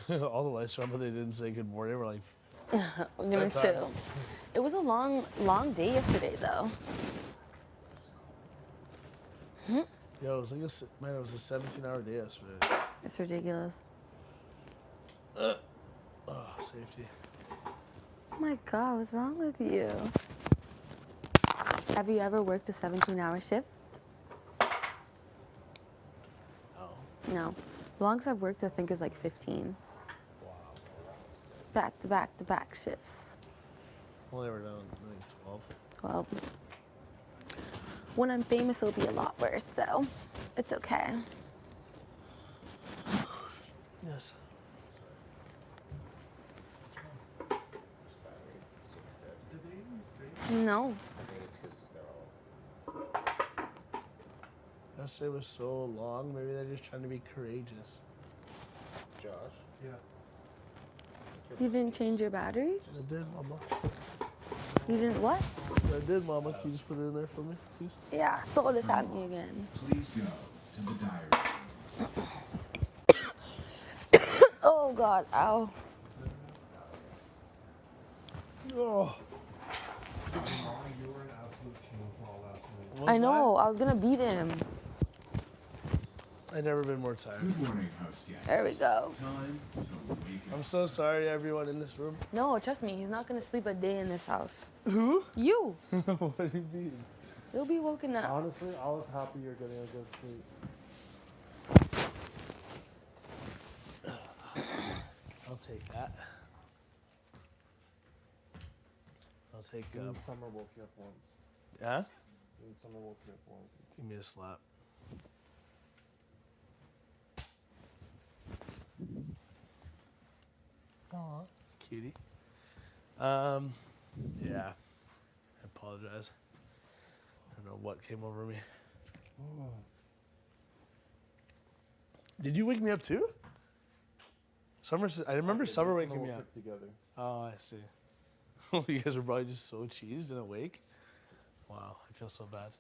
All the lights are on, but they didn't say good morning. We're like, We're gonna chill. It was a long day yesterday, though. yo, it was like man, it was a 17-hour day yesterday. It's ridiculous. Oh, safety. Oh my God, what's wrong with you? Have you ever worked a 17-hour shift? Oh, No. The longest I've worked, I think, is like 15. wow. Back to back to back shifts. Only ever done like 12. 12. When I'm famous, it'll be a lot worse, so it's okay. Yes. No. Yesterday was so long. Maybe they're just trying to be courageous. Josh? Yeah. You didn't change your batteries? I did, Mama. You didn't what? I did, Mama. Can you just put it in there for me, please? Yeah, throw this at me again. Please go to the diary. Oh God, ow. Oh. You were an absolute chainsaw last night. I know, I was gonna beat him. I've never been more tired. Good morning, host guests. There we go. Time to wake I'm up. so sorry, everyone in this room. No, trust me, he's not gonna sleep a day in this house. Who? You! What do you mean? You'll be woken up. Honestly, I was happy you're getting a good sleep. I'll take that. I'll take. Even Summer woke you up once. Yeah? Even Summer woke you up once. Give me a slap. Aw, cutie. Yeah. I apologize. I don't know what came over me. Did you wake me up too? Summer, I remember Summer waking me up. Together. Oh, I see. You guys were probably just so cheesed and awake. Wow, I feel so bad.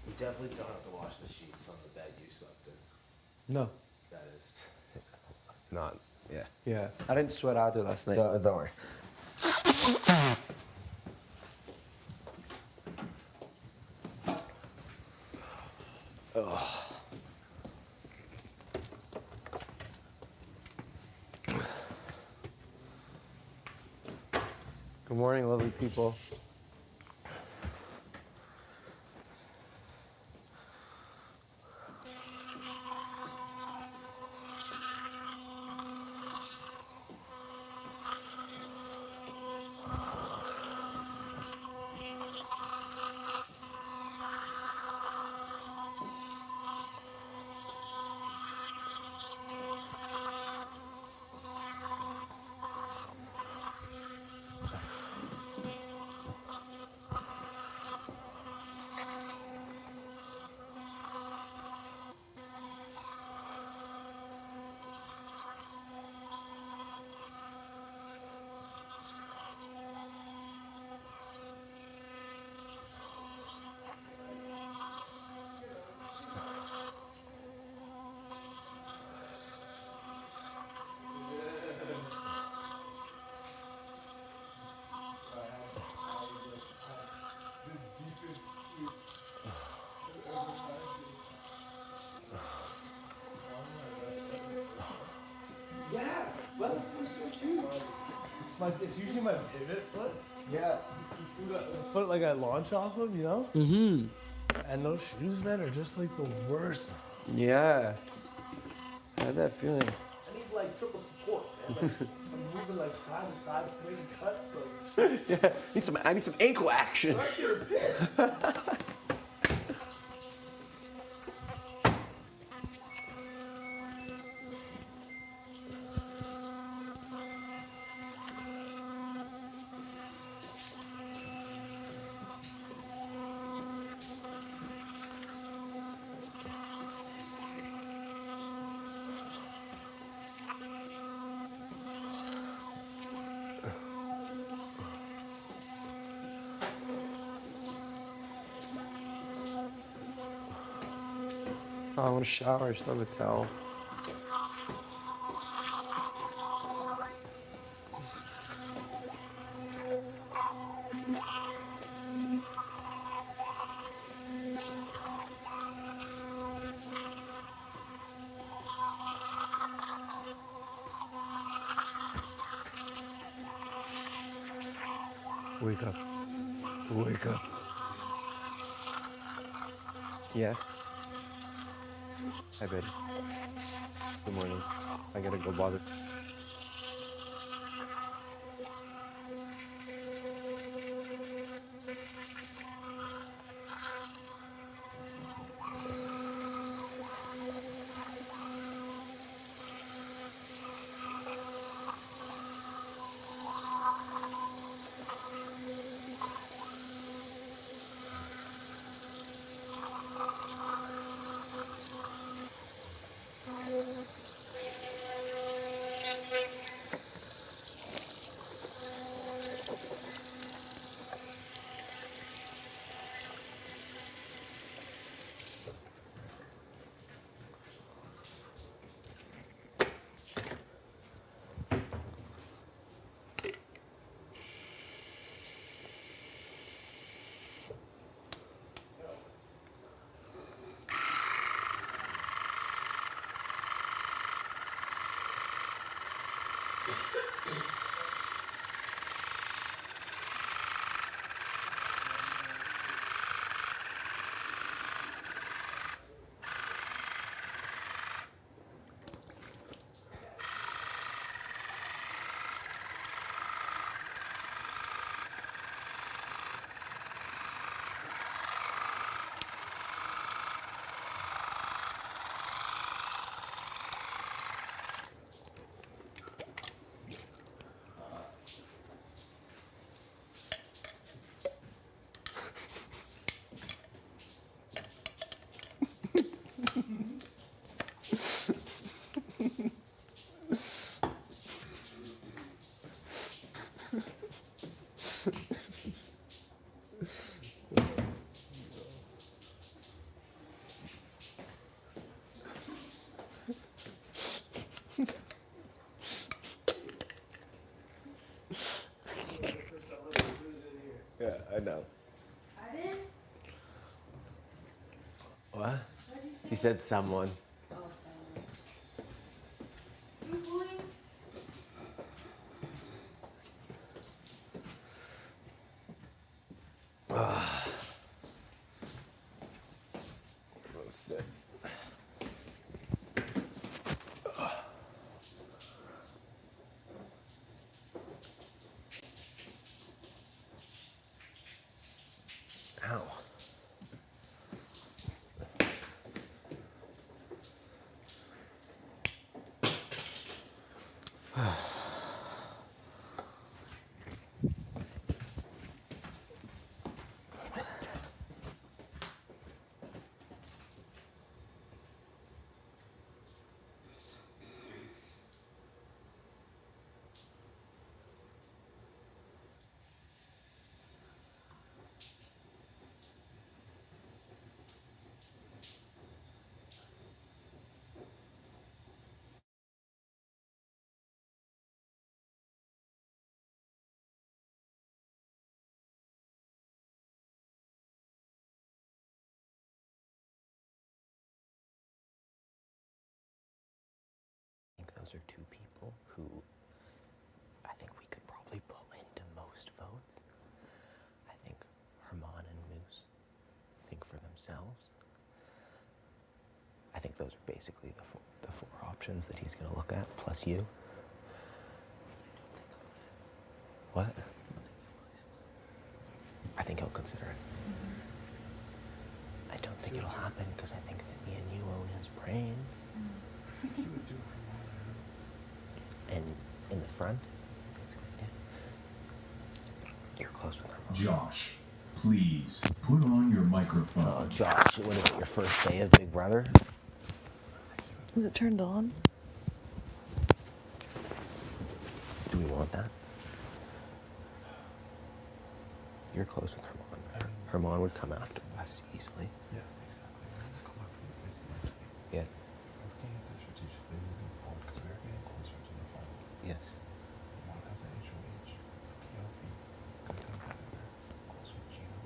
You definitely don't have to wash the sheets on the bed you slept in. No. That is not, yeah. Yeah. I didn't sweat either last night. Don't worry. Good morning, lovely people. It's usually my pivot foot. Yeah. The foot like I launch off of, you know? Mm-hmm. And those shoes, man, are just like the worst. Yeah. I had that feeling. I need like triple support, man. Like, I'm moving like side to side, making cuts. Like, Yeah, I need some ankle action. right there, pissed. Oh, I want to shower. I still have a towel. Wake up. Wake up. Yes? Hi, baby. Good morning. I gotta go bother. Yeah, I know. What? He said someone. Sick. Ow. I think those are two people who I think we could probably pull into most votes. I think Herman and Moose think for themselves. I think those are basically the four options. options that he's gonna look at, plus you. What? I think he'll consider it. I don't think it'll happen because I think that me and you own his brain. And in the front, yeah. You're close with her mom. Josh, please put on your microphone. Oh, Josh, what is it, your first day of Big Brother? Is it turned on? Do we want that? You're close with Herman. Herman would come after us easily. Yeah, exactly. We're gonna come up with this easily. Yeah. I'm looking at this strategically moving forward because we're getting closer to the finals. Yes. Juan has an HOH, POV, good competitor, close with Gino.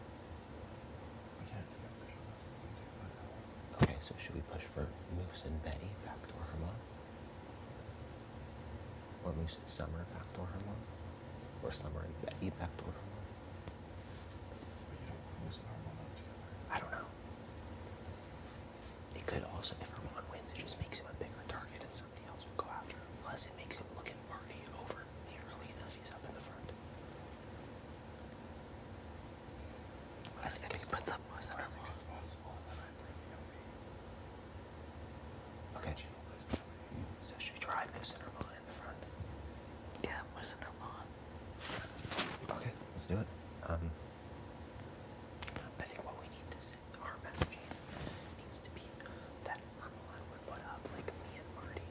We can't do it because you're not going to do that. Okay, so should we push for Moose and Betty backdoor Herman? Or Moose and Summer backdoor Herman? Or Summer and Betty backdoor Herman? But you don't want to lose our one up together. I don't know. It could also, if Herman wins, it just makes him a bigger target and somebody else will go after him. Plus, it makes him look at Marty over the arena if he's up in the front. I think it puts up Moose and Herman. It's possible that I bring the OV. Okay. So should we try Moose and Herman in the front? Yeah, wasn't her mom. Okay, let's do it. I think what we need to set our messaging needs to be that Herman would put up like me and Marty,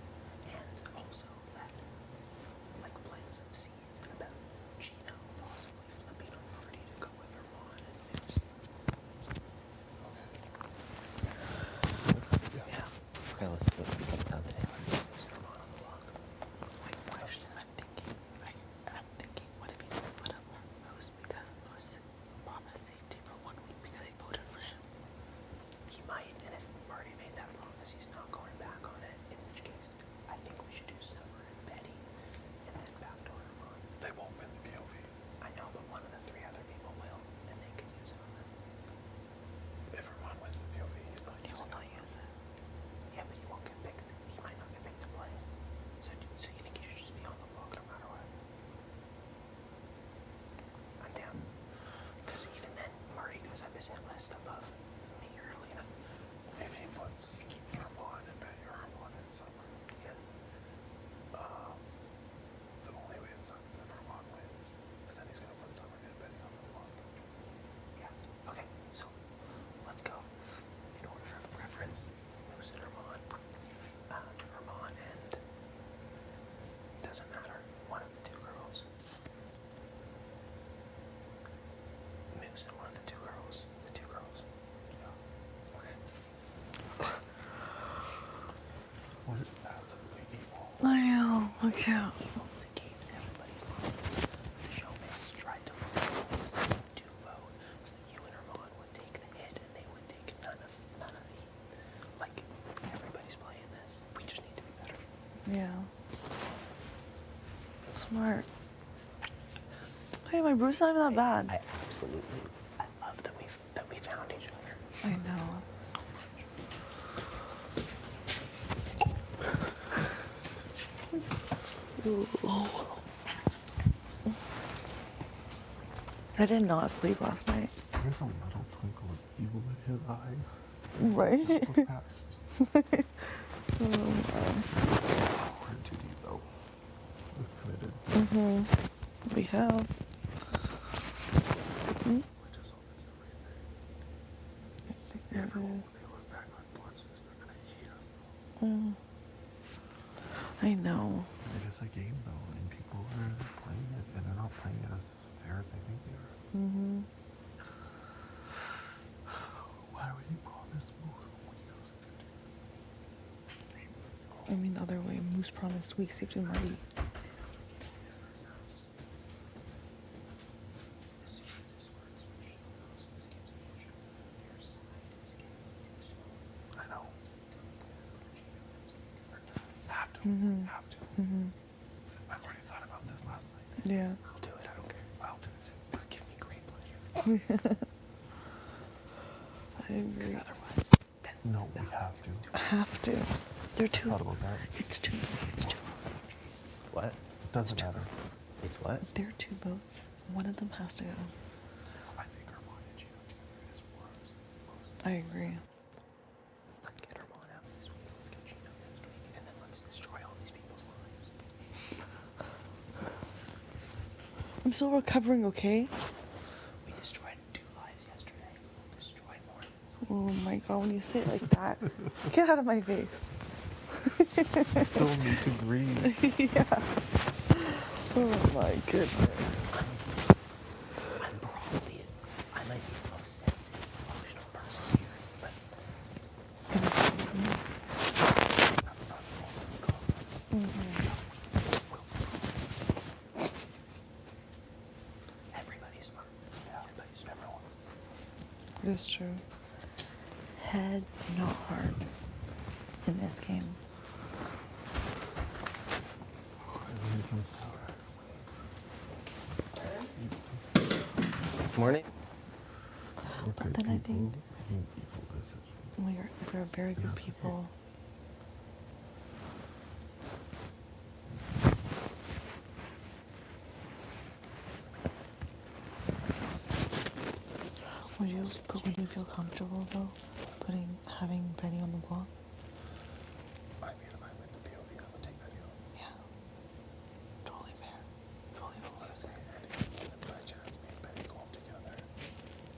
and also that like plant some seeds about Gino possibly flipping on Marty to go with Herman and Moose. Yeah. Okay, let's do it. We get it done today. Let's get Herman on the block. Wait, I'm thinking, what if he doesn't put up Moose because Moose promised safety for 1 week because he voted for him? He might, and if Marty made that promise, he's not going back on it. In which case, I think we should do Summer and Betty, and then backdoor Herman. They won't win the POV. I know, but one of the 3 other people will, and they can use it on them. If Herman wins the POV, he's not He will using not it. use it. Yeah, but he won't get picked. He might not get picked to play. So you think he should just be on the block no matter what? I'm down. Because even then, Marty goes up his hit list above me or Helena. If he puts Herman and Betty or Herman and Summer, Yeah. the only way it sucks is if Herman wins, because then he's going to put Summer and Betty on the block. Yeah. Okay, so let's go. In order of preference, Moose and Herman. Herman and doesn't matter. One of the 2 girls. Moose and one of the 2 girls. The 2 girls. Yeah. Okay. What is absolutely evil? I know, I can't. It's a game in everybody's life. The showman's tried to force us to vote so that you and Herman would take the hit and they would take none of the heat. Like, everybody's playing this. We just need to be better. Yeah. Smart. Hey, my bruise is not even that bad. I absolutely, I love that we found each other. I know. I did not sleep last night. There's a little twinkle of evil in his eye. Right? Look past. We're too deep though. We've committed. We have. We just hope it's the right thing. Everyone, when they look back on watch this, they're gonna hate us though. I know. It is a game though, and people are playing it, and they're not playing it as fair as they think they are. Why would you promise Moose when he doesn't do? I mean, the other way. Moose promised week safety to Marty. I know. Have to. Have to. I've already thought about this last night. Yeah. I'll do it, I don't care. I'll do it too. It would give me great pleasure. I agree. Because otherwise, No, we have to. Have to. They're two. Thought about that. It's two. It's two. What? Doesn't matter. It's what? There are two votes. One of them has to go. I think Armand and Gino together is worse. I agree. Let's get Armand out this week. Let's get Gino next week. And then let's destroy all these people's lives. I'm still recovering, okay? We destroyed 2 lives yesterday. We'll destroy more. Oh my god, when you say it like that, get out of my face. I still need to breathe. Yeah. Oh my goodness. I might be the most sensitive, emotional person here, but everybody's smart. Everybody's everyone. It's true. Head, not heart. In this game. Morning. But then I think we're very good people. Would you feel comfortable though, having Betty on the block? I mean, if I'm in the POV, I would take video. Yeah. Totally fair. Totally fair. Honestly, and even by chance, me and Betty go up together.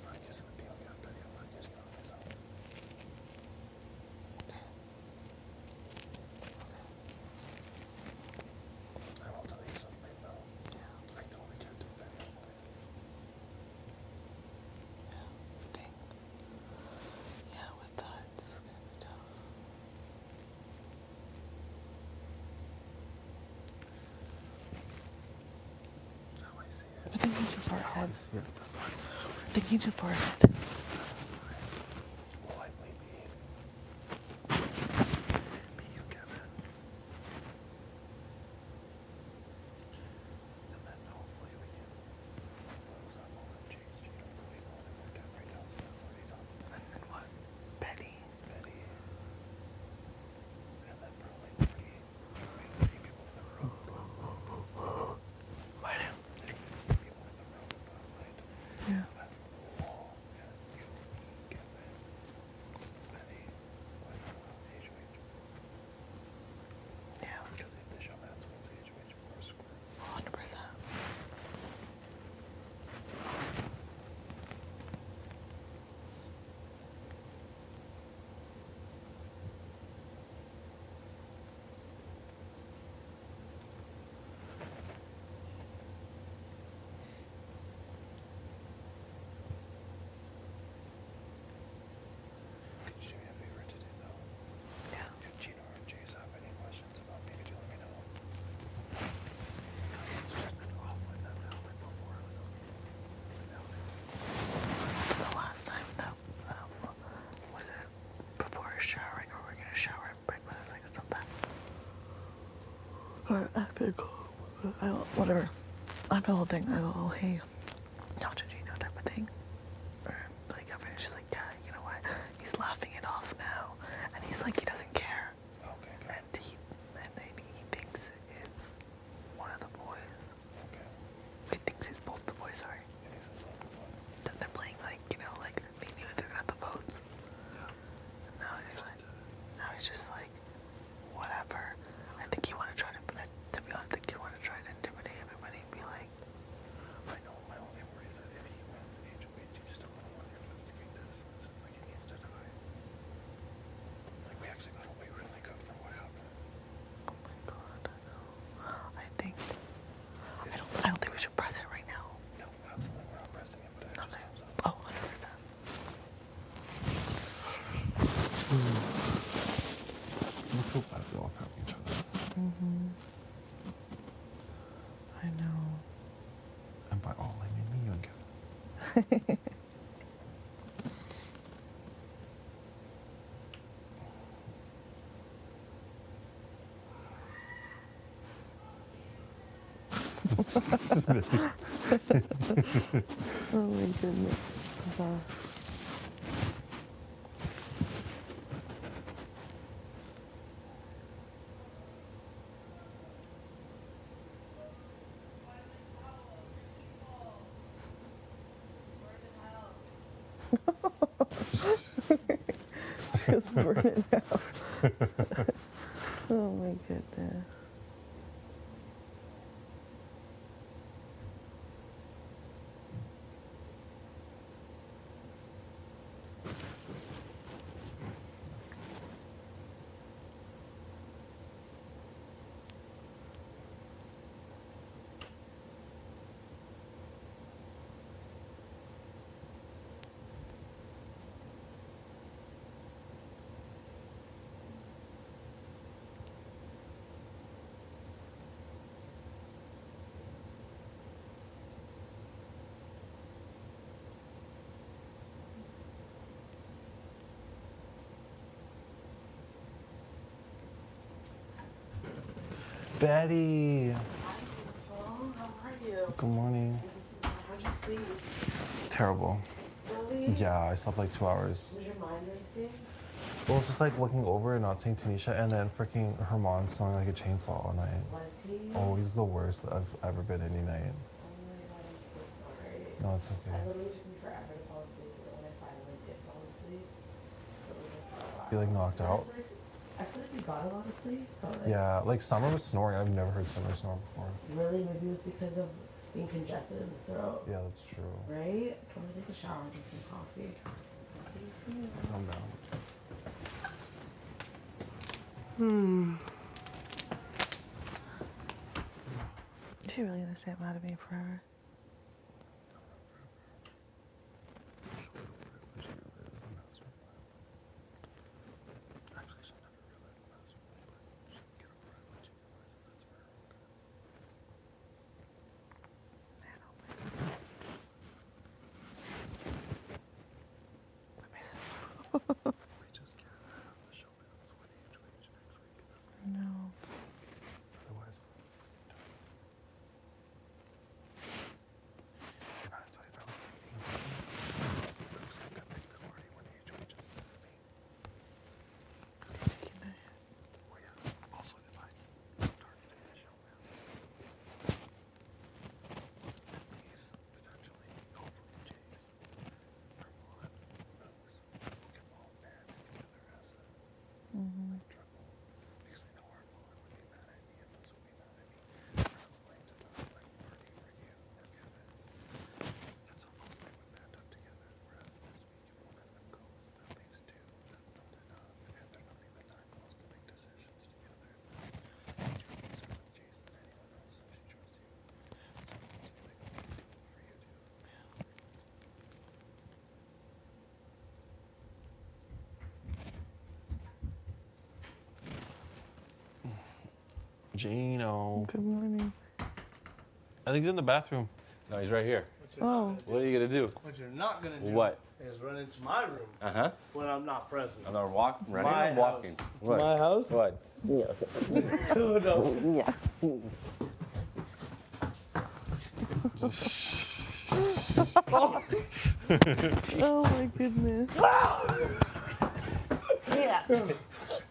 I'm guessing the POV on Betty, I'm not guessing on myself. Okay. I will tell you something though. Yeah. I totally can't do Betty on mine. Yeah, with that, it's gonna be tough. How I see it. We're thinking too far How ahead. I see it. We're thinking too far ahead. Will likely be you, Kevin. And then hopefully we can close up all the Jake's Gino Chloe one and we're down right now, so that's already done. So I said what? Betty. Betty. And then probably 3 people in the room last night. Why do? 3 people in the room last night. Yeah. That's the wall. And you, Kevin, Betty, HOH. Yeah. Because if the show ends with HOH, we're screwed. 100%. Could you do me a favor today, though? Yeah. If Gino or Jace have any questions about me, could you let me know? Because it's just been off like that now, like before I was on. The last time that, was it before showering, or we're gonna shower and break my legs, not that. Or after, whatever. After the whole thing, I go, oh hey, talk to Gino type of thing. Or like, she's like, yeah, you know what? He's laughing it off now, and he's like, he doesn't care. Okay, good. And maybe he thinks it's one of the boys. Okay. He thinks it's both the boys, sorry. It is a lot of fun. That they're playing like, like they knew they're gonna have the votes. And now he's just like, whatever. I think you want to try to be honest, I think you want to try to intimidate everybody and be like, I know, my only worry is that if he wins HOH, he's still gonna want to investigate this. It's just like he needs to die. Like, we actually got away really good for what happened. oh my god, I know. I don't think we should press it right now. No, absolutely, we're not pressing it, but it just Okay. comes up. Oh, 100%. We feel bad we all found each other. I know. And by all, I mean me and Kevin. Oh my goodness. Just burn it out. Oh my goodness. Betty. How are you? Good morning. How'd you sleep? Terrible. Really? Yeah, I slept like 2 hours. Was your mind racing? Well, it's just like looking over and not seeing Tanisha, and then freaking Herman snoring like a chainsaw all night. Was he? Oh, he's the worst I've ever been any night. Oh my god, I'm so sorry. No, it's okay. It literally took me forever to fall asleep, but when I finally did fall asleep, it was like for a while. You like knocked out? I feel like you got a lot of sleep, but like, Yeah, like Summer was snoring. I've never heard Summer snore before. really, maybe it was because of being congested in the throat, Yeah, that's true. right? I'm gonna take a shower and drink some coffee. Calm down. Is she really gonna stay mad at me forever? No. Gino. Good morning. I think he's in the bathroom. No, he's right here. Oh. What are you gonna do? What you're not gonna do What? is run into my room Uh-huh. when I'm not present. I'm not running My or walking. house. What? My house? What? Oh, no. Yeah. Oh my goodness. Yeah.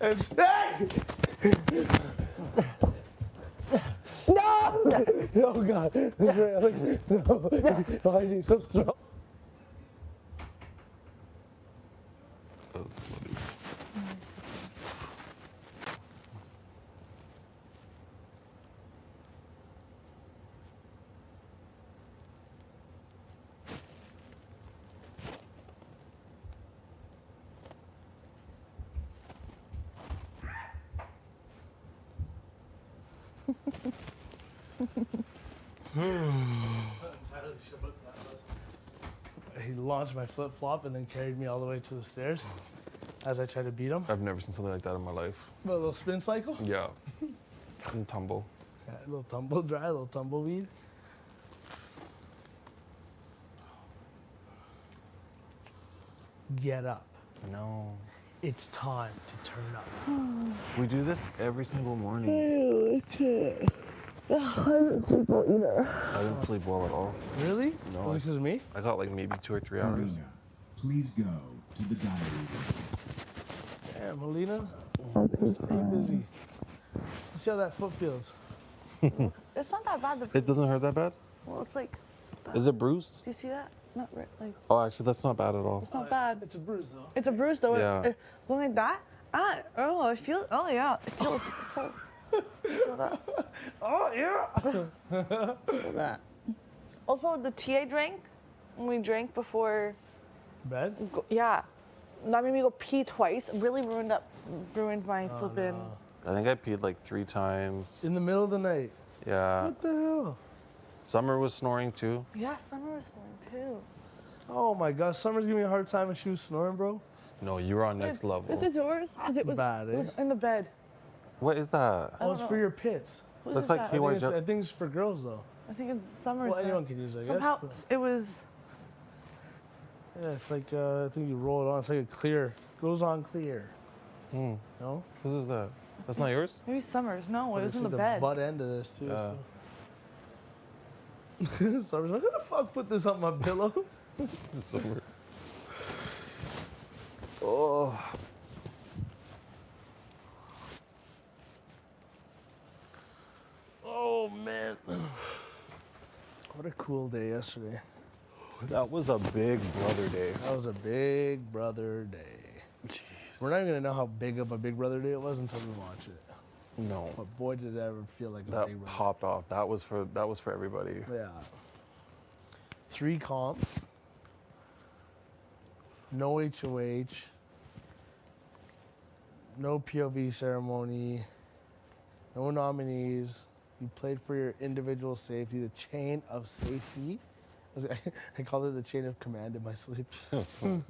It's hey! No! Oh God! No! Why is he so strong? He launched my flip flop and then carried me all the way to the stairs as I tried to beat him. I've never seen something like that in my life. A little spin cycle. Yeah. And tumble. Yeah, a little tumble dry, a little tumbleweed. Get up. No. It's time to turn up. We do this every single morning. I didn't sleep well either. I didn't sleep well at all. Really? No, Was it because of me? I got like maybe 2 or 3 hours. Marina, please go to the diary room. Damn, Melina. Stay busy. Let's see how that foot feels. It's not that bad. It doesn't hurt that bad? Well, it's like. Is it bruised? Do you see that? Not like Oh, actually, that's not bad at all. it's not bad. It's a bruise though. It's a bruise though. Yeah. Going like that. I feel. Oh yeah, it feels. Feel that. Oh yeah. Feel that. Also, the tea I drank, when we drank before. Bed? Yeah, that made me go pee twice. Really ruined my flippin'. I think I peed like 3 times. In the middle of the night. Yeah. What the hell? Summer was snoring too. Yeah, Summer was snoring too. Oh my gosh, Summer's giving me a hard time when she was snoring, bro. No, you were on next level. Is it yours? 'Cause it was Bad, It was eh? in the bed. What is that? Oh, it's for your pits. What Looks is like that? he I wants think, I think it's for girls though. I think it's Summer's. Well, bed. anyone can use it, I guess. Somehow but- it was. Yeah, it's like I think you roll it on. It's like a clear. Goes on clear. No. Whose is that? That's not yours? Maybe Summer's. No, But it was it's in the the bed. butt end of this too. Yeah. So. Summer's like, who the fuck put this on my pillow? Summer. Oh. Oh man. What a cool day yesterday. That was a big brother day. That was a big brother day. Jeez. We're not even gonna know how big of a big brother day it was until we watch it. No. But boy, did it ever feel like a That big brother. popped off. That was for everybody. Yeah. 3 comps. No HOH. No POV ceremony. No nominees. You played for your individual safety, the chain of safety. I called it the chain of command in my sleep. The chain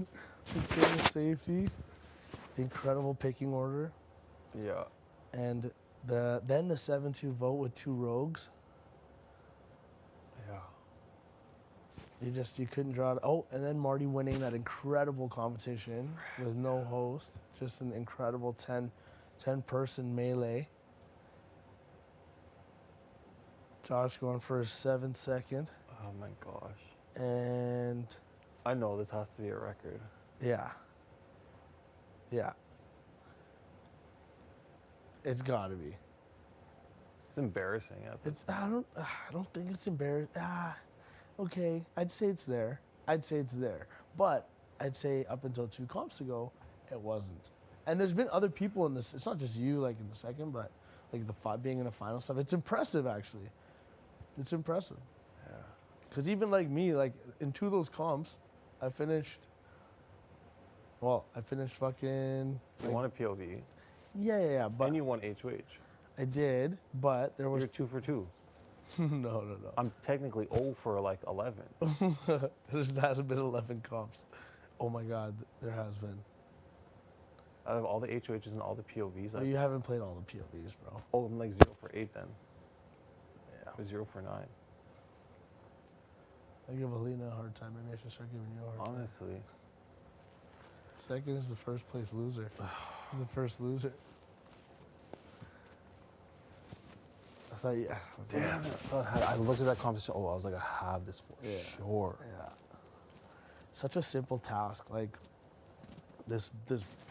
of safety. The incredible picking order. Yeah. And then the 7-2 vote with 2 rogues. Yeah. You couldn't draw it. Oh, and then Marty winning that incredible competition with no host. Just an incredible 10 person melee. Josh going for his 7th second. Oh my gosh. And I know this has to be a record. yeah. Yeah. It's gotta be. It's embarrassing. I don't think it's embarrassing. Okay. I'd say it's there. But I'd say up until 2 comps ago, it wasn't. And there's been other people in this. It's not just you, like in the second, but like being in the final stuff. It's impressive, actually. It's impressive. Yeah. Because even like me, like in 2 of those comps, I finished fucking. You won a POV. Yeah. But And you won HOH. I did, but there was. You're 2 for 2. No. I'm technically 0 for like 11. There hasn't been 11 comps. Oh my God, there has been. Out of all the HOHs and all the POVs, Oh, you haven't played all the POVs, bro. oh, I'm like 0 for 8 then. Yeah. Or 0 for 9. I give Alina a hard time. Maybe I should start giving you a hard time. Honestly. Second is the first place loser. He's the first loser. I thought, yeah. Damn it. I looked at that competition. Oh, I was like, I have this for sure. Yeah. Such a simple task. Like this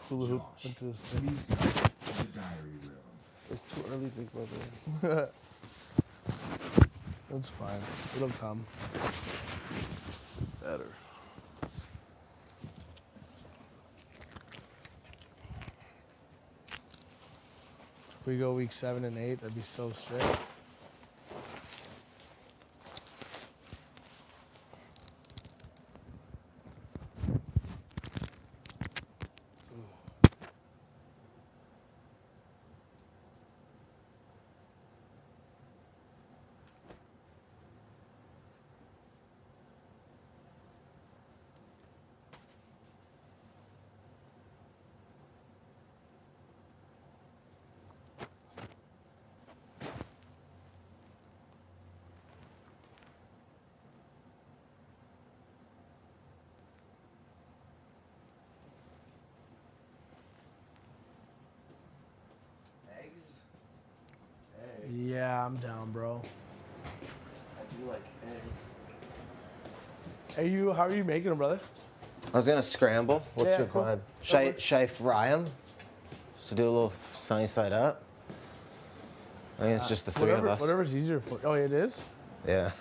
hula hoop into this thing. Please come to the diary room. It's too early, big brother. It's fine. It'll come. Better. If we go week 7 and 8, that'd be so sick. Eggs? Yeah, I'm down, bro. I do like eggs. How are you making them, brother? I was gonna scramble. What's Yeah, your cool. vibe? Should I fry them? Just to do a little sunny side up? I think it's just the 3 of us. Whatever's easier for you. Oh, it is? Yeah.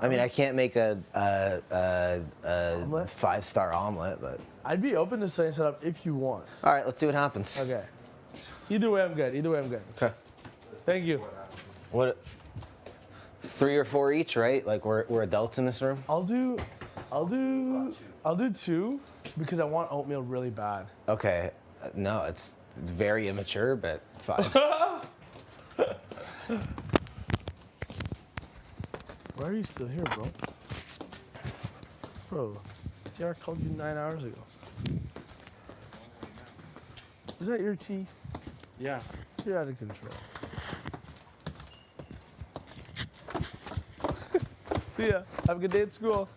I mean, I can't make a Omelet? 5-star omelet, but I'd be open to setting it up if you want. all right, let's see what happens. Okay. Either way, I'm good. Okay. Thank you. What? 3 or 4 each, right? Like we're adults in this room. I'll do 2 because I want oatmeal really bad. Okay. No, it's very immature, but fine. Why are you still here, bro? Bro, DR called you 9 hours ago. Is that your tea? Yeah. You're out of control. See ya. Have a good day at school.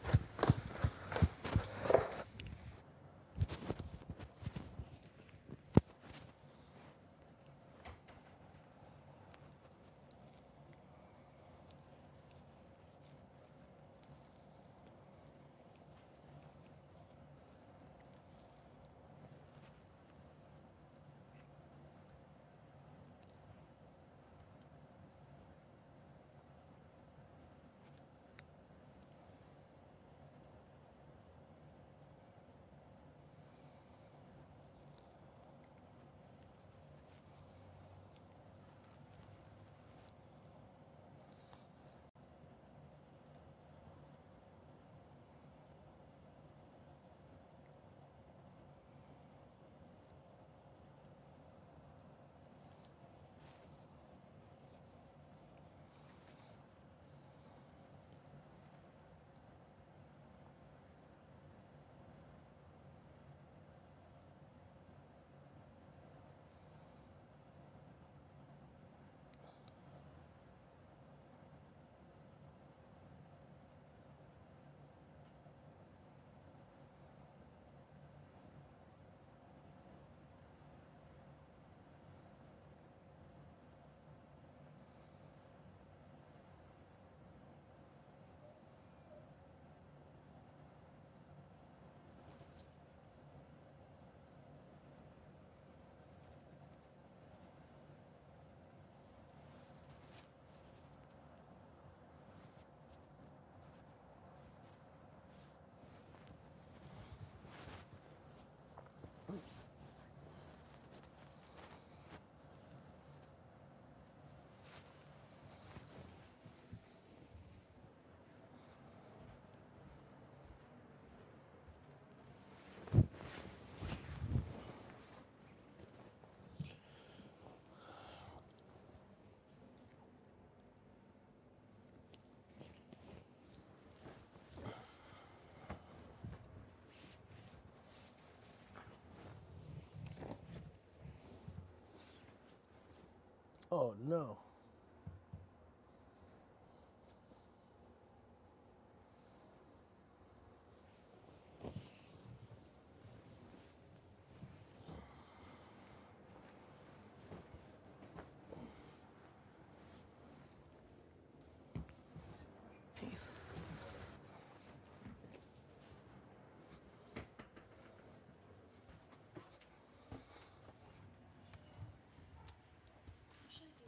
Oh no.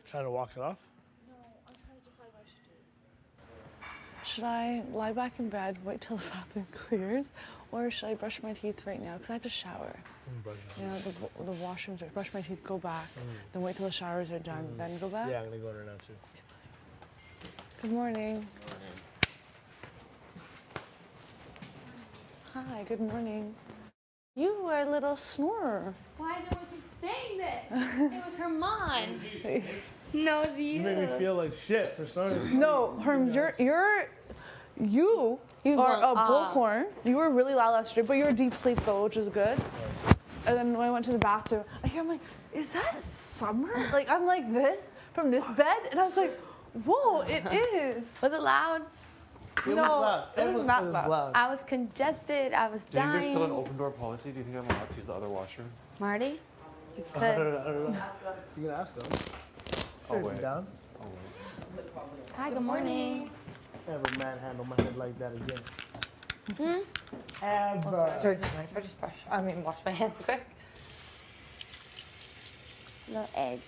Trying to walk it off? No, I'm trying to decide what I should do. Should I lie back in bed, wait till the bathroom clears, or should I brush my teeth right now? Because I have to shower. You know, the washrooms, brush my teeth, go back, then wait till the showers are done, then go back? Yeah, I'm gonna go in there now too. Good morning. Hi, good morning. You are a little snorer. Why is everyone saying this? It was Herman. No, it's you. You made me feel like shit for snoring. No, Herms, you He was are going, a bullhorn. You were really loud yesterday, but you're a deep sleep though, which is good. And then when I went to the bathroom, I'm like, is that summer? Like, I'm like this from this bed, and I was like, whoa, it is. Was it loud? It was No, loud. it was Everyone not said it was loud. loud. I was congested. I was Do you think there's dying. still an open door policy? Do you think I'm allowed to use the other washroom? Marty, you I could. don't know. You can ask them. Straighten wait. down. Oh, wait. Hi, good morning. Never manhandle my head like that again. Ever. Sorry, just mind if I just wash my hands quick? Little egg.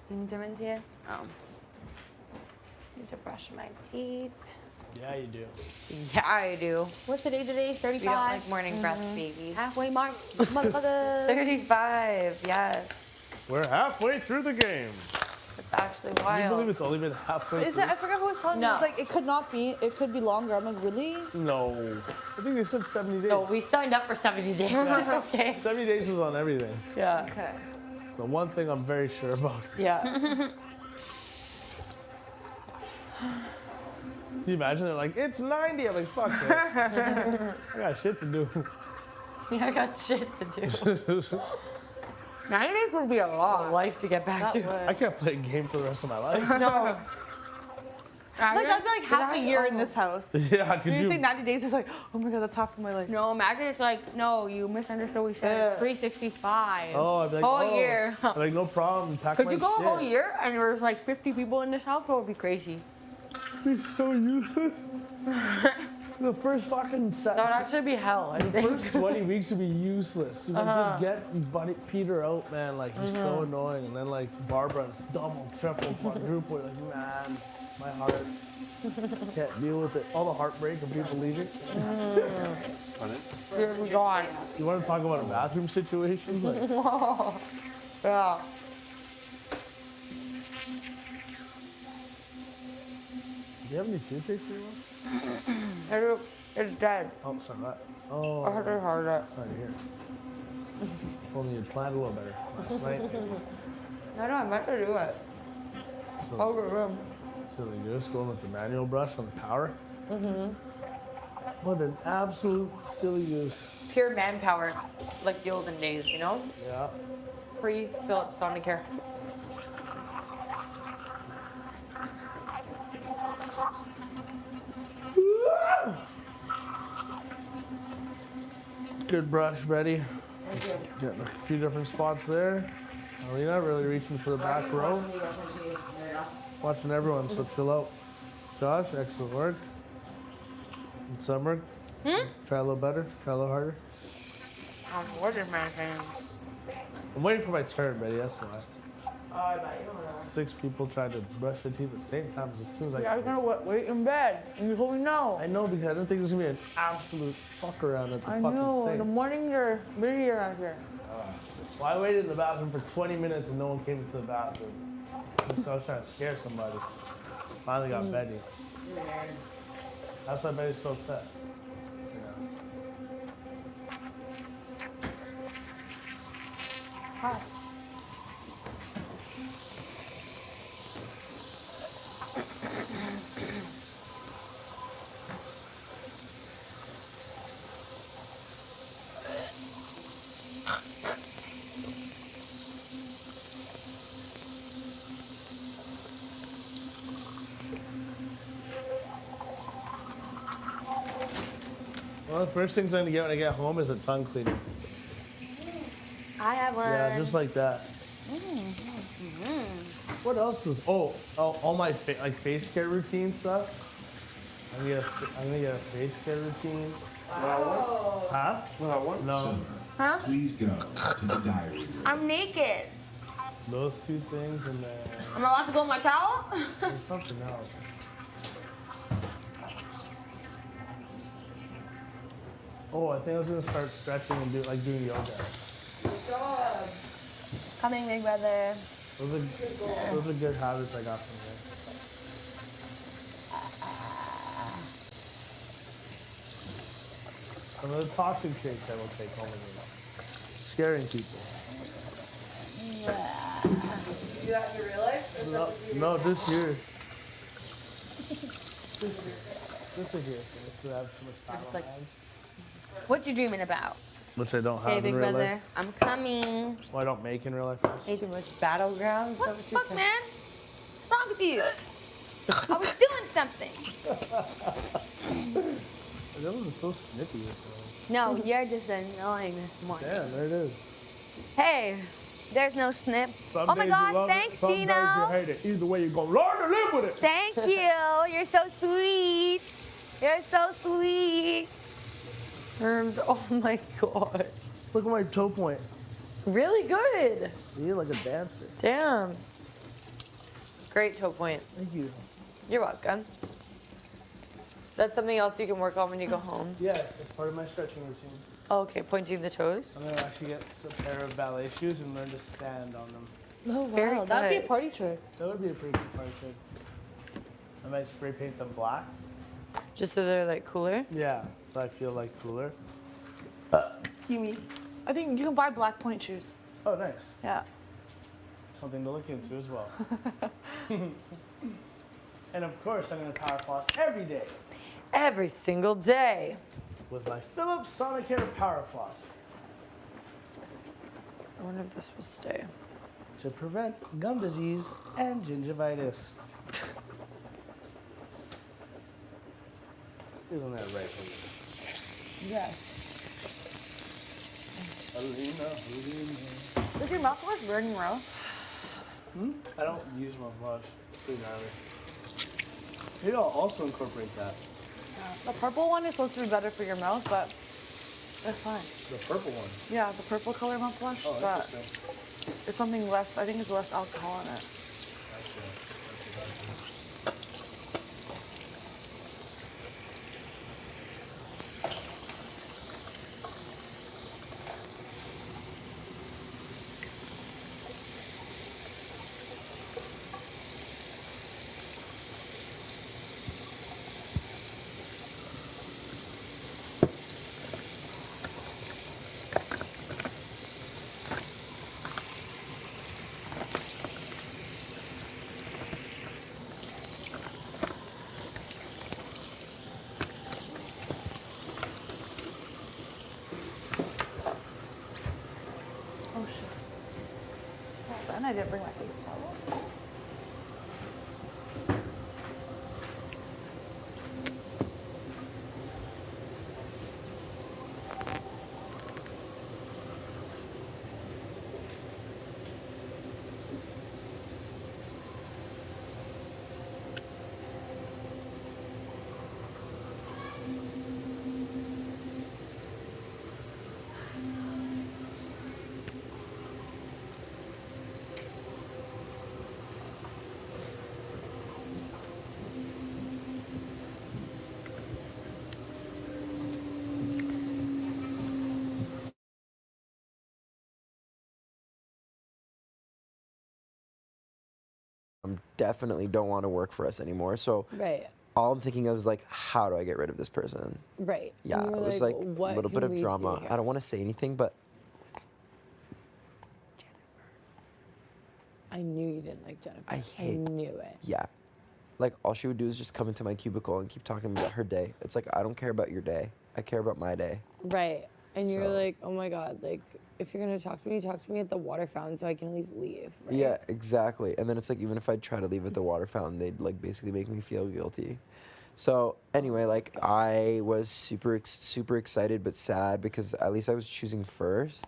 You need to rinse here? Oh. Need to brush my teeth. Yeah, you do. Yeah, I do. What's the day today? We don't 35. like morning breath, baby. Halfway mark, motherfucker. 35, yes. We're halfway through the game. It's actually Can you believe wild. it's only been halfway Is through? it? I forgot who was telling me. It was like, it could not be. It could be longer. I'm like, really? No. I think they said 70 days. No, we signed up for 70 days. Okay. 70 days was on everything. Yeah. Okay. The one thing I'm very sure about. Yeah. Can you imagine? They're like, it's 90. I'm like, fuck it. I got shit to do. Yeah, I got shit to do. 90 days would be a lot. Life to get back to. I can't play a game for the rest of my life. No. Like, that'd be like half a year in this house. Yeah, could When you you? say 90 days, it's like, oh my god, that's half of my life. No, imagine it's like, no, you misunderstood. We said 365. Oh, I'd be like, Whole oh. year. I'd be like, no problem. Pack Could my you go shit. a whole year and there was like 50 people in this house? That would be crazy. It's so useless. The first fucking That would actually be hell, I think. first 20 weeks would be useless. You know, just get Buddy Peter out, man. Like he's so annoying, and then like Barbara, it's double, triple, quadruple. Like man, my heart can't deal with it. All the heartbreak of people leaving. Dear God. You want to talk about a bathroom situation? Like, Yeah. do you have any toothpaste for your mom? It's dead. Oh, sorry. That. Oh, I had to hard it. sorry to hear. If only you'd planned a little better last night. No, I meant to do it. So, Over the room. silly goose going with the manual brush on the power. What an absolute silly goose. Pure manpower, like the olden days, you know? Yeah. Pre-Philips Sonicare. Good brush, Betty. Getting a few different spots there. Alina really reaching for the back row. Watching everyone, so chill out. Josh, excellent work. And Summer, try a little better, try a little harder. What is my hand? I'm waiting for my turn, Betty, that's why. Oh, I bet you 6 people tried to brush their teeth at the same time as soon as I was gonna wait in bed, and you told me no. I know, because I didn't think there was gonna be an absolute fuck around at the I fucking know. In the sink. morning, you're busy around here. Well, I waited in the bathroom for 20 minutes and no one came into the bathroom. So I was trying to scare somebody. Finally got Betty. That's why Betty's so upset. Hi. Well, the first things I'm gonna get when I get home is a tongue cleaner. I have one. Yeah, just like that. What else is? Oh, all my like face care routine stuff. I'm gonna get a face care routine. Huh? No. Huh? Please go to the diary room. I'm naked. Those 2 things, and then I'm allowed to go in my towel? there's something else. Oh, I think I was gonna start stretching and doing yoga. Coming, big brother. Those are good habits I got from there. Some of the toxic shakes I will take home with me. Scaring people. You that in real life? No, just here. Just here. Just to have too much time on my hands. What you dreaming about? Which I don't have Hey, in big real brother. life. I'm coming. Well, I don't make in real life. Hey, Too much battlegrounds? what the fuck, man? What's wrong with you? I was doing something. That was so snippy this No, you're just annoying this morning. morning. Damn, there it is. Hey, there's no snip. Some Oh my days you God, love it, thanks, some days you Gino. hate it. Either way, you're gonna learn to live with it. Thank you. You're so sweet. You're so sweet. Oh my god. Look at my toe point. Really good. See, like a dancer. Damn. Great toe point. Thank you. You're welcome. That's something else you can work on when you go home. Yes, it's part of my stretching routine. Oh, okay, pointing the toes. I'm gonna actually get a pair of ballet shoes and learn to stand on them. Oh, Very wow. That'd be a good. party trick. That would be a pretty good party trick. I might spray paint them black. Just so they're like cooler. Yeah, so I feel like cooler. Excuse me. I think you can buy black point shoes. Oh, nice. Yeah. Something to look into as well. And of course, I'm gonna power floss every day Every single day. with my Philips Sonicare Power Floss I wonder if this will stay. to prevent gum disease and gingivitis. Isn't that right for you? Yes. Alina. Does your mouthwash burn your mouth? I don't use mouthwash. It's pretty gnarly. Maybe I'll also incorporate that. The purple one is supposed to be better for your mouth, but it's fine. The purple one. Yeah, the purple color mouthwash, Oh, but interesting. it's something less. I think it's less alcohol in it. Oh shit. Well, then I didn't bring my face towel. Definitely don't want to work for us anymore. So Right. all I'm thinking of is like, how do I get rid of this person? Right. Yeah, And it you were was like what a little bit can of we drama. do here? I don't want to say anything, but I knew you didn't like Jennifer. I hate- knew it. yeah. Like all she would do is just come into my cubicle and keep talking about her day. It's like, I don't care about your day. I care about my day. Right. And you're So- like, oh my God, like, if you're going to talk to me at the water fountain so I can at least leave. Right? Yeah, exactly. And then it's like, even if I try to leave at the water fountain, they'd like basically make me feel guilty. So anyway, like I was super excited but sad because at least I was choosing first.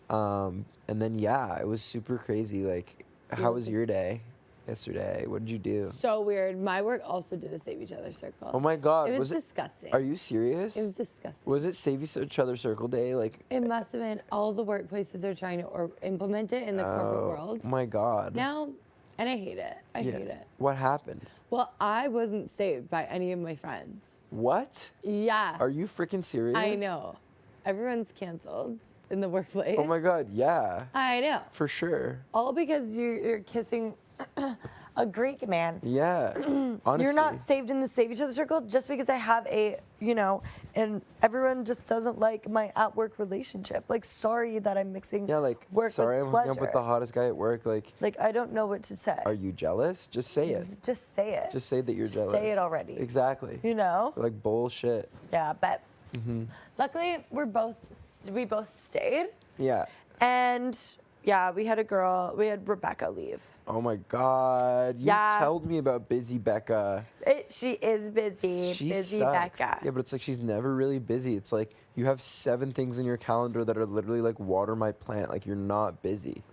And then yeah, it was super crazy. Like, how was your day yesterday? What did you do? So weird. My work also did a Save Each Other circle. Oh my God, It was disgusting. Are you serious? It was disgusting. Was it Save Each Other Circle Day? Like, It must have been all the workplaces are trying to or implement it in the corporate world. oh my God. Now, and I hate it. I hate it. What happened? Well, I wasn't saved by any of my friends. What? Yeah. Are you freaking serious? I know. Everyone's canceled in the workplace. Oh my God, yeah. I know. For sure. All because you're kissing a Greek man. Yeah. Honestly. You're not saved in the Save Each Other circle just because I have a, and everyone just doesn't like my at work relationship. Like, sorry that I'm mixing work sorry, with I'm pleasure. hooking up with the hottest guy at work. Like, I don't know what to say. are you jealous? Just say it. Just say it. Just say that you're Just jealous. say it already. Exactly. Like bullshit. Yeah, but Mm-hmm. luckily we both stayed. Yeah. And yeah, we had Rebecca leave. Oh my God. You Yeah. told me about busy Becca. She is busy. She busy sucks. Becca. Yeah, but it's like she's never really busy. It's like you have 7 things in your calendar that are literally like water my plant. Like you're not busy.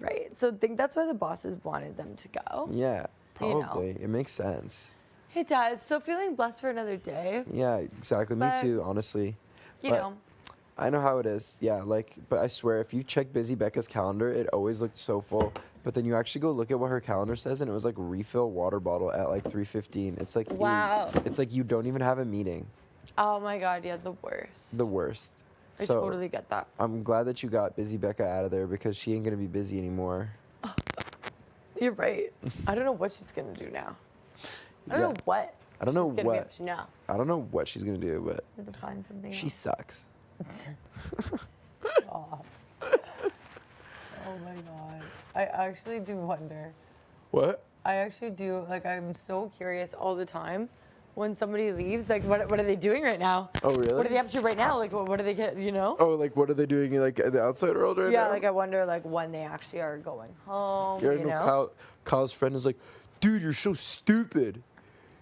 Right. So I think that's why the bosses wanted them to go. Yeah, You know. probably. It makes sense. It does. So feeling blessed for another day. Yeah, exactly. Me But, too, honestly. You But know. I know how it is. Yeah, like, but I swear, if you check Busy Becca's calendar, it always looked so full. but then you actually go look at what her calendar says, and it was like refill water bottle at like 3:15. It's like Wow. It's like you don't even have a meeting. Oh my god, yeah, the worst. The worst. I So, totally get that. I'm glad that you got Busy Becca out of there because she ain't gonna be busy anymore. You're right. I don't know what she's gonna do now. I don't Yeah. know what. I don't know she's gonna be what. up to now. I don't know what she's gonna do, but Need to find something she else. sucks. Stop. Oh my god. I actually do wonder. What? I actually do. Like, I'm so curious all the time when somebody leaves. Like, what are they doing right now? Oh really? What are they up to right now? Like, what do they get? You know? Oh, like what are they doing like in the outside world right now? Yeah. Like, I wonder like when they actually are going home. Yeah, I you know know? Kyle's friend is like, dude, you're so stupid.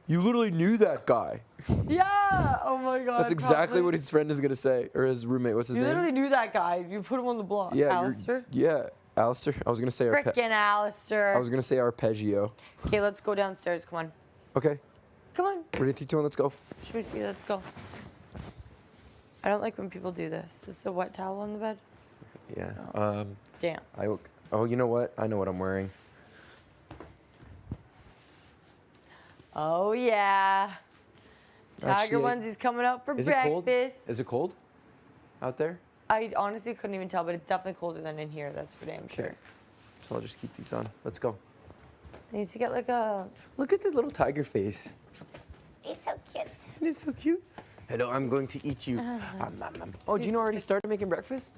You literally knew that guy. Yeah. Oh my god. That's exactly probably. what his friend is gonna say, or his roommate. What's his You name? literally knew that guy. You put him on the block. Yeah, Alistair. Yeah, Alistair. I was gonna say Frickin' Alistair. I was gonna say arpeggio. Okay, let's go downstairs. Come on. Okay. Come on. Ready, 3, 2, 1, let's go. Should we see? Let's go. I don't like when people do this. Is this a wet towel on the bed? Yeah. It's damp. Oh, you know what? I know what I'm wearing. Oh yeah. Tiger Actually, onesie's coming out for Is it breakfast. cold? Is it cold out there? I honestly couldn't even tell, but it's definitely colder than in here. That's for damn sure. Okay. So I'll just keep these on. Let's go. I need to get like a. Look at the little tiger face. He's so cute. Isn't it so cute? Hello, I'm going to eat you. Oh, Gino already started making breakfast?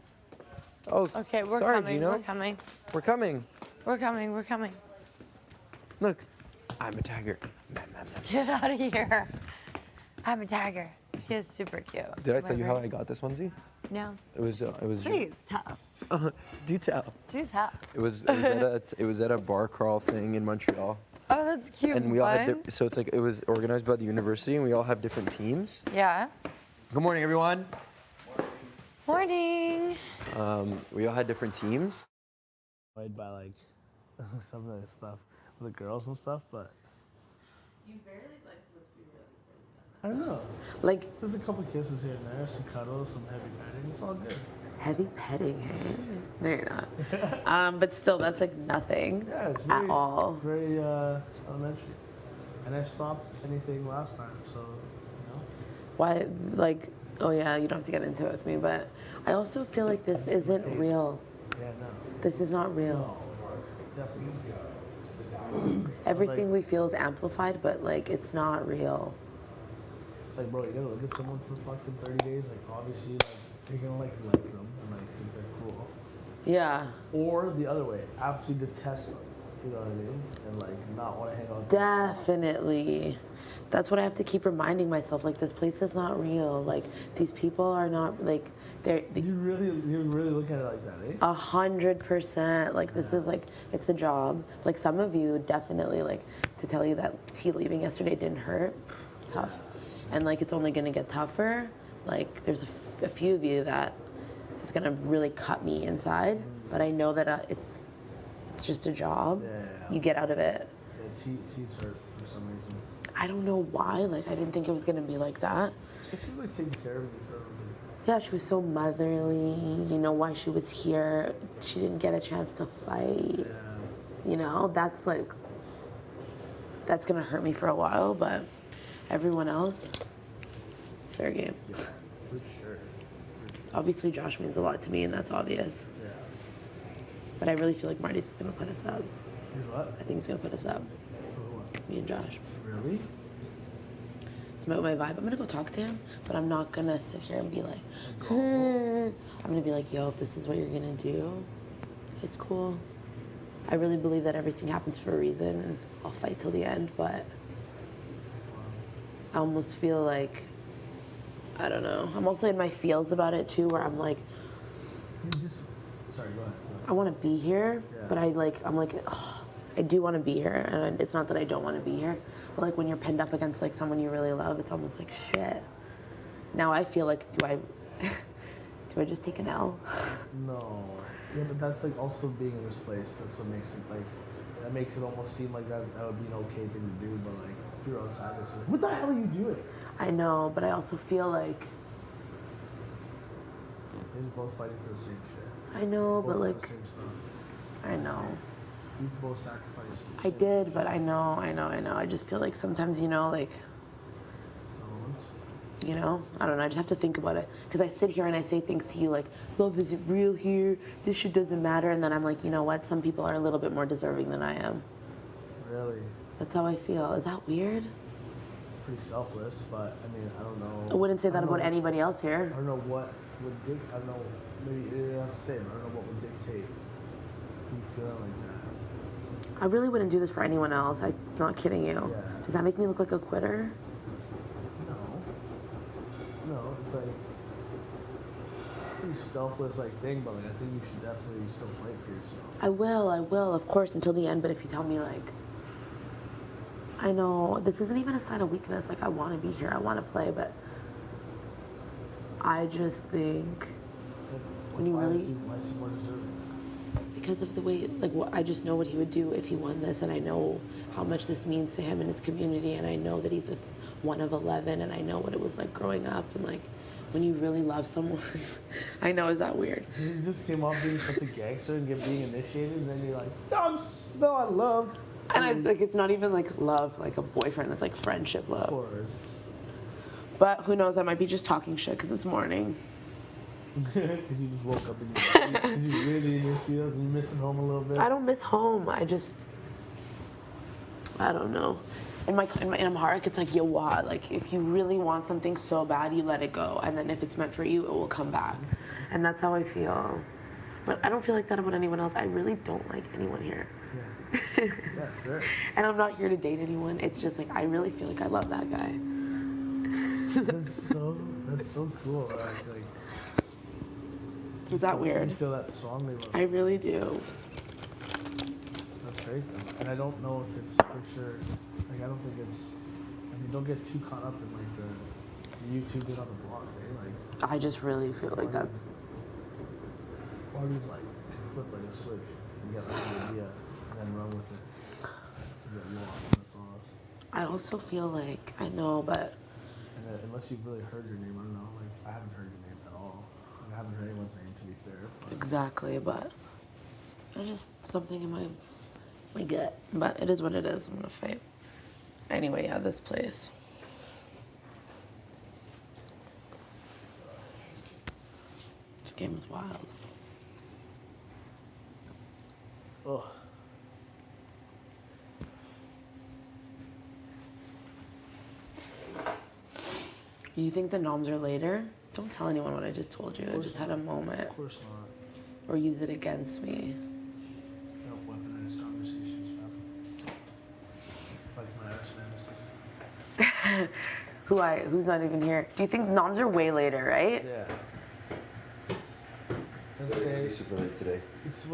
Oh, Okay, we're sorry, coming. Gino. We're coming. We're coming. We're coming. We're coming. Look, I'm a tiger. Get out of here. I'm a tiger. He is super cute. Did I tell you how Whatever. I got this onesie? No. It was. Please tell. Do tell. Do tell. It was at a bar crawl thing in Montreal. Oh, that's cute. And we all had Fun. so it's like it was organized by the university, and we all have different teams. Yeah. Good morning, everyone. Morning. We all had different teams. Annoyed by like some of the stuff with the girls and stuff, but You barely like let's be real. I don't know. Like There's a couple kisses here and there, some cuddles, some heavy petting. It's all good. heavy petting, hey? No, you're not. But still, that's like nothing Yeah, it's at all. very elementary. And I stopped anything last time, so you know. Why, like, oh yeah, you don't have to get into it with me, but I also feel like this isn't real. Yeah, no. This is not real. No, definitely. Everything we feel is amplified, but like, it's not real. It's like, bro, you gotta look at someone for fucking 30 days. Like, obviously, like you're gonna like them and like think they're cool. Yeah, Or the other way, absolutely detest them. You know what I mean? And like not want to hang out with them. definitely. That's what I have to keep reminding myself. Like, this place is not real. Like, these people are not, like, they're You really look at it like that, eh? 100%. Like, this is like, it's a job. Like, some of you definitely, like, to tell you that T leaving yesterday didn't hurt, tough. And like, it's only gonna get tougher. Like, there's a few of you that is gonna really cut me inside. But I know that it's just a job. Yeah. You get out of it. Yeah, T's hurt for some reason. I don't know why. Like, I didn't think it was gonna be like that. She seemed like taking care of me, so. Yeah, she was so motherly. You know why she was here. She didn't get a chance to fight. Yeah. You know, that's like, that's gonna hurt me for a while, but everyone else, fair game. Yeah, for sure. Obviously, Josh means a lot to me, and that's obvious. Yeah. But I really feel like Marty's gonna put us up. Here's what? I think he's gonna put us up, For what? me and Josh. Really? It's my vibe. I'm gonna go talk to him, but I'm not gonna sit here and be like, I'm gonna be like, yo, if this is what you're gonna do, it's cool. I really believe that everything happens for a reason, and I'll fight till the end, but I almost feel like, I don't know. I'm also in my feels about it too, where I'm like, Sorry, go ahead. I want to be here, Yeah. but I'm like, ugh, I do want to be here, and it's not that I don't want to be here, but like when you're pinned up against like someone you really love, it's almost like shit. Now I feel like, do I just take an L? No. Yeah, but that's like also being in this place. That's what makes it like, that makes it almost seem like that would be an okay thing to do, but like, if you're outside, it's like, what the hell are you doing? I know, but I also feel like, They're both fighting for the same shit. I know, Both but want like, the same stuff. I know. You both sacrificed. I did, but I know. I just feel like sometimes, like, I don't know. I just have to think about it. Because I sit here and I say things to you like, love isn't real here. This shit doesn't matter. And then I'm like, you know what? Some people are a little bit more deserving than I am. Really? That's how I feel. Is that weird? It's pretty selfless, but I mean, I don't know. I wouldn't say that about anybody else here. I don't know what would I don't know. Maybe you didn't have to say it, but I don't know what would dictate you feeling like that. I really wouldn't do this for anyone else. I'm not kidding you. Yeah. Does that make me look like a quitter? No, it's like pretty selfless thing, but I think you should definitely still fight for yourself. I will, of course, until the end. But if you tell me I know this isn't even a sign of weakness. I want to be here, I want to play, but I just think when you really, why is he more deserving? because of the way, I just know what he would do if he won this, and I know how much this means to him and his community, and I know that he's one of 11, and I know what it was like growing up, and when you really love someone. I know, is that weird? You just came off being such a gangster and being initiated, and then you're like, no, I love. And it's not even love, a boyfriend. It's friendship love. Of course. But who knows? I might be just talking shit because it's morning. Because you just woke up and you really in your feels and you're missing home a little bit. I don't miss home. I don't know. In my heart, it's like, yo, what? If you really want something so bad, you let it go. And then if it's meant for you, it will come back. And that's how I feel. But I don't feel like that about anyone else. I really don't like anyone here. Yeah, sure. And I'm not here to date anyone. It's just I really feel like I love that guy. That's so cool. Is that weird? You feel that strongly. I really do. That's great though. And I don't know if it's for sure. I don't think it's. I mean, don't get too caught up in the YouTube did on the block, eh? I just really feel like that's. Parties can flip like a switch and get an idea and then run with it. You get lost in the sauce. I also feel I know, but. And then, unless you've really heard your name, I don't know. I haven't heard your name at all. I haven't heard anyone's name, to be fair. But. Exactly, but. There's just something in my gut. But it is what it is. I'm gonna fight. Anyway, yeah, this place. This game is wild. Ugh. You think the noms are later? Don't tell anyone what I just told you. I just had a moment. Of course not. Or use it against me. Don't weaponize conversations, fam. Like my arch nemesis. Who's not even here? Do you think noms are way later, right? Yeah. Let's say super late today. it's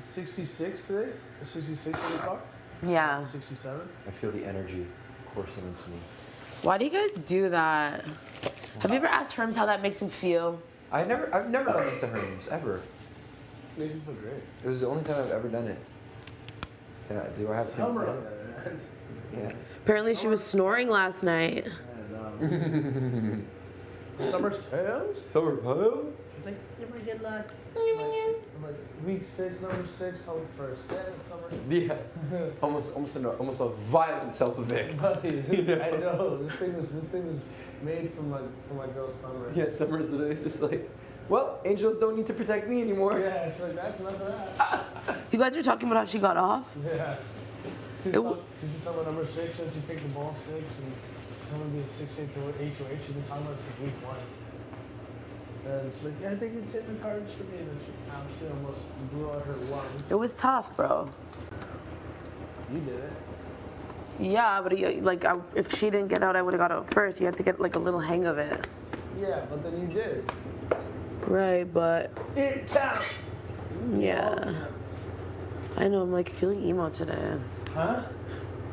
66 today? Or 66 o'clock? Yeah. 67? I feel the energy coursing into me. Why do you guys do that? Have you ever asked Herms how that makes him feel? I've never done it to Herms, ever. Makes you feel great. It was the only time I've ever done it. Do I have Summer to on that, man. Yeah. Apparently she was snoring last night. And, summer sales? Summer pile? She's like, you might get luck. I'm like, week 6, number 6, come first. Yeah, it's summer. Yeah. almost a violent self-evict. I know. This thing was made from my girl Summer. Yeah, Summer's literally just well, angels don't need to protect me anymore. Yeah, she's like, that's enough of that. You guys are talking about how she got off? Yeah. She's Summer number 6, and she picked the ball 6, and someone being 6 to HOH. She's been talking about it since week 1. And she's like, yeah, I think it's hitting the cards for me. And she obviously almost blew out her lungs. It was tough, bro. You did it. Yeah, but if she didn't get out, I would have got out first. You had to get a little hang of it. Yeah, but then you did. Right, but It counts. yeah. I know, I'm feeling emo today. Huh?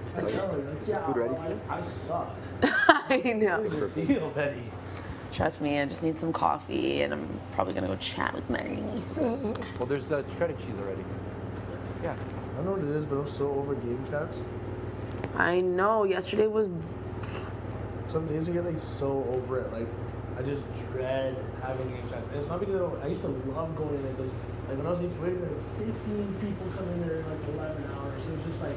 Is the food ready for you? I suck. I know. What is your deal, Betty? Trust me, I just need some coffee, and I'm probably gonna go chat with Mary. Well, there's shredded cheese already. Yeah. I don't know what it is, but I'm so over game chats. I know. Yesterday was. Some days I get so over it. I just dread having game chats. And it's not because I used to love going in because Like when I was HOH, there were 15 people coming there in like 11 hours. It was just like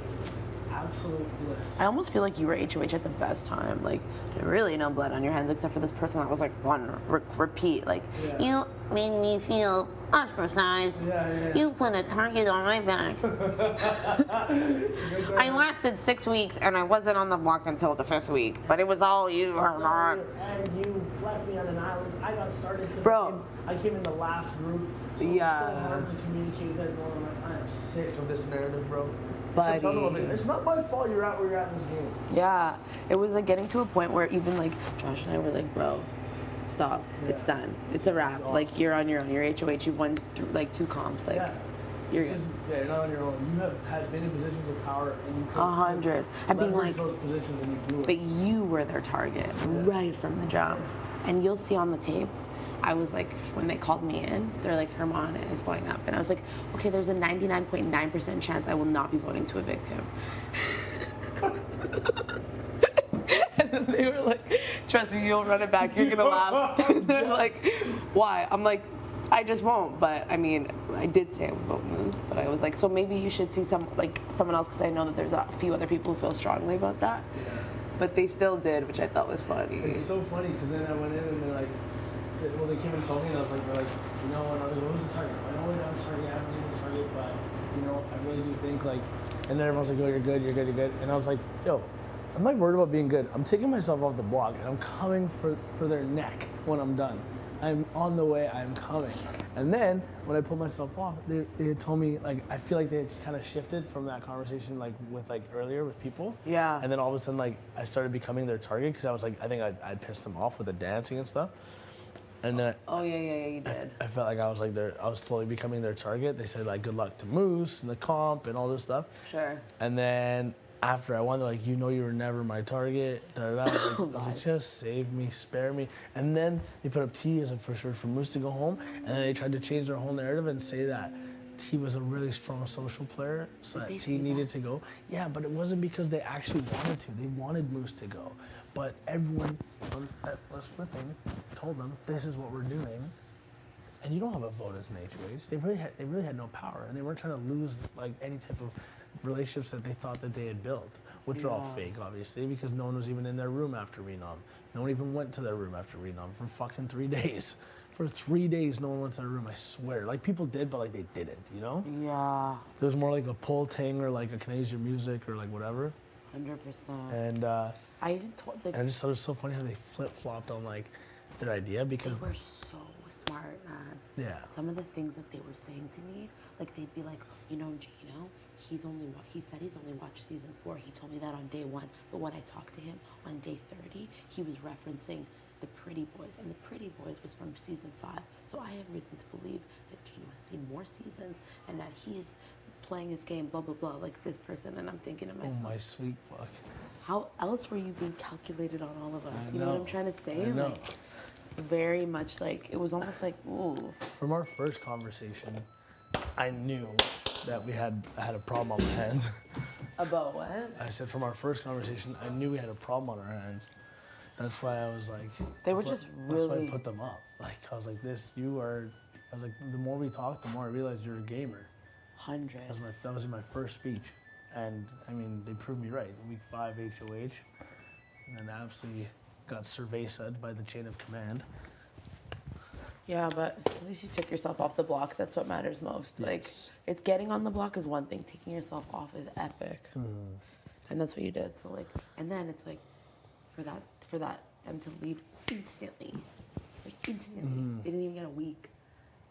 absolute bliss. I almost feel like you were HOH at the best time. Like, really no blood on your hands except for this person that was like one repeat. Like, you made me feel ostracized. You put a target on my back. I lasted 6 weeks and I wasn't on the block until the 5th week, but it was all you, Herman. And you left me on an island. I got started because Bro. I came in the last group. So It was so hard to communicate with everyone. I'm like, I am sick of this narrative, bro. Buddy. It's not my fault you're at where you're at in this game. Yeah, it was like getting to a point where even like Josh and I were like, bro, stop. It's done. It's a wrap. Like, you're on your own. You're HOH. You've won like 2 comps. Like, you're good. You're not on your own. You have had many positions of power, and you could 100. And being like, those positions, and you blew it. but you were their target right from the jump. And you'll see on the tapes, I was like, when they called me in, they're like, Herman is going up. And I was like, okay, there's a 99.9% chance I will not be voting to evict him. And then they were like, trust me, you'll run it back, you're gonna laugh. And they're like, why? I'm like, I just won't. But I mean, I did say I would vote Moose, but I was like, so maybe you should see someone else, because I know that there's a few other people who feel strongly about that. But they still did, which I thought was funny. It's so funny because then I went in and they're like, well, they came and told me, and I was like, they're like, you know, and I was like, what was the target? I know we're not a target, I haven't been a target, but, you know, I really do think, like, and then everyone's like, oh, you're good, you're good, you're good. And I was like, yo, I'm not worried about being good. I'm taking myself off the block, and I'm coming for their neck when I'm done. I'm on the way, I'm coming. And then, when I pulled myself off, they had told me, like, I feel like they had kind of shifted from that conversation, like, with, like, earlier with people. Yeah. And then all of a sudden, like, I started becoming their target, because I was like, I think I'd pissed them off with the dancing and stuff. And then you did. I felt like I was like I was slowly becoming their target. They said like good luck to Moose and the comp and all this stuff. Sure. And then after I won, they're like, you know, you were never my target. Da, da, da. I was like, just save me, spare me. And then they put up T as a for sure for Moose to go home. And then they tried to change their whole narrative and say that T was a really strong social player, so that T needed to go. Yeah, but it wasn't because they actually wanted to. They wanted Moose to go. But everyone that was flipping told them, this is what we're doing. And you don't have a vote as an HOH. They really had no power, and they weren't trying to lose like any type of relationships that they thought that they had built, which are all fake, obviously, because no one was even in their room after Renom. No one even went to their room after Renom for fucking 3 days. For 3 days, no one went to their room, I swear. Like, people did, but, like, they didn't, you know? Yeah. There was more like a pull thing or, like, a can I use your music or, like, whatever. 100%. And, I even told, like... And I just thought it was so funny how they flip-flopped on, like, their idea because... They were so smart, man. Yeah. Some of the things that they were saying to me, like, they'd be like, you know, Gino, he said he's only watched season 4. He told me that on day 1. But when I talked to him on day 30, he was referencing The Pretty Boys, and The Pretty Boys was from season 5. So I have reason to believe that Gino has seen more seasons and that he's playing his game, blah, blah, blah, like this person. And I'm thinking to myself, oh, my sweet fuck. How else were you being calculated on all of us? I You know what I'm trying to say? I know. Like, very much like, it was almost like, ooh. From our first conversation, I knew that I had a problem on my hands. About what? I said from our first conversation, I knew we had a problem on our hands. That's why I was like, they were just really. That's why I put them up. Like, I was like, I was like, the more we talked, the more I realized you're a gamer. 100. That was in my first speech. And I mean, they proved me right. Week 5 HOH, and then absolutely got surveyed by the chain of command. Yeah, but at least you took yourself off the block. That's what matters most. Yes. Like, it's getting on the block is one thing. Taking yourself off is epic. And that's what you did. So like, and then it's like, for that them to leave instantly, like instantly. They didn't even get a week.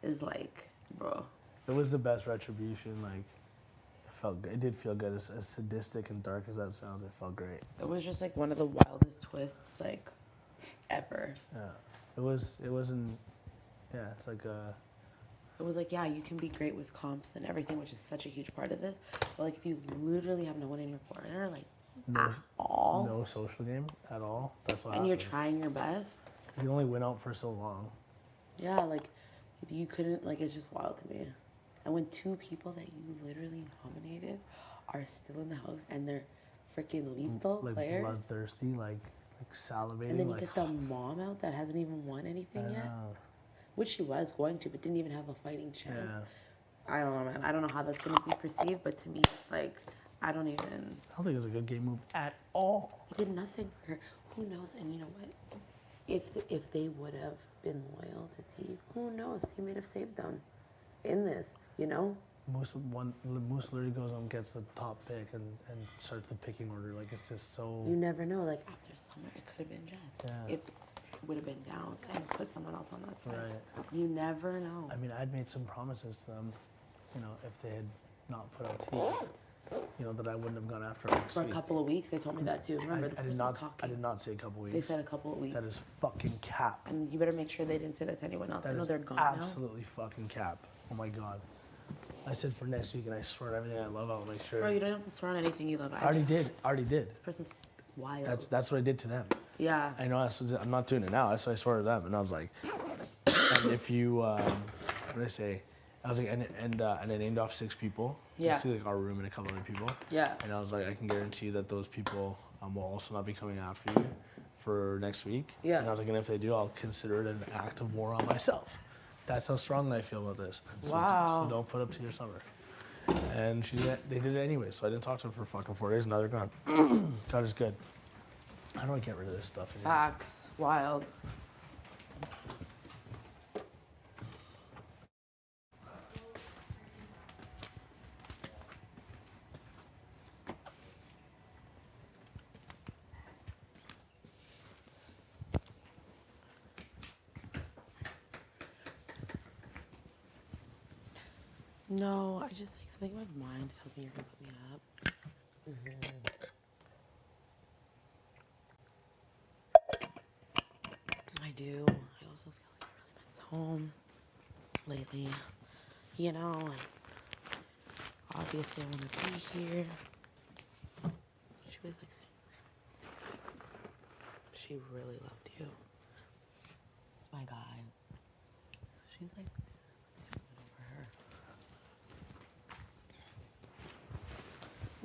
Is like, bro. It was the best retribution. Like, it felt good. It did feel good. As sadistic and dark as that sounds, it felt great. It was just like one of the wildest twists like ever. Yeah, it wasn't. Yeah, it's like a. It was like, yeah, you can be great with comps and everything, which is such a huge part of this. But like, if you literally have no one in your corner, like at all, no social game at all. That's what. And you're trying your best. You only went out for so long. Yeah, like if you couldn't, like, it's just wild to me. And when 2 people that you literally nominated are still in the house and they're freaking lethal like players, bloodthirsty, like salivating. and then you like, get the mom out that hasn't even won anything yet, know. which she was going to, but didn't even have a fighting chance. Yeah. I don't know, man. I don't know how that's gonna be perceived, but to me, like, I don't even. I don't think it was a good game move at all. He did nothing for her. Who knows? And you know what? If they would have been loyal to T, who knows? He might have saved them in this, you know? Moose literally goes and gets the top pick and starts the picking order. Like, it's just so. You never know. Like, after summer, it could have been Jess. Yeah. If it would have been down and put someone else on that side. Right. You never know. I mean, I'd made some promises to them, you know, if they had not put up T, you know, that I wouldn't have gone after them next For a week. couple of weeks, they told me that too. Remember, this I did person not. was talking. I did not say a couple weeks. They said a couple of weeks. That is fucking cap. And you better make sure they didn't say that to anyone else. That I know is they're gone now. absolutely fucking cap. Oh my god. I said for next week, and I swear to everything I love, I'll make sure. Bro, you don't have to swear on anything you love. I already did. This person's wild. That's what I did to them. Yeah. I know. I'm not doing it now. So I swore to them, and I was like, and if you, what did I say? I was like, and I named off 6 people. Yeah. Basically, like our room and a couple other people. Yeah. And I was like, I can guarantee that those people will also not be coming after you for next week. Yeah. And I was like, and if they do, I'll consider it an act of war on myself. That's how strongly I feel about this. Wow. So don't put up to your summer. And they did it anyway, so I didn't talk to them for fucking 4 days, and now they're gone. God is good. How do I get rid of this stuff anymore? Facts. Wild. No, I just like something in my mind tells me you're gonna put me up. I do. I also feel like I really miss home lately, you know. And obviously, I want to be here. She was like saying she really loved you. It's my guy. So she's like.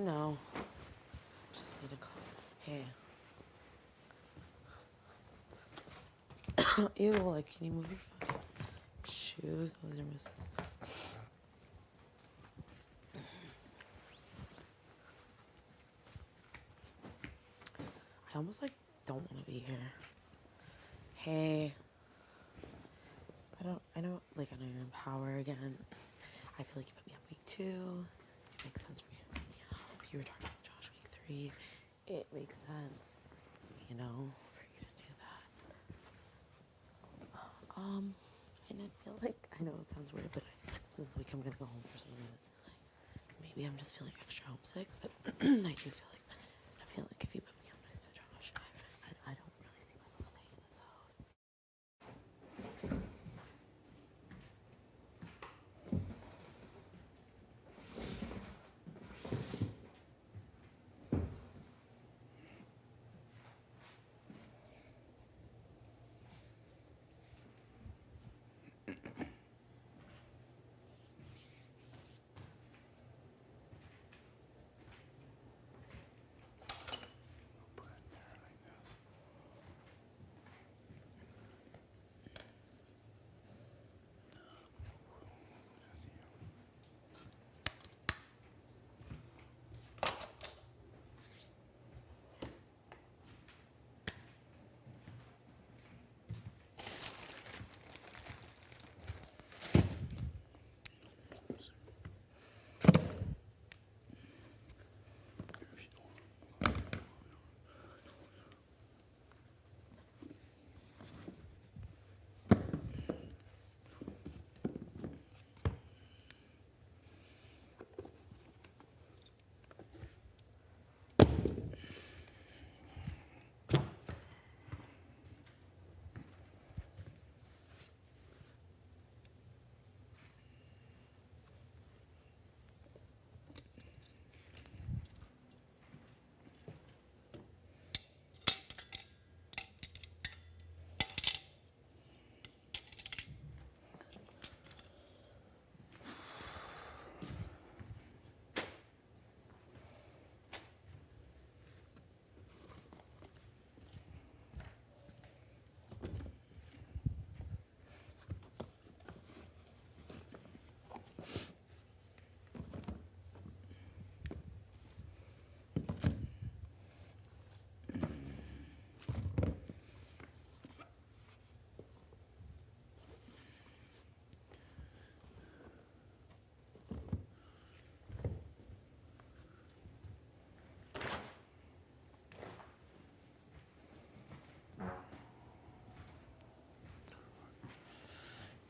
No. Just need to call. Hey. Ew, like, can you move your fucking shoes? Oh, those are misses. I almost, like, don't want to be here. Hey. I know you're in power again. I feel like you put me up week 2. It makes sense for you to put me up. You were talking about Josh week 3. It makes sense, you know, for you to do that. And I feel like, I know it sounds weird, but this is the week I'm gonna go home for some reason. Like, maybe I'm just feeling extra homesick, but I do feel like that it is. I feel like if you put me up next to Josh, I don't really see myself staying in this house.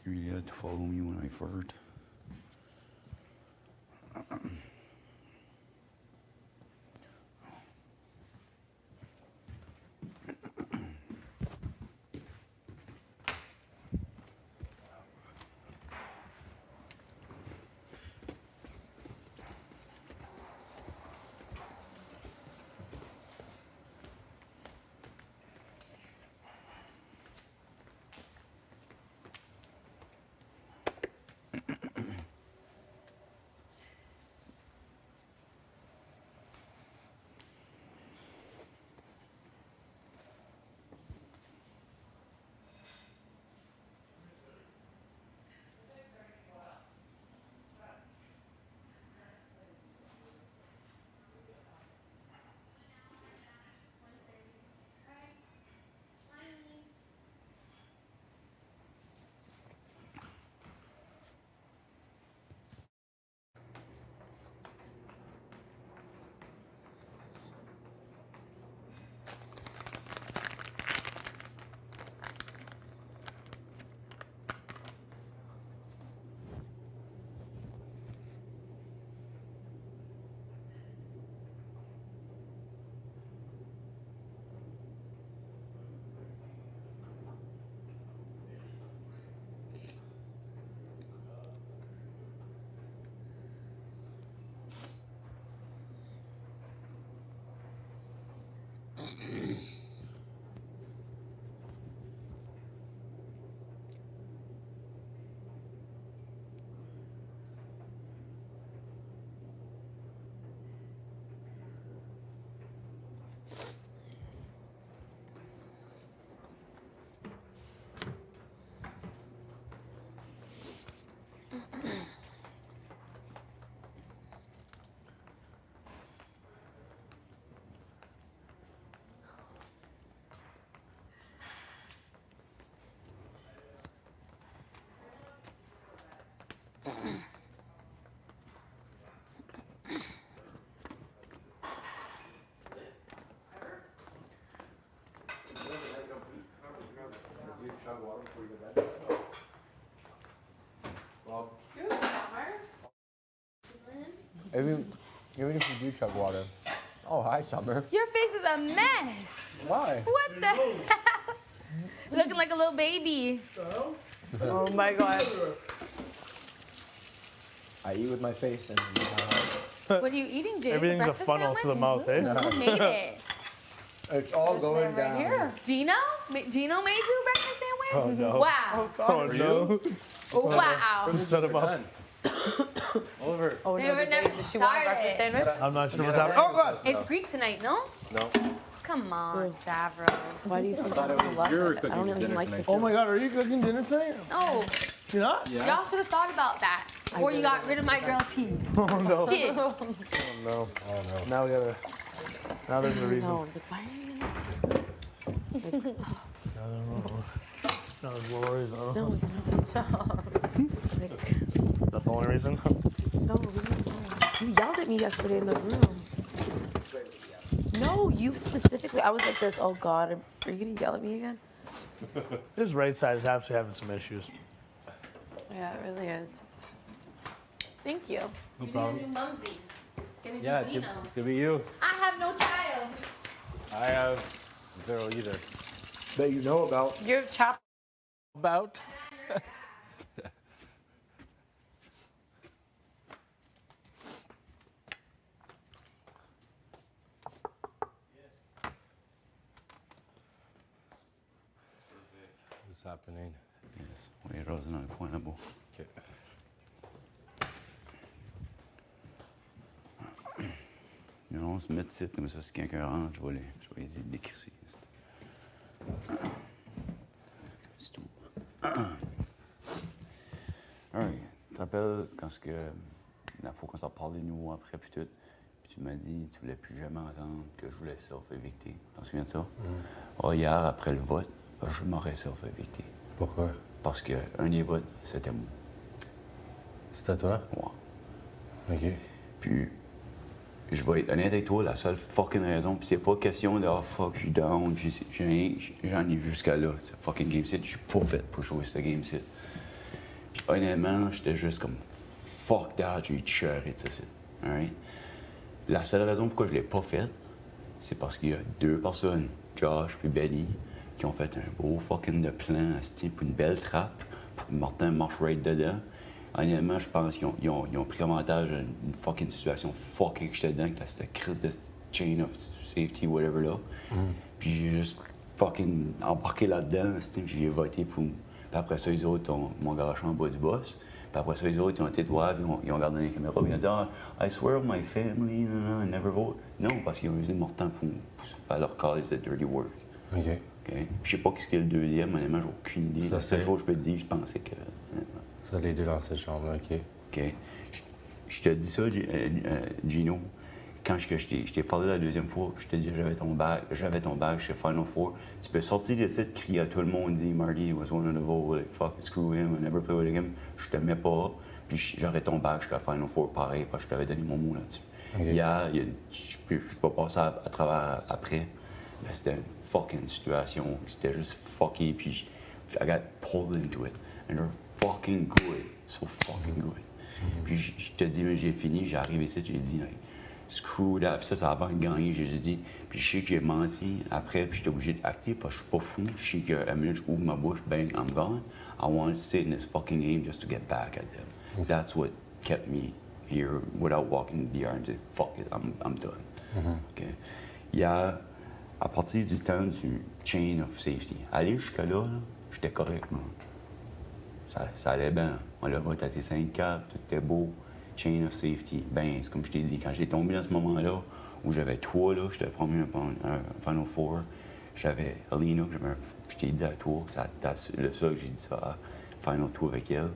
Julia to follow me when I fart. Even if you do chug water. Oh, hi, Summer. Your face is a mess. Why? What the hell? Looking like a little baby. Oh my god. I eat with my face and What are you eating, Jay? Everything's a breakfast funnel to the mouth, eh? Who made it? it's all going down. Here. Gino? Gino made you a breakfast sandwich? Oh, no. Wow. Oh, no. Wow. Set him up. Over. Oh They no, were did never did she want a breakfast started. sandwich? I'm not sure what's happening. Oh, God. It's Greek tonight, no? No. Come on, Stavros. Why do you think I thought it was love your it? I cooking don't even dinner like tonight. the Oh, my God. Are you cooking dinner tonight? No, You're not? y'all should have thought about that before you got rid of my girl's teeth. Oh, no. Shit. Oh, no. Now we gotta. Now there's a reason. No, I was like, why are you in there? I don't know. No, there's worries. No, no. Like, That's the only reason? no, you yelled at me yesterday in the room. No, you specifically. I was like this. Oh God, are you gonna yell at me again? His right side is actually having some issues. Yeah, it really is. Thank you. No You're problem. gonna do Mumsy. It's gonna be Yeah, it's Gino. gonna be you. I have no child. I have 0 either. That you know about. You're chap. About. What's happening? Yes. On est rose dans le coin là-bas. Okay. On se met de site comme ça, si quelqu'un rentre, je vais essayer de l'écrisser. C'est tout. Alright. Tu te rappelles quand la fois qu'on s'est parlé, nous, après, puis tout, puis tu m'as dit que tu voulais plus jamais entendre que je voulais self-évicter. Tu te souviens de ça? Ah, hier, après le vote, je m'aurais self-évicté. Pourquoi? Parce qu'un des votes, c'était moi. C'était toi? Ouais. OK. Puis, je vais être honnête avec toi, la seule fucking raison, puis c'est pas question de « oh fuck, je suis down », j'en ai jusqu'à là. C'est fucking game set, je suis pas fait pour jouer ce game set. honnêtement, j'étais juste comme fuck that, j'ai cheuré de ça. Alright? La seule raison pourquoi je l'ai pas fait, c'est parce qu'il y a 2 personnes, Josh et Benny, qui ont fait un beau fucking de plan pour une belle trappe pour que Martin marche right dedans. Honnêtement, je pense qu'ils ont pris avantage d'une fucking situation fucking que j'étais dedans, que cette crise de chain of safety, whatever là. Puis j'ai juste fucking embarqué là-dedans, puis j'ai voté pour. Puis après ça, les autres m'ont garoché en bas du boss. Puis après ça, les autres, ils ont été de voir, ils ont regardé les caméras, puis ils ont dit I swear on my family, I never vote. Non, parce qu'ils ont usé Martin pour faire leur call, c'est dirty work. OK. Okay? Je sais pas qui est le deuxième, honnêtement, j'ai aucune idée. Le seul jour je peux te dire, je pensais que. Ça, les deux dans cette chambre, OK. OK. Je te dis ça, Gino, quand je t'ai parlé la deuxième fois, je te dis j'avais ton badge chez Final Four. Tu peux sortir de site, crier à tout le monde, dire Marty was one of the vote, like, fuck, screw him, I never play with him. Je te mets pas, puis j'aurais ton badge chez Final Four pareil, parce que je t'avais donné mon mot là-dessus. Okay. Je peux pas passer à travers après. Mais c'était une fucking situation, c'était juste fucky, puis I got pulled into it. And they're fucking good, so fucking good. Puis je te dis, j'ai fini, j'ai arrivé ici, j'ai dit, like, screw that. Puis ça avant de gagner, j'ai juste dit. Puis je sais que j'ai menti après, puis j'étais obligé d'acter parce que je suis pas fou. Je sais qu'à la minute je ouvre ma bouche, bang, I'm gone. I want to sit in this fucking game just to get back at them. That's what kept me here without walking the yard and say, fuck it, I'm done. Okay? Il y a, à partir du temps du chain of safety, aller jusqu'à là, j'étais correct, moi. Ça allait bien. On l'a voté à tes 5 4, tout était beau. Chain of safety. Ben, c'est comme je t'ai dit, quand j'ai tombé dans ce moment-là, où j'avais 3, là, j'étais premier un Final Four, j'avais Alina, je t'ai dit à toi, c'est le seul que j'ai dit ça à Final Tour avec elle.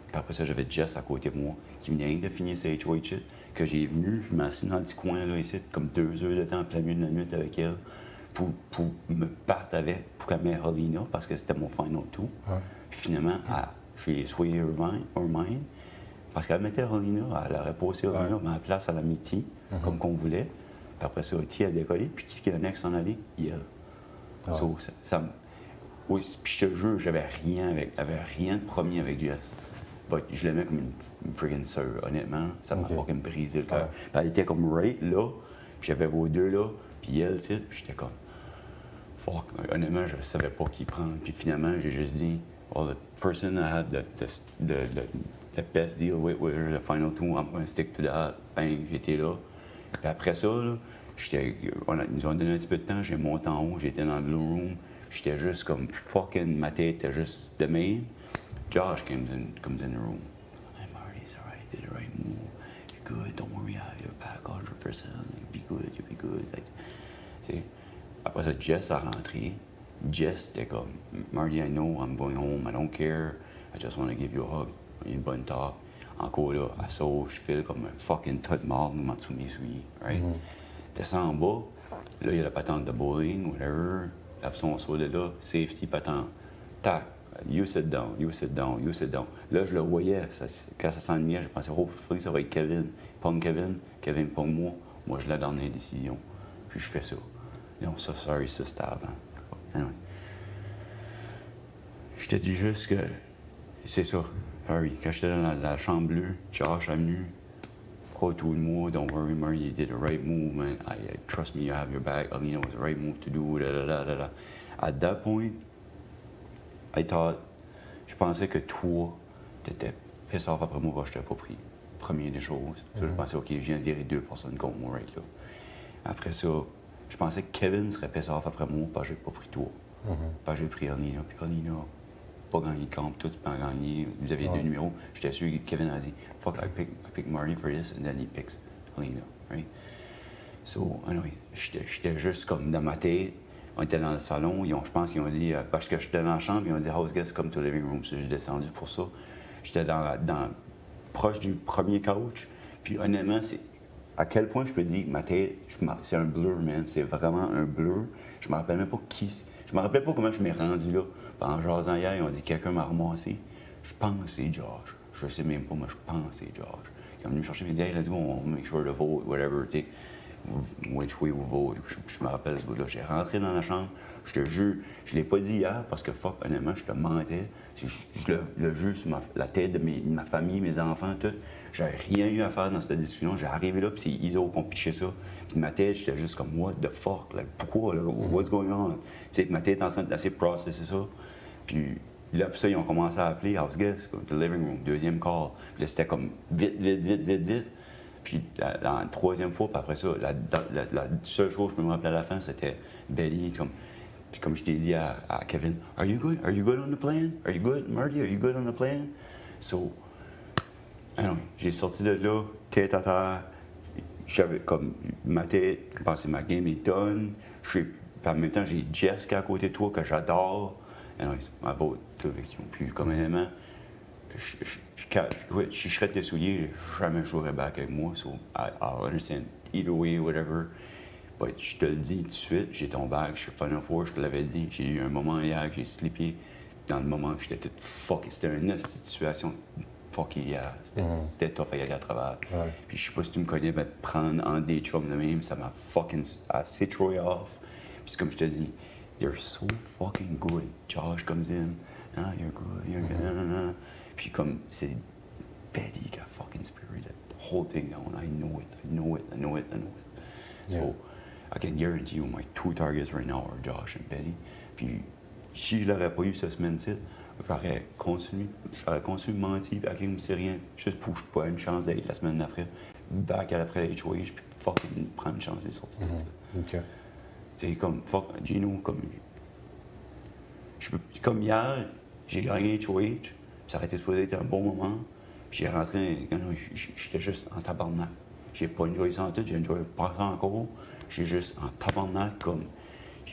Puis après ça, j'avais Jess à côté de moi, qui venait rien de finir ses HOH shit, que j'ai venu, je m'assis dans le petit coin, là, ici, comme 2 heures de temps, en plein milieu de la nuit avec elle, pour me battre avec, pour qu'elle mette Alina, parce que c'était mon Final Tour. Puis finalement, j'ai swayé Hermine, parce qu'elle mettait Rolina, elle aurait posé Rolina, mais à la place, elle a mis T, comme qu'on voulait. Puis après ça, T a décollé. Puis qui est-ce qui est le next en aller? Elle. So, oui, puis je te jure, j'avais rien de premier avec Jess. But je l'aimais comme une friggin' sœur, honnêtement. Ça m'a fucking brisé le cœur. Puis elle était comme right là, puis j'avais vos deux là, puis elle, tu sais, puis j'étais comme fuck. Honnêtement, je savais pas qui prendre. Puis finalement, j'ai juste dit, well, the person I had the best deal with the final two, I'm gonna stick to that. Bang, j'étais là. Puis après ça, là, ils nous ont donné un petit peu de temps, j'ai monté en haut, j'étais dans le blue room, j'étais juste comme fucking, ma tête était juste de même. Josh comes in the room. Hey Marty, it's alright, you did the right move. You're good, don't worry, I have your back 100%. You'll be good. Like, tu sais. Après ça, Jess a rentré. Jess était comme, Marty, I know I'm going home, I don't care, I just want to give you a hug. Une bonne talk. Encore là, à ça, je file comme un fucking tas de marde en dessous de mes souliers, right? Descends en bas, là, il y a la patente de bowling, whatever. Après ça, on sort de là, safety, patente. Tac, you sit down, you sit down, you sit down. Là, je le voyais, quand ça s'ennuyait, je pensais, oh, ça va être Kevin. Pogne Kevin pogne moi, je la dernière décision. Puis je fais ça. Non, ça, sorry, ça, c'était avant. Anyway. Je te dis juste que c'est ça. Sorry. Quand j'étais dans la chambre bleue, Josh est venu. Pas autour de moi. Don't worry, Murray, you did the right move, man. Trust me, you have your back. Alina was the right move to do. Da, da, da, da, da. At that point, je pensais que toi, t'étais pissed off après moi parce que je t'avais pas pris. Premier des choses. So, je pensais, OK, je viens de virer 2 personnes contre moi, right là. Après ça, je pensais que Kevin serait pissed off après moi parce que j'ai pas pris toi. Parce que j'ai pris Alina. Puis Alina, pas gagné le camp, tout pas gagné. Vous aviez 2 numéros. J'étais sûr que Kevin a dit, fuck, I pick Marty for this, and then he picks Alina, right? So, anyway, j'étais juste comme dans ma tête. On était dans le salon, je pense qu'ils ont dit, parce que j'étais dans la chambre, ils ont dit house guest come to the living room. So, j'ai descendu pour ça. J'étais proche du premier couch. Puis honnêtement, c'est à quel point je peux dire, ma tête, c'est un blur, man. C'est vraiment un blur. Je me rappelle même pas je me rappelle pas comment je m'ai rendu là. En jasant hier, ils ont dit quelqu'un m'a ramassé. Je pense que c'est Josh. Je sais même pas, mais je pense que c'est Josh. Ils sont venus me chercher, ils m'ont dit, hey, let's go, on make sure the vote, whatever, tu sais. which way we vote. Je me rappelle ce bout-là. J'ai rentré dans la chambre, je te jure, je l'ai pas dit hier parce que, fuck, honnêtement, je te mentais. Je le jure sur la tête de ma famille, mes enfants, tout. J'avais rien eu à faire dans cette discussion. J'ai arrivé là, puis c'est Iso qui ont pitché ça. Puis ma tête, j'étais juste comme, what the fuck? Like, pourquoi? Là? What's going on? Tu sais, ma tête est en train d'essayer de processer ça. Puis là, puis ça, ils ont commencé à appeler house guest, comme the living room, deuxième call. Puis là, c'était comme vite, vite, vite, vite, vite. Puis la troisième fois, puis après ça, la seule chose que je peux me rappeler à la fin, c'était Betty, puis comme je t'ai dit à Kevin, Are you good? Are you good on the plan? Are you good, Marty? Are you good on the plan? So, anyway, j'ai sorti de là, tête à terre. J'avais comme ma tête, je pensais ma game est done. Puis en même temps, j'ai Jessica à côté de toi que j'adore. Anyway, ma boat, puis comme élément, je serais tes souliers, jamais je jouerais back avec moi. So I'll understand either way, whatever. But je te le dis tout de suite, j'ai ton back, je suis Final Four, je te l'avais dit. J'ai eu un moment hier que j'ai slippé dans le moment que j'étais tout fucké. C'était une situation fucké hier. C'était tough à y aller à travers. Ouais. Puis je sais pas si tu me connais, mais te prendre en des chums de même, ça m'a fucking assez Troy off. Puis comme je te dis, they're so fucking good. Josh comes in, ah, you're good, you're good, Puis comme c'est Betty qui a fucking spirit the whole thing down. I know it, I know it, I know it, I know it. Yeah. So I can guarantee you my two targets right now are Josh and Betty. Puis si je l'aurais pas eu cette semaine-ci, j'aurais continué de mentir à qui me sait rien, juste pour que je pas une chance d'être la semaine d'après, back à l'après HOH, puis fucking prendre une chance de sortir de ça. OK. C'est comme, fuck, Gino, comme hier, j'ai gagné HOH, ça aurait été supposé être un bon moment, puis j'ai rentré, j'étais juste en tabarnak. J'ai pas enjoyé ça en tout, j'ai enjoyé pas ça encore, j'ai juste en tabarnak, comme,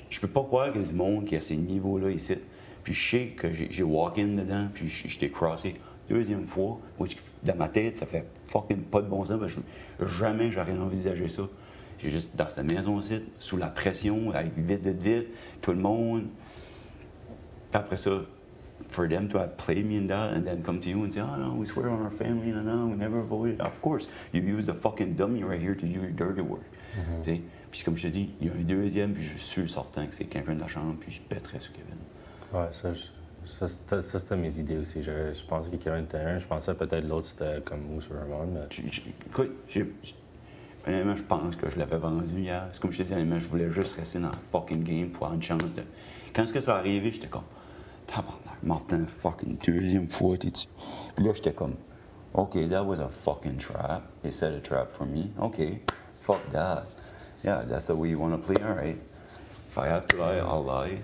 je peux pas croire qu'il y a du monde qui a ces niveaux-là ici. Puis je sais que j'ai walk-in dedans, puis j'étais crossé deuxième fois, which, dans ma tête, ça fait fucking pas de bon sens, parce que jamais j'aurais envisagé ça. J'ai juste, dans cette maison-ci, sous la pression, avec vite, vite, vite, tout le monde. Puis après ça, for them to have played me in that and then come to you and say, oh no, we swear on our family, no, we never voted. Of course, you use the fucking dummy right here to do your dirty work. Tu sais? Puis comme je te dis, il y a un deuxième, puis je suis sûr certain que c'est quelqu'un de la chambre, puis je pèterais sur Kevin. Ouais, ça c'était mes idées aussi. Je pensais que Kevin était un, je pensais peut-être l'autre c'était comme Moose ou Ramon, mais... Écoute, honnêtement, je pense que je l'avais vendu hier. C'est comme je te dis, honnêtement, je voulais juste rester dans le fucking game pour avoir une chance de... Quand est-ce que ça arrivé, j'étais comme, tabarnak, Martin, fucking deuxième fois, t'es-tu... Puis là, j'étais comme, OK, that was a fucking trap. They set a trap for me. OK, fuck that. Yeah, that's the way you want to play, all right. If I have to lie, I'll lie.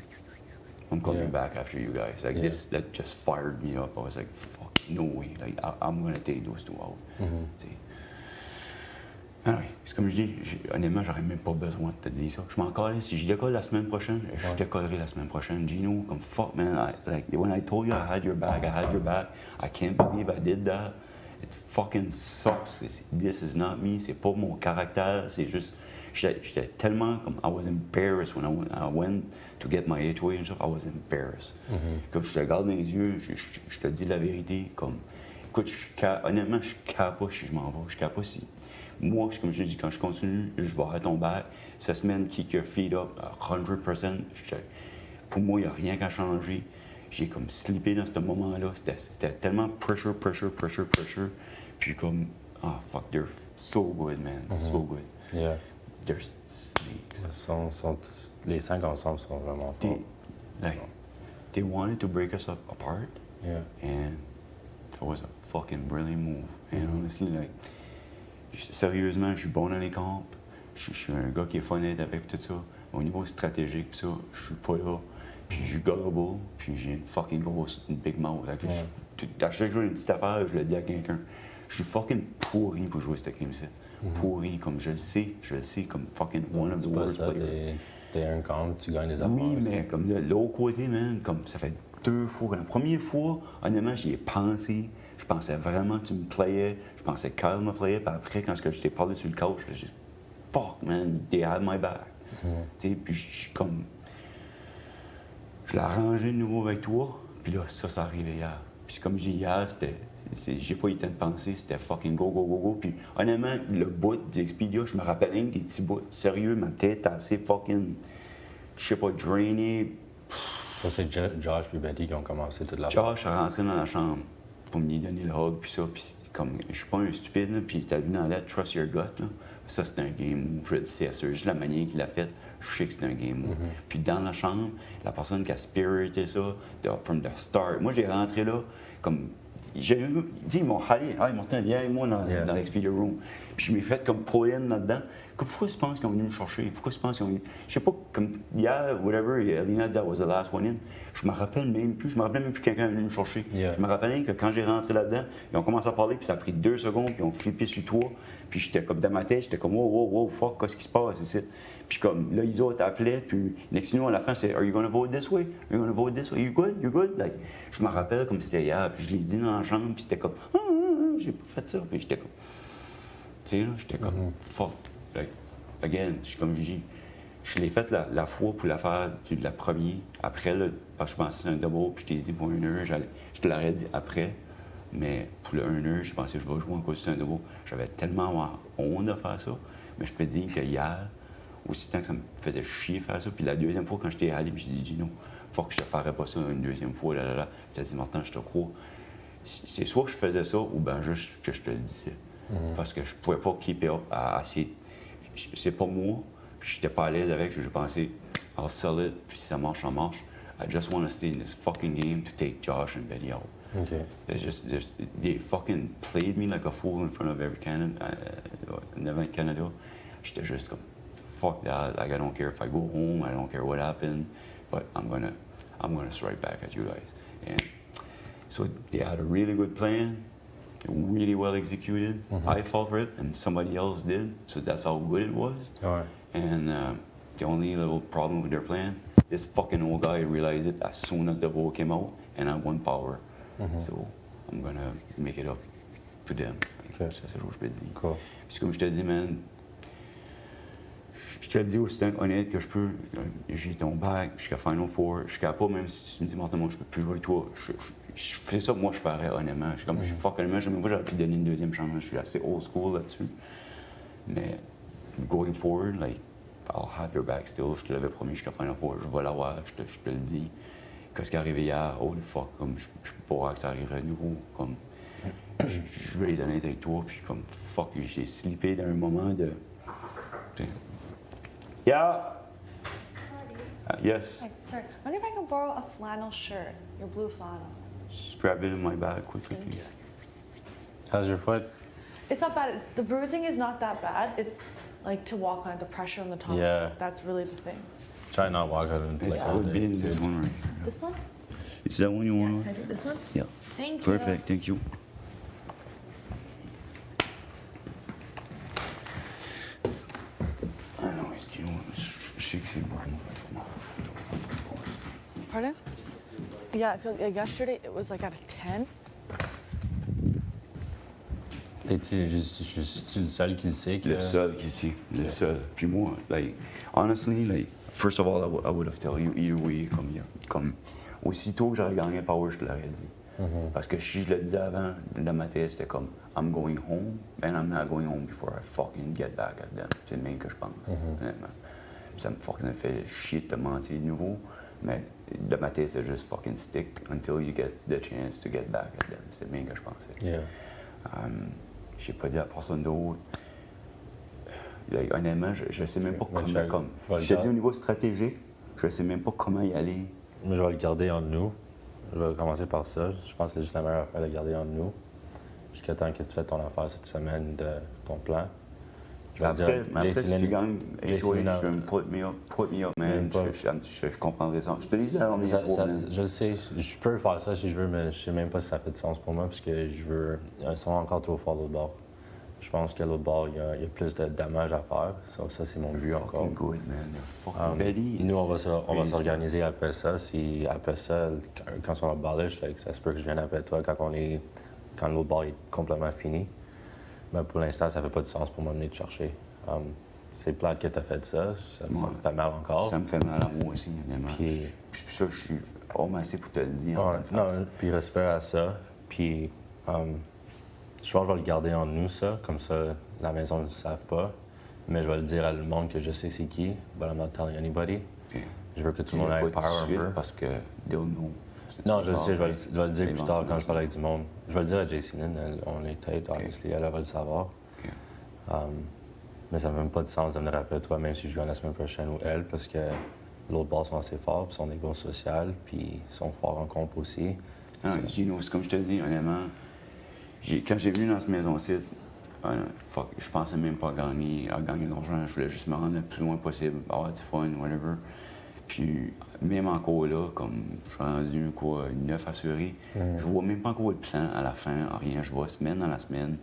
I'm coming back after you guys. Like this, that just fired me up. I was like, fuck, no way. Like, I'm gonna take those two out. Anyway, c'est comme je dis, honnêtement, j'aurais même pas besoin de te dire ça. Je m'en colle. Si je décolle la semaine prochaine, je décollerai la semaine prochaine. Gino, comme fuck, man. Like, when I told you I had your back, I had your back. I can't believe I did that. It fucking sucks. This is not me. C'est pas mon caractère. C'est juste, j'étais tellement comme, I was embarrassed when I went to get my HOA and stuff. I was embarrassed. Comme je te regarde dans les yeux, je te dis la vérité. Comme, écoute, honnêtement, je capote si je m'en vais. Je capote si. Moi, comme je dis, quand je continue, je vais arrêter ton back. Cette semaine, kick your feet up 100%. Pour moi, il n'y a rien qu'à changer. J'ai comme slippé dans ce moment-là. C'était tellement pressure. Puis comme, oh fuck, they're so good, man. So good. Yeah. They're snakes. Les 5 ensemble sont vraiment forts. They wanted to break us apart. Yeah. And it was a fucking brilliant move. And honestly, like, sérieusement, je suis bon dans les camps. Je suis un gars qui est honnête avec tout ça. Au niveau stratégique, pis ça, je suis pas là. Puis je suis gullible, puis j'ai une fucking grosse, une big mouth. À chaque jour, une petite affaire, je le dis à quelqu'un. Je suis fucking pourri pour jouer cette game-ci. Pourri, comme je le sais, comme fucking one of the worst players. T'es un camp, tu gagnes des affaires. Oui, mais comme de l'autre côté, man, comme ça fait 2 fois. La première fois, honnêtement, j'y ai pensé. Je pensais vraiment que tu me playais. Je pensais que Kyle me playait. Puis après, quand je t'ai parlé sur le couch, j'ai dit, fuck, man, they had my back. Tu sais, puis je suis comme. Je l'ai arrangé de nouveau avec toi. Puis là, ça arrivait hier. Puis comme j'ai dit hier, j'ai pas eu le temps de penser, c'était fucking go, go, go, go. Puis honnêtement, le bout d'Expedia, je me rappelle rien des petits bouts. Sérieux, ma tête est assez fucking, je sais pas, drainée. Ça, c'est Josh et Betty qui ont commencé toute la Josh est rentré dans la chambre pour me donner le hug, puis ça, puis comme, je suis pas un stupide, là, puis t'as vu dans la lettre, trust your gut, là. Ça, c'était un game move, je le sais, c'est juste la manière qu'il a fait, je sais que c'était un game move. Puis dans la chambre, la personne qui a spirited ça, from the start, moi j'ai rentré là, comme, ils m'ont halé, ils m'ont dit, viens avec moi dans l'Expedia Room. Puis je m'ai fait comme pull in là-dedans. Pourquoi tu penses qu'ils ont venu me chercher? Pourquoi tu penses qu'ils ont venu... Je sais pas, comme hier, whatever, Alina dit I was the last one in. Je me rappelle même plus que quelqu'un est venu me chercher. Je me rappelle que quand j'ai rentré là-dedans, ils ont commencé à parler, puis ça a pris 2 secondes, puis ils ont flippé sur toi. Puis j'étais comme dans ma tête, j'étais comme, wow, fuck, qu'est-ce qui se passe ici? Puis comme, là, ils autres appelaient, puis next thing you know, à la fin, c'est, are you gonna vote this way? Are you gonna vote this way? You good? You good? Like, je me rappelle comme c'était hier, puis je l'ai dit dans la chambre, puis c'était comme, j'ai pas fait ça. Puis j'étais comme, tu sais, là, j'étais comme, fuck. Like, again, comme je dis, je l'ai fait la fois pour la faire la première. Après, là, parce que je pensais que c'était un double, puis je t'ai dit pour 1 heure, je te l'aurais dit après. Mais pour le 1 heure, je pensais que je vais jouer encore sur un double. J'avais tellement honte de faire ça. Mais je peux te dire que hier, aussi tant que ça me faisait chier faire ça, puis la deuxième fois, quand j'étais allé, puis j'ai dit non, faut que je te ferais pas ça une deuxième fois, là. Puis tu as dit, Martin, je te crois. C'est soit que je faisais ça, ou bien juste que je te le disais. Parce que je pouvais pas keep it up à essayer. C'est pas moi, puis j'étais pas à l'aise avec, je pensais, I'll sell it, puis si ça marche, ça marche. I just want to stay in this fucking game to take Josh and Betty out. Okay. They fucking played me like a fool in front of every Canada. J'étais juste comme, fuck that, like I don't care if I go home, I don't care what happened, but I'm gonna strike back at you guys. And so they had a really good plan, really well executed. I fought for it, and somebody else did, so that's how good it was. Ouais. And the only little problem with their plan, this fucking old guy realized it as soon as the vote came out, and I won power. So I'm gonna make it up to them. Okay. Ça, c'est ce que je peux te dire. Cool. Puis comme je te dis, man, je te le dis aussi honnête que je peux. J'ai ton bac, jusqu'à Final Four. Je suis capable, même si tu me dis, Martin, moi, je peux plus jouer avec toi. Je fais ça que moi, je ferais, honnêtement. Je suis comme, je suis fuck honnêtement, je sais même pas j'aurais pu donner une deuxième chance. Je suis assez old school là-dessus. Mais, going forward, like, I'll have your back still. Je te l'avais promis jusqu'à Final Four. Je vais l'avoir, je te le dis. Qu'est-ce qui est arrivé hier? Holy fuck, comme, je peux pas voir que ça arriverait à nouveau. Comme, je vais les donner avec toi, puis comme, fuck, j'ai slippé dans un moment de. Yeah. Yes. Hi, sorry. I wonder if I can borrow a flannel shirt, your blue flannel. Just grab it in my bag quickly. Thank you. How's your foot? It's not bad. The bruising is not that bad. It's like to walk on it, the pressure on the top. Yeah. That's really the thing. Try not walk out in place It's all would be day. in this one right here. This one? Is that one you want? Can I take this one? Yeah. Thank you. Perfect. Thank you. I know it's you know, je sais que c'est bon. Pardon? Yeah, I feel like yesterday it was like at a 10. T'es-tu juste le seul qui le sait? Le seul qui sait. Le seul. Puis moi, like, honestly, like, first of all, I would have told you either way, comme aussitôt que j'aurais gagné Power, je te l'aurais dit. Parce que si je le disais avant, dans ma tête, c'était comme, I'm going home, and I'm not going home before I fucking get back at them. C'est le même que je pense, honnêtement. Puis ça me fucking fait chier de te mentir de nouveau, mais de ma tête, c'est juste fucking stick until you get the chance to get back at them. C'est le même que je pensais. Yeah. J'ai pas dit à personne d'autre. Like, honnêtement, je sais même pas comment. Je te dis au niveau stratégique, je sais même pas comment y aller. Moi, je vais le garder entre nous. Je vais commencer par ça. Je pense que c'est juste la meilleure affaire de le garder entre nous. Jusqu'à temps que tu fais ton affaire cette semaine de ton plan. Je vais après, dire, si tu gagnes HOH, put me up, man. Je comprendrais ça. Je te l'ai dit la dernière fois. Je le sais, je peux faire ça si je veux, mais je sais même pas si ça fait de sens pour moi, parce que je veux. Ils sont encore trop forts l'autre bord. Je pense que l'autre bord, il y a plus de dommages à faire. Ça c'est mon but encore. Good, man. Nous, on va s'organiser après ça. Après ça, quand on va abolish, ça se peut que je vienne après toi quand l'autre bord est complètement fini. Mais pour l'instant, ça fait pas de sens pour moi de venir te chercher. c'est plate que t'as fait ça. Ça me Ouais. fait mal encore. Ça me fait mal à moi aussi, honnêtement. Puis- Puis ça, je suis homme assez pour te le dire. en Ouais, pleine face. non, puis respect à ça. Puis je pense que je vais le garder en nous, ça. Comme ça, la maison ne le savent pas. Mais je vais le dire à le monde que je sais c'est qui. But I'm not telling anybody. Puis, Je veux que tout le dis-le monde ait pas peur tout de un suite peu. parce que they'll know. Non, je le sais, je vais le dire plus tard quand je parle avec du du monde. Je vais le dire à JC Lynn, on est tête, obviously, elle va le savoir. Ok. Mais ça n'a même pas de sens de venir après toi, même si je gagne la semaine prochaine ou elle, parce que l'autre bord sont assez forts, puis son égo social, puis ils sont forts en comp aussi. Non, Gino, c'est comme je te dis, honnêtement, quand j'ai venu dans cette maison-ci, fuck, je pensais même pas à gagner de l'argent. Je voulais juste me rendre le plus loin possible, avoir du fun, whatever. Puis, même encore là, comme je suis rendu, quoi, 9 assurés, je vois même pas encore le plan à la fin, rien. Je vois semaine dans la semaine.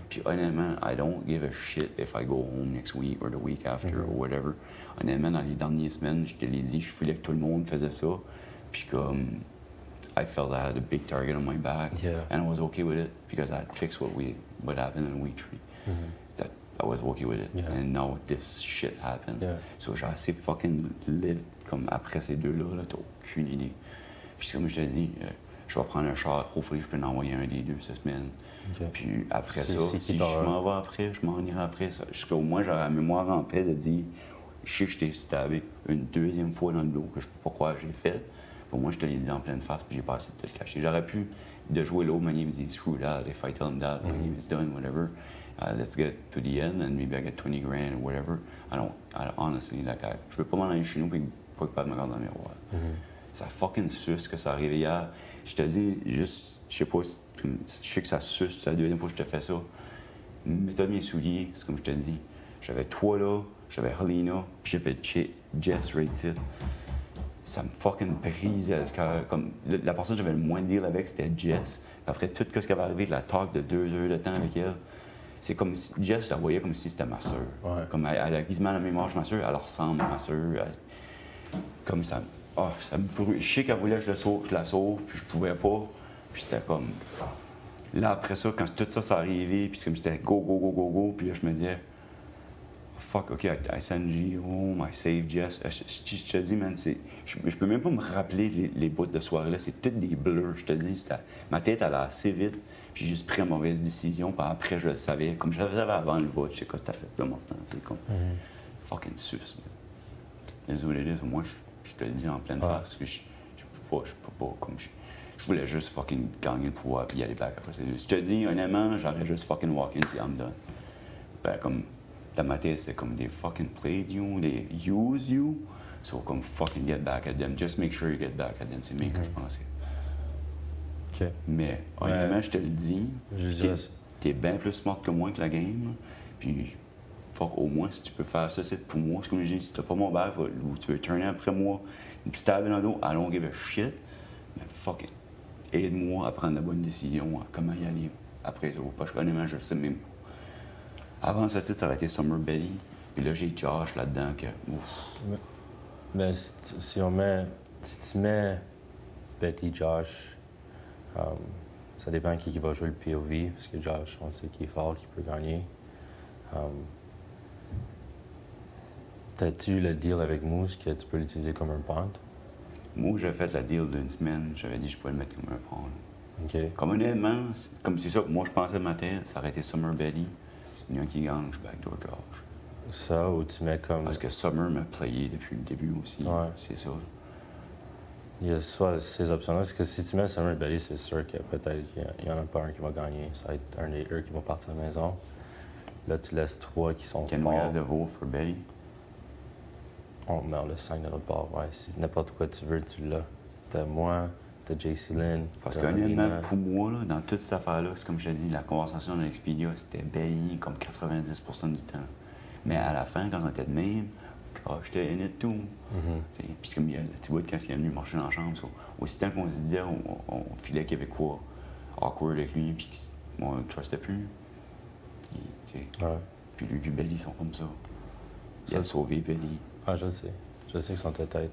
Puis, honnêtement, I don't give a shit if I go home next week or the week after or whatever. Honnêtement, dans les dernières semaines, je te l'ai dit, je voulais que tout le monde faisait ça. Puis, comme, I felt I had a big target on my back. Yeah. And I was okay with it because I had fixed what happened in week 3. That I was okay with it. Yeah. And now this shit happened. Yeah. So j'ai assez fucking lit comme après ces deux-là, là, t'as aucune idée. Puis comme je t'ai dit, je vais prendre un char, hopefully je peux en envoyer un des deux cette semaine. Ok. Puis après C'est- ça, c'est qui si je t'aura? m'en vais après, je m'en irai après. Au moins j'aurai la mémoire en paix de dire, je sais que je t'ai stabé une deuxième fois dans le dos, que je sais pas quoi j'ai fait. Pour moi, je te l'ai dit en pleine face, puis j'ai pas essayé de te le cacher. J'aurais pu de jouer l'autre manière, me dire screw that, if I tell him that, my game is done, whatever. Let's get to the end, and maybe I get 20 grand or whatever. Honestly, je veux pas m'en aller chez nous, puis pas que pas de me regarder dans le miroir. Ça fucking suce que ça arrive hier. Je te dis, juste, je sais pas, je sais que ça suce, c'est la deuxième fois que je te fais ça. Mets-toi mes souliers, c'est comme je te dis. J'avais toi là, j'avais Helena, puis j'avais Jess right ici. Ça me fucking brisait le cœur. Comme, la personne que j'avais le moins de deal avec, c'était Jess. Puis après tout ce qui avait arrivé, la talk de 2 heures de temps avec elle, c'est comme si Jess, je la voyais comme si c'était ma soeur. Ouais. Comme elle a quasiment la même âge que ma soeur, elle ressemble à ma soeur. Comme ça. Oh, ça me brûle. Je sais qu'elle voulait que je la sauve, puis je pouvais pas. Puis c'était comme. Là, après ça, quand tout ça s'est arrivé, puis c'est comme j'étais go, go, go, go, go, puis là, je me disais. Fuck, OK, I send G home, I save Jess. Je te dis, man, je peux même pas me rappeler les bouts de soirée-là. C'est toutes des blurs. Je te dis, ma tête allait assez vite. Puis j'ai juste pris une mauvaise décision. Puis après, je le savais. Comme je le savais avant le vote, je sais quoi t'as fait là maintenant. C'est comme fucking sus. Désolé, moi, je te le dis en pleine face. Parce que je peux pas. Comme je voulais juste fucking gagner le pouvoir puis y aller back après. Je te dis, honnêtement, j'aurais juste fucking walk in puis I'm done. Ben, comme. Dans ma tête, c'est comme they fucking played you, they use you, so comme fucking get back at them. Just make sure you get back at them. C'est bien que je pensais. OK. Mais honnêtement, je te le dis, Je dirais ça. t'es bien plus smart que moi avec la game. Là. Puis, fuck, au moins, si tu peux faire ça, c'est pour moi. C'est comme je dis, si t'as pas mon back, ou tu veux tourner après moi, me stabber dans le dos, I don't give a shit. Mais fuck it. Aide-moi à prendre la bonne décision, à comment y aller après ça. Parce que honnêtement, je le sais même pas. Avant ça, ça aurait été Summer Belly. Puis là, j'ai Josh là-dedans que. Ouf. Mais si tu mets Betty, Josh, ça dépend qui va jouer le POV, parce que Josh, on sait qu'il est fort, qu'il peut gagner. T'as-tu le deal avec Moose que tu peux l'utiliser comme un punt? Moi, j'avais fait la deal d'une semaine. J'avais dit que je pouvais le mettre comme un pawn. OK. Comme honnêtement, comme c'est ça, moi je pensais ma tête, ça aurait été Summer Belly. C'est une qui gagne, je backdoor Josh. Ça, ou tu mets comme... Parce que Summer m'a playé depuis le début aussi. Ouais. C'est ça. Il y a soit ces options-là, parce que si tu mets Summer Belly, c'est sûr que peut-être qu'il n'y en a pas un qui va gagner. Ça va être un des eux qui va partir à la maison. Là, tu laisses 3 qui sont Can we have the vote for Belly? On met le 5 de l'autre bord, ouais. Si n'importe quoi tu veux, tu l'as. T'as moi, t'as JC Lynn. Parce t'as qu'honnêtement, Alina. pour moi, là, dans toute cette affaire-là, c'est comme je te dis, la conversation dans Expedia, c'était Belly comme 90% du temps. Mais à la fin, quand on était de même, j'étais in it too. Puis comme tu vois, quand il est venu marcher dans la chambre, aussitôt qu'on se disait, on filait qu'il y avait quoi awkward avec lui, puis on ne trustait plus. Puis lui et Belly sont comme ça. Il a sauvé Belly. Ah, je le sais. Je sais qu'ils sont tête.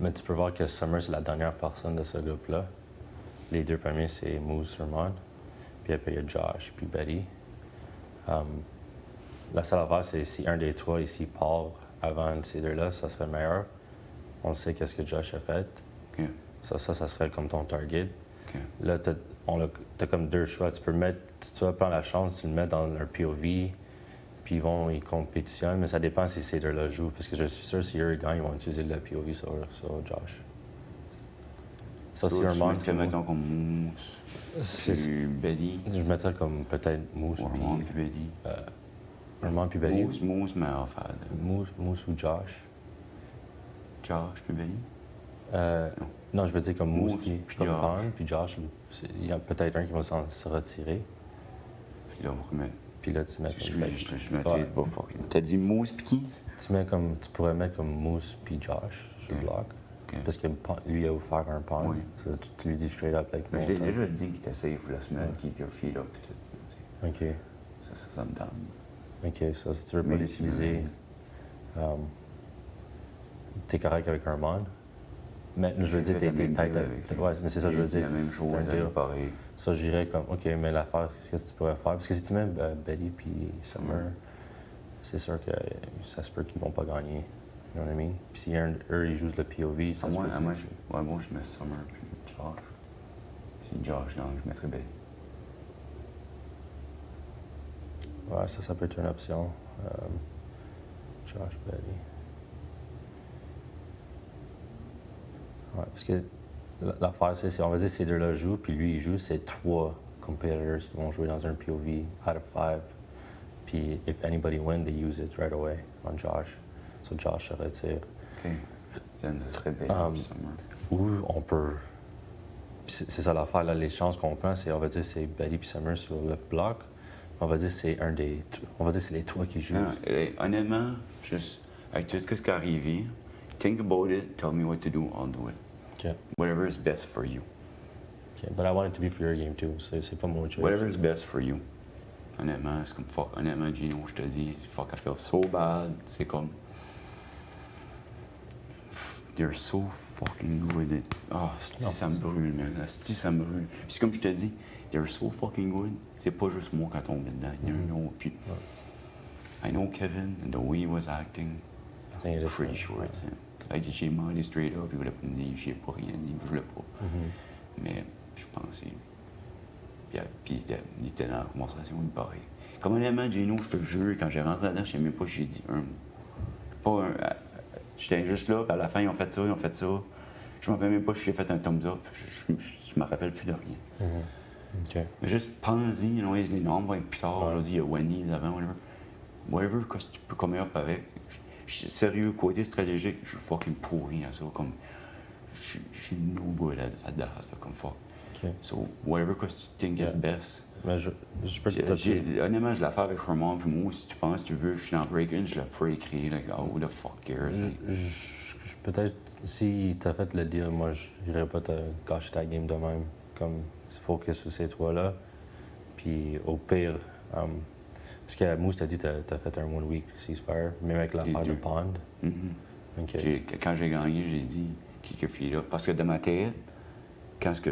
Mais tu peux voir que Summer, c'est la dernière personne de ce groupe-là. Les 2 premiers, c'est Moose, Herman. Puis après, il y a Josh, puis Betty. La seule affaire, c'est si un des trois ici part avant ces deux-là, ça serait meilleur. On sait qu'est-ce que Josh a fait. OK. Ça serait comme ton target. OK. Là, t'as comme deux choix. Tu peux mettre, si tu vas prendre la chance, tu le mets dans leur POV, puis ils compétitionnent, mais ça dépend si ces deux-là jouent. Parce que je suis sûr, si eux ils gagnent, ils vont utiliser le POV sur Josh. Ça, c'est un Tu manque. mettrais, mettons, comme Mousse, puis Betty. Je mettrais comme peut-être Mousse Ou puis Armand puis Betty. Armand puis Betty. Mousse, mais en fait. Mousse ou Josh. Josh puis Betty. Non, je veux dire comme Mousse puis comme Josh. Pond, puis Josh, il y a peut-être un qui va se retirer. Puis là, on remet. Puis là, tu mets comme Betty. Je mettais pas fort. T'as dit Mousse puis qui? Tu pourrais mettre comme Mousse puis Josh sur le bloc. Parce que lui il a offert un pond. Oui. Tu lui dis straight up like Je l'ai déjà dit qu'il était safe la semaine, keep your feet up. OK. Ça me tente. OK, ça, si tu veux pas Mais l'utiliser, t'es correct avec un mod. Mais je veux dire, t'es tête. Ouais, mais c'est ça, je veux dire. La même chose, pareil. Ça, j'irais comme, OK, mais l'affaire, qu'est-ce que tu pourrais faire? Parce que si tu mets Betty puis Summer, c'est sûr que ça se peut qu'ils vont pas gagner. You know what I mean? Puis si eux, ils jouent le POV, ça se peut. Moi, je mets Summer puis Josh. Si Josh gagne, je mettrais Betty. Ouais, ça peut être une option. Josh, Betty. Ouais, parce que l'affaire, c'est, on va dire, ces deux-là jouent, puis lui, il joue, c'est 3 competitors qui vont jouer dans un POV out of 5. Puis, if anybody win, they use it right away on Josh. So Josh se retire. OK. Then, ce serait Betty puis Summer. Ou on peut. C'est ça l'affaire, là, les chances qu'on prend, c'est, on va dire, c'est Betty puis Summer sur le bloc. On va dire, c'est on va dire, c'est les 3 qui jouent. Honnêtement, juste avec tout ce qui est arrivé, think about it, tell me what to do, I'll do it. OK. Whatever is best for you. OK. But I want it to be for your game too. C'est pas mon choice. Whatever is best for you. Honnêtement, c'est comme fuck. Honnêtement, Gino, je te dis, fuck, I feel so bad. C'est comme. They're so fucking good. Ça me brûle, man. Ça me brûle. Puis comme je te dis, they're so fucking good. C'est pas juste moi qui tombe dedans. Il y a un autre. Puis, I know Kevin and the way he was acting. Pretty sure it's him. Like, j'ai demandé straight up, il voulait pas me dire, j'ai pas rien dit, je voulais pas. Mais je pensais. Puis il était dans la conversation, il parlait. Comme honnêtement, Gino, je te jure, quand j'ai rentré là-dedans, je sais même pas si j'ai dit un mot. Pas un. J'étais juste là, puis à la fin, ils ont fait ça, ils ont fait ça. Je me rappelle même pas si j'ai fait un thumbs up, je me rappelle plus de rien. OK. Mais juste pense-y, les nombres vont être plus tard. Là, il y a Wendy avant, whatever. Whatever que tu peux come up avec. Sérieux, côté stratégique, je suis fucking pourri à ça. Comme, je suis no good at that, comme fuck. OK. So, whatever que tu think is best. Mais je peux te toucher. Honnêtement, je l'ai fait avec Herman, puis moi, si tu penses, si tu veux, je suis dans Break-In, je l'ai pré-écrit, like, oh, who the fuck cares? Peut-être, si t'as fait le deal, moi, je n'irais pas te gâcher ta game de même. Comme, c'est focus sur ces 3-là. Puis, au pire, parce que Mousse t'a dit que t'as fait un 1 week ceasefire, même avec l'affaire de Pond. Okay. Quand j'ai gagné, j'ai dit quelques filles là. Parce que dans ma tête, quand ce que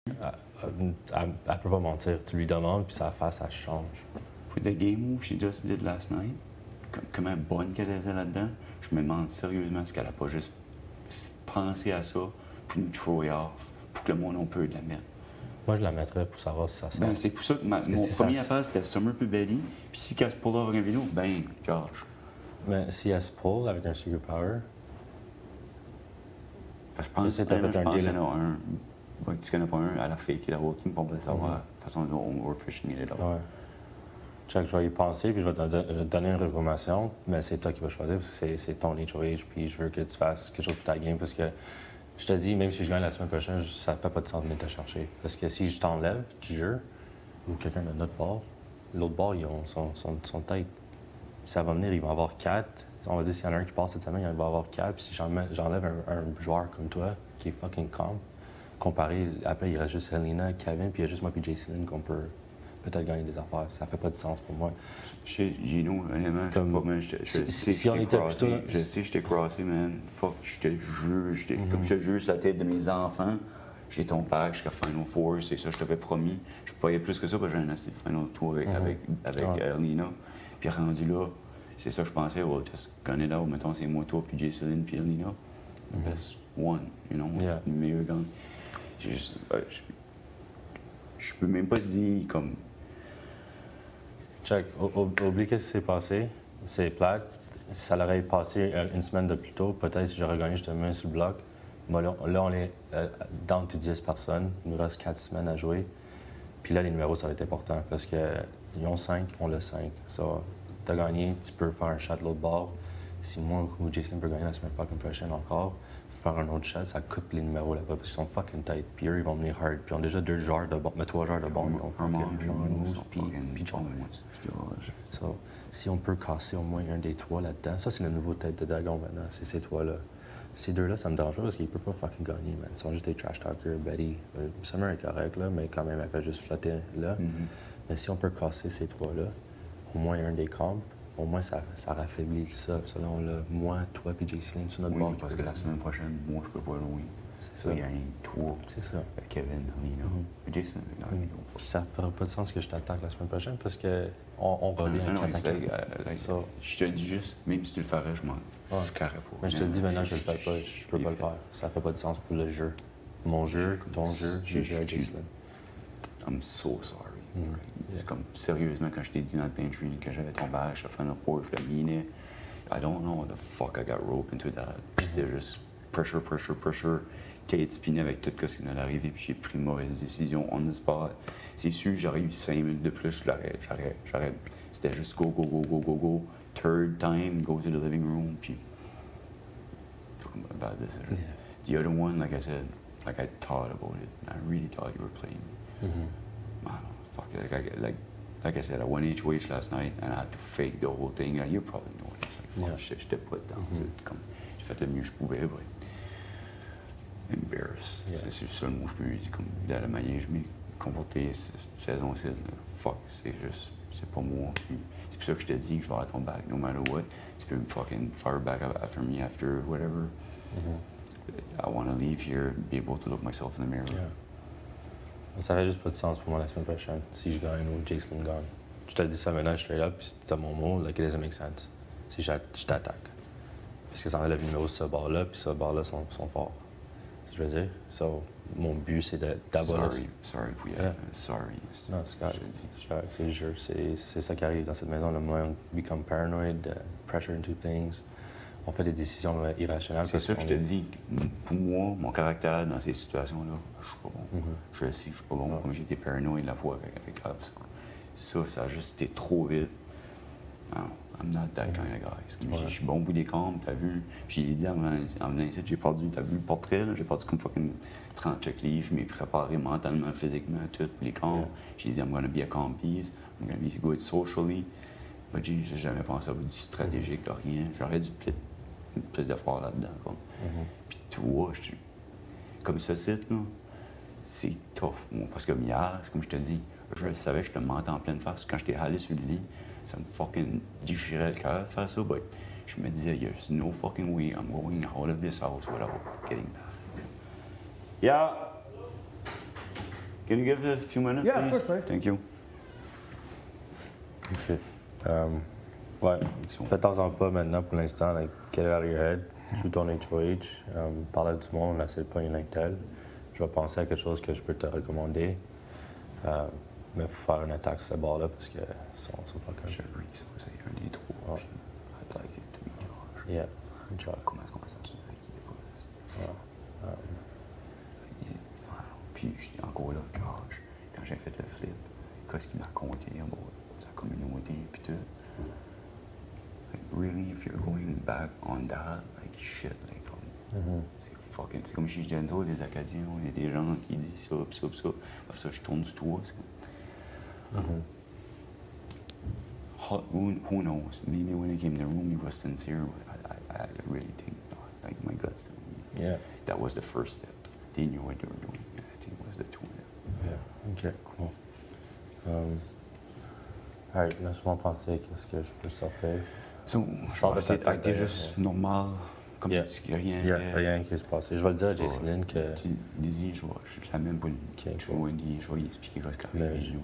Elle peut pas mentir. Tu lui demandes, puis sa face, elle change. with the game move she just did last night, comment bonne qu'elle était là-dedans, je me demande sérieusement ce qu'elle a pas juste pensé à ça pour nous throw off, pour que le monde on peut de la mettre. Moi, je la mettrais pour savoir si ça sort. Ben, c'est pour ça que mon premier affaire, c'était Summer plus Betty. Puis si elle se pull off avec un vidéo, ben, Josh. Mais si elle se pull avec un Secret Power... Parce que je pense qu'il y en a un. Ouais, tu connais pas un, elle a fake la whole team pour pas le savoir. De toute façon, on overfishing it là. Ouais. Check, je vais y penser, puis je vais te donner une recommandation, mais c'est toi qui vas choisir, parce que c'est ton HOH, puis je veux que tu fasses quelque chose pour ta game, parce que je te dis, même si je gagne la semaine prochaine, ça ne fait pas de sens de venir te chercher. Parce que si je t'enlève, tu jures, ou quelqu'un de notre bord, l'autre bord, ils ont son tête. Ça va venir, ils vont avoir 4. On va dire, s'il y en a un qui passe cette semaine, il va avoir 4. Puis si j'enlève un joueur comme toi, qui est fucking calm, comparé, après, il reste juste Helena, Kevin, puis il y a juste moi puis Jason qu'on peut peut-être gagner des affaires. Ça fait pas de sens pour moi. Chez Gino, honnêtement, je sais que je t'ai crossé, man. Fuck, je te jure, comme je te jure sur la tête de mes enfants, j'ai ton pack jusqu'à Final Four, c'est ça, je t'avais promis. Je peux pas y aller plus que ça, parce que j'ai un assez Final Tour avec Helena. Puis rendu là, c'est ça que je pensais, well, just gun it out. Mettons, c'est moi, toi, puis Jason, puis Helena. The best one, you know, le meilleur gang. Je peux même pas te dire comme. Check, oublie ce qui s'est passé. C'est plate. Si ça l'aurait passé une semaine de plus tôt, peut-être si j'aurais gagné, je te mets sur le bloc. Mais là, on est down to 10 personnes. Il nous reste 4 semaines à jouer. Puis là, les numéros, ça va être important parce qu'ils ont 5, on l'a 5. So, t'as gagné, tu peux faire un shot de l'autre bord. Si moi ou Jason peut gagner la semaine fucking prochaine encore, faire un autre shot, ça coupe les numéros là-bas parce qu'ils sont fucking tight. Puis eux, ils vont venir hard. Puis ils ont déjà 2 joueurs de bombe, mais 3 joueurs de bombe. Ils ont fucking Moose puis George. So, si on peut casser au moins un des 3 là-dedans, ça, c'est la nouveau tête de dragon maintenant. C'est ces 3-là. Ces 2-là, ça me dérange pas parce qu'ils peuvent pas fucking gagner, man. Ils sont juste des trash talkers. Betty, Summer est correct, là, mais quand même, elle fait juste flotter là. Mais si on peut casser ces 3-là, au moins un des camps, au moins ça raffaiblit ça. Selon moi, toi puis Jason sur notre bord. Parce que la semaine prochaine, moi, je peux pas jouer. C'est ça. Il y a un tour. C'est ça. Kevin, Lino, Jason, Puis ça fera pas de sens que je t'attaque la semaine prochaine parce qu'on revient à je te le dis juste, même si tu le ferais, je carrais pas. Mais je te le dis maintenant, je le fais pas. Je peux pas le faire. Ça fait pas de sens pour le jeu. Mon jeu, ton jeu, le jeu à Jason. I'm so sorry. Comme sérieusement, quand je t'ai dit dans le pantry que j'avais ton badge, je Final Four, je le minais. I don't know what the fuck I got roped into that. C'était juste pressure. Kate spiné avec tout ce qui venait d'arriver, puis j'ai pris une mauvaise décision on the spot. C'est sûr, j'aurais eu 5 minutes de plus, j'arrête. C'était juste go. Third time, go to the living room, puis. Bad decision. The other one, like I said, like I thought about it. I really thought you were playing. Man, fuck it. Like I said, I went HOH last night and I had to fake the whole thing. You probably know this. Like, fuck shit, j'étais pas dedans. J'ai fait le mieux que je pouvais, but embarrassed. C'est le seul mot que je peux dire. Comme de la manière que je m'ai comporté cette saison-ci, fuck, c'est pas moi. C'est pour ça que je te dis que je vais avoir ton back, no matter what. Tu peux me fucking fire back after me, after whatever. I want to leave here and be able to look myself in the mirror. Ça fait juste pas de sens pour moi la semaine prochaine, si je gagne ou Jason gagne. Je te dis ça maintenant, straight up, puis t'as mon mot, like, it doesn't make sense. Si je t'attaque. Parce que ça enlève le numéro de ce bord-là, puis ce bord-là sont forts. Je veux dire, so, mon but, c'est d'avoir... Sorry, sorry. Non, c'est correct. C'est le jeu. C'est ça qui arrive dans cette maison. Le moment on become paranoid, pressure into things. On fait des décisions irrationnelles. C'est ça que je te dis. Pour moi, mon caractère dans ces situations-là, je suis pas bon. Je le sais, je suis pas bon. Comme j'ai été paranoïde la fois avec Abs. Ça a juste été trop vite. Non, I'm not that kind of guy. Je suis bon au bout des comptes, t'as vu. Puis j'ai dit en venant ici, j'ai perdu, t'as vu le portrait, j'ai perdu comme fucking 30 check-livres. Je m'ai préparé mentalement, physiquement, tout, les comptes. J'ai dit, I'm gonna be a calm piece. I'm gonna be good socially. Mais j'ai jamais pensé à du stratégique, de rien. J'aurais dû plus d'efforts là-dedans. Puis toi, comme ce site, là, c'est tough. Moi, parce que hier, c'est comme je te dis, je savais que je te mentais en pleine face. Quand je t'ai halé sur le lit, ça me fucking déchirait le cœur de faire ça. But je me disais, there's no fucking way I'm going out of this house without getting back. Yeah. Can you give it a few minutes, please? Of course, right. Thank you. OK. Ouais, fais de temps en pas maintenant pour l'instant, like, get it out of your head. Joue ton HOH, parle avec du monde, essaie de pas une tel. Je vais penser à quelque chose que je peux te recommander. Mais il faut faire une attaque sur ce bord-là parce que sont pas comme ça. C'est un des trois. Puis, I'd like it to be Josh. Yeah, Josh. Comment est-ce qu'on va s'assurer qu'il est pas Ouais. Puis, j'étais encore là, Josh. Quand j'ai fait le flip, qu'est-ce qu'il m'a conté about sa communauté, puis tout. Like, really, if you're going back on that, like, shit, like, c'est fucking. C'est comme si je disais, nous, les Acadiens, il y a des gens qui disent ça, puis ça, puis ça. Après ça, je tourne du toit, c'est comme. Who knows? Maybe when he came in the room, he was sincere, but I really think not. Like, my guts tell me. Yeah. That was the first step. They knew what they were doing. And I think it was the two of them. Yeah. OK, cool. Alright, laisse-moi penser qu'est-ce que je peux sortir. So, je vais être juste normal, comme Yeah. si rien. Rien qui se passe. Je vais le dire à Jacqueline que. Dis-y, je la même pas. Je vais lui expliquer ce qui Mais arrive.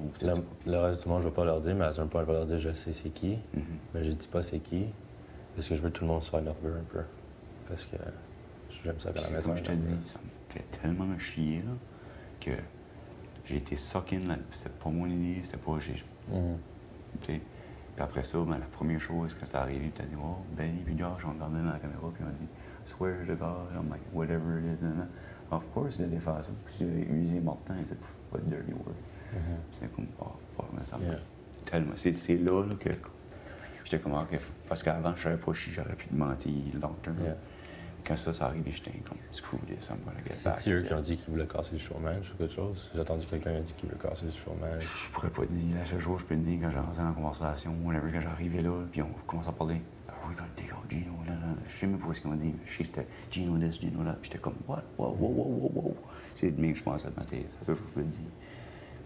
le reste du monde, je vais pas leur dire, mais à un point, je vais leur dire je sais c'est qui, mais je dis pas c'est qui, parce que je veux que tout le monde soit nerveux un peu. Parce que j'aime ça quand la maison. Comme je te dis, ça me fait tellement chier là, que j'ai été suck in là. C'était pas mon idée, c'était pas. Tu sais. Puis après ça, ben, la première chose, quand c'est arrivé, tu as dit, oh, Benny puis Josh, on regardait dans la caméra, puis on dit, swear to God, I'm like, whatever it is, of course, il allait faire ça. Puis j'ai usé Martin, il dit, pas de dirty word. Puis c'est comme, oh, fuck, mais ça me. Tellement. C'est là, que j'étais comme, ok, parce qu'avant, je savais pas si j'aurais pu te mentir long term. Quand ça arrivé, j'étais comme, screw this, I'm gonna get back. C'est eux qui ont dit qu'ils voulaient casser le showmatch ou quelque chose? J'ai entendu quelqu'un a dit qu'il voulait casser le showmatch. Je pourrais pas te dire. La seule chose que je peux te dire quand j'ai rentré dans la conversation, whenever quand j'arrivais là, puis on commence à parler, are we gonna take out Gino? Là. Je sais même pas ce qu'ils ont dit, mais je sais que c'était Gino this, Gino là. Puis j'étais comme, what? Wow. C'est de même que je pensais dans ma tête. C'est la seule chose que je peux te dire.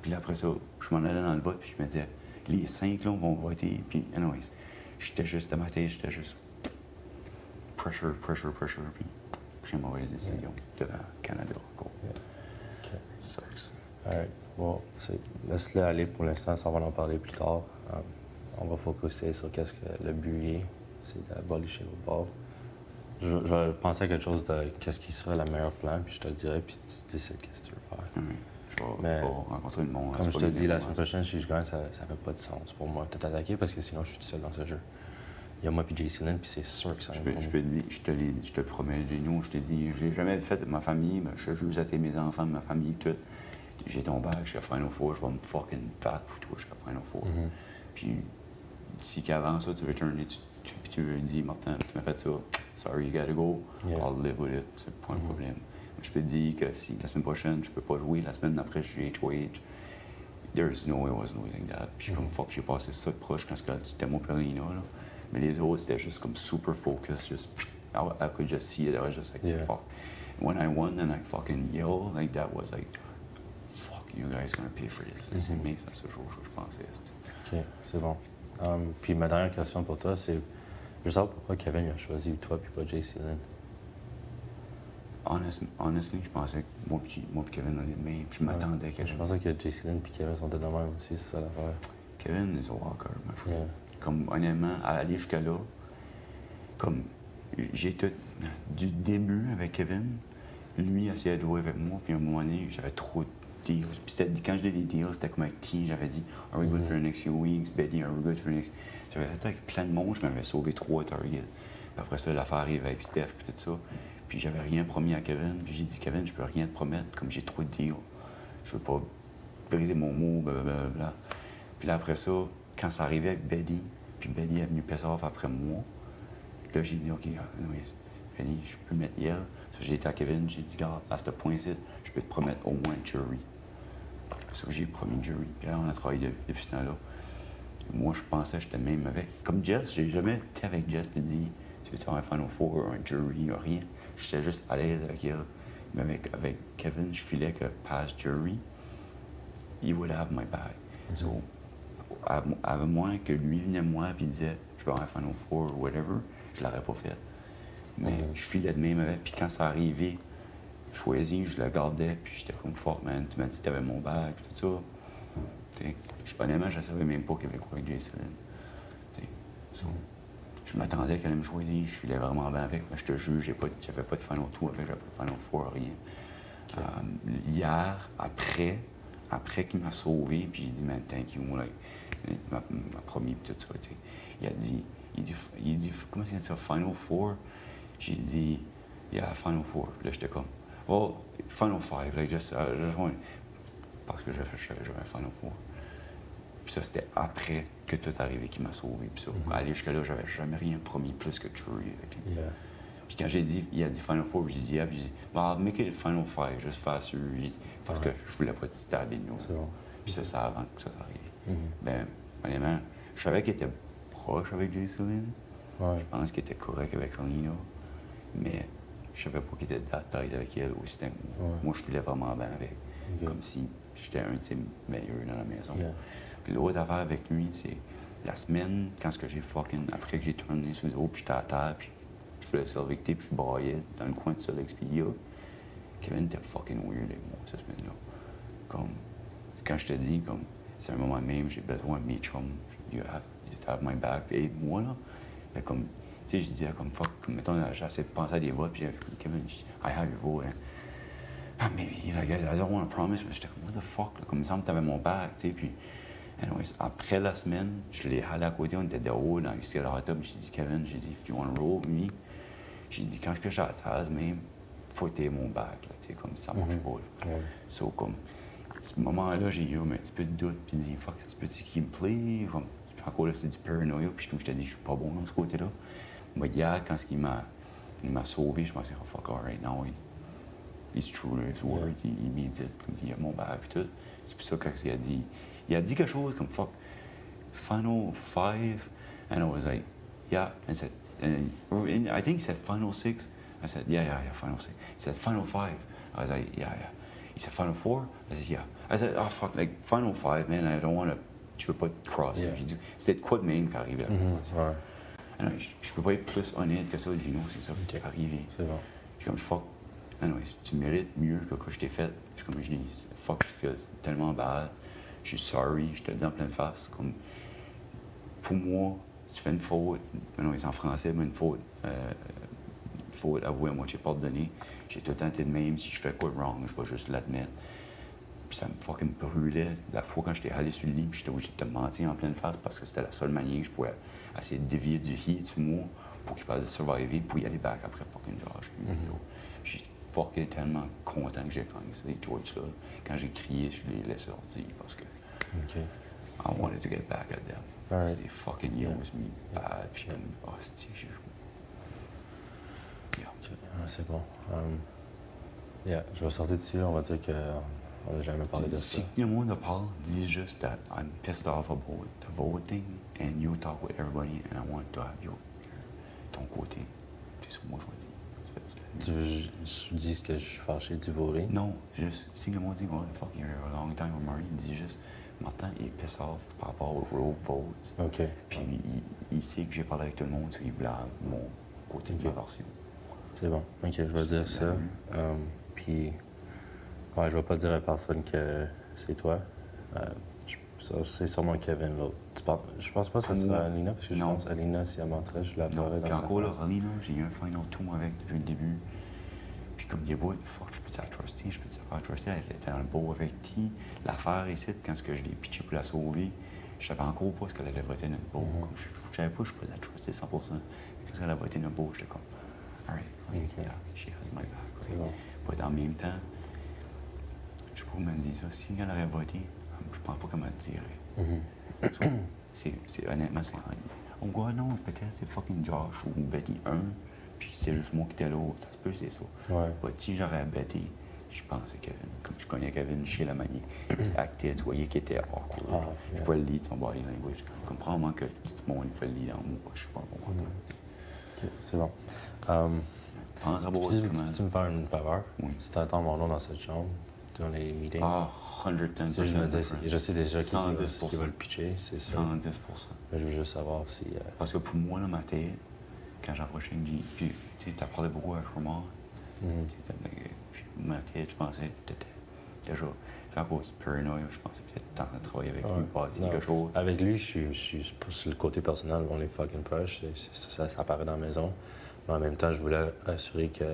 Puis là, après ça, je m'en allais dans le bas, puis je me disais, les 5 là, vont voter. Puis, anyways, j'étais juste dans ma tête, j'étais juste pressure. Puis, j'ai une mauvaise décision de Canada encore. OK. Sucks. Alright. Bon, laisse-le aller pour l'instant, ça on va en parler plus tard. On va focuser sur qu'est-ce que le but est, c'est d'abolisher le bord. Je vais penser à quelque chose de qu'est-ce qui serait le meilleur plan, puis je te le dirai, puis tu décides qu'est-ce que tu veux faire. Je vais rencontrer le monde. Comme je te dis, la semaine prochaine, si je gagne, ça fait pas de sens pour moi de t'attaquer parce que sinon, je suis tout seul dans ce jeu. Il y a moi puis JC Lynn, puis c'est sûr que ça va je te promets, Gino, je te dis, j'ai jamais fait de ma famille, mais je joue à mes enfants, ma famille, tout. J'ai ton bac, je suis à Final Four, je vais me fucking battre pour toi jusqu'à Final Four. Puis, si qu'avant ça, tu veux tourner, tu me dis, Martin, tu m'as fait ça, sorry, you gotta go, I'll live with it, c'est pas un problème. Je peux te dire que si la semaine prochaine, je peux pas jouer, la semaine d'après, je suis HOH, there's no way I was losing that. Puis, comme fuck, j'ai passé ça de proche quand c'était mon Perlina, là. Mais les autres, c'était juste comme super focus, just, I could just see it, I was just like, fuck. When I won and I fucking yelled, like that was like, fuck, you guys gonna pay for this. C'est la seule chose que je pensais. OK, c'est bon. Puis ma dernière question pour toi, c'est, je veux savoir pourquoi Kevin a choisi toi puis pas JC Lynn. Honestly, je pensais que moi et Kevin, on est de même. Je m'attendais à Kevin. Je pensais que JC Lynn puis Kevin sont de même aussi, c'est ça l'affaire. Kevin is a walker, my friend. Comme, honnêtement, à aller jusqu'à là, comme, j'ai tout, du début avec Kevin, lui essayait de jouer avec moi, puis à un moment donné, j'avais trop de deals. Puis quand je dis des deals, c'était comme avec T, j'avais dit, are we good for the next few weeks? Betty, are we good for the next... J'avais fait ça avec plein de monde, je m'avais sauvé 3 targets. Puis après ça, l'affaire arrive avec Steph, puis tout ça. Puis j'avais rien promis à Kevin, puis j'ai dit, Kevin, je peux rien te promettre, comme j'ai trop de deals. Je veux pas briser mon mot, blablabla. Puis là, après ça, quand ça arrivait avec Betty, puis Betty est venue piss off après moi, là, j'ai dit, OK, anyways, Betty, je peux mettre Yale. Ça, j'ai été à Kevin, j'ai dit, gars, à ce point-ci, je peux te promettre au moins jury. Ça, j'ai promis jury. Puis là, on a travaillé depuis ce temps-là. Moi, je pensais que j'étais même avec. Comme Jess, j'ai jamais été avec Jess et dit, tu veux faire un Final Four, un jury, rien. J'étais juste à l'aise avec elle. Mais avec Kevin, je filais que pass jury, he would have my back. So, à moins que lui venait moi et disait je veux un Final Four ou whatever, je l'aurais pas fait. Mais je filais de même avec. Puis quand ça arrivait, choisi, je le gardais, puis j'étais comme fort, man. Tu m'as dit que t'avais mon bac, tout ça. T'sais. Honnêtement, je ne savais même pas qu'il y avait quoi avec Jason. So, je m'attendais qu'elle allait me choisir, je filais vraiment bien avec, mais je te jure, j'avais pas de Final 2 avec, j'avais pas de Final 4, rien. Hier, après qu'il m'a sauvé, puis j'ai dit, man, thank you, like, m'a promis, tout ça, tu sais. Il dit, comment c'est ça, Final 4? J'ai dit, yeah, Final 4. Là, j'étais comme, well, Final 5, like, just want, parce que j'avais Final 4. Puis ça, c'était après que tout est arrivé qui m'a sauvé. Puis ça, aller jusqu'à là, j'avais jamais rien promis plus que True avec lui. Yeah. Puis quand il a dit Final 4, j'ai dit, yeah, puis j'ai dit, well, make it Final 5, juste faire sûr. Parce que je voulais pas te stabber de nous. Bon. Puis ça avant que ça arrive. Ben, honnêtement, je savais qu'il était proche avec Jason. Ouais. Je pense qu'il était correct avec Alina. Mais je savais pas qu'il était tête avec elle aussi. Moi, je filais vraiment bien avec. Comme si j'étais un team meilleur dans la maison. Yeah. Puis l'autre affaire avec lui, c'est la semaine, quand j'ai après que j'ai tourné sur le haut, puis j'étais à terre, puis je voulais survicter, puis je braillais dans le coin de ça, l'Expedia. Kevin était fucking weird avec moi, cette semaine-là. Comme, quand je te dis, comme, c'est un moment même, j'ai besoin de mes chums, you have my back, puis aide-moi, là. Mais comme, tu sais, je disais, comme, fuck, comme, mettons, j'essaie de penser à des votes, puis Kevin, I have your vote, hein. Ah, maybe, like, I don't want to promise, mais j'étais comme, what the fuck, là, comme, il me semble que t'avais mon back, tu sais, puis. Anyways, après la semaine, je l'ai halé à côté, on était dehors dans le hot tub. J'ai dit, Kevin, j'ai dit, if you want to roll with me, j'ai dit, quand je suis à la table, même, faut que tu aies mon bac, là, tu sais, comme ça marche pas. Là. So, comme, à ce moment-là, j'ai eu un petit peu de doute, puis dit, fuck, ça se peut-tu qu'il me plaît? Comme, encore là, c'est du paranoïa, puis comme je t'ai dit, je suis pas bon dans ce côté-là. Mais hier, quand il m'a sauvé, je me suis dit, oh, fuck, alright, now, he's true to his word, il médite, comme il a mon bac, puis tout. C'est pour ça qu'il a dit. Il a dit quelque chose comme fuck, Final 5, and I was like, yeah. And said, and I think he said Final 6. I said, yeah, Final 6. He said Final 5. I was like, yeah. He said Final 4. I said, yeah. I said, oh fuck, like Final 5, man. I don't want to. Je veux pas te crosser. J'ai dit, c'était quoi de même qui arrive là. Je peux pas être plus honnête que ça, Gino. C'est ça qui est arrivé. C'est bon. Puis comme fuck. Anyways, tu mérites mieux que ce que je t'ai fait. Puis comme je dis, fuck, je feel tellement bad. Je suis sorry, je te le dis en pleine face. Comme, pour moi, tu fais une faute, non, c'est en français, mais une faute avouée à moitié pardonnée. J'ai tout le temps été de même, si je fais quoi de wrong, je vais juste l'admettre. Puis ça me fucking brûlait. La fois quand j'étais allé sur le lit, j'étais obligé de te mentir en pleine face parce que c'était la seule manière que je pouvais essayer de dévier du heat sur moi pour qu'il parle de survivre, pour y aller back après fucking Josh. J'ai fucking tellement content que j'ai gagné ces George-là. Quand j'ai crié, je les laissé sortir parce que I wanted to get back at them. Right. They fucking used me bad. Puis comme, oh, c'est c'est bon. Je vais sortir d'ici, là, on va dire qu'on n'a jamais parlé de ça. Si le monde parle, dis juste that I'm pissed off about the voting and you talk with everybody and I want to have ton côté. C'est ce que moi je vais dire. Tu veux que je dise que je suis fâché du voting? Non, juste, si le monde dit, oh, fuck, you're a long time with Marie, dis juste, Martin est pissed off par rapport aux road votes. OK. Puis il sait que j'ai parlé avec tout le monde, so il voulait mon côté de la version. C'est bon. OK, je vais dire ça. Puis, ouais, je vais pas dire à personne que c'est toi. C'est sûrement Kevin, l'autre. Je pense pas que ça sera Alina, parce que je pense Alina, si elle m'entrait, je la ferais dans Puis encore là, Alina, j'ai eu un final 2 avec depuis le début. Puis comme des boys, fuck, je peux-tu la truster, je peux-tu la faire truster, elle était dans le beau avec T. L'affaire ici, quand je l'ai pitché pour la sauver, je savais encore pas ce qu'elle allait voter notre beau. Je savais pas que je pouvais la truster 100%. Quand elle a voté notre beau, j'étais comme, alright, yeah, she has my back. Right? Puis en même temps, je sais pas comment dire ça, si elle aurait voté, je pense pas comment le dirait. C'est honnêtement, c'est on voit non, peut-être c'est fucking Josh ou Betty 1, puis c'est juste moi qui étais là, ça se peut, c'est ça. Ouais. Si j'aurais bêté, je pensais Kevin, comme je connais Kevin chez la manière, il actait, tu voyais qu'il était awkward. Je pouvais le lire de son body language. Je comprends moi que tout le monde peut le lire dans moi, je suis pas bon. OK, c'est bon. Pense à vous, tu me faire une faveur? Oui. Si tu attends mon nom dans cette chambre, dans les meetings. Ah, 110%. Je sais déjà qui va le pitcher, c'est ça. 110%. Mais je veux juste savoir si... Parce que pour moi, là, ma tête, quand j'approchais une G, puis tu sais, t'as parlé beaucoup à Sherman, puis ma tête, je pensais que déjà, à cause du paranoïa, je pensais peut-être temps de travailler avec lui, Ouais. bâtir Non. quelque chose. Avec lui, je suis sur le côté personnel, on est fucking proche, ça apparaît dans la maison. Mais en même temps, je voulais assurer que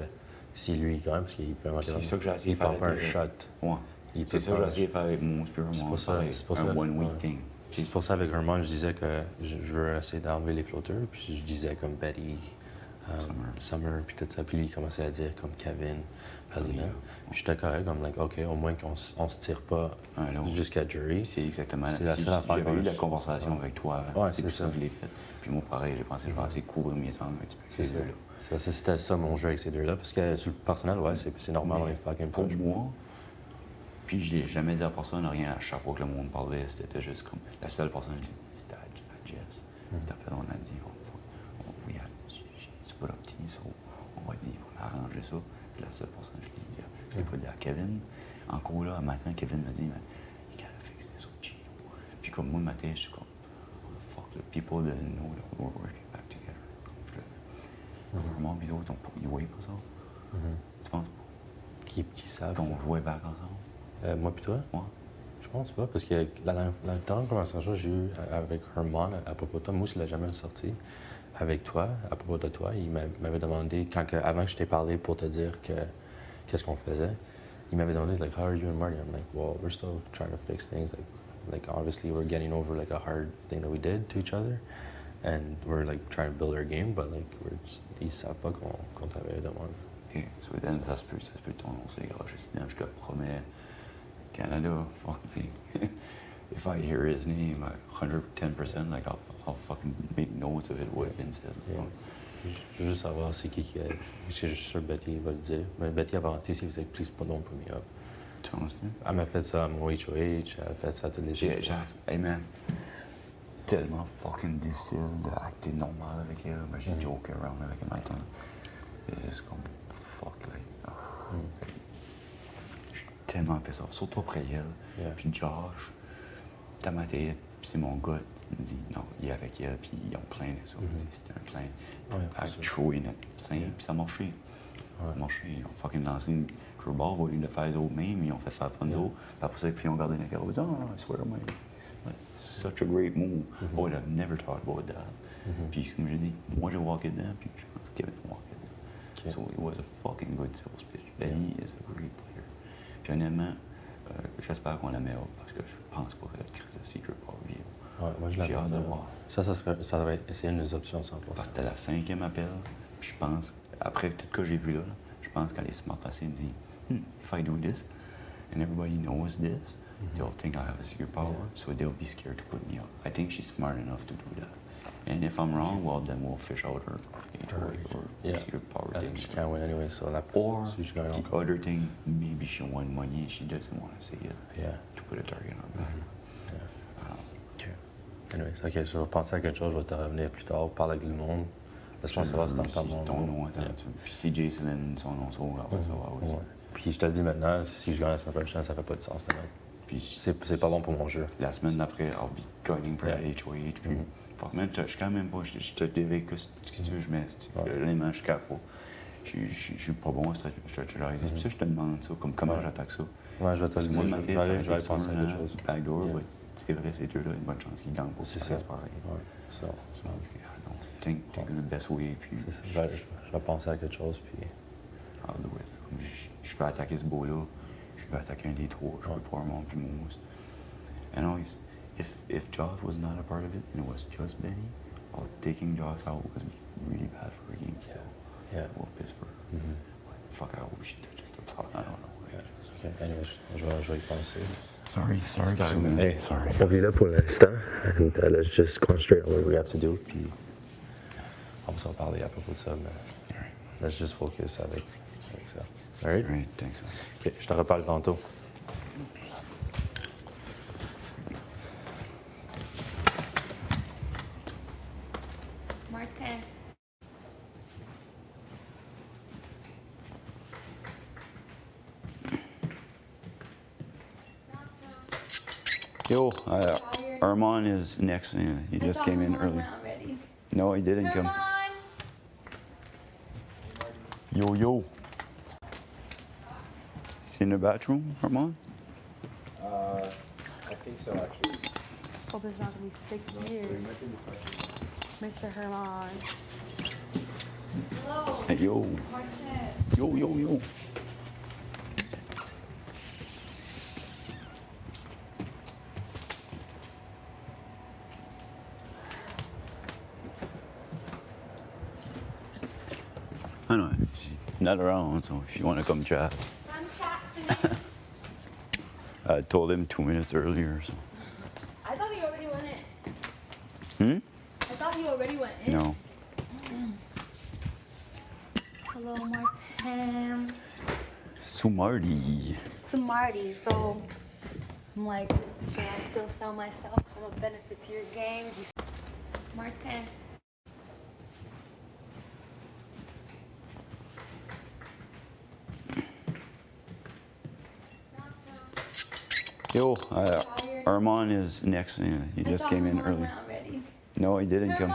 si lui il gagne, parce qu'il peut manquer C'est ça que j'ai essayé il de faire. peut faire un shot. Ouais. Il C'est peut ça que j'ai faire- essayé de faire avec mon C'est Spearmon. pour ça, pareil, c'est pour un ça. one week ouais. thing. C'est pour ça avec Herman, je disais que je veux essayer d'enlever les flotteurs, puis je disais comme Betty, Summer, puis tout ça. Puis lui, il commençait à dire comme Kevin, Paulina. Puis j'étais correct, comme, like, OK, au moins qu'on se tire pas jusqu'à jury. C'est exactement C'est la seule affaire J'avais qu'on eu la a- conversation avec toi. Ouais, c'est c'est pour ça ça. que je l'ai fait. Puis moi, pareil, j'ai pensé, je vais essayer de couvrir mes angles un petit peu avec C'est ces ça. deux-là. C'était ça mon jeu avec ces deux-là, parce que sur le personnel, ouais, c'est normal, on est fucking Pour proche. moi, puis je l'ai jamais dit à personne, rien. À chaque fois que le monde parlait, c'était juste comme. La seule personne que je l'ai dit, c'était à Jess. Puis après, on a dit, c'est pas petit, so, on va dire, on a arrangé ça. C'est la seule personne que je l'ai dit. Je l'ai pas dit à Kevin. Encore là, un matin, Kevin m'a dit, mais you gotta fix this with Gino. Puis comme moi, le matin, je suis comme, oh, fuck, the people didn't know that we were working back together. Vraiment, les autres, ils voyaient pas ça. Tu penses pas? Qui savent? Qu'on jouait back ensemble? Moi puis toi? Ouais. Je pense pas, parce que la dernière conversation que j'ai eue avec Herman à propos de toi, moi, je ne l'ai jamais sorti avec toi, à propos de toi. Il m'avait demandé, avant que je t'ai parlé pour te dire qu'est-ce qu'on faisait, il m'avait demandé, like, how are you and Marty? I'm like, well, we're still trying to fix things. Like obviously, we're getting over, like, a hard thing that we did to each other. And we're, like, trying to build our game, but, like, ils savent pas qu'on travaille de même. OK. Sweden, ça se peut ton nom, c'est grave. Je te promets. Canada, fuck me. If I hear his name, 110%, like, I'll fucking make notes of it, what been said. Yeah. Je veux juste savoir c'est qui est. Parce que je suis sûr que Betty va le dire. Mais Betty a vanté si vous êtes please pas non premier up. Tu penses? Elle m'a fait ça à mon HOH, elle a fait ça à toutes les Hey man, tellement fucking difficile d'acter normal avec elle. Moi, j'ai joke around avec elle maintenant. C'est juste comme, fuck, like, je suis tellement pissé off, surtout après elle. Yeah. Puis Josh, dans ma tête, puis c'est mon gars, il me dit, non, il est avec elle, puis ils ont plein de ça. C'était un plein. Avec Troy, notre scène, puis ça a marché. Ça a marché. Ils ont fucking lancé une curveball, au lieu de faire eux autres mêmes, ils ont fait faire plein d'autres. Puis après ça, ils ont gardé la carte. Ils ont dit, oh, I swear, man. Like, such a great move. I would have never thought about that. Puis comme j'ai dit, moi j'ai walké dedans, puis je pense que Kevin a walké dedans. Okay. So it was a fucking good sales pitch. Benny is a great player. Puis honnêtement, j'espère qu'on la met haut, parce que je pense pas que Chris de Secret Power view. Ouais, moi je la J'ai hâte de voir. Ça va être essayer une des options 100%. Parce que c'était la 5e appel, puis je pense, après tout ce que j'ai vu là, je pense qu'elle est smart assez de dire, if I do this, and everybody knows this, they'll think I have a secret power, so they'll be scared to put me up. I think she's smart enough to do that. And if I'm wrong, well, then we'll fish out her HOA or secret power thing. She can't win anyway, so that Or so she's going the other thing, maybe she won money and she doesn't want to say it. Yeah. To put a target on her back. OK. Anyways, OK, je vais penser à quelque chose, je vais te revenir plus tard, parler avec le monde. Laisse-moi savoir si t'entends mon ton nom. Puis si Jason donne son nom, ça va savoir aussi. Ouais. Puis je te le dis maintenant, si je gagne la semaine prochaine, ça fait pas de sens, tellement. Puis c'est pas bon pour mon jeu. La semaine d'après, I'll be gunning for la HOH. Puis, fuck man, je suis quand même pas, je te dirais que ce que tu veux, je mets. Honnêtement, je capte pas. Je suis pas bon à stratégiser. C'est pour ça que je te demande ça, comme comment j'attaque ça. Ouais, je vais te le dire, je vais aller penser à quelque chose. Backdoor, mais c'est vrai, ces deux-là, une bonne chance qu'ils gagnent pour c'est ça. pareil. Ouais, ça. Think the best way, puis... Je vais penser à quelque chose, puis... I'll do it. Je peux attaquer ce beau-là, je peux attaquer un des trois, je peux pouvoir monter plus mousse. And always, if Josh was not a part of it, and it was just Benny, taking Josh out was really bad for her game still. Yeah. Well, piss for her. Fuck, I hope she touches the top. I don't know. Yeah. Okay. Anyway, je vais y penser. Sorry. Hey, sorry. On est là pour l'instant, and let's just concentrate on what we have to do, puis on va s'en parler à propos de ça, mais let's just focus avec ça. All right? Right, thanks. OK, je te reparle tantôt. Martin. Yo, Armand is next. He just came in early. No, he didn't come. Yo. Is he in the bathroom, Armand? think so, actually. Hope it's not gonna be 6 years. Mr. Herman. Hey, yo. Yo, yo, yo. I know, she's not around, so if you want to come chat. I told him 2 minutes earlier, so. I thought he already went Hmm? in. I thought he already went in. No. Hello, Martin. Sumardi. Marty. So I'm like, should I still sell myself? I'm a benefit to your game. Martin. Yo, Armand is next. He just came in early. No, he didn't come.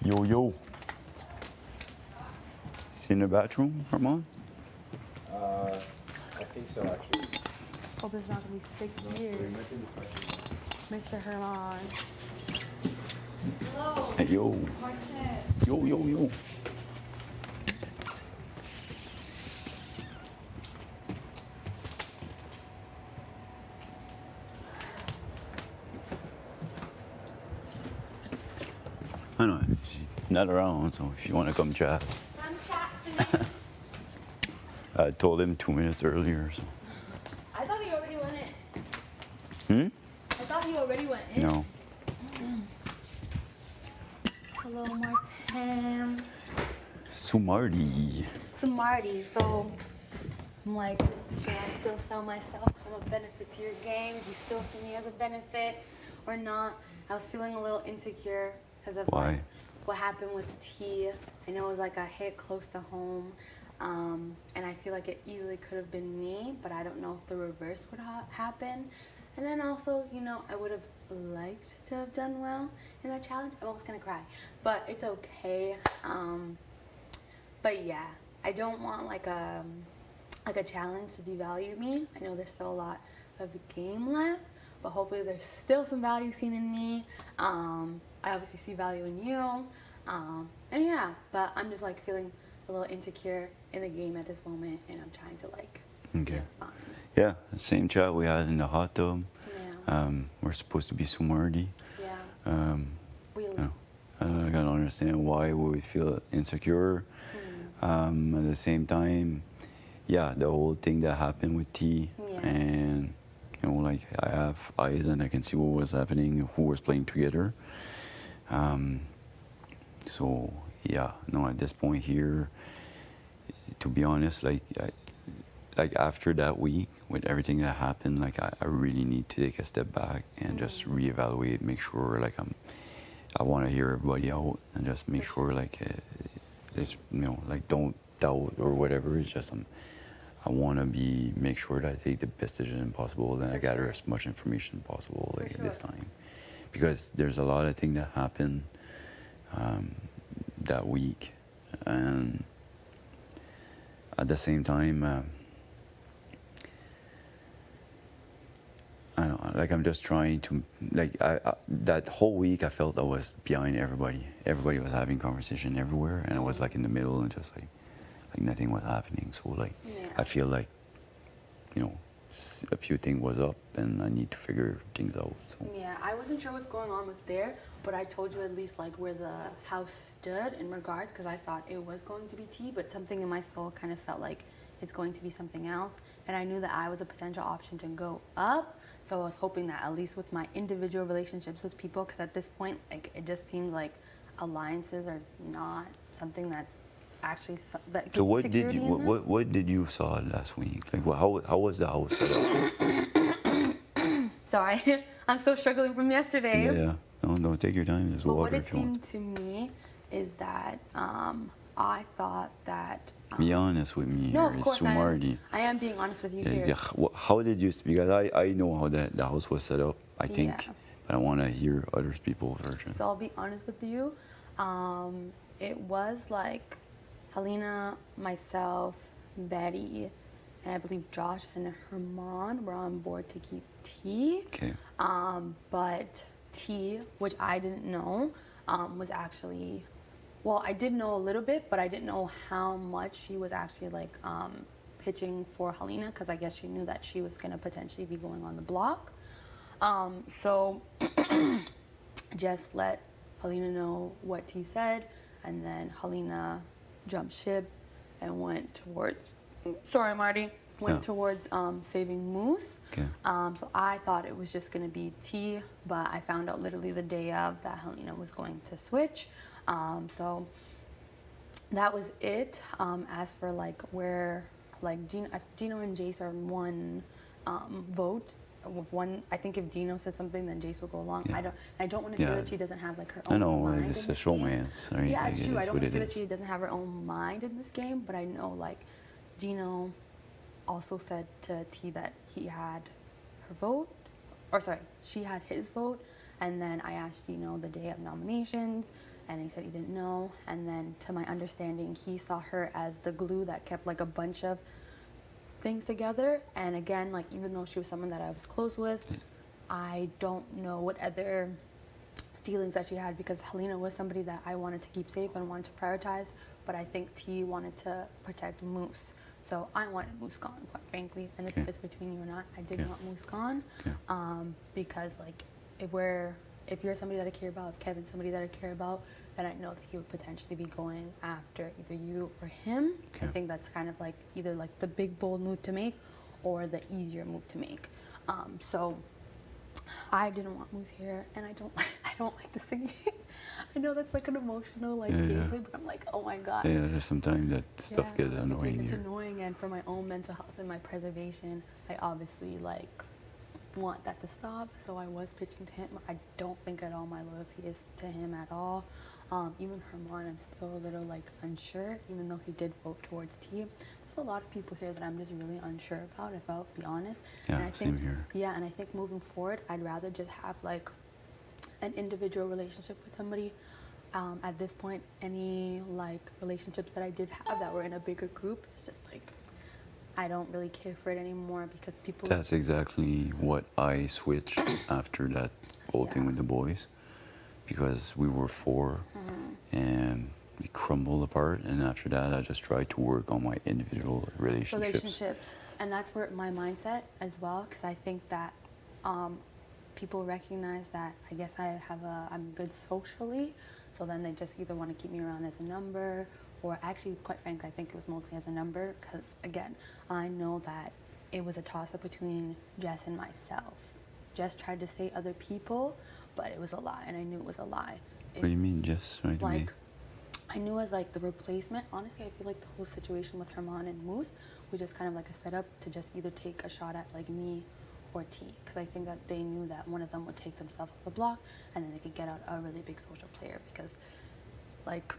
Yo, yo. Is he in the bathroom, Armand? I think so, actually. Hope it's not gonna be 6 years. Mr. Herman. Hey, yo. Yo, yo, yo. I know, she's not around, so if you want to come chat. I told him 2 minutes earlier, so. I thought he already went in. Hmm? I thought he already went in. No. Hello, Martin. Sumardi. Marty. So I'm like, should I still sell myself? I'm a benefit to your game. Do you still see me as a benefit or not? I was feeling a little insecure because of Why? like what happened with T. I know it was like a hit close to home. And I feel like it easily could have been me, but I don't know if the reverse would happen. And then also, you know, I would have liked to have done well in that challenge. I'm almost gonna cry, but it's okay. But yeah, I don't want like a challenge to devalue me. I know there's still a lot of the game left, but hopefully there's still some value seen in me. I obviously see value in you, and yeah, but I'm just like feeling a little insecure in the game at this moment, and I'm trying to like Okay. Yeah, the same chat we had in the hot tub. Yeah. We're supposed to be Sumardi. Yeah. You know, I gotta understand why we would feel insecure. At the same time, yeah, the whole thing that happened with T, and you know, like I have eyes and I can see what was happening, who was playing together. So yeah, no, at this point here, to be honest, like after that week with everything that happened, like I really need to take a step back and just reevaluate, make sure like I want to hear everybody out and just make sure like it's, you know, like don't doubt or whatever. It's just I want to make sure that I take the best decision possible and I gather as much information possible like at this time, because there's a lot of things that happened that week, and at the same time I don't know, like I'm just trying to like that whole week I felt I was behind everybody. Everybody was having conversation everywhere, and I was like in the middle and just like nothing was happening. So like I feel like, you know, a few things was up and I need to figure things out. So. Yeah, I wasn't sure what's going on with there, but I told you at least like where the house stood in regards, because I thought it was going to be T, but something in my soul kind of felt like it's going to be something else, and I knew that I was a potential option to go up. So I was hoping that at least with my individual relationships with people, because at this point, like it just seems like alliances are not something that's actually that gives So what security did you in this. what did you saw last week? Like how was the house set up? Sorry, I'm still struggling from yesterday. Yeah. No, take your time. Just But water what it if you want. seemed to me is that I thought that. Be honest with me. No, here. of course It's Sumardi. I am being honest with you Yeah, here. yeah. How did you? Because I know how the house was set up. I think, Yeah. but I want to hear other people's version. So I'll be honest with you. It was like Helena, myself, Betty, and I believe Josh and Herman were on board to keep T. Okay. But T, which I didn't know, was actually, well, I did know a little bit, but I didn't know how much she was actually like pitching for Helena, because I guess she knew that she was going to potentially be going on the block. So just let Helena know what T said, and then Helena jumped ship and went towards, sorry Marty, went towards saving Moose. Okay. So I thought it was just going to be T, but I found out literally the day of that Helena was going to switch. So that was it. As for like where, like Gino and Jace are one vote. With one, I think if Gino says something, then Jace will go along. Yeah. I don't want to say that she doesn't have like her I own know, mind. it's in a this show game. man's, right? Yeah, Like, it's it true. I is don't what want to it say that is. she doesn't have her own mind in this game, but I know like Gino also said to T that he had her vote, or sorry, she had his vote, and then I asked Gino the day of nominations, and he said he didn't know, and then to my understanding, he saw her as the glue that kept like a bunch of things together, and again, like even though she was someone that I was close with, I don't know what other dealings that she had, because Helena was somebody that I wanted to keep safe and wanted to prioritize, but I think T wanted to protect Moose. So I wanted Moose gone, quite frankly, and this is just between you and I did want Moose gone, because like if you're somebody that I care about, if Kevin's somebody that I care about, then I know that he would potentially be going after either you or him. I think that's kind of like either like the big bold move to make or the easier move to make. So I didn't want Moose here, and I don't like the singing. I know that's like an emotional like gameplay, but I'm like, oh my god. Yeah, there's sometimes that stuff gets annoying It's here. annoying, and for my own mental health and my preservation, I obviously like want that to stop. So I was pitching to him. I don't think at all my loyalty is to him at all. Even Herman, I'm still a little like unsure, even though he did vote towards T. There's a lot of people here that I'm just really unsure about, if I'll be honest. Yeah, and I think, same here. Yeah, and I think moving forward, I'd rather just have like an individual relationship with somebody. At this point, any like relationships that I did have that were in a bigger group, it's just like I don't really care for it anymore, because people. That's exactly what I switched after that whole thing with the boys, because we were 4 and we crumbled apart, and after that I just tried to work on my individual relationships. And that's where my mindset as well, because I think that people recognize that I guess I'm good socially, so then they just either want to keep me around as a number, or actually, quite frankly, I think it was mostly as a number, because again, I know that it was a toss-up between Jess and myself. Jess tried to say other people, but it was a lie, and I knew it was a lie. What do you mean, Jess? Right away? Like, I knew as like the replacement. Honestly, I feel like the whole situation with Herman and Moose was just kind of like a setup to just either take a shot at like me or T, because I think that they knew that one of them would take themselves off the block, and then they could get out a really big social player, because like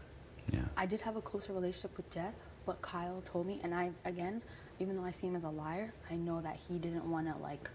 I did have a closer relationship with Jess, but Kyle told me, and I, again, even though I see him as a liar, I know that he didn't want to like,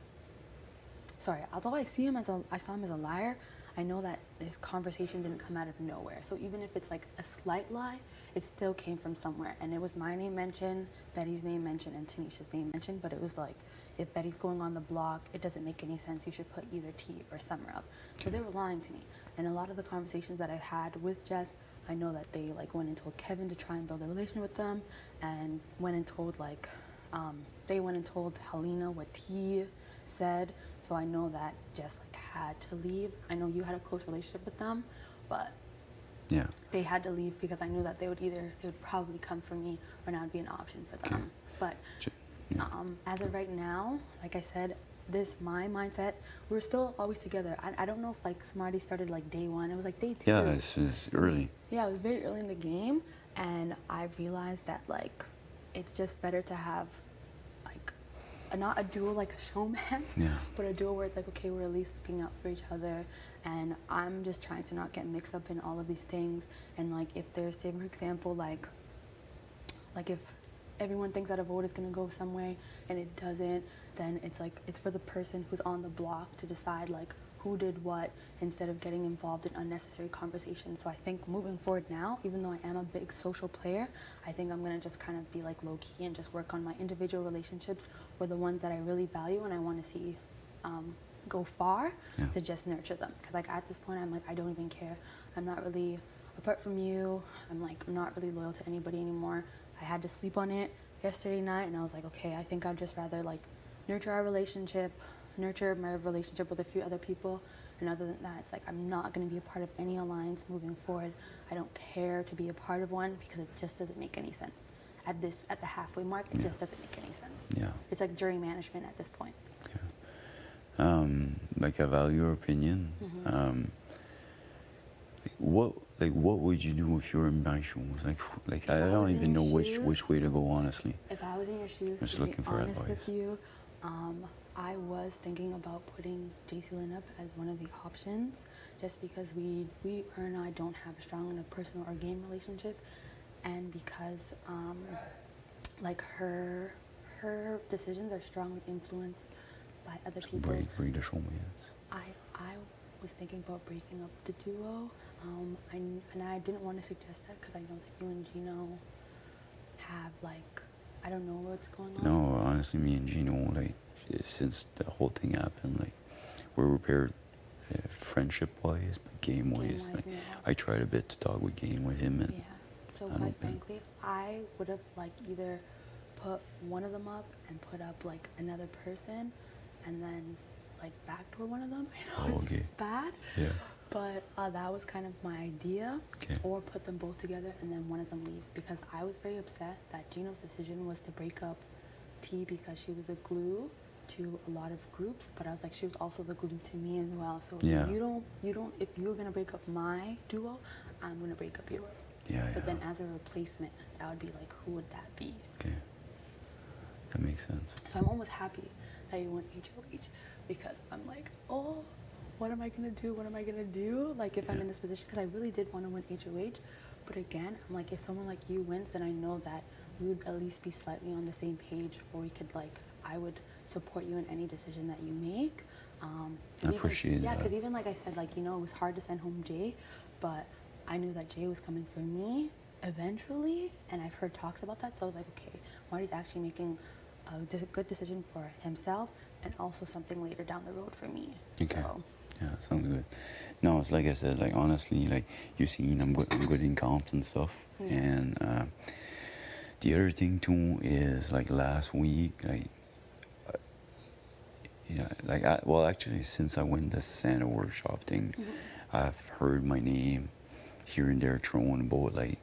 although I saw him as a liar, I know that this conversation didn't come out of nowhere. So even if it's like a slight lie, it still came from somewhere. And it was my name mentioned, Betty's name mentioned, and Tanisha's name mentioned, but it was like, if Betty's going on the block, it doesn't make any sense. You should put either T or Summer up. So they were lying to me. And a lot of the conversations that I've had with Jess, I know that they like went and told Kevin to try and build a relation with them, and went and told like, they went and told Helena what T said. So I know that Jess like had to leave. I know you had a close relationship with them, but they had to leave because I knew that they would probably come for me, or not be an option for them. But as of right now, like I said, my mindset, we're still always together. I don't know if like Smarty started like day 1. It was like day 2. Yeah, it's early. Yeah, it was very early in the game, and I realized that like it's just better to have like not a duo like a showman, but a duo where it's like, okay, we're at least looking out for each other, and I'm just trying to not get mixed up in all of these things. And like if there's, say for example, like if everyone thinks that a vote is going to go some way and it doesn't, then it's like it's for the person who's on the block to decide like who did what instead of getting involved in unnecessary conversations. So I think moving forward now, even though I am a big social player, I think I'm gonna just kind of be like low key and just work on my individual relationships or the ones that I really value and I want to see go far, to just nurture them. Because like at this point, I'm like, I don't even care. I'm not really, apart from you, I'm not really loyal to anybody anymore. I had to sleep on it yesterday night and I was like, okay, I think I'd just rather like nurture our relationship, nurture my relationship with a few other people. And other than that, it's like I'm not going to be a part of any alliance moving forward. I don't care to be a part of one because it just doesn't make any sense. At the halfway mark, it just doesn't make any sense. Yeah. It's like jury management at this point. Like I value your opinion. What would you do if you were in my shoes? Like I don't even know which way to go, honestly. If I was in your shoes, Just to be looking for honest advice. with you, I was thinking about putting JC Lynn up as one of the options, just because her and I don't have a strong enough personal or game relationship, and because like her decisions are strongly influenced by other people. Break the showmans. I was thinking about breaking up the duo, and I didn't want to suggest that because I know that you and Gino have like, I don't know what's going on. No, honestly, me and Gino, like, since the whole thing happened, like, we're repaired friendship-wise, but game-wise, like, yeah. I tried a bit to talk with game with him, and So I quite don't think. frankly, I would have like either put one of them up and put up like another person, and then like backdoor one of them. I know it's bad, Yeah. but that was kind of my idea. Okay. Or put them both together and then one of them leaves, because I was very upset that Gino's decision was to break up T because she was a glue to a lot of groups, but I was like, she was also the glue to me as well. So Yeah. if you're gonna break up my duo, I'm gonna break up yours. Yeah, But then as a replacement, that would be like, who would that be? Okay. That makes sense. So I'm almost happy that you went HOH, because I'm like, oh, what am I gonna do? What am I gonna do? Like if I'm in this position, because I really did want to win HOH, but again, I'm like, if someone like you wins, then I know that we would at least be slightly on the same page, where we could like, I would support you in any decision that you make. I appreciate Yeah, that. because even like I said, like, you know, it was hard to send home Jay, but I knew that Jay was coming for me eventually, and I've heard talks about that, so I was like, okay, Marty's actually making a good decision for himself, and also something later down the road for me. Okay. So, Yeah, sounds good. No, it's like I said, like honestly, like you seen, I'm good in comps and stuff. Yeah. And the other thing too is like last week, like well, actually, since I went to Santa workshop thing, I've heard my name here and there thrown about like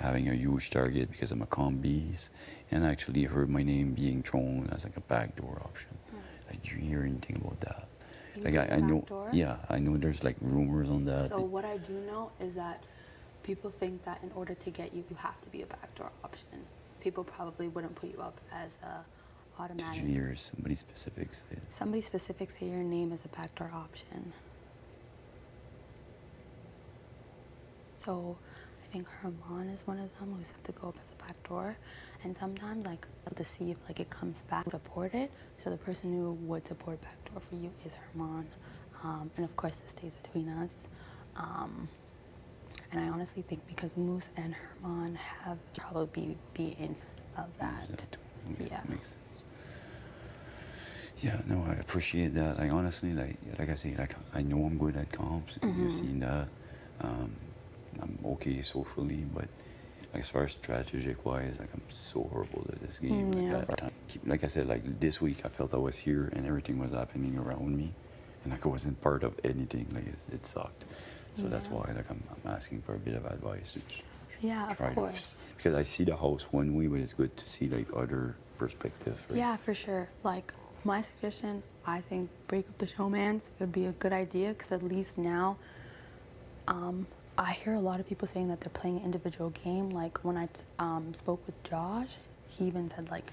having a huge target because I'm a combies, and I actually heard my name being thrown as like a backdoor option. Like, do you hear anything about that? You Like mean I know, backdoor? yeah, I know there's like rumors on that. So what I do know is that people think that in order to get you, you have to be a backdoor option. People probably wouldn't put you up as a Did automatic. you hear somebody specific say it? Somebody specific say your name is a backdoor option. So I think Herman is one of them who's have to go up as a backdoor, and sometimes like to see if like it comes back supported. So the person who would support backdoor for you is Herman, and of course this stays between us. And I honestly think because Moose and Herman have probably be in of that. Okay, Yeah. makes sense. Yeah, no, I appreciate that. Like honestly, like I say, like I know I'm good at comps. You've seen that. I'm okay socially, but like, as far as strategic wise, like I'm so horrible at this game. Like I said, like this week I felt I was here and everything was happening around me, and like I wasn't part of anything. Like it sucked. So that's why like I'm asking for a bit of advice. Yeah, of course. Because I see the house one way, but it's good to see like other perspective. Right? Yeah, for sure. Like my suggestion, I think break up the showmans would be a good idea, because at least now I hear a lot of people saying that they're playing an individual game. Like when I spoke with Josh, he even said like,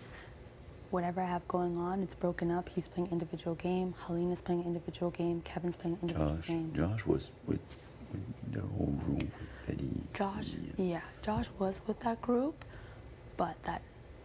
whatever I have going on, it's broken up. He's playing individual game. Helena's playing an individual game. Kevin's playing an individual game. Josh was with the whole room with Betty. Josh was with that group, but that,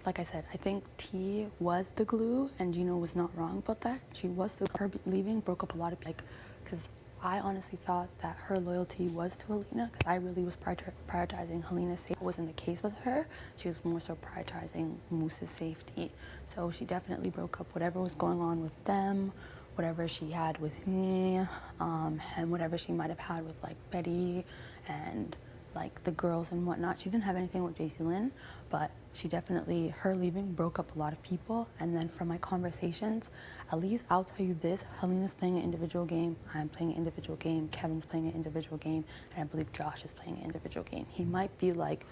like I said, I think T was the glue, and Gino was not wrong about that. She was her leaving broke up a lot of like because I honestly thought that her loyalty was to Helena, because I really was prioritizing Helena's safety. That wasn't the case with her. She was more so prioritizing Moose's safety. So she definitely broke up whatever was going on with them, whatever she had with me, and whatever she might have had with like Betty and like the girls and whatnot. She didn't have anything with JC Lynn, but she definitely, her leaving broke up a lot of people. And then from my conversations, at least I'll tell you this, Helena's playing an individual game, I'm playing an individual game, Kevin's playing an individual game, and I believe Josh is playing an individual game. He might be like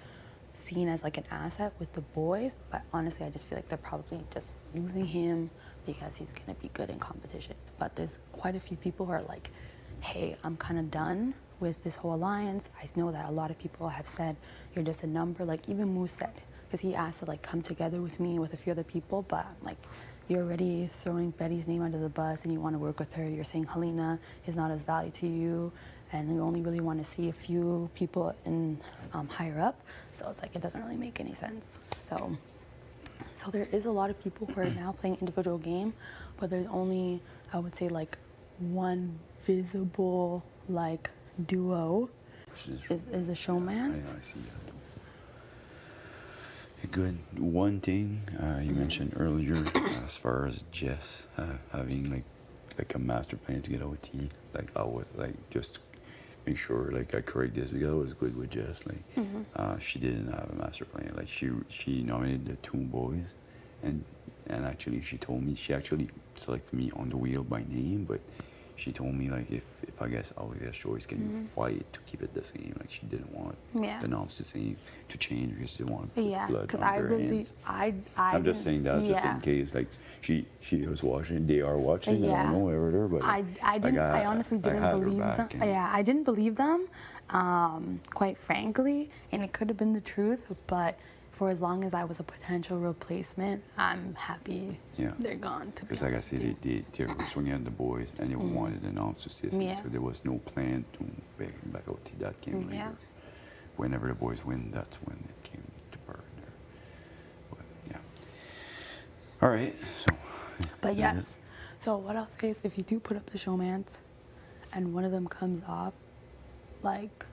seen as like an asset with the boys, but honestly I just feel like they're probably just using him because he's gonna be good in competition. But there's quite a few people who are like, hey, I'm kind of done with this whole alliance. I know that a lot of people have said you're just a number, like even Moose said, because he asked to like come together with me and with a few other people, but I'm like, you're already throwing Betty's name under the bus and you want to work with her. You're saying Helena is not as valued to you and you only really want to see a few people in higher up. So it's like, it doesn't really make any sense. So there is a lot of people who are now playing individual game, but there's only, I would say like one visible like duo is the showmance. I see that. Good. One thing you mentioned earlier, as far as Jess having like a master plan to get OT, like I would like just make sure like I correct this because I was good with Jess. Like she didn't have a master plan. Like she nominated the two boys, and actually she told me she actually selected me on the wheel by name, but she told me like if I guess I always get choice, can you fight to keep it the same? Like she didn't want the noms to change because she didn't want to put blood on their hands. I'm just saying that just in case like she was watching, they are watching. I don't know ever, but I honestly didn't believe them. Yeah, I didn't believe them, quite frankly, and it could have been the truth, but for as long as I was a potential replacement, I'm happy they're gone. Because like I said, they were swinging at the boys and they wanted the noms to stay the same, so there was no plan to back out to that came later. Whenever the boys win, that's when it came to birth there. But yeah. All right, so. But yes, so what I'll say is if you do put up the showmance and one of them comes off, like,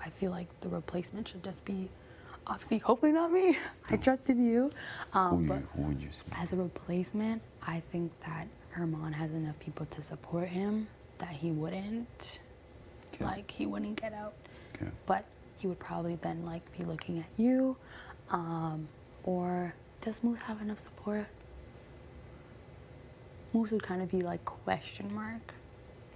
I feel like the replacement should just be, obviously, hopefully not me. I trusted you. Who would you say? As a replacement, I think that Herman has enough people to support him that he wouldn't, like, he wouldn't get out. But he would probably then, like, be looking at you. Or does Moose have enough support? Moose would kind of be like question mark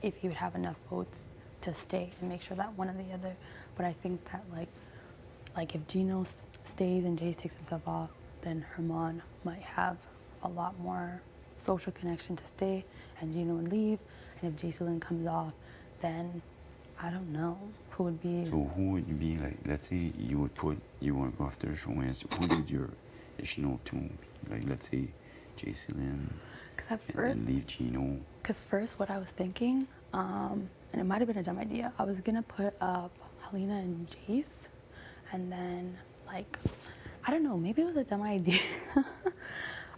if he would have enough votes to stay and make sure that one or the other. But I think that like if Gino stays and Jace takes himself off, then Herman might have a lot more social connection to stay and Gino would leave. And if Jacelyn comes off, then I don't know who would be. So who would you be like? Let's say you want to go after the showmance. Who would your additional two be? Like let's say Jacelyn. And leave Gino. Because first, what I was thinking, and it might have been a dumb idea, I was gonna put up Helena and Jace, and then like, I don't know, maybe it was a dumb idea.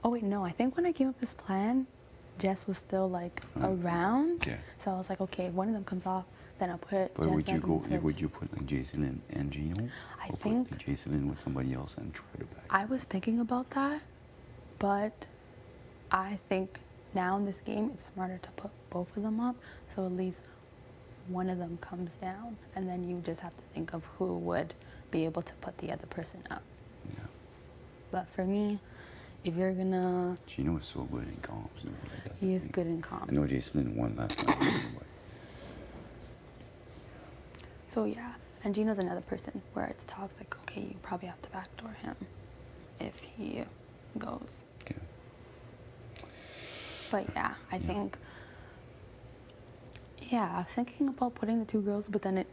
Oh wait, no, I think when I came up with this plan, Jess was still like around. Yeah. So I was like, okay, if one of them comes off, then I'll put. But would you put like Jacelyn and Gino? I think put Jacelyn with somebody else and try to back. I was thinking about that, but I think now in this game it's smarter to put both of them up, so at least one of them comes down, and then you just have to think of who would be able to put the other person up. Yeah. But for me, if you're gonna... Gino is so good in comps. You know, like he is good in comps. I know Jacelyn won last night. But... So yeah, and Gino's another person where it's talks like, okay, you probably have to backdoor him if he goes. Okay. But yeah, I think, I was thinking about putting the two girls, but then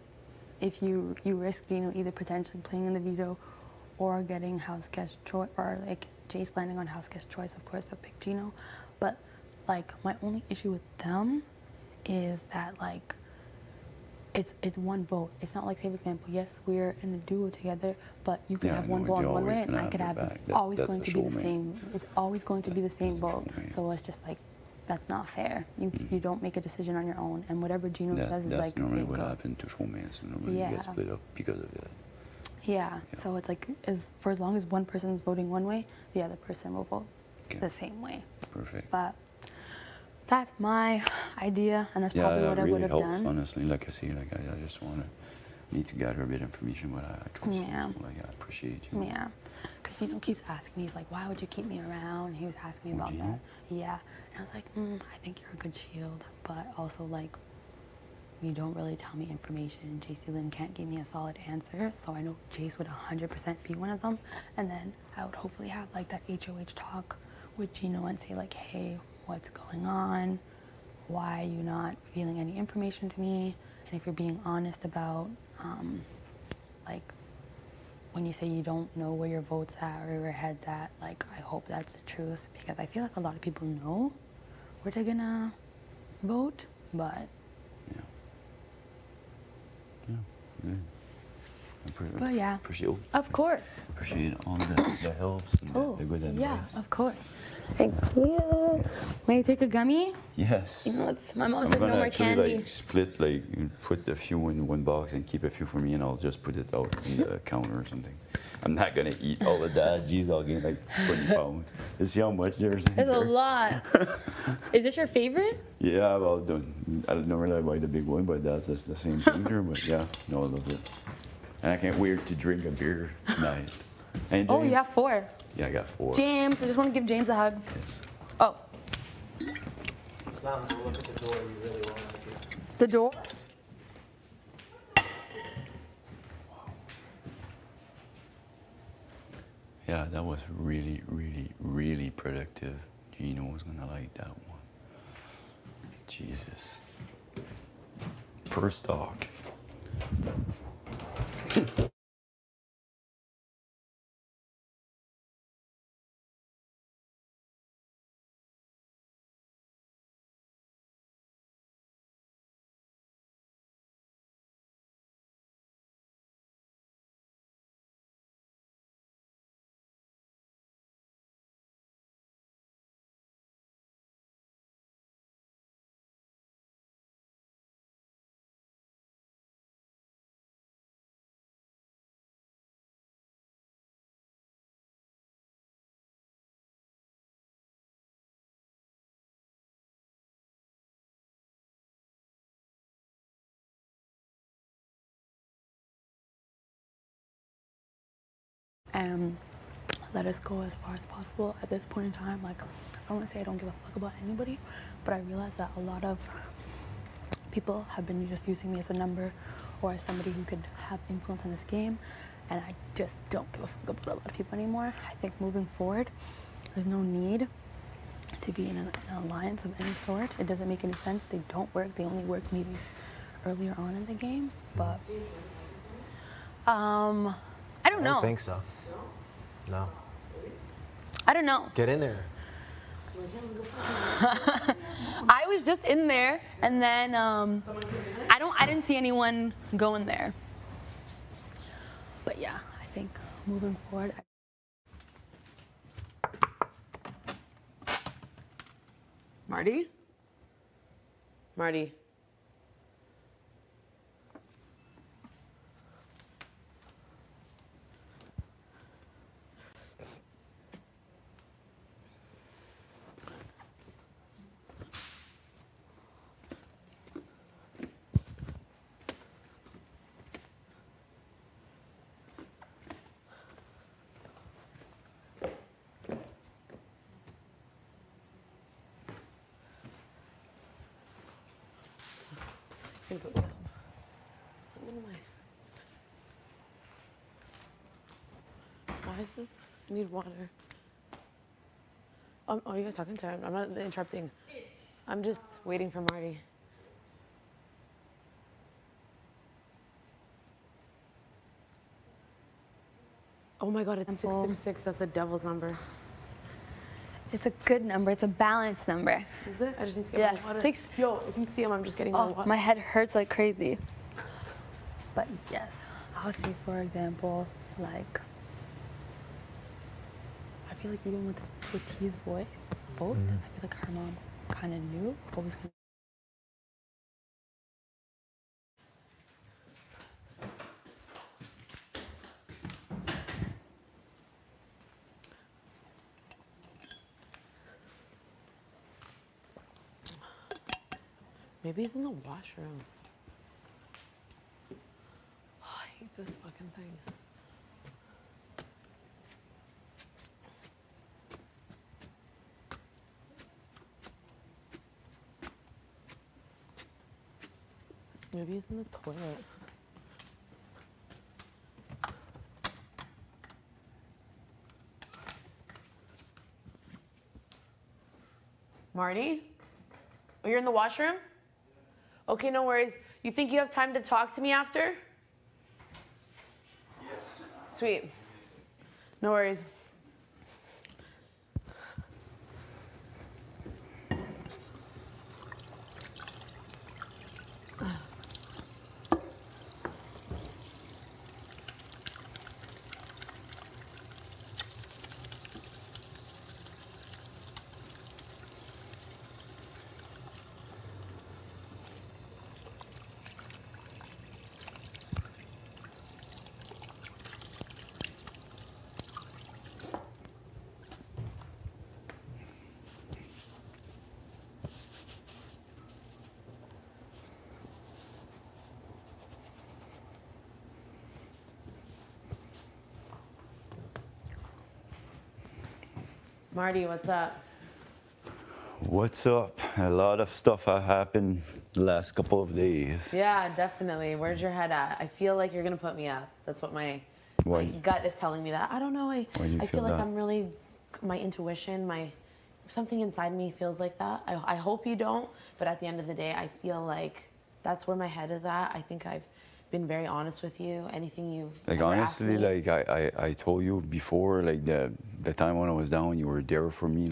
if you risk Gino either potentially playing in the veto or getting house guest choice, or like Jace landing on house guest choice, of course I'll pick Gino. But like my only issue with them is that like it's one vote. It's not like, say for example, yes, we're in a duo together, but you can have one vote in one way and I could have, it's always going to be the same. It's always going to be the same vote. So it's just like, that's not fair. You don't make a decision on your own, and whatever Gino says is That's like normally they what go. happened to Showman. So normally you get split up because of that. Yeah. So it's like for as long as one person is voting one way, the other person will vote the same way. Perfect. But that's my idea, and that's probably what I would have helps, done. Honestly, like I say, like I just need to gather a bit of information, but I trust you, so like I appreciate you. Yeah. Because Gino keeps asking me, he's like, why would you keep me around? And he was asking me about Gino? that. Yeah. And I was like, I think you're a good shield, but also like, you don't really tell me information. JC Lynn can't give me a solid answer, so I know Jace would 100% be one of them. And then I would hopefully have like that HOH talk with Gino and say like, hey, what's going on? Why are you not revealing any information to me? And if you're being honest about like when you say you don't know where your vote's at or where your head's at, like I hope that's the truth, because I feel like a lot of people know where they're gonna vote, but but yeah, appreciate, of course. Appreciate all the helps and the good advice. Yeah, of course. Thank you. May I take a gummy? Yes. You know, my mom I'm said no gonna more actually candy. like split, like put a few in one box and keep a few for me, and I'll just put it out in the counter or something. I'm not gonna eat all of that. Jeez, I'll gain like 20 pounds. You see how much there's in It's a there? lot. Is this your favorite? Yeah, well done. I don't really buy the big one, but that's just the same thing here. But yeah, no, I love it. And I can't wait to drink a beer tonight. And Oh, James? you have 4. Yeah, I got 4. James, I just want to give James a hug. Oh, Sam, go look at the door. You really won't like it. the door? Yeah, that was really, really, really productive. Gino was gonna like that one. Jesus. First talk. And let us go as far as possible at this point in time. Like, I don't want to say I don't give a fuck about anybody, but I realize that a lot of people have been just using me as a number or as somebody who could have influence in this game, and I just don't give a fuck about a lot of people anymore. I think moving forward, there's no need to be in an alliance of any sort. It doesn't make any sense. They don't work. They only work maybe earlier on in the game, but I don't know. I don't think so. No. I don't know. Get in there. I was just in there, and then I didn't see anyone go in there. But yeah, I think moving forward. Marty? Marty. Why is this? I need water. Oh, you guys talking to her? I'm not interrupting. I'm just waiting for Marty. Oh my God, it's 666. That's a devil's number. It's a good number. It's a balanced number. Is it? I just need to get more water. Yo, if you see him, I'm just getting more water. My head hurts like crazy. But yes, I'll see, for example, like, I feel like even with T's vote, I feel like her mom kind of new. Always kind Maybe he's in the washroom. Oh, I hate this fucking thing. Maybe he's in the toilet. Marty? Oh, you're in the washroom? Okay, no worries. You think you have time to talk to me after? Yes. Sweet. No worries. Marty, what's up? What's up? A lot of stuff has happened the last couple of days. Yeah, definitely. Where's your head at? I feel like you're gonna put me up. That's what my gut is telling me that. I don't know. I feel like I'm really, my intuition, something inside me feels like that. I hope you don't, but at the end of the day, I feel like that's where my head is at. I think I've been very honest with you. Anything you've ever honestly, asked me. I told you before, like the time when I was down, you were there for me.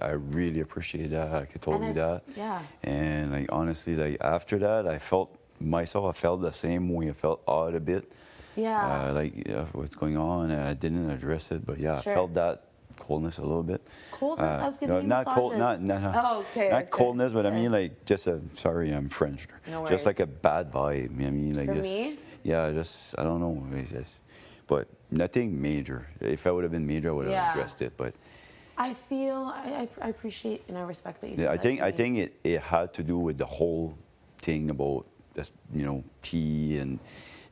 I really appreciate that. I told you that. Yeah. And honestly, after that, I felt the same way. I felt odd a bit. Yeah. What's going on, and I didn't address it. But yeah, Sure. I felt that coldness a little bit. Coldness? I was giving you not cold, massages. not okay. not coldness, but I mean just sorry, I'm French. No worries. Just like a bad vibe. I mean For me? Yeah, I don't know. But nothing major. If I would have been major, I would have addressed it. But I feel I appreciate and I respect that you. yeah, said I think it had to do with the whole thing about this, tea and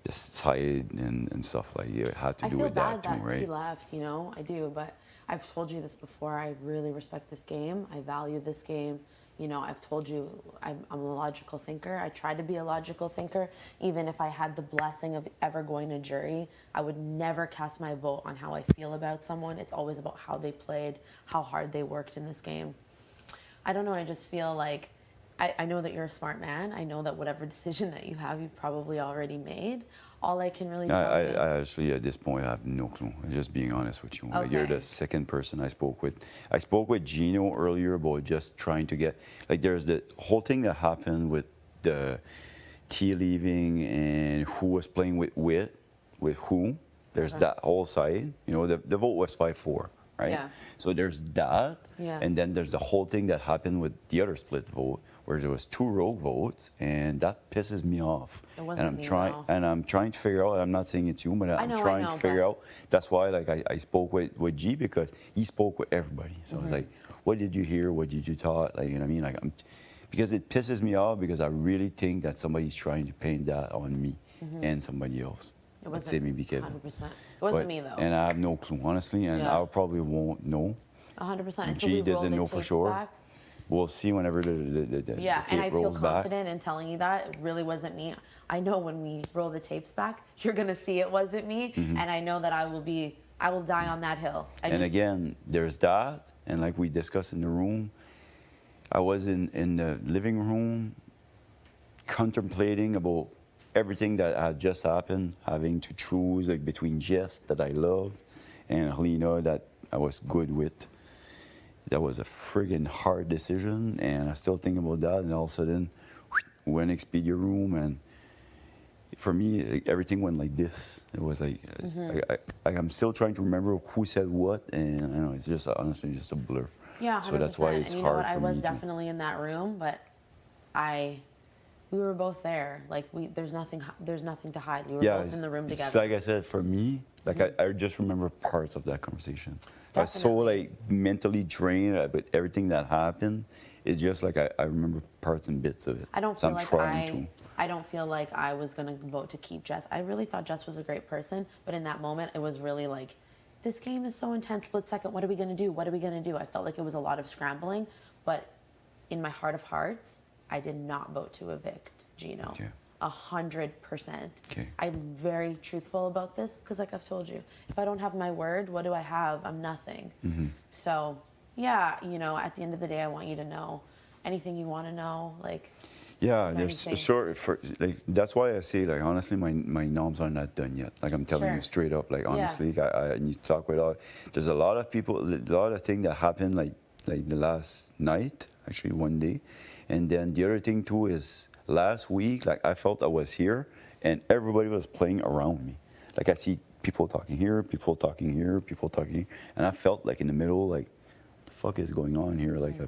the side and stuff like it had to do with that too, I feel bad that right? he left. I do, but I've told you this before. I really respect this game. I value this game. I've told you I'm a logical thinker. I try to be a logical thinker. Even if I had the blessing of ever going to jury, I would never cast my vote on how I feel about someone. It's always about how they played, how hard they worked in this game. I don't know. I just feel like I know that you're a smart man. I know that whatever decision that you have, you've probably already made. All I can really tell you. I actually, at this point, I have no clue. I'm just being honest with you. Okay. You're the second person I spoke with. I spoke with Gino earlier about just trying to get, there's the whole thing that happened with the T leaving and who was playing with who. There's that whole side. The vote was 5-4, right? Yeah. So there's that. Yeah. And then there's the whole thing that happened with the other split vote, where there was 2 rogue votes, and that pisses me off. It wasn't and I'm me, trying, no. and I'm trying to figure out. I'm not saying it's you, but I'm trying to figure out. That's why, I spoke with G, because he spoke with everybody. So I was like, "What did you hear? What did you thought?" You know what I mean? Because it pisses me off, because I really think that somebody's trying to paint that on me and somebody else. It Let's say maybe Kevin. 100%. It wasn't me though. And I have no clue, honestly, and I probably won't know. 100%. Until G we roll doesn't the know for tapes sure. back. We'll see whenever the Yeah, tape and I feel rolls back. confident in telling you that it really wasn't me. I know when we roll the tapes back, you're gonna see it wasn't me, and I know that I will die on that hill. Again, there's that, and like we discussed in the room, I was in the living room contemplating about everything that had just happened, having to choose between Jess, that I love, and Helena, that I was good with. That was a friggin' hard decision, and I still think about that. And all of a sudden, we went to Expedia room, and for me, everything went like this. It was I'm still trying to remember who said what, and I know it's just honestly just a blur. Yeah, 100%. So that's why it's and you know hard what? I for was me to. definitely in that room, but we were both there. Like there's nothing to hide. We were Yeah, both in the room it's together. like I said, for me, like I just remember parts of that conversation. I was so Definitely. like mentally drained about everything that happened. It's just like I remember parts and bits of it. I don't so feel I'm like trying to. I don't feel like I was gonna vote to keep Jess. I really thought Jess was a great person, but in that moment, it was really like, this game is so intense. Split second. What are we gonna do? What are we gonna do? I felt like it was a lot of scrambling, but in my heart of hearts, I did not vote to evict Gino. Okay. 100%. Okay. I'm very truthful about this because, like I've told you, if I don't have my word, what do I have? I'm nothing. Mm-hmm. So, yeah, you know, at the end of the day, I want you to know anything you want to know. Like, Yeah, if there's anything. sort for like that's why I say like honestly my noms are not done yet. Like I'm telling Sure. you straight up. Like Yeah. honestly, I need to talk with all. There's a lot of people, a lot of things that happened like the last night, actually one day, and then the other thing too is last week. Like I felt I was here and everybody was playing around me. Like I see people talking here, people talking here, people talking, and I felt like in the middle, like what the fuck is going on here? Like.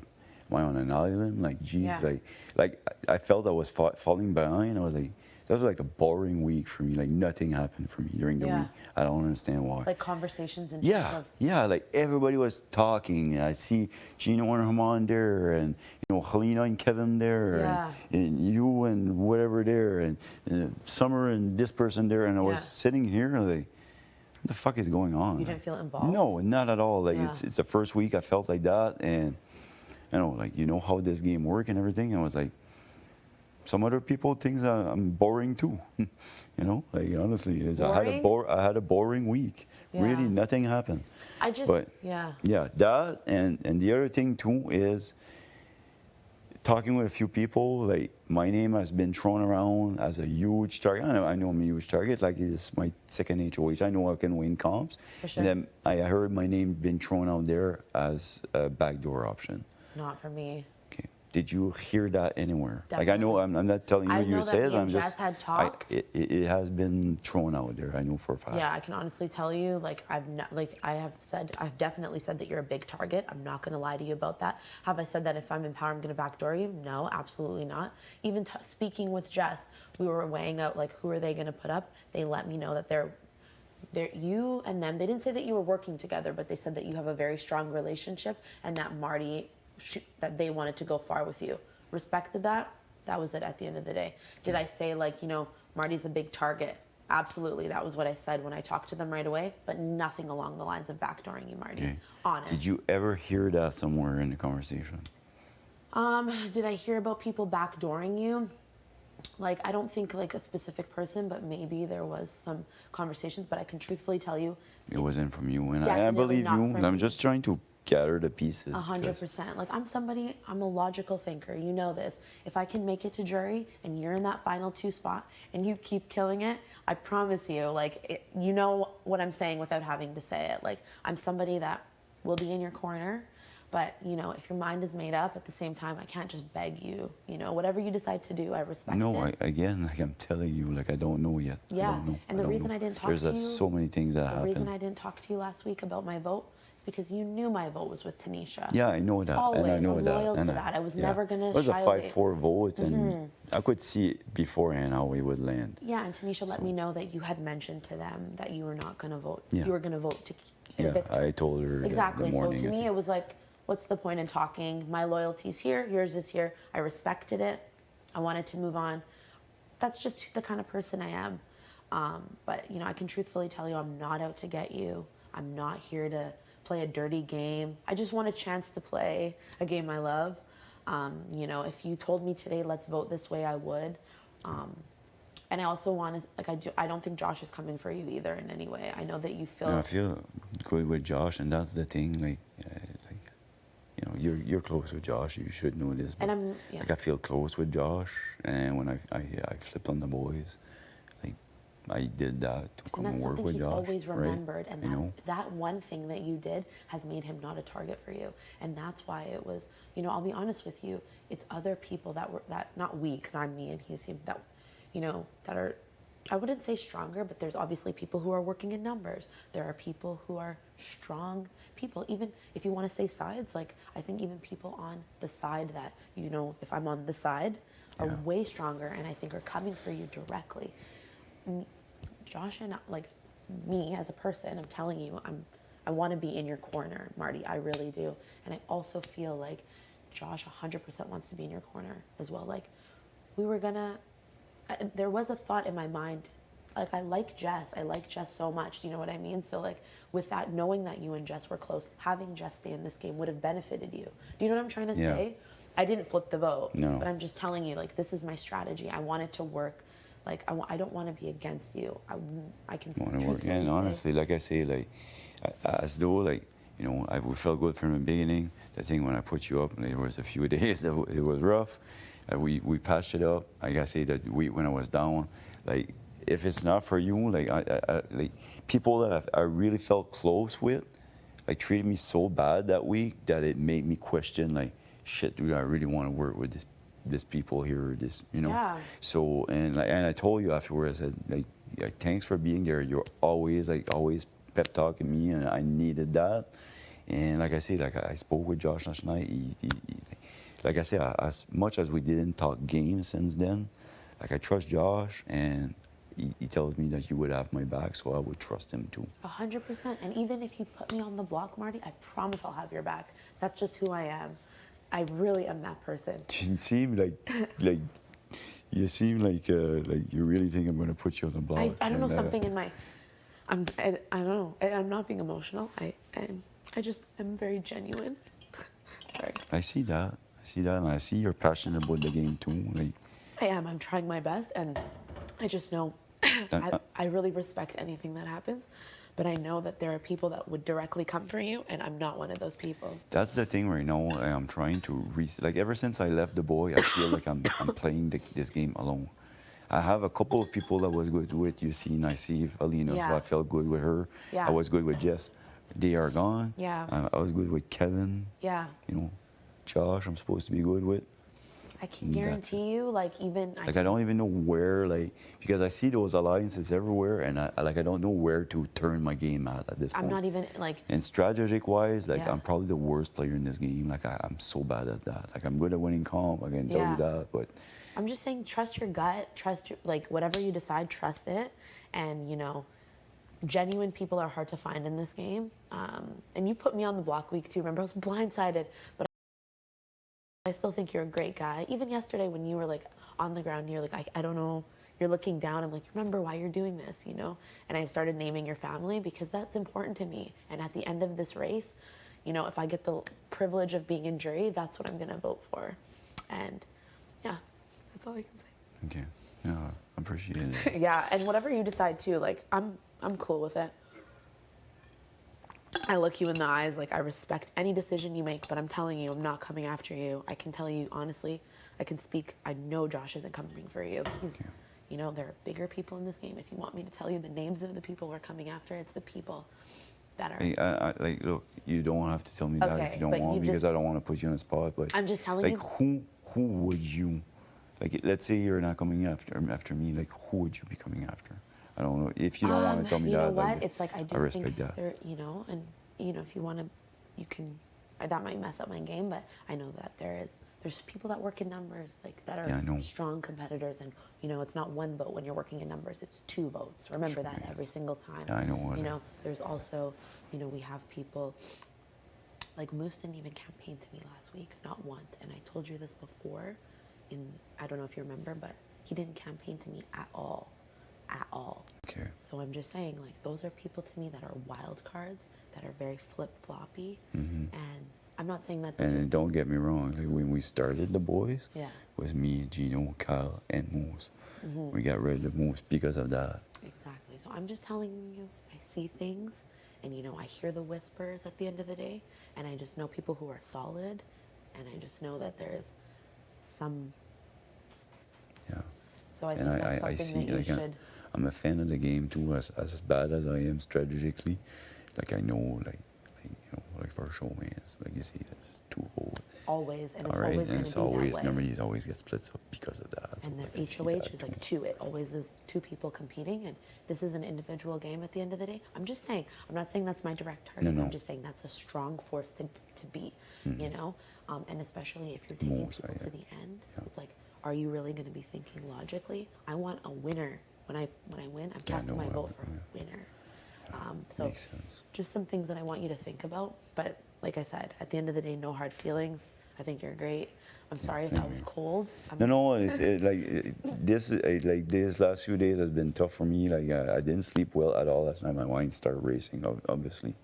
Am I on an island? Like, geez, Yeah. like I felt I was falling behind. I was like, that was like a boring week for me. Like nothing happened for me during the Yeah. week. I don't understand why. Like conversations in terms Yeah, of. yeah, like everybody was talking. And I see Gino and Herman there, and Helena and Kevin there, Yeah. and you and whatever there, and Summer and this person there, and I was Yeah. sitting here and like, what the fuck is going on? You didn't feel involved? No, not at all. Like Yeah. it's the first week I felt like that, and like how this game work and everything. I was like, some other people think I'm boring too. Like honestly, I had a boring week. Yeah. Really, nothing happened. I just, But yeah. yeah, that and the other thing too is talking with a few people. Like my name has been thrown around as a huge target. I know I'm a huge target. Like it's my second HOH. I know I can win comps. For sure. And then I heard my name been thrown out there as a backdoor option. Not for me. Okay. Did you hear that anywhere? Like I know I'm not telling you I you know that said. me and I'm Jess just. had talked. It has been thrown out there. I know for a fact. Yeah, I can honestly tell you, like I've definitely said that you're a big target. I'm not going to lie to you about that. Have I said that if I'm in power, I'm going to backdoor you? No, absolutely not. Even speaking with Jess, we were weighing out like who are they going to put up. They let me know that they're you and them. They didn't say that you were working together, but they said that you have a very strong relationship and that Marty, that they wanted to go far with you. Respected that. That was it at the end of the day. Did I say like, Marty's a big target? Absolutely. That was what I said when I talked to them right away, but nothing along the lines of backdooring you, Marty. Okay. Honest. Did you ever hear that somewhere in the conversation? Did I hear about people backdooring you? Like, I don't think like a specific person, but maybe there was some conversations, but I can truthfully tell you. It wasn't from you, and I Definitely believe not you. from I'm me. just trying to gather the pieces. 100%. Like I'm a logical thinker. You know this. If I can make it to jury and you're in that final 2 spot and you keep killing it, I promise you, you know what I'm saying without having to say it. Like I'm somebody that will be in your corner, but if your mind is made up, at the same time, I can't just beg you. Whatever you decide to do, I respect it. Again, like I'm telling you, like I don't know yet. Yeah. I don't know. And the reason I didn't talk to you. There's so many things that happen. The reason I didn't talk to you last week about my vote is because you knew my vote was with Tanisha. Yeah, I know that, Always. and I know I'm that. loyal and to that. I was never gonna It was a shy away. 5-4 vote, and I could see it beforehand how it would land. Yeah, and Tanisha let me know that you had mentioned to them that you were not going to vote. Yeah. You were going to vote to Yeah, evict. I told her Exactly. the morning. So to me, it was like, what's the point in talking? My loyalty's here. Yours is here. I respected it. I wanted to move on. That's just the kind of person I am. But, I can truthfully tell you I'm not out to get you. I'm not here to play a dirty game. I just want a chance to play a game I love. If you told me today, let's vote this way, I would. And I also want to, I don't think Josh is coming for you either in any way. I know that you feel. No, I feel good with Josh, and that's the thing. You're close with Josh. You should know this. But, and I feel close with Josh, and when I flipped on the boys, I did that to come and work with Josh. And that's something he's always remembered, right? and that one thing that you did has made him not a target for you, and that's why it was. I'll be honest with you. It's other people that not we, because I'm me and he's him. That are I wouldn't say stronger, but there's obviously people who are working in numbers. There are people who are strong people. Even if you want to say sides, like I think even people on the side that, you know, if I'm on the side, are way stronger and I think are coming for you directly. Josh and like me as a person, I'm telling you, I want to be in your corner, Marty. I really do. And I also feel like Josh 100% wants to be in your corner as well. Like there was a thought in my mind, like I like Jess so much, do you know what I mean? So like with that, knowing that you and Jess were close, having Jess stay in this game would have benefited you. Do you know what I'm trying to say? I didn't flip the vote, but I'm just telling you, like, this is my strategy. I want it to work. Like, I don't want to be against you. I can want to work. And honestly, like I say, like, as though, like, you know, we felt good from the beginning. The thing when I put you up, and there was a few days that it was rough. We patched it up. Like I say, that when I was down, like, if it's not for you, like, like people that I really felt close with, like, treated me so bad that week that it made me question, like, shit, do I really want to work with this people here, or this, you know? Yeah. So, and I told you afterwards, I said, like, thanks for being there. You're always pep talking me, and I needed that. And like I said, like I spoke with Josh last night. He like I said, as much as we didn't talk games since then, like I trust Josh, and he tells me that he would have my back, so I would trust him too. 100%. And even if you put me on the block, Marty, I promise I'll have your back. That's just who I am. I really am that person. You seem like you seem like you really think I'm going to put you on the block. I don't know, something in my, I don't know. I'm not being emotional. I just am very genuine. Sorry. I see that, and I see you're passionate about the game too. Like I am. I'm trying my best, and I just know I really respect anything that happens. But I know that there are people that would directly come for you, and I'm not one of those people. That's the thing right now. I'm trying to like ever since I left the boy, I feel like I'm playing this game alone. I have a couple of people that was good with. You see, Naisif, Alina, so I felt good with her. Yeah. I was good with Jess. They are gone. Yeah. I was good with Kevin. Yeah. You know, Josh, I'm supposed to be good with. I can guarantee you, like, even... I don't even know where, like, because I see those alliances everywhere, and I don't know where to turn my game at this point. I'm not even, like... And strategic-wise, like, I'm probably the worst player in this game. Like, I'm so bad at that. Like, I'm good at winning comp, I can tell you that, but... I'm just saying, trust your gut, like, whatever you decide, trust it, and, you know, genuine people are hard to find in this game. And you put me on the block week, too. Remember, I was blindsided, but I still think you're a great guy. Even yesterday when you were like on the ground, you're like, I don't know, you're looking down. I'm like, remember why you're doing this, you know? And I started naming your family because that's important to me. And at the end of this race, you know, if I get the privilege of being in jury, that's what I'm going to vote for. And yeah, that's all I can say. Okay. Yeah, I appreciate it. Yeah, and whatever you decide too, like, I'm cool with it. I look you in the eyes, like, I respect any decision you make, but I'm telling you, I'm not coming after you. I can tell you, honestly, I can speak. I know Josh isn't coming for you. He's, you know, there are bigger people in this game. If you want me to tell you the names of the people we're coming after, it's the people that are... Hey, like, look, you don't have to tell me that if you don't want, because I don't want to put you on the spot, but... I'm just telling like, you... who would you... Like, let's say you're not coming after me, like, who would you be coming after? I don't know. If you don't want to tell me you know that, what? like, It's like, I do respect think that. there, you know, and, you know, if you want to, you can, that might mess up my game, but I know that there's people that work in numbers, like, that are strong competitors, and, you know, it's not one vote when you're working in numbers, it's 2 votes. Remember that every single time. Yeah, I know. You know, there's also, you know, we have people, like, Moose didn't even campaign to me last week, not once, and I told you this before, I don't know if you remember, but he didn't campaign to me at all. At all. Okay. So I'm just saying, like, those are people to me that are wild cards, that are very flip-floppy, and I'm not saying that... And don't get me wrong, like, when we started the boys, yeah, was me, Gino, Kyle, and Moose. We got rid of Moose because of that. Exactly. So I'm just telling you, I see things, and, you know, I hear the whispers at the end of the day, and I just know people who are solid, and I just know that there is some... Yeah. So I think that's something that you should... I'm a fan of the game too, as bad as I am strategically. Like, I know, like you know, like, for sure, man, it's like you see, it's too old. always, and it's All right, always and going it's to be always that way. memories always get split up because of that. So And I the can see HOH that is too. like two. It always is two people competing, and this is an individual game at the end of the day. I'm just saying. I'm not saying that's my direct target. No. I'm just saying that's a strong force to beat. You know, and especially if you're taking Most, people yeah. to the end, it's like, are you really going to be thinking logically? I want a winner. When I win, I'm casting my vote for a winner. So Makes sense. just some things that I want you to think about. But like I said, at the end of the day, no hard feelings. I think you're great. I'm sorry if same I was here. cold. No, this last few days has been tough for me. Like I didn't sleep well at all last night. My mind started racing, obviously.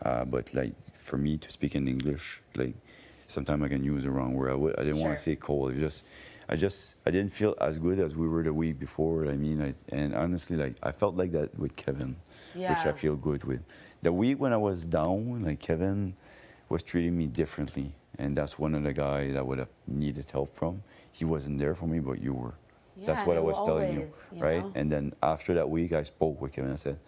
But like for me to speak in English, like sometimes I can use the wrong word. I didn't want to say cold. I didn't feel as good as we were the week before. I mean, and honestly, like I felt like that with Kevin, which I feel good with. The week when I was down, like Kevin was treating me differently, and that's one of the guys that would have needed help from. He wasn't there for me, but you were. That's what I was telling you, right? Know? And then after that week, I spoke with Kevin. I said,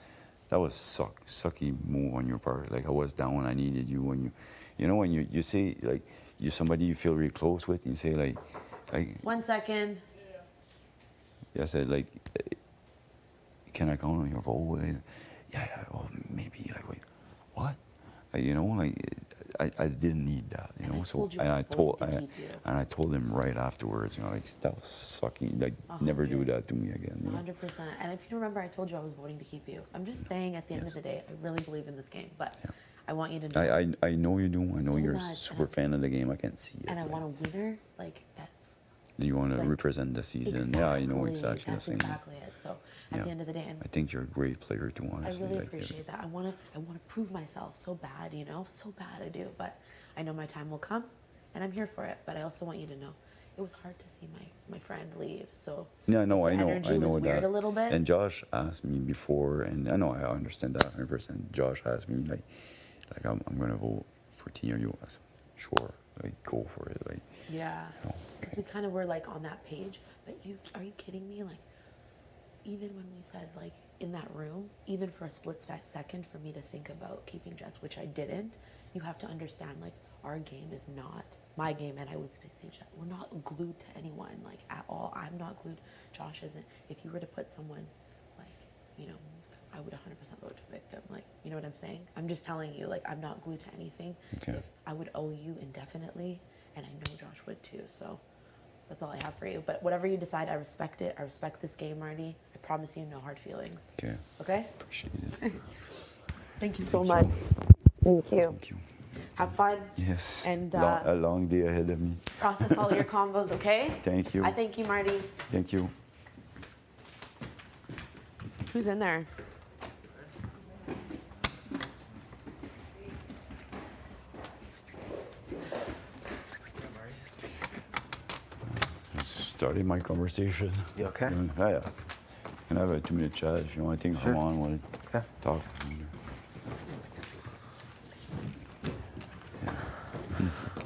that was sucky move on your part. Like I was down, I needed you. When when you say like you're somebody you feel really close with, and you say like 1 second. I said like, can I count on your vote? Yeah, well maybe. Like wait, what? I didn't need that, And I so told you and I I was told voting to keep you. and I told him right afterwards, like that was sucky. Like never do that to me again. 100%. And if you remember, I told you I was voting to keep you. I'm just saying, at the end of the day, I really believe in this game, but I want you to know. I know you do. I know So you're a much, super fan of the game. I can see it. And I like, want a winner like that's. you want to like, represent the season. Yeah, I know exactly the That's same. exactly it. So at the end of the day, and I think you're a great player too, I honestly. really like, appreciate that. I want to prove myself so bad, so bad I do. But I know my time will come, and I'm here for it. But I also want you to know, it was hard to see my friend leave. So yeah, no, the I know energy was weird that. a little bit. And Josh asked me before, and I know I understand that 100%. Josh asked me like I'm gonna vote for TRU. I said, sure, like go for it, like. Yeah, because we kind of were like on that page. But are you kidding me? Like, even when we said like in that room, even for a split second for me to think about keeping Jess, which I didn't, you have to understand like our game is not my game, and I would say Jess, we're not glued to anyone like at all. I'm not glued. Josh isn't. If you were to put someone like, I would 100% vote to victim. Like, you know what I'm saying? I'm just telling you, like, I'm not glued to anything. Okay. If I would owe you indefinitely, and I know Josh would too. So that's all I have for you. But whatever you decide, I respect it. I respect this game, Marty. I promise you no hard feelings. Okay. Okay? Appreciate it. Thank you so much. Thank you. Thank you. Have fun. Yes. And a long day ahead of me. process all your combos, okay? Thank you. I thank you, Marty. Thank you. Who's in there? Started my conversation. You okay? Yeah. Can I have a 2-minute chat if you want? I think Sure. come on, want to talk.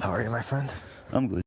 How are you, my friend? I'm good.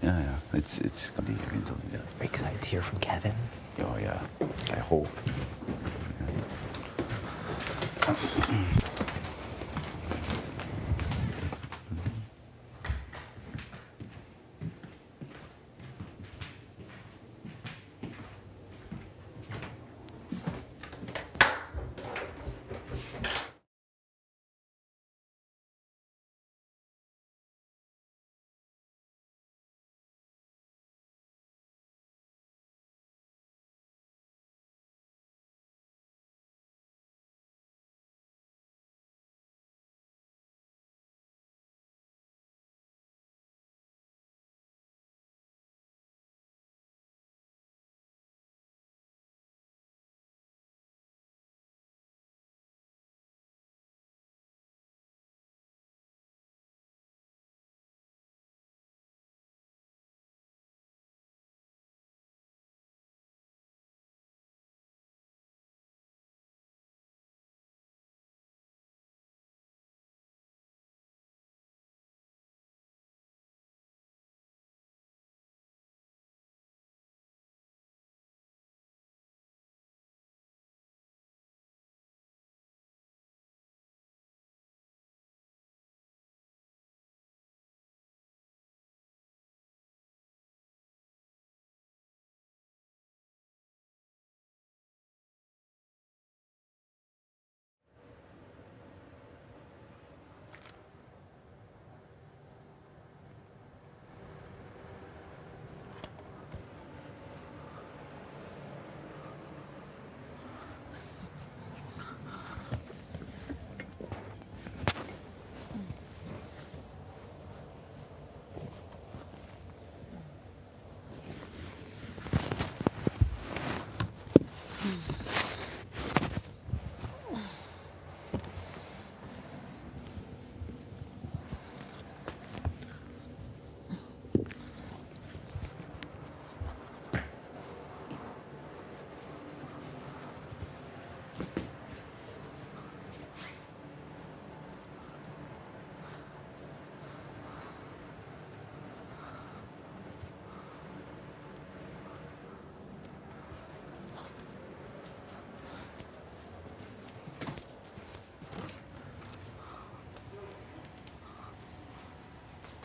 Yeah. It's gonna be really good. Are you excited to hear from Kevin? Oh yeah. I hope.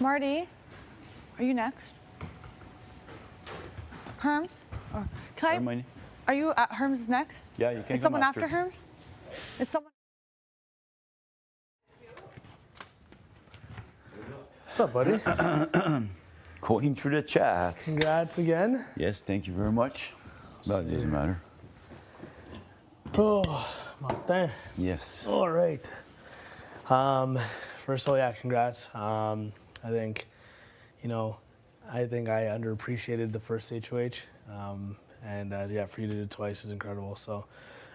Marty, are you next? Herms? Or can I? Hermione? Are you at Herms next? Yeah, you can Is come someone after Herms? Is someone? What's up, buddy? Going through the chats. Congrats again. Yes, thank you very much. But it doesn't matter. Oh, Martin. Yes. All right. First of all, yeah, congrats. I think, I think I underappreciated the first HOH. And yeah, for you to do it twice is incredible. So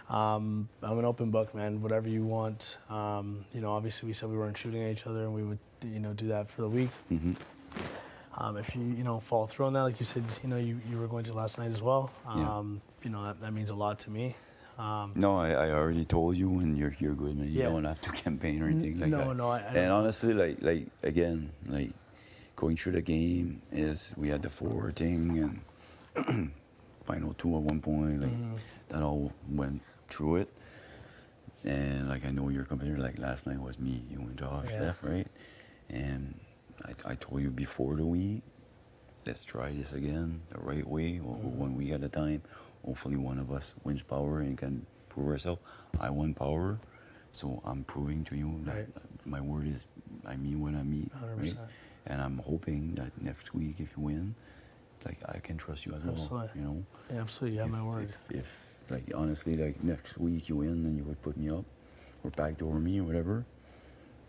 I'm an open book, man. Whatever you want. Obviously we said we weren't shooting at each other and we would, do that for the week. Mm-hmm. If you, follow through on that, like you said, you were going to last night as well. That means a lot to me. No, I already told you, and you're good, man. You Yeah. don't have to campaign or anything like that. No, I And don't. honestly, again, going through the game is we had the forward thing and final two at one point, that all went through it. And I know your competitor, last night was me, you and Josh left, right? And I told you before the week, let's try this again the right way. We'll go 1 week at a time. Hopefully one of us wins power and can prove ourselves. I won power, so I'm proving to you that my word is, I mean what I mean, 100%. right? And I'm hoping that next week, if you win, I can trust you as well. Absolutely. Yeah, absolutely. You have my word. If honestly, next week you win and you would put me up or backdoor me or whatever,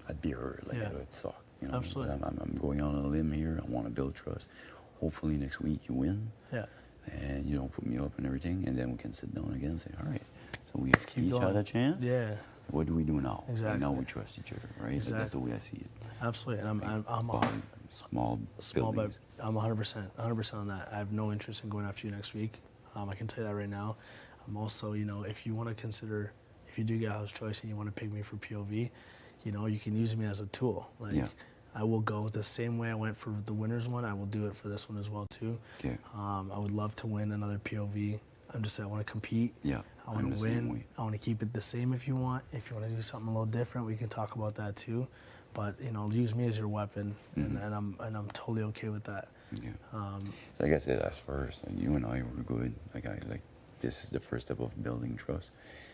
I'd be hurt. It would suck. Absolutely. I'm going on a limb here. I want to build trust. Hopefully next week you win. Yeah. And you don't put me up and everything, and then we can sit down again and say, all right, so we keep each going. had a chance. Yeah. What do we do now? Exactly. Now we trust each other, right? Exactly. That's the way I see it. Absolutely. And I'm small but I'm 100% on that. I have no interest in going after you next week. I can tell you that right now. I'm also, if you want to consider, if you do get house choice and you want to pick me for POV, you can use me as a tool. I will go the same way I went for the winners one. I will do it for this one as well too. Okay. I would love to win another POV. I want to compete. Yeah, I I'm want the to same win. way. I want to keep it the same if you want. If you want to do something a little different, we can talk about that too. But use me as your weapon, and I'm totally okay with that. Yeah. Like I said, as first, like, you and I were good. This is the first step of building trust.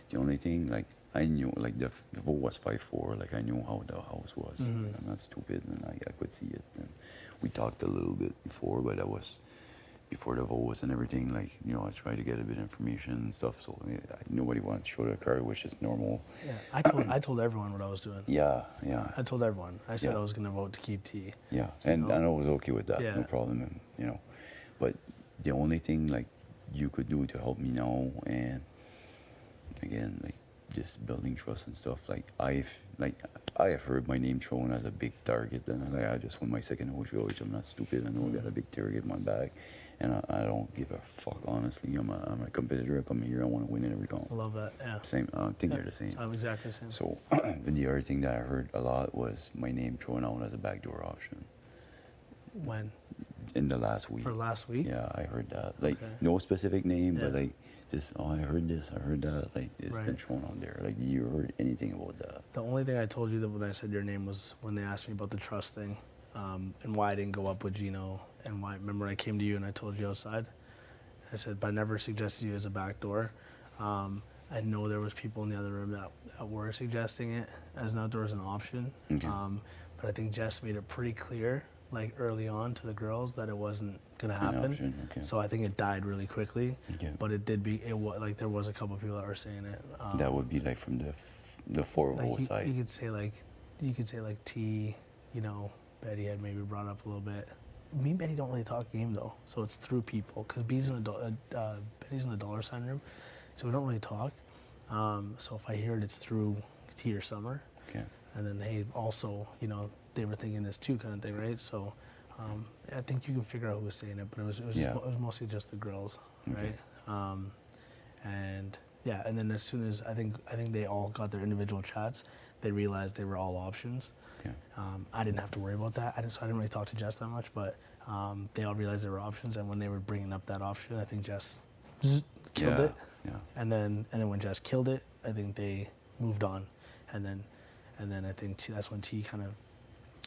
The only thing, like, I knew, like, the vote was 5-4. Like, I knew how the house was. I'm not stupid, and I could see it. And we talked a little bit before, but that was before the votes and everything. Like, I tried to get a bit of information and stuff. So nobody wanted to show their card, which is normal. Yeah, I told everyone what I was doing. Yeah. I told everyone. I said I was going to vote to keep T. Yeah, and I was okay with that. Yeah. No problem. And but the only thing, like, you could do to help me now, and again, like, just building trust and stuff. Like, I have heard my name thrown as a big target, and I just won my second OHOH. I'm not stupid. I know I got a big target in my bag, and I don't give a fuck. Honestly, I'm a competitor. I come here, I want to win in every comp. I love that. Yeah. Same. I think they're the same. I'm exactly the same. So, the other thing that I heard a lot was my name thrown out as a backdoor option. When? In the last week. For last week? Yeah, I heard that. Like, Okay. no specific name, but Yeah. like, just, I heard this, I heard that. Like, it's been Right. shown on there. Like, you heard anything about that? The only thing I told you that when I said your name was when they asked me about the trust thing, and why I didn't go up with Gino, and why. Remember, I came to you and I told you outside. I said, but I never suggested you as a backdoor. I know there was people in the other room that were suggesting it as an outdoor as an option. Okay. But I think Jess made it pretty clear, like early on to the girls, that it wasn't gonna An happen. option, okay. So I think it died really quickly. Okay. But it was like there was a couple of people that were saying it. That would be like from the 4 Like vote you side. could say like T, Betty had maybe brought up a little bit. Me and Betty don't really talk game though, so it's through people. Cause Betty's in the dollar sign room, so we don't really talk. So if I hear it, it's through T or Summer. Okay. And then hey, also they were thinking this too, kind of thing, right? So I think you can figure out who was saying it, but it was mostly just the girls, Okay. right? And yeah, and then as soon as I think they all got their individual chats, they realized they were all options. Okay. I didn't have to worry about that. I didn't really talk to Jess that much, but they all realized there were options, and when they were bringing up that option, I think Jess killed it. Yeah. And then when Jess killed it, I think they moved on, and then I think that's when T kind of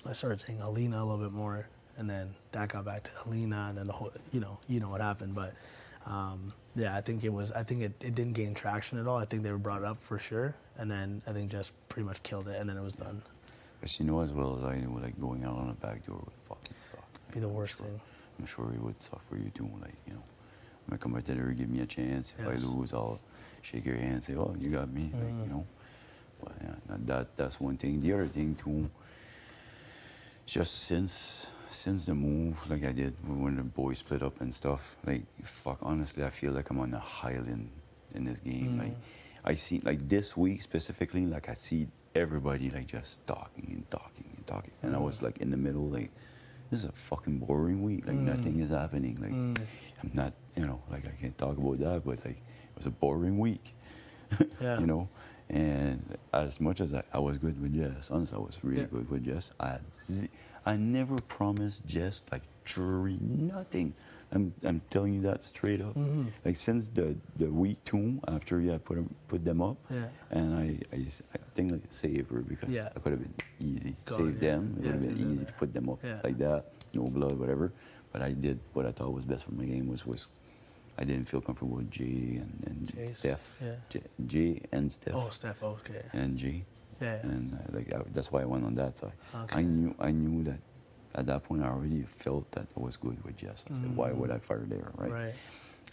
I started saying Helena a little bit more, and then that got back to Helena, and then the whole you know what happened, but. Yeah, I think it didn't gain traction at all. I think they were brought up for sure, and then I think Jess pretty much killed it, and then it was done. But as well as I know, like, going out on a back door would fucking suck. Be the worst thing. I'm sure it would suck for you too. Like, my competitor give me a chance. If I Yes. lose, I'll shake your hand and say, "Oh, you got me." Like, But yeah, that's one thing. The other thing too, just since the move, like I did when the boys split up and stuff, like, fuck, honestly, I feel like I'm on a highland in this game. Like, I see, like, this week specifically, like, I see everybody, like, just talking and talking and talking. And I was, like, in the middle, like, this is a fucking boring week. Like, nothing is happening. Like, I'm not, like, I can't talk about that, but, like, it was a boring week. Yeah. And as much as I was good with Jess, honestly, I was really good with Jess. I never promised Jess, like, jewelry, nothing. I'm telling you that straight up. Like, since the week 2 after I put them up, and I think, like, save her because I could have been easy. Save them. It would have been easy to put them up like that, no blood, whatever. But I did what I thought was best for my game was I didn't feel comfortable with Jay and Steph. Yeah. Jay and Steph. Oh, Steph. Okay. And Jay. Yeah. And that's why I went on that side. Okay. I knew that at that point I already felt that I was good with Jess. I said, why would I fire there, right? Right.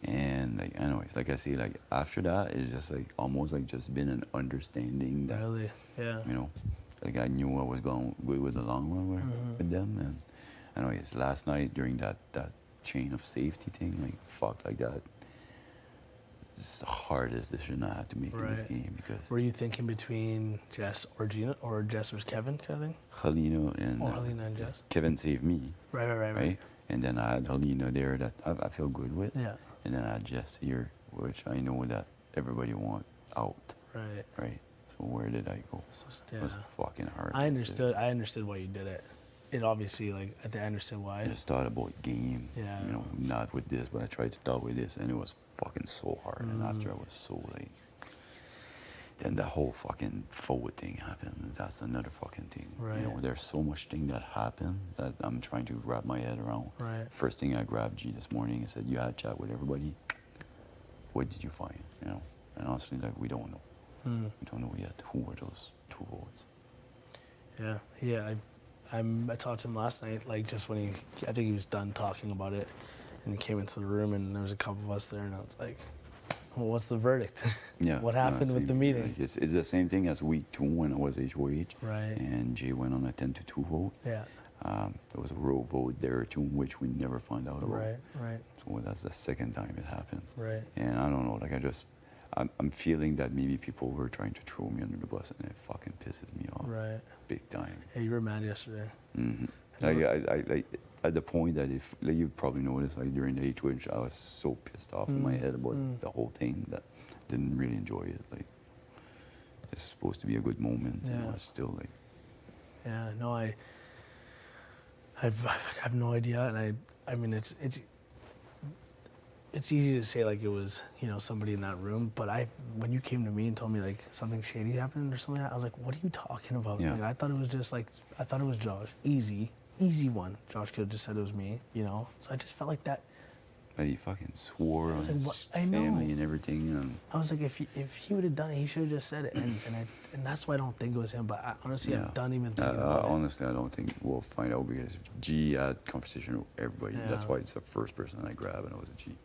And, like, anyways, like I say, like, after that, it's just like almost like just been an understanding that, Really? Yeah. like, I knew I was going good with the long run with them. And anyways, last night during that chain of safety thing, like, fuck, like that. It's the hardest decision I had to make in this game because Were you thinking between Jess or Gina, or Jess or Kevin, kind of thing? Helena and Helena and Jess. Kevin saved me. Right. And then I had Helena there that I feel good with. Yeah. And then I had Jess here, which I know that everybody want out. Right. So where did I go? It was fucking hard. I understood why you did it. it obviously like I understand why. I just thought about game. Yeah. You know, not with this, but I tried to thought with this, and it was fucking so hard. And after I was so like, then the whole fucking forward thing happened. And that's another fucking thing. Right. You know, there's so much thing that happened that I'm trying to wrap my head around. Right. First thing I grabbed G this morning and said, "You had a chat with everybody. What did you find?" You know, and honestly, like we don't know. We don't know yet who were those 2 votes. Yeah. I talked to him last night, like just when I think he was done talking about it, and he came into the room, and there was a couple of us there, and I was like, well, what's the verdict? Yeah. What happened with the meeting? Like, it's the same thing as week 2 when I was HOH. Right. And Jay went on a 10-2 vote. Yeah. There was a row vote there too, which we never found out about. Right. So that's the second time it happens. Right. And I don't know, like I'm feeling that maybe people were trying to throw me under the bus, and it fucking pisses me off. Right. Big time. Hey, you were mad yesterday. Like I like at the point that if like you probably noticed, like during the HOH, I was so pissed off in my head about the whole thing that I didn't really enjoy it. Like it's supposed to be a good moment, you know, it's still like. Yeah, no, I have no idea, and I mean it's easy to say like it was, you know, somebody in that room, but when you came to me and told me like something shady happened or something, I was like, what are you talking about? Yeah. Like, I thought it was just like, I thought it was Josh. Easy one. Josh could have just said it was me, you know? So I just felt like that. But he fucking swore on like, his what? I know. family and everything. And I was like, if he would have done it, he should have just said it. And that's why I don't think it was him. But I honestly, I don't even think about it. honestly, I don't think we'll find out because G had conversation with everybody. Yeah. That's why it's the first person I grabbed, and it was a G.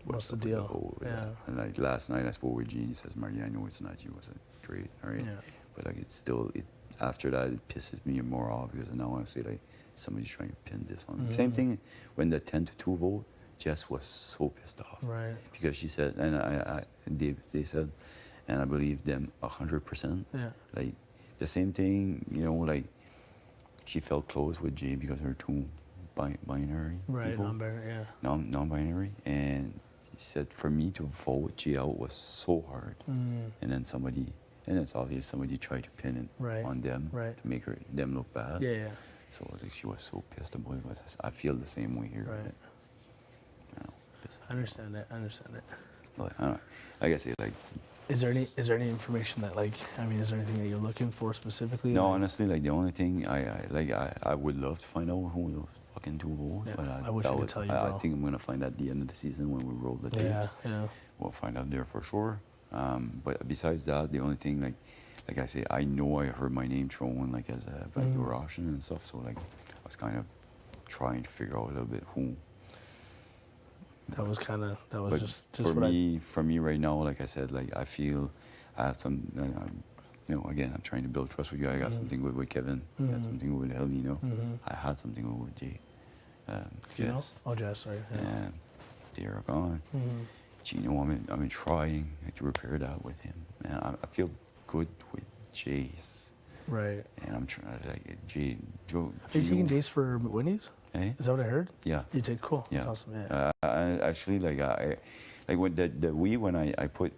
What's the With deal? whole, Yeah. And like last night I spoke with G, and he says, "Marty, I know it's not you." I said, "Great, all right." Yeah. But like it's still after that it pisses me more off because now I say like somebody's trying to pin this on me. Same thing when the 10-2 vote. Jess was so pissed off. Right. Because she said, and they said, and I believe them 100%. Yeah. Like the same thing, you know, like she felt close with Jay because they're two binary. Right, people. non-binary, yeah. Non-binary, and he said for me to vote Jay out was so hard. And then it's obvious somebody tried to pin it on them to make them look bad. Yeah. So like she was so pissed about it. I feel the same way here. Right. I understand it. But I don't know. Like I say, like. Is there any information that like is there anything that you're looking for specifically? No, like, honestly, like the only thing I would love to find out who those fucking 2 votes. Yeah, But I wish I could tell you, I bro. think I'm gonna find out at the end of the season when we roll the tapes. Yeah. We'll find out there for sure. But besides that, the only thing like I say, I know I heard my name thrown like as a backdoor option and stuff. So like I was kind of trying to figure out a little bit who. That was But just for me right now, like I said, like I feel I have some, you know, again, I'm trying to build trust with you. I got something good with Kevin. I got something good with Helena. I had something good with Jay. Jess. Oh, Jess, sorry. Yeah. And they're gone. Gino, I've been trying to repair that with him. And I feel good with Jace. Right. And I'm trying to like Jay. Are you taking Jace for Winnie's? Eh? Is that what I heard? Yeah. You take cool. Yeah. That's awesome. Yeah. I actually when I put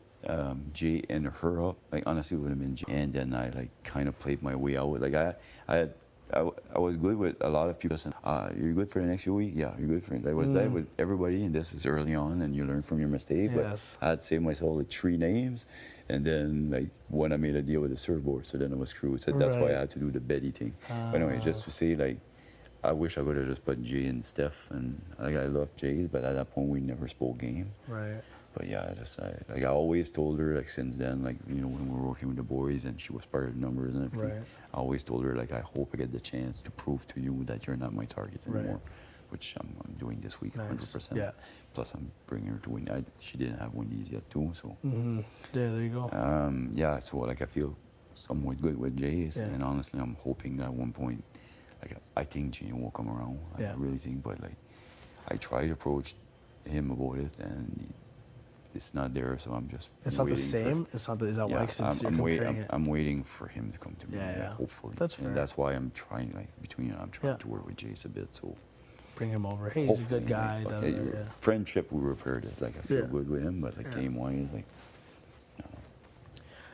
Jay and her up, like honestly it would have been Jay, and then I like kind of played my way out. Like I was good with a lot of people saying, you're good for the next few weeks? Yeah, you're good for it. I was that with everybody, and this is early on, and you learn from your mistake. Yes. But I had saved myself like 3 names, and then like when I made a deal with the surfboard, so then I was screwed. So that's why I had to do the Betty thing. But anyway, just to say like, I wish I would have just put Jay and Steph, and like I love Jay's, but at that point we never spoke game. Right. But yeah, I always told her like since then, like you know when we were working with the boys and she was part of the numbers and everything, I always told her like I hope I get the chance to prove to you that you're not my target anymore, which I'm doing this week 100%. Yeah. Plus I'm bringing her to Wendy. She didn't have Wendy's yet too, so. Yeah, there you go. Yeah, so like I feel somewhat good with Jay's, and honestly I'm hoping that at one point, like I think Gino will come around. I really think, but like I tried to approach him about it and it's not there, so I'm just. It's not the same. It's not. Is that why? Because you're comparing it. I'm waiting for him to come to me. Yeah. Hopefully. That's fair. And that's why I'm trying, like I'm trying to work with Jace a bit, so. Bring him over. Hey, he's a good guy. Friendship, we repaired it. Like I feel good with him, but like game wise, like.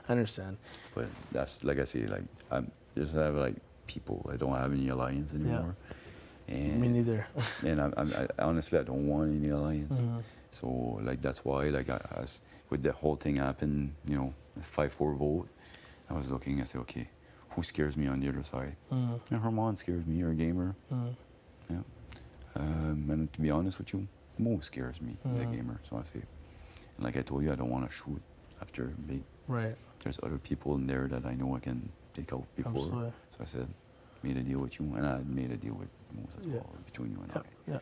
I understand. But that's like I say, like I'm just have like people. I don't have any alliance anymore. And Me neither. and I honestly, I don't want any alliance. Mm-hmm. So like that's why like with the whole thing happened, 5-4 vote. I was looking. I said, okay, who scares me on the other side? Mm-hmm. And Herman scares me. You're a gamer. Mm-hmm. Yeah. And to be honest with you, Mo scares me. He's a gamer. So I say, and like I told you, I don't want to shoot after big. Right. There's other people in there that I know I can take out before. Absolutely. So I said, made a deal with you, and I made a deal with Moses as well, between you and I. Yeah.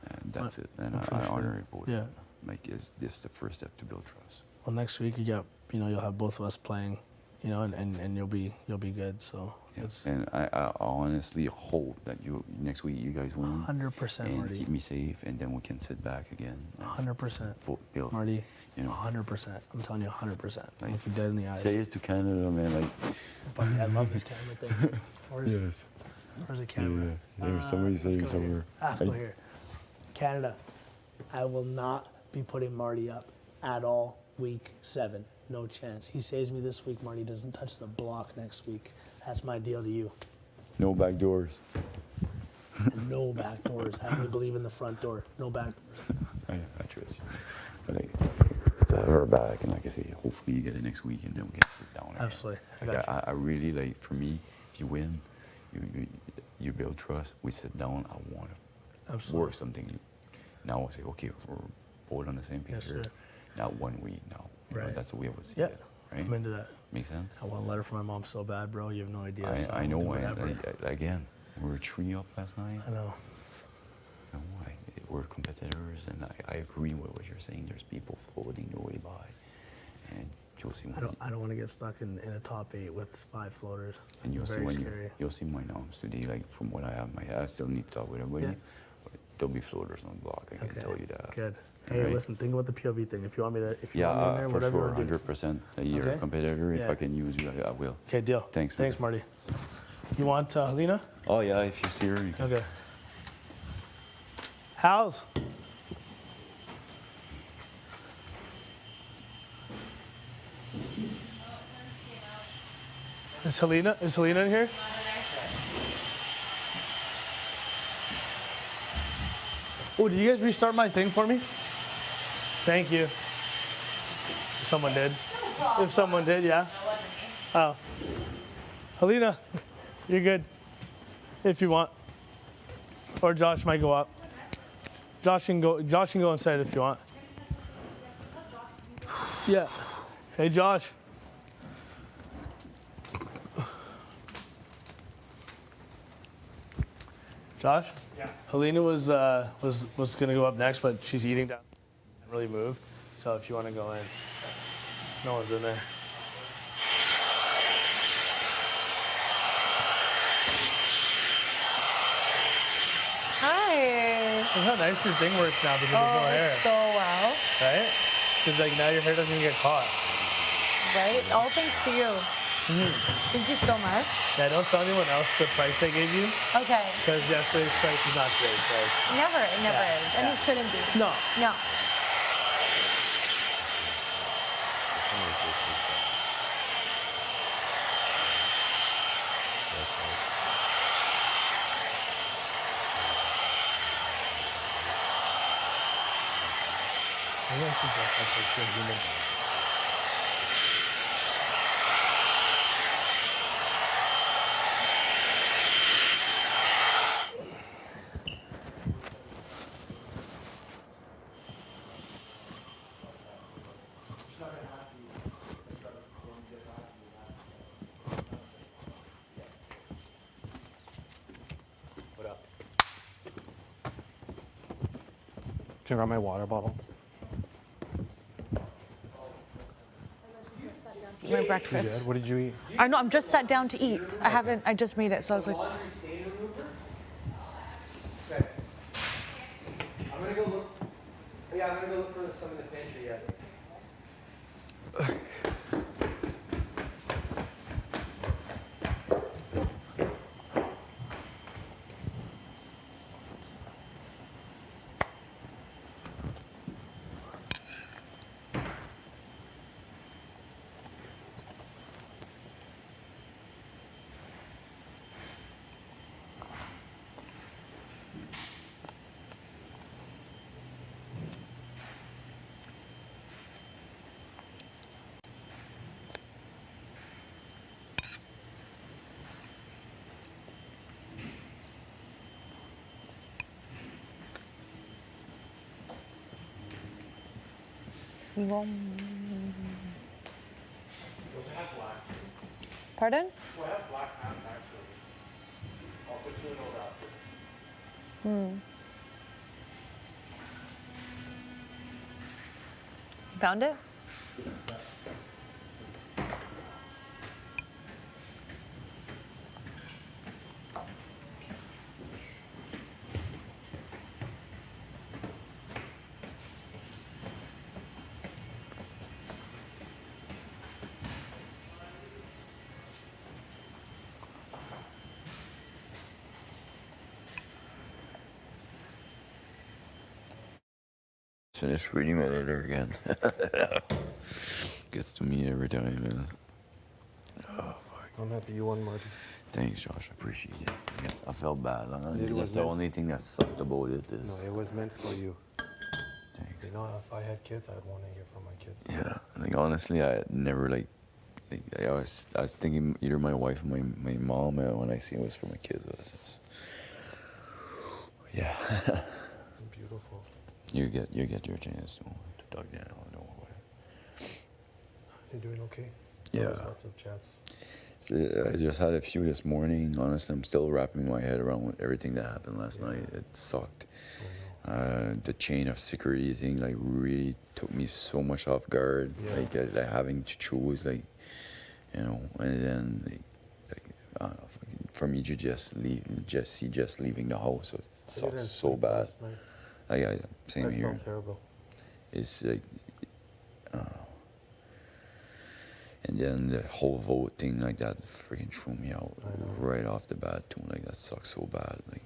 And that's it. And I honor it both. Yeah. Like, is this the first step to build trust? Well, next week you'll have both of us playing, and you'll be good. So it's And I honestly hope that next week you guys win. 100%, and Marty. keep me safe, and then we can sit back again. 100%. Build. Marty, 100%. I'm telling you, 100%. Like, look you dead in the eyes. Say it to Canada, man. Like, Buddy, I love this camera thing. yes. Where's the camera? Yeah. Somebody's saying somewhere. Go here. Canada, I will not be putting Marty up at all week 7. No chance. He saves me this week. Marty doesn't touch the block next week. That's my deal to you. No back doors. And no back doors. I only believe in the front door. No back doors. I trust you. But like, to have her back, and like I say, hopefully you get it next week, and then we can sit down again. Absolutely. Like, I really like, for me, if you win, you build trust. We sit down. I want to work something. Now I say, okay, we're both on the same page here. Not 1 week now. You know, that's the way I would see it. Right? I'm into that. Makes sense? I want a letter from my mom so bad, bro. You have no idea. I know. Again, we were 3 up last night. I know. No, we're competitors, and I agree with what you're saying. There's people floating their way by, and you'll see. I don't want to get stuck in a top 8 with 5 floaters. And you'll see you'll see my noms today. Like from what I have in my head, I still need to talk with everybody. But there'll be floaters on the block. I can tell you that. Good. Hey, listen. Think about the POV thing. If you want me to, in there, for whatever sure, 100%. You're a competitor. If I can use you, I will. Okay, deal. Thanks, Marty. You want Helena? Oh yeah, if you see her. You can. Okay. How's? Is Helena in here? Oh, did you guys restart my thing for me? Thank you. If someone did. If someone did, yeah. Oh. Helena, you're good. If you want. Or Josh might go up. Josh can go inside if you want. Yeah. Hey Josh. Josh? Yeah. Helena was gonna go up next, but she's eating down. Can't really move. So if you want to go in, no one's in there. Hi. Look how nice your thing works now because there's no hair. So well. Right? Because like now your hair doesn't get caught. Right? All thanks to you. Thank you so much. Yeah, don't tell anyone else the price I gave you. Okay. Because yesterday's price is not today's price. It never is. And it shouldn't be. No. No. Maybe I should dress up like a human. Can I grab my water bottle? My breakfast. Good. What did you eat? I know. I'm just sat down to eat. I just made it, so I was like. Okay. I'm gonna go look. Yeah, I'm gonna go look for some in the pantry yet. Pardon? Well, I have black pants actually. I'll switch to those after. Found it? Finish reading my letter again. Gets to me every time, man. Oh, fuck. I'm happy you won, Marty. Thanks, Josh. I appreciate it. Yeah, I felt bad. It was That's the meant- only thing that sucked about it No, is. it was meant for you. Thanks. You know, if I had kids, I'd want to hear from my kids. Yeah, like honestly, I never like I was thinking either my wife or my mom when I see it was for my kids. It was just, yeah. Beautiful. You get your chance to talk down. I don't know what. You're doing okay? Yeah. There's lots of chats. So, I just had a few this morning. Honestly, I'm still wrapping my head around with everything that happened last night. It sucked. The chain of security thing like really took me so much off guard. Yeah. Like having to choose, like, you know, and then like I don't know, for me to just leaving the house, it sucks so bad. Last night. Same I here. felt terrible. It's like, and then the whole vote thing like that freaking threw me out right off the bat too. Like that sucks so bad. Like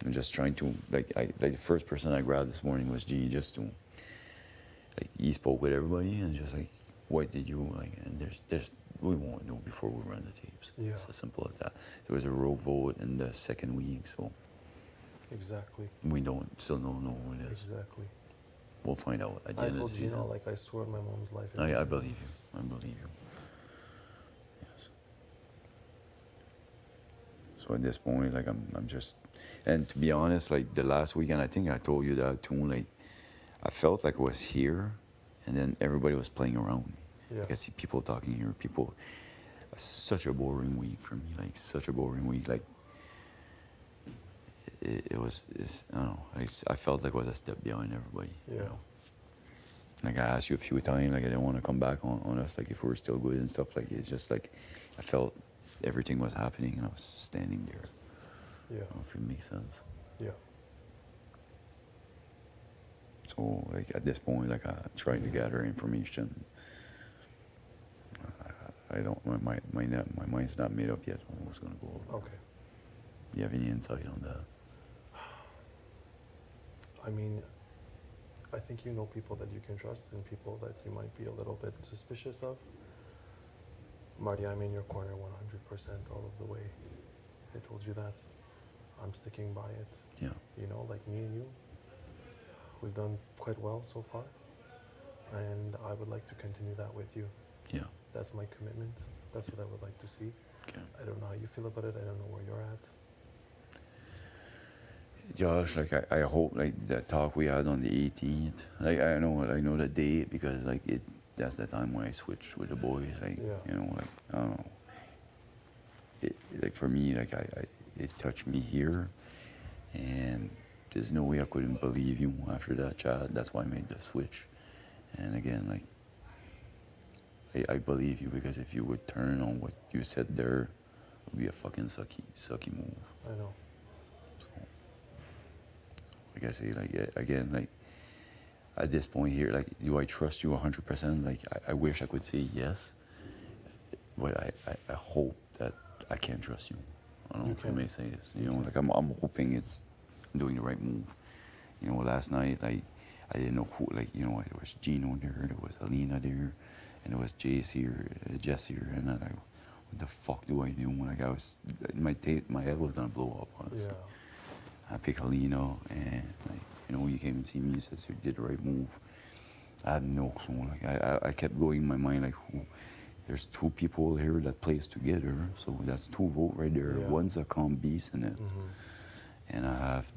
I'm just trying to like the first person I grabbed this morning was G, just to like he spoke with everybody and just like what did you like, and there's we won't know before we run the tapes. Yeah. It's as simple as that. There was a rogue vote in the second week, so Exactly. we still don't know who it is. Exactly. We'll find out at the I end of told the season. Gino, like, I swear on my mom's life. I believe you. I believe you. Yes. So at this point, like I'm just, and to be honest, like the last weekend, I think I told you that too. Like I felt like I was here, and then everybody was playing around me. Yeah. Like I see people talking here. People. Such a boring week for me. Like such a boring week. Like it was. I don't know. I felt like I was a step behind everybody. Yeah. You know? Like I asked you a few times, like I didn't want to come back on us, like if we were still good and stuff. Like it's just like I felt everything was happening and I was standing there. Yeah. I don't know if it makes sense. Yeah. So like at this point, like I tried to gather information. I don't. My mind's not made up yet on what's gonna go over. Okay. Do you have any insight on that? I mean, I think you know people that you can trust and people that you might be a little bit suspicious of. Marty, I'm in your corner 100% all of the way. I told you that. I'm sticking by it. Yeah. You know, like me and you, we've done quite well so far. And I would like to continue that with you. Yeah. That's my commitment. That's what I would like to see. Okay. I don't know how you feel about it. I don't know where you're at. Josh, like I hope like that talk we had on the 18th. Like I know the date because like that's the time when I switched with the boys. Like you know, like I don't know. Like for me, like it touched me here, and there's no way I couldn't believe you after that chat. That's why I made the switch. And again, like I believe you because if you would turn on what you said there, it would be a fucking sucky move. I know. So, like I say, like again, like at this point here, like do I trust you 100%? Like I wish I could say yes, but I hope that I can trust you. I don't know if I may say this. You know, like I'm hoping it's doing the right move. You know, last night, like I didn't know who, like, you know, there was Gino there, there was Alina there, and there was Jesse here, and then what the fuck do I do? Like I was, my head was gonna blow up, honestly. Yeah. I picked Alina, and like, you know, you came and see me, you said you did the right move. I had no clue. Like I kept going in my mind, like, there's two people here that plays together, so that's two votes right there. Yeah. One's a calm beast in it. And I have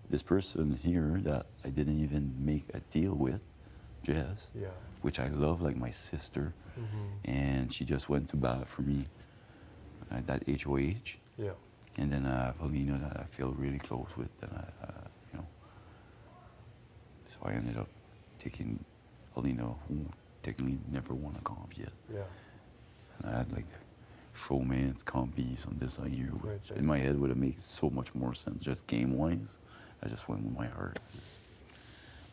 this person here that I didn't even make a deal with Jess, Yeah. which I love like my sister, and she just went to bat for me at that HOH. Yeah. And then I have Alina that I feel really close with, and you know. So I ended up taking Alina, who technically never won a comp yet. Yeah. And I had like the showman's compies on this side here, which Right. in my head would have made so much more sense, just game-wise. I just went with my heart.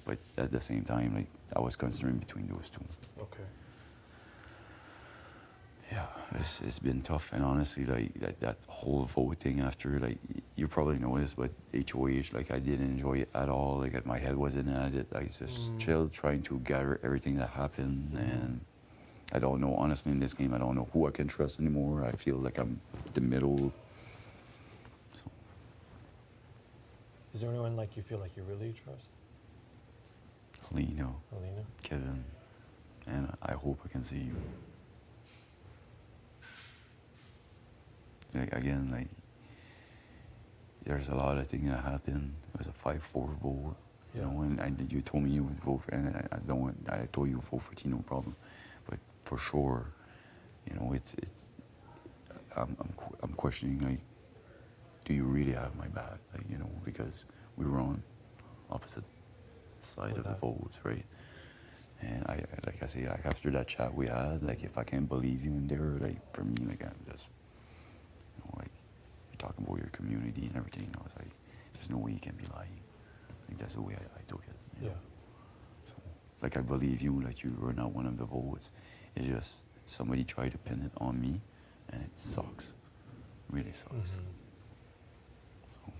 But at the same time, like I was considering between those two. Okay. Yeah, it's been tough, and honestly, like that whole vote thing after, like you probably know this, but HOH, like I didn't enjoy it at all. Like my head wasn't at it. I just chilled, trying to gather everything that happened, and I don't know. Honestly, in this game, I don't know who I can trust anymore. I feel like I'm the middle. So. Is there anyone like you feel like you really trust? Alina, Alina? Kevin, and I hope I can see you. Like again, like there's a lot of things that happened. It was a 5-4 vote, you know, and you told me you would vote for, and I don't want. I told you vote for T, no problem, but for sure, you know, it's. I'm questioning like, do you really have my back? Like, you know, because we were on opposite side of the votes, right? And I, like I say, like after that chat we had, like if I can't believe you in there, like for me, like I'm just, you know, like you're talking about your community and everything. I was like, there's no way you can be lying. Like that's the way I took it. You know? So, like I believe you, like you were not one of the votes. It's just somebody tried to pin it on me, and it sucks. Really sucks. So,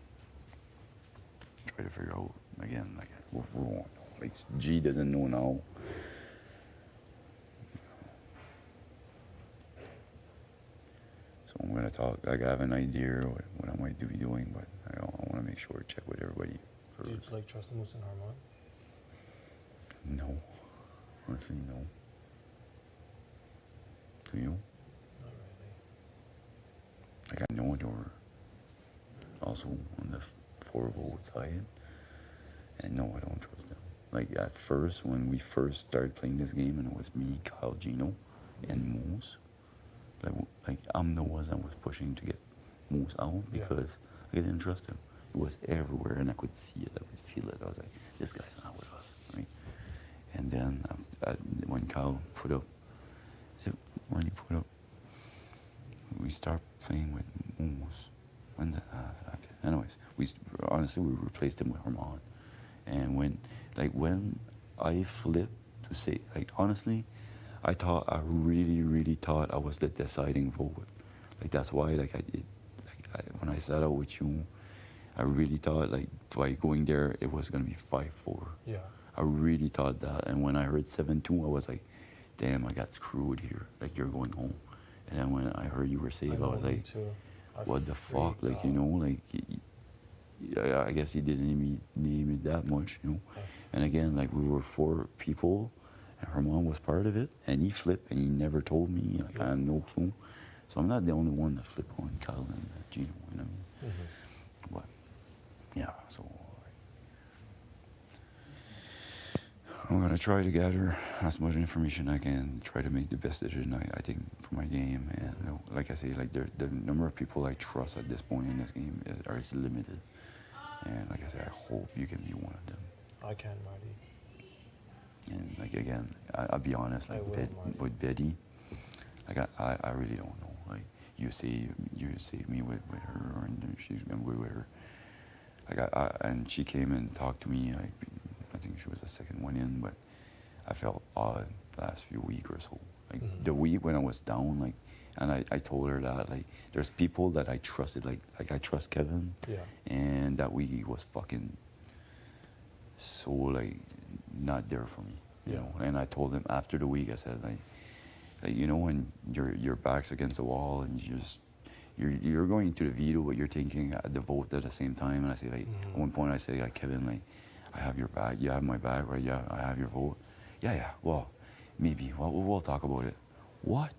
try to figure out again, like we won't know. Like G doesn't know now. So I'm gonna talk. Like I have an idea what I might be doing, but I want to make sure to check with everybody first. Do you like trust Moose and Harmon? No, honestly, no. Do you? Not really. Like I know they were also on the 4 vote side, and no, I don't trust them. Like at first, when we first started playing this game, and it was me, Kyle, Gino, and Moose. Like I'm the ones that was pushing to get Moose out because I didn't trust him. It was everywhere, and I could see it, I could feel it. I was like, this guy's not with us, right? And then when Kyle put up, when he put up, we start playing with Moose. When that happened. Anyways, honestly we replaced him with Herman. And when I flipped to say, like honestly, I really thought I was the deciding vote. Like that's why when I sat out with you, I really thought like by going there it was gonna be 5-4. Yeah. I really thought that, and when I heard 7-2, I was like, damn, I got screwed here. Like you're going home. And then when I heard you were saved, I was like, what the fuck? Like, you know, like, I guess he didn't need me that much, you know. And again, like, we were 4 people, and Herman was part of it, and he flipped, and he never told me. Like, I had no clue. So I'm not the only one that flipped on Kyle and Gino, you know what I mean? But, yeah, so I'm going to try to gather as much information I can, try to make the best decision I think for my game. And you know, like I say, like the number of people I trust at this point in this game is limited. And like I said, I hope you can be one of them. I can, Marty. And like again, I'll be honest, like with Betty, like I really don't know. Like you save me with her, and she's I'm good with her. Like and she came and talked to me. Like I think she was the second one in, but I felt odd the last few weeks or so. Like the week when I was down, like, and I told her that like there's people that I trusted, like I trust Kevin, and that week he was fucking so like not there for me, you know. And I told him after the week, I said like you know when your back's against the wall and you're going to the veto, but you're thinking at the vote at the same time. And I say like at one point I say like Kevin, like I have your back, you have my back, right? Yeah, I have your vote. Yeah. Well, maybe we'll talk about it. What?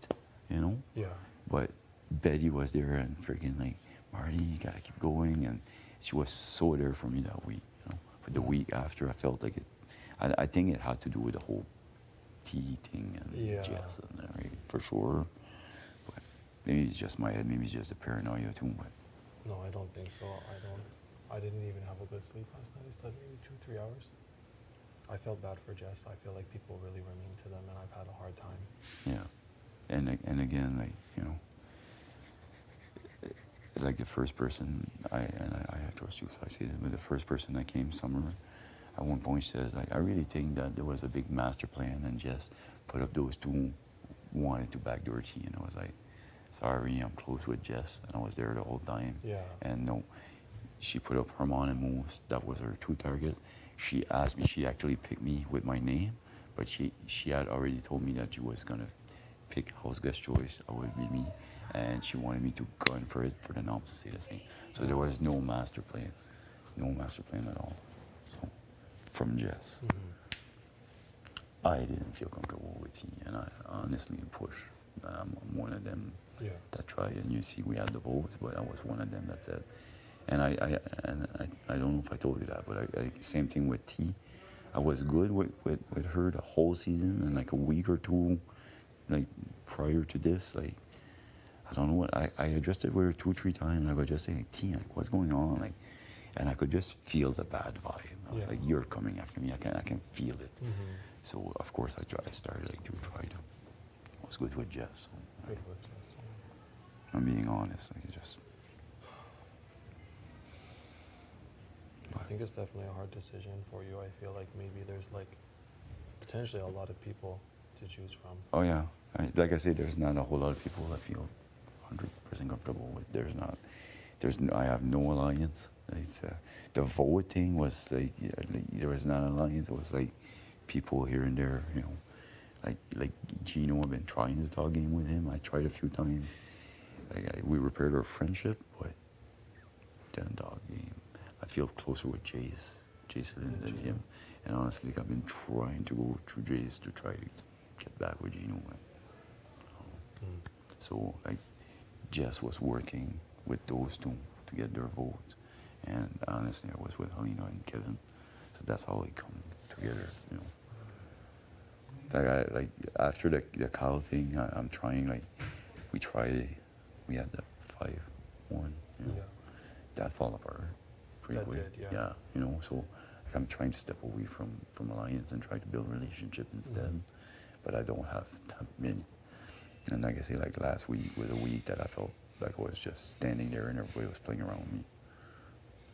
You know? Yeah. But Betty was there and freaking like, Marty, you gotta keep going, and she was so there for me that week. You know? But the week after, I felt like I think it had to do with the whole tea thing and Yeah. Jess, and right, for sure. But maybe it's just my head. Maybe it's just a paranoia too. But No, I don't think so. I didn't even have a good sleep last night. I slept maybe 2-3 hours. I felt bad for Jess. I feel like people really were mean to them, and I've had a hard time. yeah, and again, like, you know, like the first person I trust you, so I say that, but the first person that came, Summer, at one point says, like, I really think that there was a big master plan and just put up those two wanted to backdoor T, and I was like, sorry, I'm close with Jess, and I was there the whole time. Yeah. And no, she put up Herman and Moose. That was her two targets. She asked me, she actually picked me with my name, but she had already told me that she was gonna pick house guest choice, I would be me, and she wanted me to gun for it for the noms to stay the same. So there was no master plan at all. So, from Jess. I didn't feel comfortable with T, and I honestly pushed. I'm one of them that tried, and you see we had the votes, but I was one of them that said, and I don't know if I told you that, but I same thing with T. I was good with her the whole season, and like a week or two, like prior to this, like I don't know what I addressed it with her 2-3 times, and I would just say, like, T, like, what's going on, like, and I could just feel the bad vibe. I was like, you're coming after me. I can feel it. So of course I started like to try to. I was good with Jess. So, Good with Jess. I'm being honest. Like, it just. I think it's definitely a hard decision for you. I feel like maybe there's like potentially a lot of people to choose from. Oh yeah, like I said, there's not a whole lot of people I feel 100% comfortable with. I have no alliance. It's, the vote thing was like, there was not an alliance. It was like people here and there, you know, like Gino. I've been trying to talk game with him. I tried a few times. We repaired our friendship, but didn't talk game. I feel closer with Jason than him. And honestly, like, I've been trying to go through Jace to try to get back with Gino. So like Jess was working with those two to get their votes, and honestly, I was with Helena and Kevin, so that's how it come together, you know. Like after the Kyle thing, I'm trying, like, we had the 5-1, you know, that fall apart pretty That quick. did, yeah. You know, so like, I'm trying to step away from alliance and try to build relationship instead, but I don't have that many. And like I say, like last week was a week that I felt like I was just standing there and everybody was playing around me.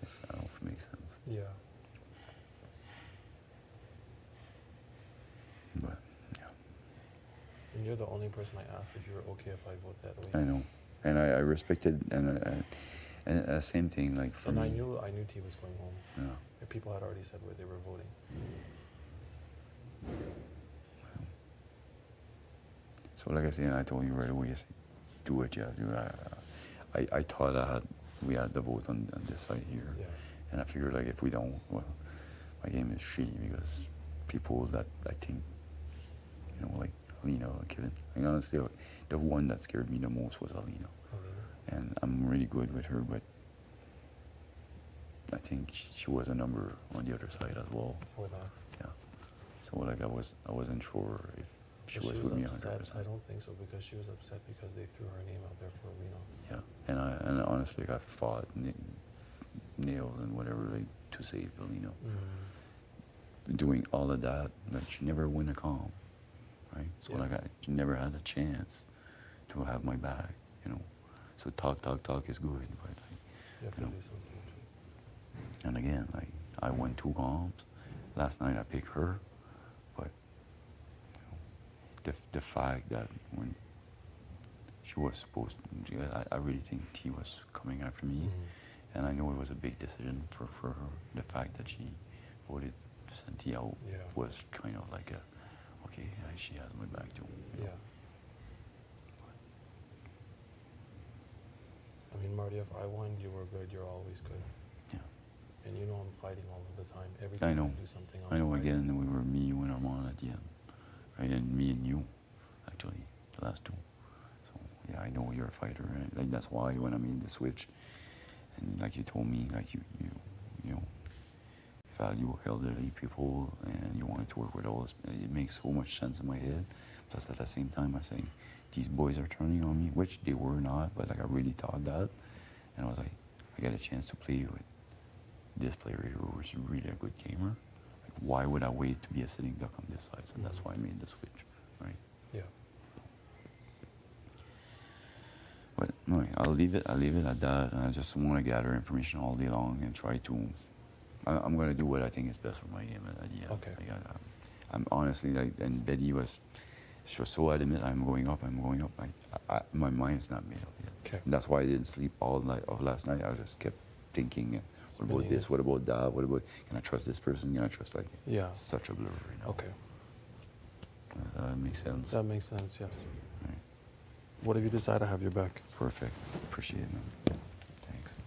I don't know if it makes sense. Yeah. But yeah. And you're the only person I asked if you were okay if I vote that way. I know, and I respected, and same thing, like for and me. I knew T was going home. Yeah. And people had already said where they were voting. So like I said, I told you right away, do it, yeah, do it. I thought we had the vote on this side here, and I figured, like, if we don't, well, my game is shitty because people that I think, you know, like Alina, Kevin. Like, honestly, the one that scared me the most was Alina. And I'm really good with her, but I think she was a number on the other side as well. For that. Yeah. So like I wasn't sure if she was with me 100%. I don't think so, because she was upset because they threw her name out there for Reno. Yeah, and honestly, I fought nails and whatever, like, to save Alina. Doing all of that, like, she never win a comp, right? So like she never had a chance to have my back, you know. So talk is good, but like, You have to do something too. and again, like, I won 2 comps. Last night I picked her, but you know, the fact that when she was supposed to, I really think T was coming after me, and I know it was a big decision for her. The fact that she voted to send T out was kind of like okay, she has my back too. You know? I mean, Marty, if I won, you were good. You're always good. Yeah. And you know I'm fighting all of the time. Every I time know. I do something, I know. fighting. Again, we were me, you, and Armand at the end, right? And me and you, actually, the last 2. So yeah, I know you're a fighter, right? Like, that's why when I made the switch, and like you told me, like you know, value elderly people and you wanted to work with all this. It makes so much sense in my head. Plus, at the same time, I say, these boys are turning on me, which they were not, but like I really thought that. And I was like, I got a chance to play with this player here who was really a good gamer. Like, why would I wait to be a sitting duck on this side? So that's why I made the switch, right? Yeah. But no, I'll leave it at that. And I just want to gather information all day long and try to. I'm going to do what I think is best for my game. Yeah. Okay. I'm honestly like, and Betty was so adamant. I'm going up. My mind's not made up yet. Okay. And that's why I didn't sleep all night of last night. I just kept thinking, what about this? What about that? What about? Can I trust this person? Can I trust like? Yeah. Such a blur right now. Okay. That makes sense. That makes sense. Yes. Right. What have you decided? I have your back. Perfect. Appreciate it, man. Thanks.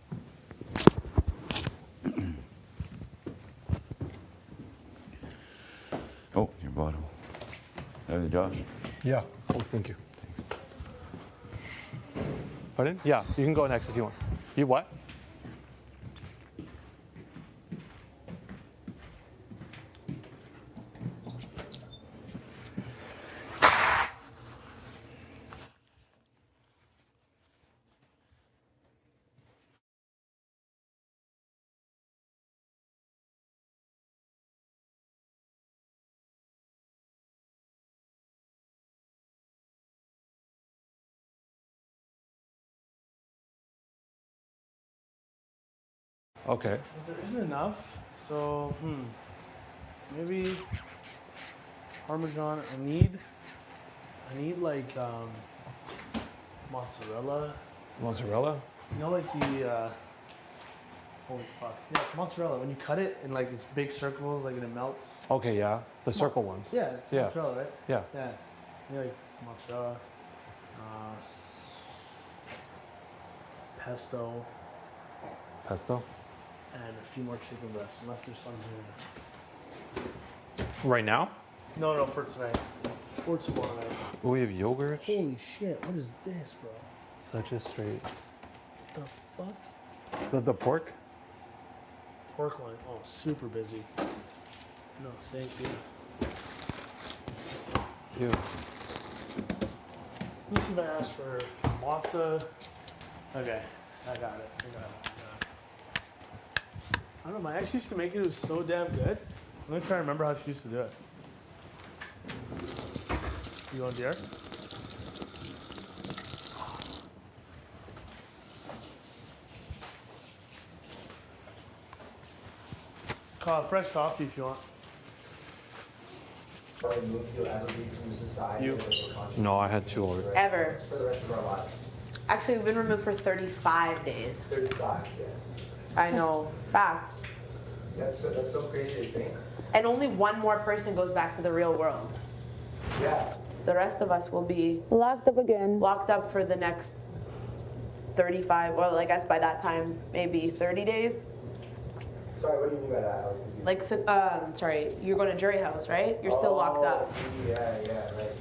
Oh, your bottle. Josh. Yeah. Oh, thank you. Pardon? Yeah, you can go next if you want. You what? Okay. There isn't enough, so maybe Parmesan. I need like mozzarella. Mozzarella? You know, like the holy fuck. Yeah, it's mozzarella. When you cut it in like these big circles, like and it melts. Okay, yeah. The circle ones. Yeah, it's mozzarella, right? Yeah. Yeah. You know, like mozzarella, pesto. Pesto? And a few more chicken breasts, unless there's some here. Right now? No, for tonight. Or tomorrow night. Oh, we have yogurt. Holy shit, what is this, bro? That's just straight. The fuck? The pork? Pork line. Oh, super busy. No, thank you. You. Let me see if I ask for matzo. Okay, I got it. I don't know, my ex used to make it. It was so damn good. I'm gonna try to remember how she used to do it. You want deer? Fresh coffee if you want. You? No, I had 2 already. Ever. For the rest of our lives. Actually, we've been removed for 35 days. 35, yes. I know. Fact. That's so crazy to think. And only one more person goes back to the real world. Yeah. The rest of us will be Locked up again. locked up for the next 35, or I guess by that time, maybe 30 days. Sorry, what do you mean by that? I was confused. Sorry, you're going to jury house, right? You're still locked up. Yeah, right.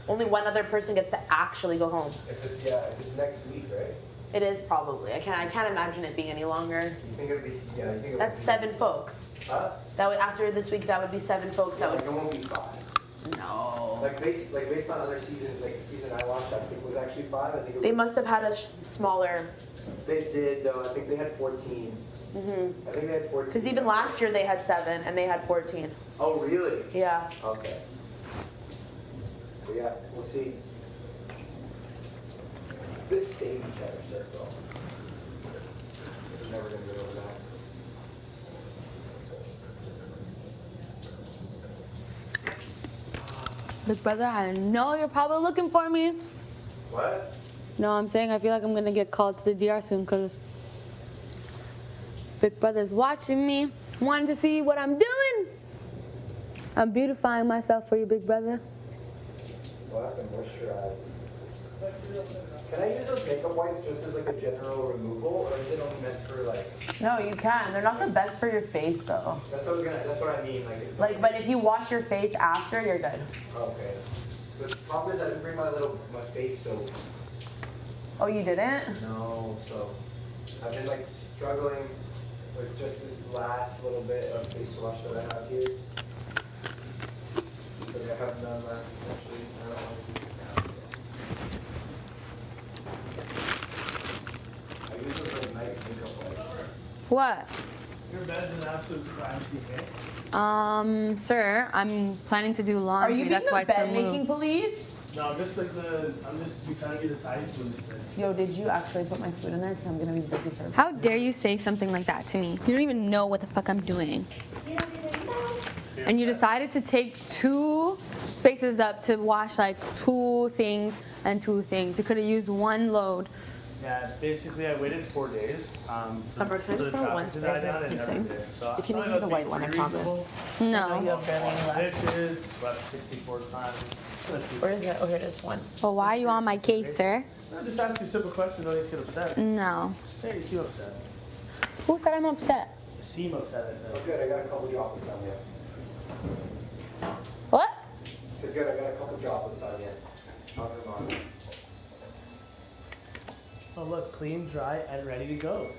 Only one other person gets to actually go home. If it's next week, right? It is probably. I can't imagine it being any longer. You think it'd be, yeah, you think it That's 7 folks. Huh? That would, after this week, that would be 7 folks. That would. It won't be 5. No. Based on other seasons, like the season I watched, I think was actually 5. I think They must have had a smaller. They did, though. I think they had 14. I think they had 14. Because even last year they had 7 and they had 14. Oh, really? Yeah. Okay. Well, yeah, we'll see. This saved each other circle. We're never going to get over that. Big brother, I know you're probably looking for me. What? No, I'm saying I feel like I'm gonna get called to the DR soon because Big brother's watching me, wanting to see what I'm doing. I'm beautifying myself for you, big brother. Well, I can moisturize. Can I use those makeup wipes just as like a general removal, or is it only meant for like? No, you can. They're not the best for your face though. That's what I mean. Like, it's but if you wash your face after, you're good. Okay. The problem is I didn't bring my face soap. Oh, you didn't? No, so I've been like struggling. with just this last little bit of face wash that I have here. So I have none left essentially. I don't want to do it now. So. I use those like night makeup wipes. What? Your bed's an absolute crime scene, eh? Sir, I'm planning to do laundry. Are you being That's why the it's bed removed. making police? No, I'm just like I'm just trying to get the tidy for this thing. Yo, did you actually put my food in there? Because I'm gonna be busy for. How dare you say something like that to me? You don't even know what the fuck I'm doing. And you decided to take 2 spaces up to wash like 2 things and 2 things. You could have used 1 load. Yeah, basically I waited 4 days. Summer, can I just borrow one spray of this thing? So You can use the white one, I promise. No. You have barely any left. Dishes, about 64 times. Where is it? Oh, here it is. 1. But why are you on my case, sir? I just ask you a simple question, don't you get upset? No. Hey, you seem upset. Who said I'm upset? You seem upset, I said. Oh, good. I got a couple droplets on you. What? So good. I got a couple droplets on you. On your mom. Oh look, clean, dry, and ready to go.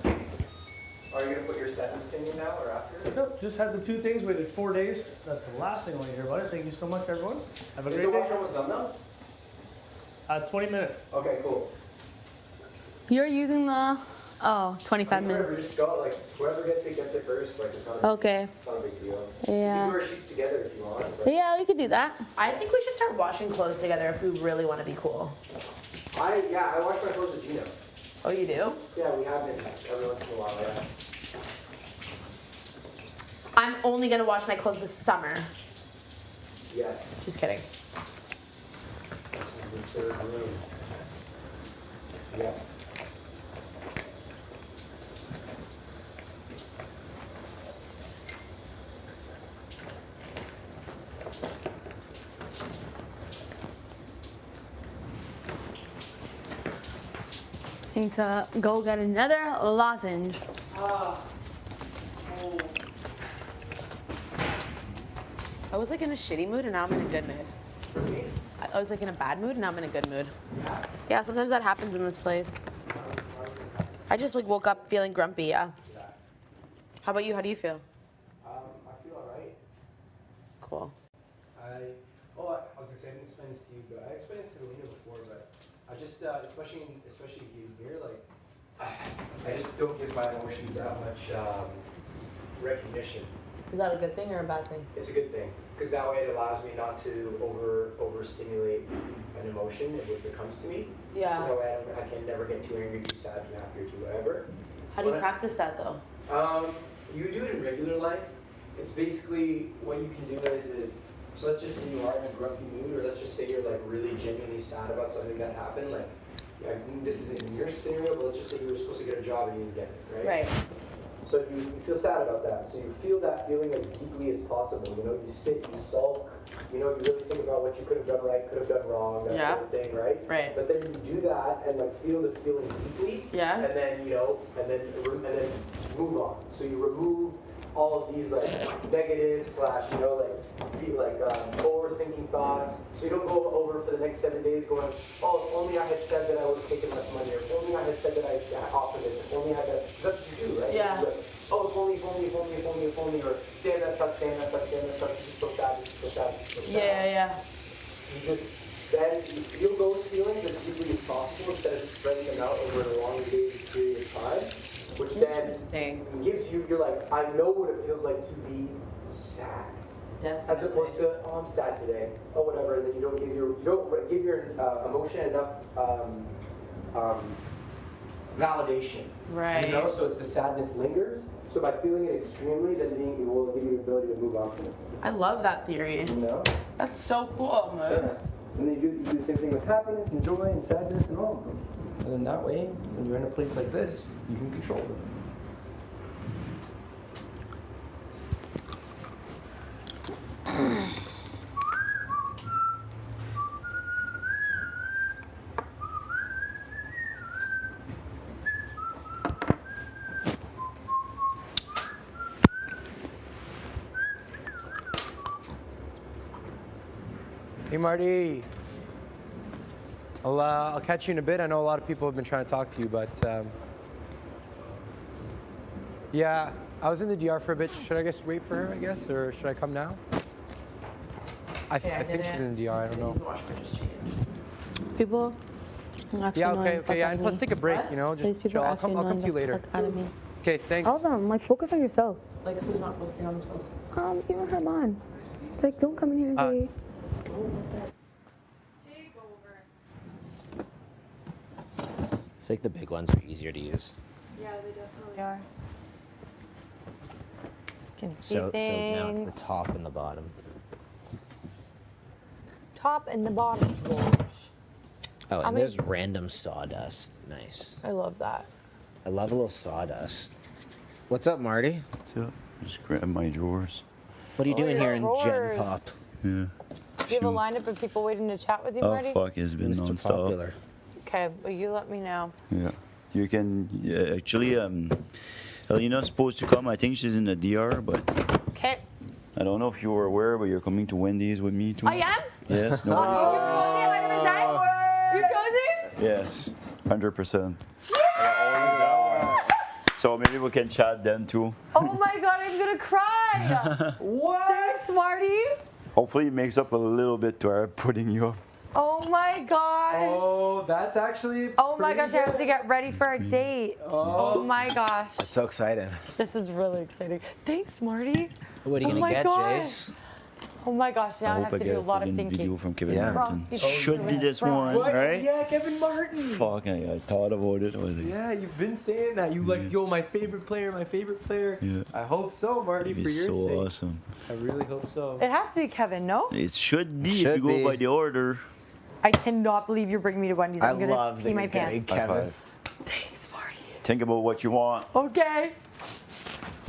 Are you gonna put your second thing in now or after? Nope, just had the 2 things, waited 4 days. That's the last thing I want to hear about it. Thank you so much, everyone. Have a Is great the day. wash almost done now? 20 minutes. Okay, cool. You're using the... Oh, 25 Whoever, minutes. just go, like, whoever gets it first. Like, it's not a, Okay. it's not a big deal. Yeah. You can do our sheets together if you want. But Yeah, we could do that. I think we should start washing clothes together if we really want to be cool. I wash my clothes with Gino. Oh, you do? Yeah, we have been every once in a while, yeah. I'm only gonna wash my clothes this summer. Yes. Just kidding. This is the 3rd room. Yes. Need to go get another lozenge. I was like in a shitty mood and now I'm in a good mood. I was like in a bad mood and now I'm in a good mood. Yeah, sometimes that happens in this place. I just like woke up feeling grumpy, yeah. How about you? How do you feel? I feel alright. Cool. I was gonna say I didn't explain this to you, but I explained this to Alina before, but I just, especially here, like, I just don't give my emotions that much recognition. Is that a good thing or a bad thing? It's a good thing, because that way it allows me not to overstimulate an emotion if it comes to me. Yeah. So that way I can never get too angry, too sad, too happy, or too whatever. How do you practice that though? You do it in regular life. It's basically what you can do is so let's just say you are in a grumpy mood, or let's just say you're like really genuinely sad about something that happened. Like, this isn't in your scenario, but let's just say you were supposed to get a job and you didn't get it, right? Right. So you feel sad about that. So you feel that feeling as deeply as possible. You know, you sit, you sulk. You know, you really think about what you could have done right, could have done wrong, that sort of thing, right? Right. But then you do that and like feel the feeling deeply. Yeah. And then and then move on. So you remove all of these like negative / overthinking thoughts. So you don't go over for the next 7 days going, oh, if only I had said that I would have taken less money, or if only I had said that I offered this, if only I had. That's what you do, right? Yeah. Like, oh, if only, or damn that sucks, you're just so sad, Yeah. You just then you feel those feelings as deeply as possible instead of spreading them out over a long period of time, which then gives you, you're like, I know what it feels like to be sad. Definitely. As opposed to, oh, I'm sad today, oh, whatever, and then you don't give your emotion enough validation. Right. You know, so it's the sadness lingers. So by feeling it extremely, then it will give you the ability to move on from it. I love that theory. You know? That's so cool, Moose. Yeah. And then you do the same thing with happiness and joy and sadness and all of them. And then that way, when you're in a place like this, you can control them. Hey, Marty. I'll catch you in a bit. I know a lot of people have been trying to talk to you, but Yeah, I was in the DR for a bit. Should I just wait for her, I guess, or should I come now? I think she's in the DR, I don't know. People actually Yeah, annoying the fuck yeah, out and of plus me. take a break, you know, These just people chill. are I'll actually come to annoying you the later. fuck out of me. Okay, thanks. All of them. Like, focus on yourself. Like, who's not focusing on themselves? Even Herman. It's like, don't come in here and say. I think the big ones are easier to use. Yeah, they definitely are. Can see So now things. it's the top and the bottom. Top and the bottom drawers. Oh, How and many- there's random sawdust. Nice. I love that. I love a little sawdust. What's up, Marty? What's up? Just grab my drawers. What are you doing here in Gen drawers. Pop? Yeah. Do you have a lineup of people waiting to chat with you, Oh Marty? fuck, it's been Mr. non-stop. Popular. Okay, well, you let me know. Yeah. You can actually Elena's supposed to come. I think she's in the DR, but Okay. I don't know if you were aware, but you're coming to Wendy's with me too. I am? Yes. No. You chose Yes. 100%. So maybe we can chat then too. Oh my god, I'm gonna cry! What? Thanks, Marty! Hopefully it makes up a little bit to our putting you up. Oh my gosh! Oh, that's actually. Oh my gosh, I have to get ready for a date. Oh my gosh. That's so exciting. This is really exciting. Thanks, Marty. What are you Oh gonna my get, gosh. Jace? Oh my gosh, now I, I have hope I to get do a lot of fucking thinking. video from Kevin Yeah. Martin. Frosty Should be this Fries. one, What? right? Yeah, Kevin Martin. Fuck, I thought about it. I was like, Yeah, you've been saying that. You like, yo, my favorite player, my favorite player. yeah. I hope so, Marty, It'd for be your so sake. awesome. I really hope so. It has to be Kevin, no? It should be if Should you go be. by the order. I cannot believe you're bringing me to Wendy's. I I'm gonna love pee that my you're getting pants. Kevin. Thanks, Marty. Think about what you want. Okay.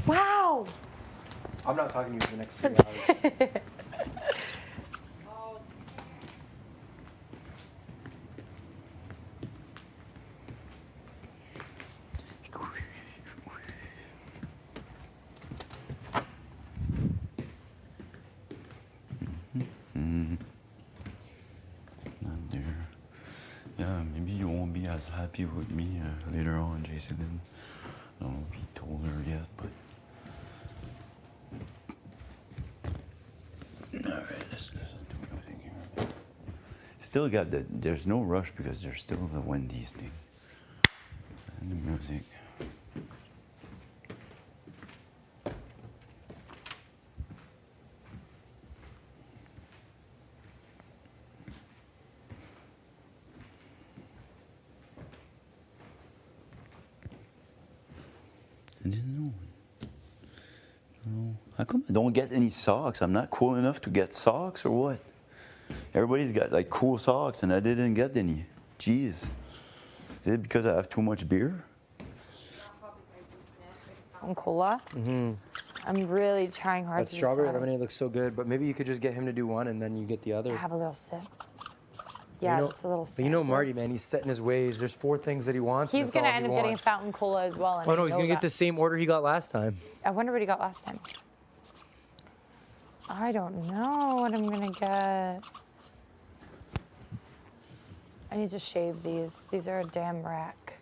Wow. I'm not talking to you for the next 3 hours. Not there. Yeah, maybe you won't be as happy with me later on, Jason. I don't know if he told her yet, but. Alright, let's do everything here. Still got the. There's no rush because there's still the Wendy's thing. And the music. I didn't know. No. How come I don't get any socks? I'm not cool enough to get socks or what? Everybody's got like cool socks and I didn't get any. Jeez. Is it because I have too much beer? Cola. Mm-hmm. I'm really trying hard That to strawberry decide. lemonade looks so good, but maybe you could just get him to do one and then you get the other. Have a little sip. Yeah, you know, just a little but sip. you know Marty, man, he's set in his ways. There's 4 things that he wants. and He's that's gonna all he end up getting a wants. fountain cola as well. And Oh I no, he's know gonna get that. the same order he got last time. I wonder what he got last time. I don't know what I'm gonna get. I need to shave these. These are a damn rack.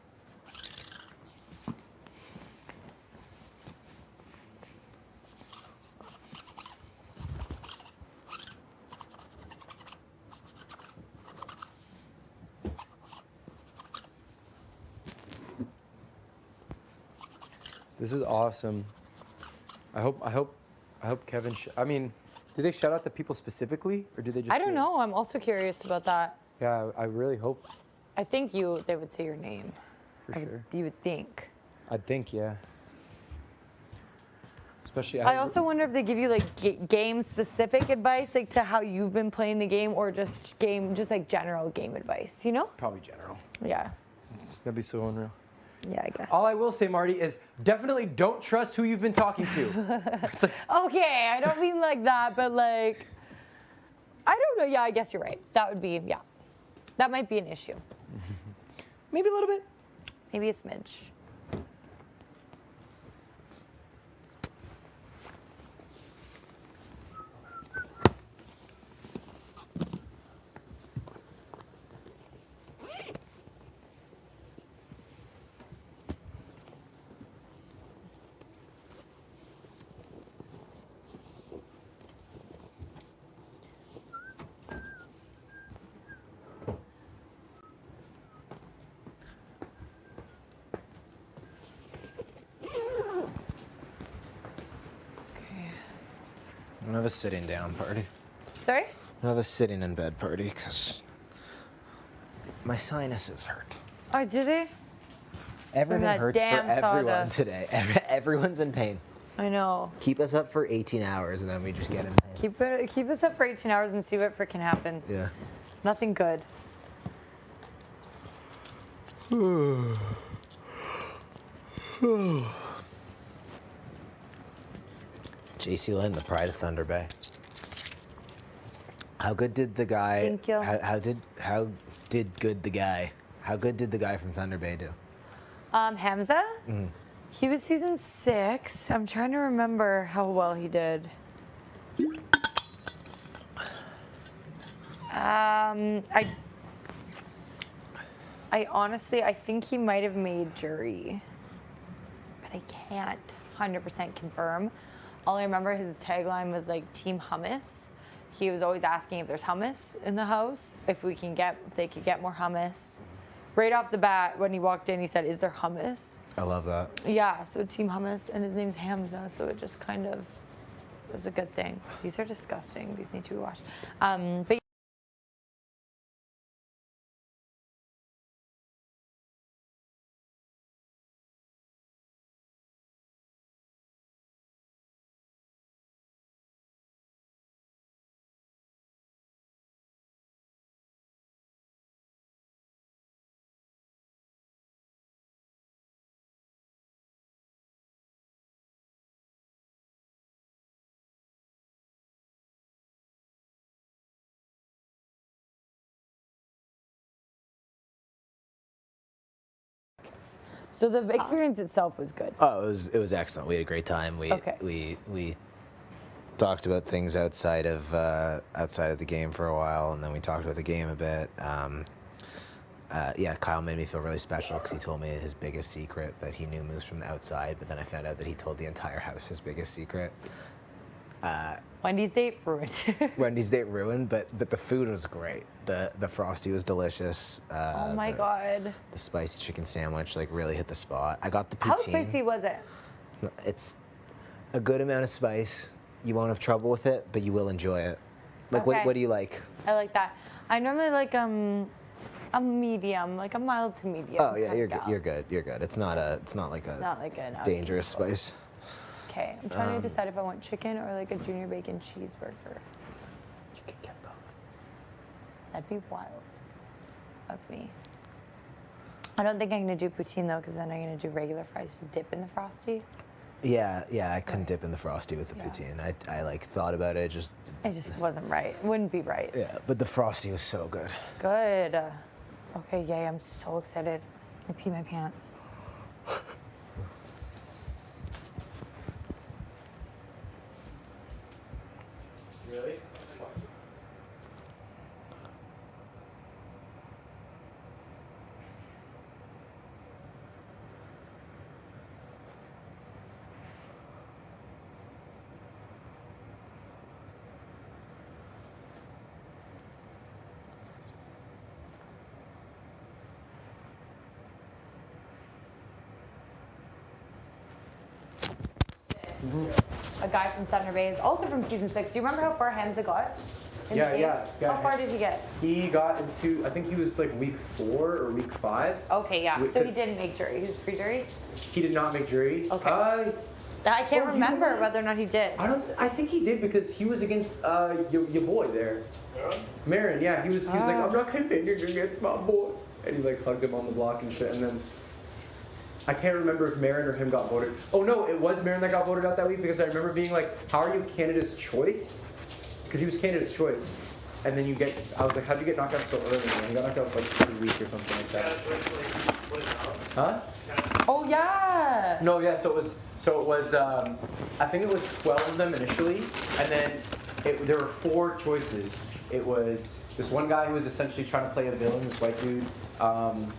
This is awesome. I hope Kevin. I mean, do they shout out the people specifically, or do they just? I don't know. I'm also curious about that. Yeah, I really hope. I think they would say your name. For sure. You would think. I'd think, yeah. Especially. I also wonder if they give you like game specific advice, like to how you've been playing the game, or just like general game advice. You know? Probably general. Yeah. That'd be so unreal. Yeah, I guess. All I will say, Marty, is definitely don't trust who you've been talking to. It's like, Okay, I don't mean like that, but like, I don't know. Yeah, I guess you're right. That would be, yeah. That might be an issue. maybe a little bit. Maybe a smidge. have a sitting down party. Sorry? I'll have a sitting in bed party because my sinuses hurt. Oh, do they? Everything that hurts for damn everyone sawdust. today. Everyone's in pain. I know. Keep us up for 18 hours and then we just get in pain. Keep us up for 18 hours and see what freaking happens. Yeah. Nothing good. JC Lynn, the pride of Thunder Bay. How good did the guy? Thank you. How good did the guy from Thunder Bay do? Hamza? Mhm. He was season 6. I'm trying to remember how well he did. I honestly, I think he might have made jury, but I can't 100% confirm. All I remember, his tagline was like Team Hummus. He was always asking if there's hummus in the house, if they could get more hummus. Right off the bat, when he walked in, he said, "Is there hummus?" I love that. Yeah, so Team Hummus, and his name's Hamza, so it just kind of was a good thing. These are disgusting. These need to be washed. But so the experience itself was good. Oh, it was excellent. We had a great time. We talked about things outside of the game for a while, and then we talked about the game a bit. Yeah, Kyle made me feel really special because he told me his biggest secret that he knew moves from the outside, but then I found out that he told the entire house his biggest secret. Wendy's date ruined. Wendy's date ruined, but the food was great. The Frosty was delicious. Oh my God. The spicy chicken sandwich like really hit the spot. I got the poutine. How spicy was it? It's a good amount of spice. You won't have trouble with it, but you will enjoy it. Like Okay. what do you like? I like that. I normally like a medium, like a mild to medium. Oh yeah, kind you're of good. gal. You're good. You're good. It's not like a not like an dangerous spice. Okay, I'm trying to decide if I want chicken or like a junior bacon cheeseburger. You can get both. That'd be wild of me. I don't think I'm gonna do poutine though, because then I'm gonna do regular fries to dip in the Frosty. Yeah, I couldn't dip in the Frosty with the poutine. I like thought about it, It just wasn't right. It wouldn't be right. Yeah, but the Frosty was so good. Good. Okay, yay, I'm so excited. I pee my pants. Really? A guy from Thunder Bay is also from season 6. Do you remember how far Hamza got? in the Yeah, game? yeah. How far did he get? He got into, I think he was like week 4 or week 5. Okay, yeah. Wait, So he 'cause- didn't make jury. He was pre-jury? He did not make jury. Okay. I I can't Oh, you remember know what? whether or not he did. I think he did because he was against your boy there. Marin, yeah, he was like, I'm not competing against my boy. And he like hugged him on the block and shit. And then I can't remember if Marin or him got voted. Oh no, it was Marin that got voted out that week because I remember being like, how are you Canada's choice? Because he was Canada's choice. And then I was like, how'd you get knocked out so early? And he got knocked out like 2 weeks or something like that. Huh? Oh yeah. No, yeah. So it was. I think it was 12 of them initially, and then there were 4 choices. It was this one guy who was essentially trying to play a villain, this white dude. And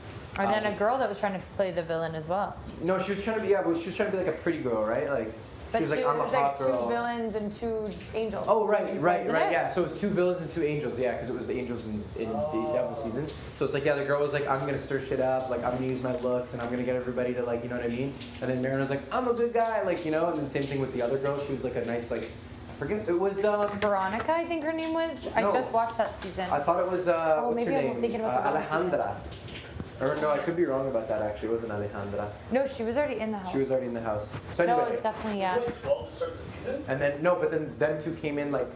then a girl that was trying to play the villain as well. No, she was trying to be. Yeah, but she was trying to be like a pretty girl, right? Like But she was like, I'm a was hot like girl. 2 villains and 2 angels. Oh, right, Wasn't it? yeah. So it was 2 villains and 2 angels, yeah, because it was the angels in the Devil season. So it's like, yeah, the girl was like, I'm gonna stir shit up, like I'm gonna use my looks, and I'm gonna get everybody to like, you know what I mean? And then Marin was like, I'm a good guy, like, you know. And then same thing with the other girl. She was like a nice, like, Forget it was Veronica, I think her name was. I No. just watched that season. I thought it was Oh, what's maybe her I'm name? thinking about the wrong Alejandra. Or no, I could be wrong about that actually. It wasn't Alejandra. No, she was already in the house. She was already in the house. So No, anyway, it's definitely yeah. 12 to start the season? and then no, but then them two came in like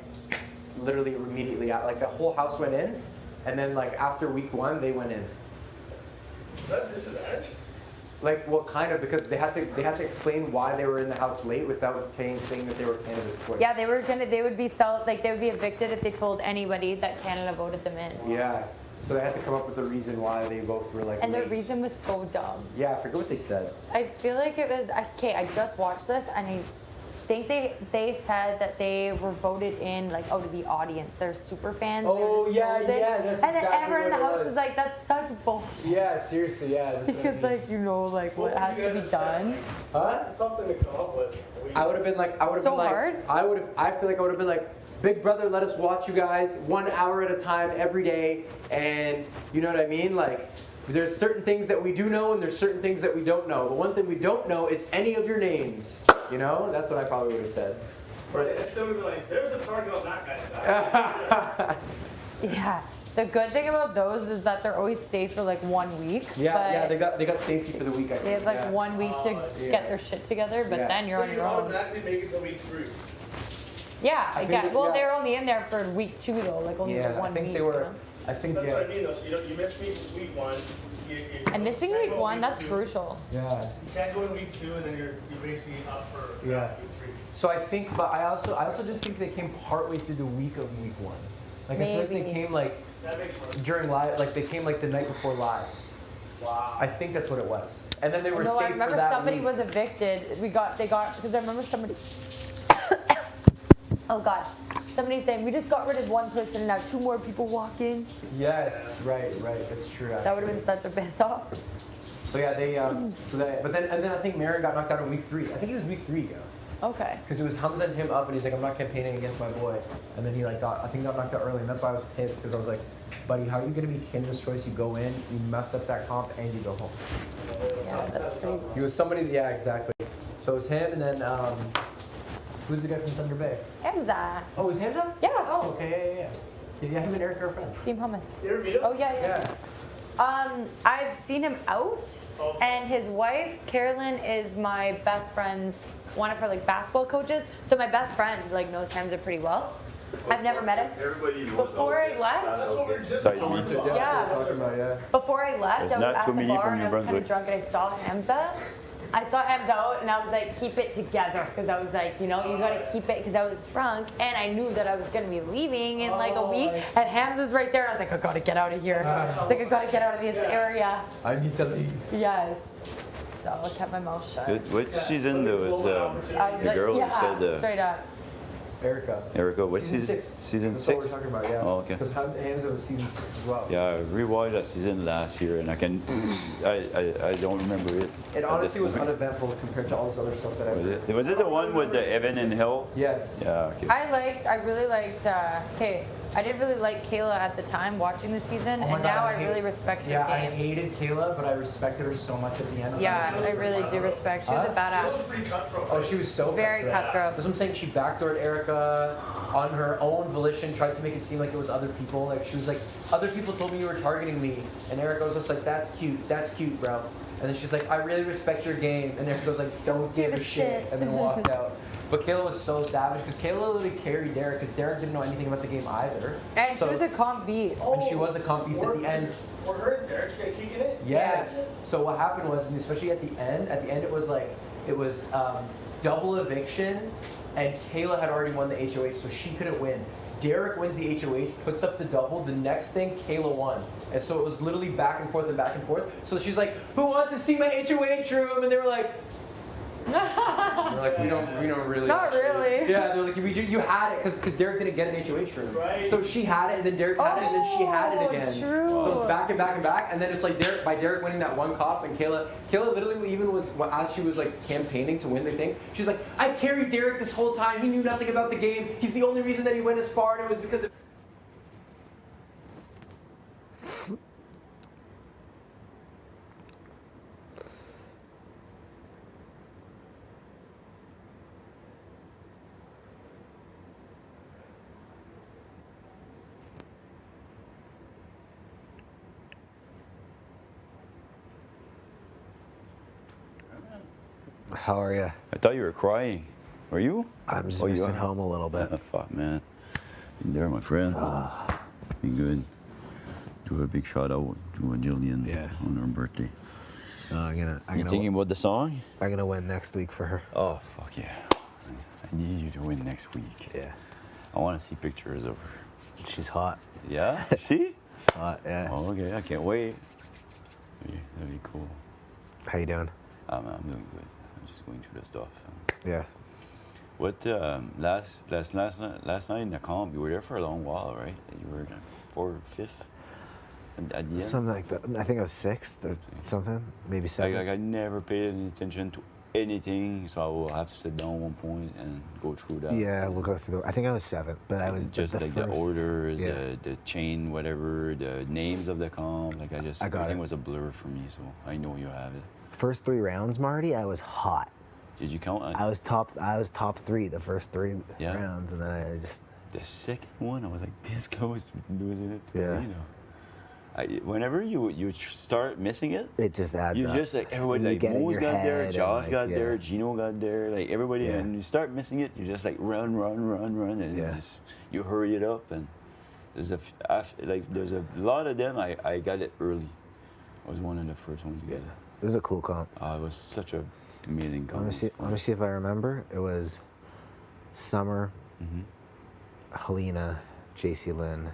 literally immediately. Like the whole house went in, and then like after week 1 they went in. Is that disadvantage? Like, well, kind of, because they had to explain why they were in the house late without saying that they were Canada's choice. Yeah, they would be evicted if they told anybody that Canada voted them in. Yeah. So they had to come up with a reason why they both were like. And the late. reason was so dumb. Yeah, I forget what they said. I feel like it was okay. I just watched this, and I think they said that they were voted in like out of the audience. They're super fans. Oh, They're yeah, just chosen. yeah, that's And then exactly everyone in the what it house was. was like, "That's such bullshit." Yeah, seriously, yeah. That's what I Because mean. like what has to be done. Huh? Something to come up with. I would have been like, So hard? I feel like I would have been like, Big Brother, let us watch you guys 1 hour at a time every day, and you know what I mean? Like, there's certain things that we do know, and there's certain things that we don't know. The one thing we don't know is any of your names. You know? That's what I probably would have said. Right, it's still be like, there's a target on that guy's side. Yeah. The good thing about those is that they're always safe for like 1 week. Yeah, but they got safety for the week. I think. they have like yeah. 1 week to get their shit together, but Yeah. then you're on your own. automatically make it to week 3. Yeah, I think yeah. that- Well, yeah. they're only in there for week 2 though, like only Yeah, for 1 I think week. they were. You know? I think That's yeah. what I mean though. So you miss week 1. And missing week 1, that's crucial. Yeah. You can't go in week 2 and then you're basically up for Yeah. week 3. So I think, but I also just think they came partway through the week of week 1. Like I feel like they Maybe. came like That makes more sense. during live, like they came like the night before live. Wow. I think that's what it was. And then they were No, safe I remember for that somebody week. was evicted. They got because I remember somebody. Oh God, somebody saying we just got rid of 1 person and now 2 more people walk in. Yes, right, that's true. That would have been such a piss off. So yeah, they but then I think Marin got knocked out in week 3. I think it was week 3, yeah. Okay. Because it was Hamza and him up, and he's like, I'm not campaigning against my boy. And then he like got knocked out early, and that's why I was pissed, because I was like, buddy, how are you gonna be Canada's choice? You go in, you mess up that comp, and you go home. Yeah, that's pretty. He was somebody, yeah, exactly. So it was him, and then who's the guy from Thunder Bay? Hamza. Oh, it was Hamza? Yeah. Oh, okay, yeah. Yeah, him and Eric are friends. Team Hummus. You ever meet him? Oh yeah. I've seen him out, and his wife Carolyn is my best friend's one of her like basketball coaches. So my best friend like knows Hamza pretty well. I've never met him. Everybody knows Before I left, Yeah. before I left, It's I was not at too the many bar from and New I was kind of Brunswick. drunk and I saw Hamza. I saw Hamza out and I was like, keep it together, because I was like, you know, you gotta keep it, because I was drunk and I knew that I was gonna be leaving in like a week, and Hamza's right there. And I was like, I gotta get out of here. I was like, I gotta get out of this area. I need to leave. Yes. So I kept my mouth shut. Which season there was I was the like, girl who yeah, said straight up. Erica. Erica, what Season season? 6. Season That's 6? what we're talking about, yeah. Oh, okay. Because Hamza was season 6 as well. Yeah, I rewatched that season last year, and I don't remember it. It honestly was uneventful. uneventful compared to all this other stuff that I Was it the one with the Evan and Hill? Yes. Yeah, okay. I really liked, okay, I didn't really like Kayla at the time watching the season, Oh my and God, now I hate- really respect her Yeah, I game. hated Kayla, but I respected her so much at the end. Yeah, I really do respect. She was a badass. Oh, she was so Very cutthroat. That's what I'm saying. She backdoored Erica on her own volition, tried to make it seem like it was other people. Like she was like, other people told me you were targeting me, and Erica was just like, that's cute, bro. And then she's like, I really respect your game, and Erica goes like, don't give a shit, and then walked out. But Kayla was so savage because Kayla literally carried Derek because Derek didn't know anything about the game either. And So- she was a comp beast. And she was a comp beast at the end. Were her and Derek kicking it? Yes. So what happened was, and especially at the end it was like, it was double eviction, and Kayla had already won the HOH, so she couldn't win. Derek wins the HOH, puts up the double. The next thing, Kayla won. And so it was literally back and forth and back and forth. So she's like, who wants to see my HOH room? And they were like, we're like, we don't really. Not really. Yeah, they're like, you had it, because Derek didn't get an HOH room. Right. So she had it, and then Derek had it, and then she had it again. True. So it's back and back and back, and then it's like Derek winning that one cop, and Kayla literally even was, as she was like campaigning to win the thing, she's like, I carried Derek this whole time. He knew nothing about the game. He's the only reason that he went as far, and it was because of. How are you? I thought you were crying. Were you? I'm just you missing are? home a little bit. Fuck, man. You there, my friend? Be good. Do a big shout out to Jillian on her birthday. I'm You thinking about the song? I'm gonna win next week for her. Oh, fuck yeah. I need you to win next week. Yeah. I want to see pictures of her. She's hot. Yeah? She? Hot, yeah. Oh, okay, I can't wait. Yeah, that'd be cool. How you doing? I'm doing good. I'm just going through the stuff. Yeah. What last night in the comp, you were there for a long while, right? You were 4th, 5th at the end. Something like that. I think I was 6th or something, maybe 7th. Like I never paid any attention to anything, so I will have to sit down at one point and go through that. Yeah, we'll go through. I think I was 7th, but I was just the like first, the order, the chain, whatever, the names of the comp. Like everything was a blur for me, so I know you have it. First 3 rounds, Marty, I was hot. Did you count? I was top 3 the first 3 rounds, and then I just. The second one, I was like this close to losing it. Yeah. You know. Whenever you start missing it, it just adds you up. just like everybody, You like get in Mo's your got there, head Josh and, got there, Gino got there, like everybody, and you start missing it, you just like run, and you hurry it up, and there's there's a lot of them. I got it early. I was one of the first ones to get it. It was a cool comp. It was such a amazing comp. Let me see if I remember. It was Summer, Helena, JC Lynn,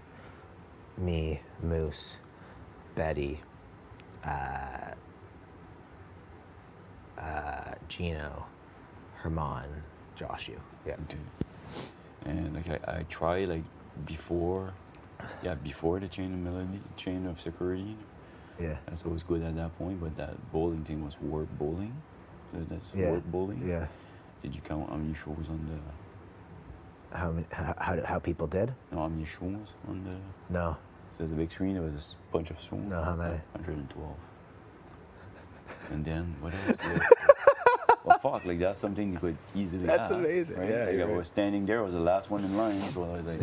me, Moose, Betty, Gino, Herman, Josh, you. Yeah. Okay. And like I tried like before the chain of security. Yeah. That's always good at that point, but that bowling team was warp bowling. So that's warp bowling. Yeah. Did you count how many shows on the? How people did? No, how many shows on the? No. So there's a big screen. There was a bunch of shows. No, how many? 112. And then what else? Well, fuck, like that's something you could easily That's have. amazing. Right? Yeah, Like, I right. was standing there. I was the last one in line, so I was like,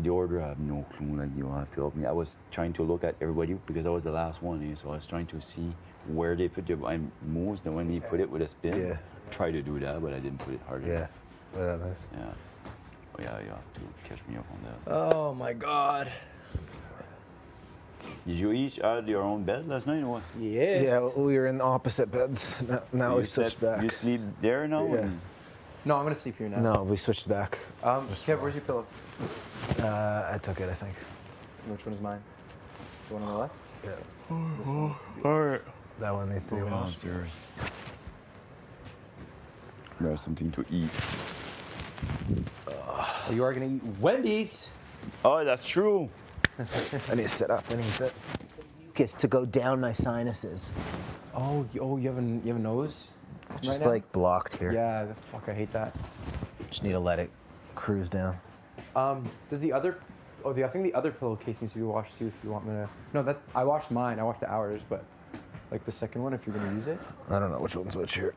the order, I have no clue. Like you'll have to help me. I was trying to look at everybody because I was the last one, so I was trying to see where they put it. And most when he put it with a spin, try to do that, but I didn't put it hard enough. Well, that nice. Yeah. Oh yeah, you have to catch me up on that. Oh my God. Did you each add your own bed last night or what? Yes. Yeah, we were in opposite beds. Now So we you switched back. You sleep there now? Yeah. and- No, I'm gonna sleep here now. No, we switched back. Kev, where's your pillow? I took it, I think. Which one is mine? The one on the left? Yeah. This one needs to be- All right. That one needs to be Go washed. downstairs. Grab something to eat. Oh, you are gonna eat Wendy's. Oh, that's true. I need to sit up. I need the mucus to go down my sinuses. Oh, you have a nose? It's just right now? like blocked here. Yeah, fuck, I hate that. Just need to let it cruise down. Does the other? Oh, I think the other pillowcase needs to be washed too. If you want me to. No, that I washed mine. I washed the ours, but like the second one, if you're gonna use it. I don't know which one's which here.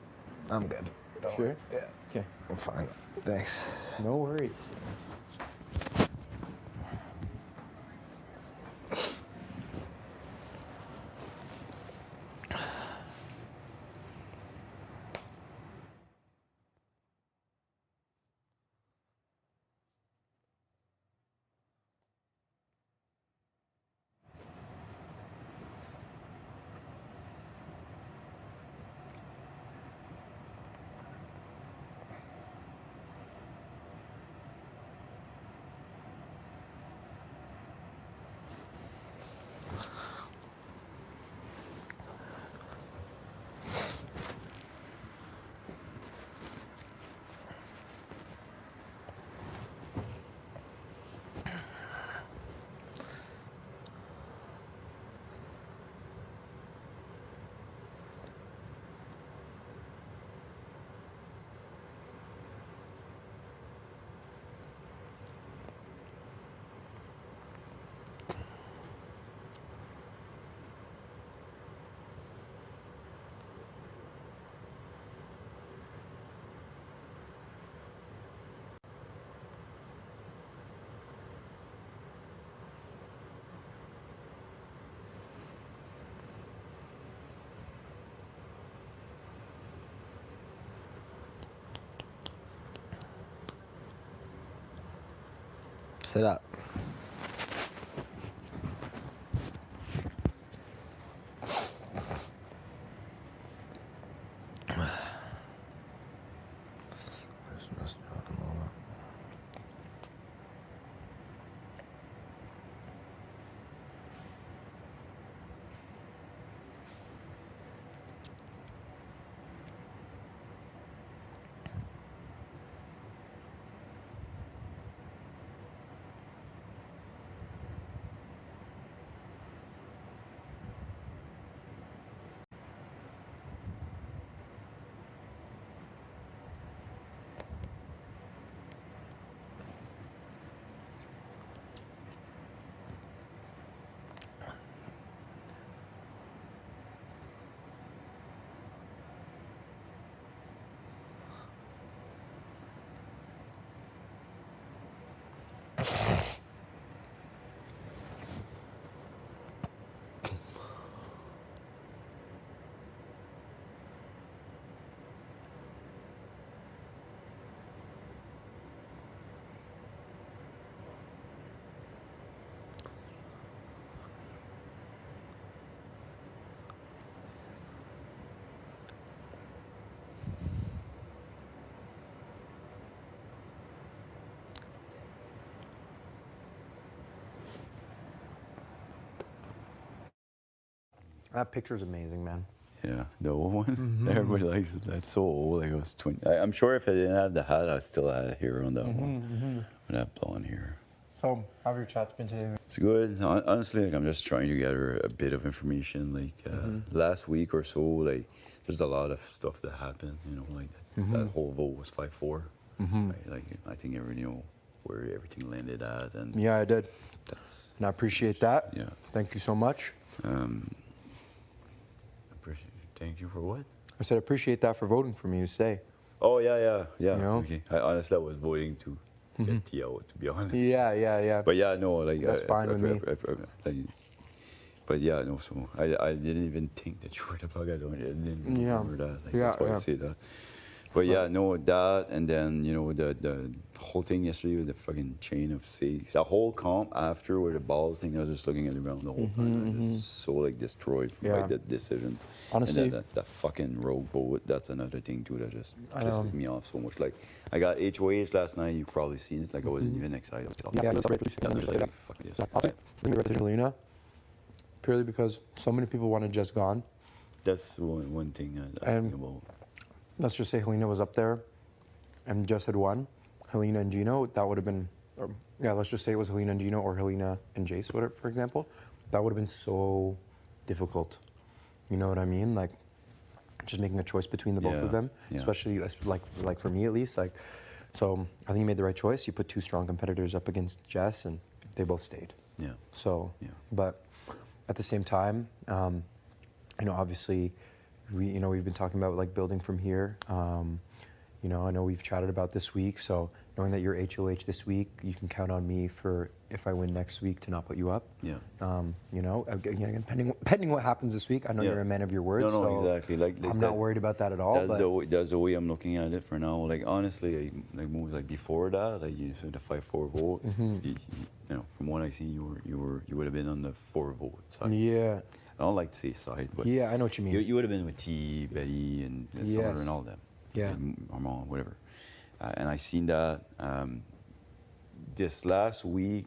I'm good. Sure. Yeah. Okay. I'm fine. Thanks. No worries. Sit up. That picture's amazing, man. Yeah, the old one. Mhm. Everybody likes it. That's so old. Like I was 20. I'm sure if I didn't have the hat, I still had it here on that one. With that blonde hair. So, how have your chats been today? It's good. Honestly, like I'm just trying to gather a bit of information. Like last week or so, like there's a lot of stuff that happened. You know, like that whole vote was 5-4. Right? Like I think everybody know where everything landed at, and Yeah, I did. that's And I appreciate that. yeah. Thank you so much. Thank you for what? I said appreciate that for voting for me to stay. Oh yeah. You know? Okay. I honestly I was voting to get T out, to be honest. Yeah. But yeah, no, like That's fine with me. But yeah, no. So I didn't even think that you were the plug. I didn't even remember that. Like, that's why I say that. But yeah, no, that, and then you know the whole thing yesterday with the fucking chain of six. The whole comp after with the balls thing, I was just looking at the ground the whole time. I was just so like destroyed by that decision. Honestly, and then that fucking rogue vote. That's another thing too that just I pisses me off so much. Like I got HOH last night. You've probably seen it. Like I wasn't even excited. Yeah, I was just like, fuck this. I'll take Helena purely because so many people wanted Jess gone. That's one thing I think about. Let's just say Helena was up there and Jess had won. Helena and Gino, that would have been, let's just say it was Helena and Gino or Helena and Jace, whatever, for example. That would have been so difficult. You know what I mean? Like, just making a choice between the both of them, especially like for me at least. Like, so I think you made the right choice. You put two strong competitors up against Jess, and they both stayed. Yeah. So, but at the same time, you know, obviously, we've been talking about like building from here. You know, I know we've chatted about this week, so knowing that you're HOH this week, you can count on me for if I win next week to not put you up. Yeah. You know, again, pending what happens this week, I know you're a man of your word. No, so exactly. Like I'm not worried about that at all. That's the way I'm looking at it for now. Like honestly, like moves like before that, like you said the 5-4 vote. You know, from what I see, you would have been on the 4 vote side. Yeah. I don't like to say side, but yeah, I know what you mean. You would have been with T, Betty, and Summer and all them. Yeah. Armand, whatever. And I seen that. This last week,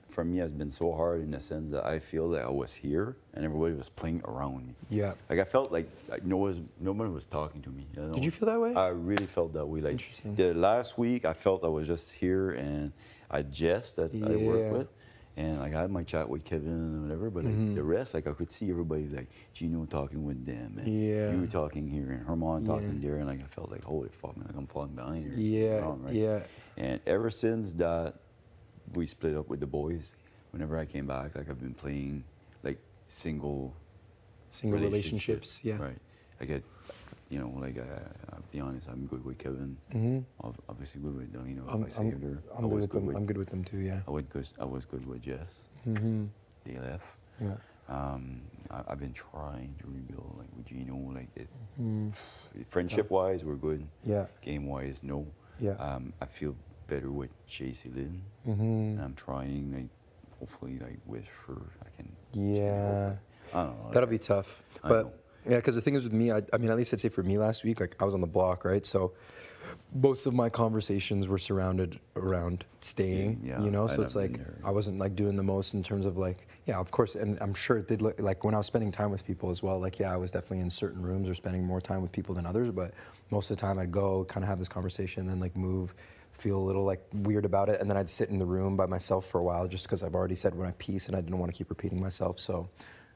for me, has been so hard in the sense that I feel that I was here and everybody was playing around me. Yeah. Like I felt like nobody was talking to me. You know? Did you feel that way? I really felt that way. Like Interesting. the last week, I felt I was just here and I Jess that I work with. And like I had my chat with Kevin and whatever, but like the rest, like I could see everybody like Gino talking with them, and you talking here, and Herman talking there, and like I felt like holy fuck, man, like I'm falling behind here. Right? And ever since that, we split up with the boys. Whenever I came back, like I've been playing like single relationships. Yeah. Right. I get, you know, like I'll be honest, I'm good with Kevin. Obviously good with Donino. If I saved her, I'm good with them too. Yeah. I was good with Jess. They left. Yeah. I've been trying to rebuild like with Gino, like friendship wise, we're good. Yeah. Game wise, no. Yeah. I feel better with Chasey Lynn. Mhm. And I'm trying, like, hopefully, like, with her, I can. Yeah. I don't know. That'll be tough. I But know. yeah, because the thing is with me, I mean, at least I'd say for me last week, like I was on the block, right? So most of my conversations were surrounded around staying, Yeah, you know? and So it's I've been like there. I wasn't like doing the most in terms of like, yeah, of course. And I'm sure it did look like when I was spending time with people as well, like, yeah, I was definitely in certain rooms or spending more time with people than others. But most of the time I'd go kind of have this conversation, then like move, feel a little like weird about it. And then I'd sit in the room by myself for a while just because I've already said my piece and I didn't want to keep repeating myself. So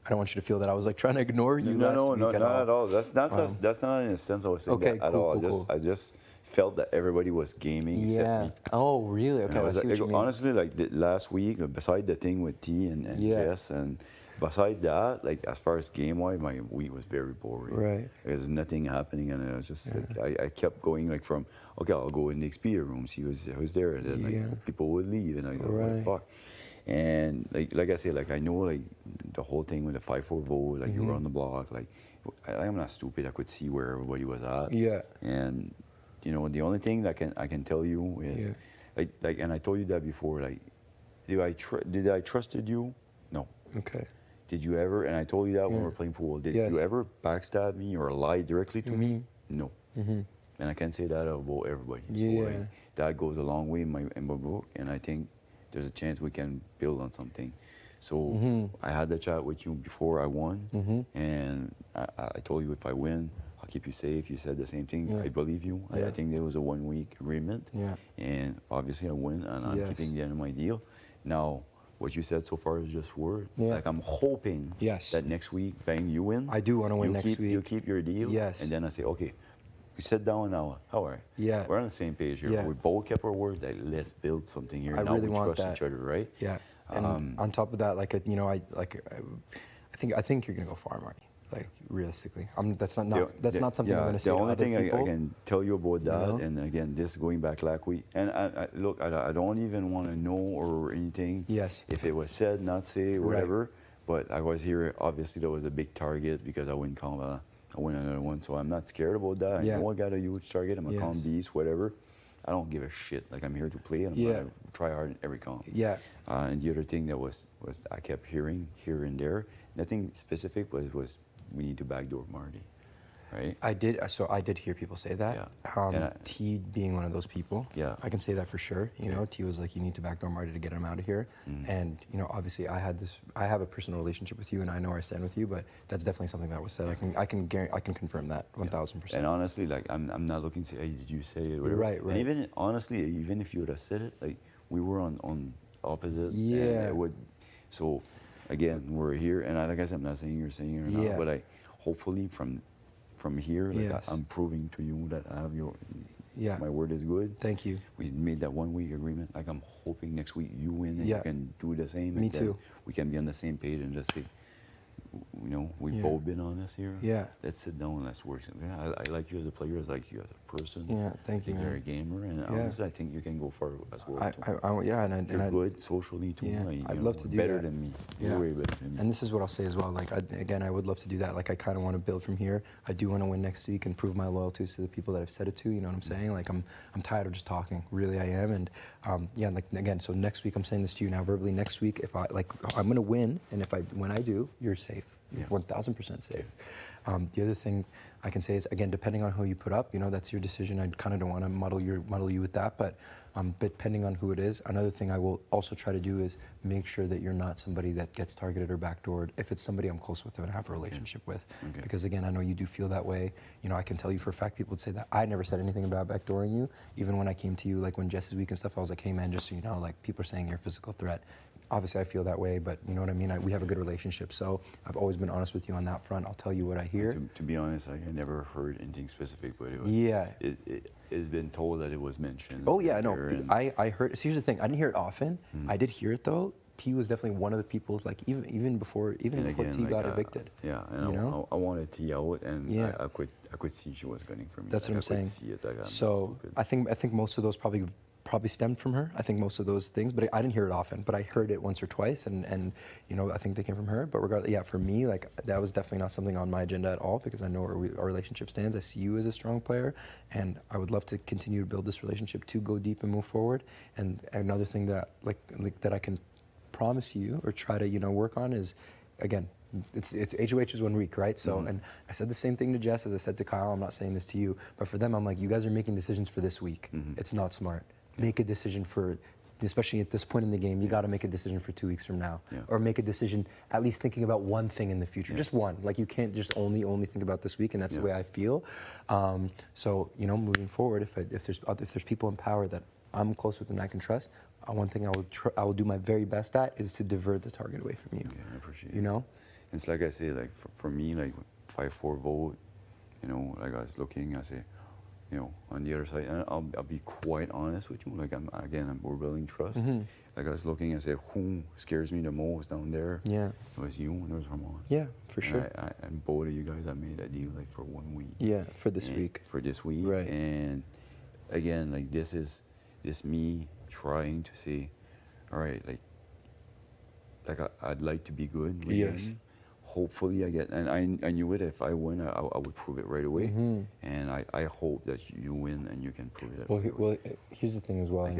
I don't want you to feel that I was like trying to ignore you last week No, at not all. at all. That's not in a sense I was saying Okay, that at cool, all. cool, I just felt that everybody was gaming except Yeah. me. Oh, really? And Okay, I I was see like, what you mean. honestly, like last week, beside the thing with T and Yeah. Jess, and beside that, like as far as game wise, my week was very boring. Right. There's nothing happening, and it was just like I kept going like from okay, I'll go in the Expedia room, see who's there, and then like people would leave, and I go, what the Right. fuck. And like I said, like I know like the whole thing with the 5-4 vote, like you were on the block, like I'm not stupid. I could see where everybody was at. Yeah. And you know, the only thing that I can tell you is like, and I told you that before. Like, did I trusted you? No. Okay. Did you ever? And I told you that when we were playing pool. Did you ever backstab me or lie directly to me? No. And I can say that about everybody. So like, that goes a long way in my book, and I think there's a chance we can build on something. So I had that chat with you before I won, and I told you if I win, I'll keep you safe. You said the same thing. I believe you. I think there was a 1 week agreement, and obviously I win, and I'm keeping the end of my deal. Now, what you said so far is just word. Like I'm hoping that next week, bang, you win. I do want to win next week. You keep your deal. Yes. And then I say, okay, we sit down now. How are you? Yeah. We're on the same page here. Yeah. We both kept our word. Like, let's build something here. I Now really we want trust that. each other, right? Yeah. And on top of that, like you know, I think you're gonna go far, Marty. Like realistically, that's not something I'm gonna say the to only other thing people. I can tell you about that, know? and again, this going back last week, and look, I don't even want to know or anything. Yes. If it was said, not say, whatever. But I was here. Obviously, there was a big target because I win Canada. I win another one, so I'm not scared about that. I know I got a huge target. I'm a calm beast, whatever. I don't give a shit. Like I'm here to play, and I'm gonna try hard in every count. Yeah. And the other thing that was I kept hearing here and there, nothing specific, was we need to backdoor Marty, right? I did hear people say that. T being one of those people. Yeah. I can say that for sure. You know, T was like, you need to backdoor Marty to get him out of here. And you know, obviously, I have a personal relationship with you, and I know I stand with you. But that's definitely something that was said. I can confirm that 1,000%. And honestly, like I'm not looking to say, hey, did you say it? Whatever. Right. And even honestly, even if you would have said it, like we were on opposite. Yeah. And it would. So, again, we're here, and like I said, I'm not saying you're saying it or not, but I hopefully from here, like I'm proving to you that I have my word is good. Thank you. We made that 1 week agreement. Like I'm hoping next week you win and you can do the same. Me and then too. We can be on the same page and just say, you know, we've both been honest here. Yeah. Let's sit down and let's work something. I like you as a player. I like you as a person. Yeah, thank you, I think you're a man. gamer, and honestly, I think you can go far as well. You're good socially too. Yeah, like, I'd you love know, to do better that. than me. Yeah. You're way better than me. And this is what I'll say as well. Like, I would love to do that. Like, I kind of want to build from here. I do want to win next week and prove my loyalty to the people that I've said it to. You know what I'm saying? Like, I'm tired of just talking. Really, I am. And like again, so next week I'm saying this to you now verbally. Next week, if I'm gonna win, and when I do, you're safe. You're 1,000% safe. The other thing I can say is, again, depending on who you put up, you know, that's your decision. I kind of don't want to muddle you with that, but depending on who it is, another thing I will also try to do is make sure that you're not somebody that gets targeted or backdoored. If it's somebody I'm close with and have a relationship with, because again, I know you do feel that way. You know, I can tell you for a fact, people would say that I never said anything about backdooring you. Even when I came to you, like when Jess's week and stuff, I was like, hey man, just so you know, like people are saying you're a physical threat. Obviously, I feel that way, but you know what I mean? We have a good relationship, so I've always been honest with you on that front. I'll tell you what I hear. To be honest, I never heard anything specific, but it was, it's been told that it was mentioned. Oh yeah, no, I heard. So here's the thing, I didn't hear it often. I did hear it though. T was definitely one of the people, like even before T got evicted. Yeah, and you know? I wanted T out, and I could see she was gunning for me. That's what I'm saying. See it, like, so I think most of those probably probably stemmed from her. I think most of those things, but I didn't hear it often. But I heard it once or twice, and you know, I think they came from her. But regardless, yeah, for me, like that was definitely not something on my agenda at all because I know where our relationship stands. I see you as a strong player, and I would love to continue to build this relationship to go deep and move forward. And another thing that like that I can promise you or try to work on is, again, it's HOH is 1 week, right? So, and I said the same thing to Jess as I said to Kyle. I'm not saying this to you, but for them, I'm like, you guys are making decisions for this week. It's not smart. Make a decision for, especially at this point in the game, you got to make a decision for 2 weeks from now, or make a decision at least thinking about one thing in the future, just one. Like you can't just only think about this week, and that's the way I feel. So moving forward, if there's people in power that I'm close with and I can trust, one thing I will do my very best at is to divert the target away from you. Yeah, I appreciate it. It's like I say, like for me, like 5-4 vote, like I was looking, I say, on the other side, and I'll be quite honest with you. Like we're building trust. Like I was looking, I said, who scares me the most down there? Yeah, it was you and it was Ramon. Yeah, for sure. And both of you guys, I made a deal like for 1 week. Yeah, for this week. For this week, right? And again, like this is me trying to say, all right, like I'd like to be good with him. Hopefully I get, and I knew it, if I win, I would prove it right away. And I hope that you win and you can prove it. Well, here's the thing as well.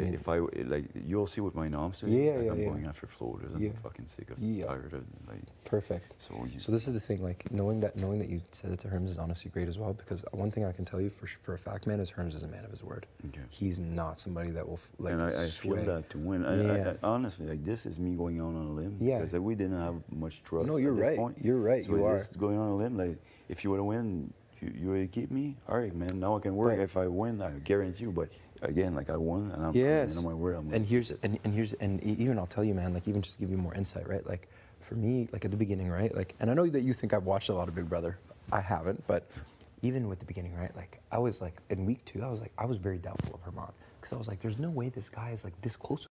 Like, you'll see what my noms do. I'm going after floaters. I'm fucking sick of, tired of, like. Perfect. So this is the thing, like knowing that you said it to Herms is honestly great as well, because one thing I can tell you for a fact, man, is Herms is a man of his word. Okay. He's not somebody that will like. And I feel that to win. I honestly, like, this is me going out on a limb. Because like, we didn't have much trust. No, you're at this right. point. You're right. So you are just going on a limb. Like, if you would have win, you would keep me. All right, man. Now I can work. If I win, I guarantee you. But again, like I won, and I'm on my word. And even I'll tell you, man. Like even just give you more insight, right? Like for me, like at the beginning, right? Like, and I know that you think I've watched a lot of Big Brother. I haven't, but even with the beginning, right? Like I was like in week 2, I was very doubtful of Herman because I was like, there's no way this guy is like this close.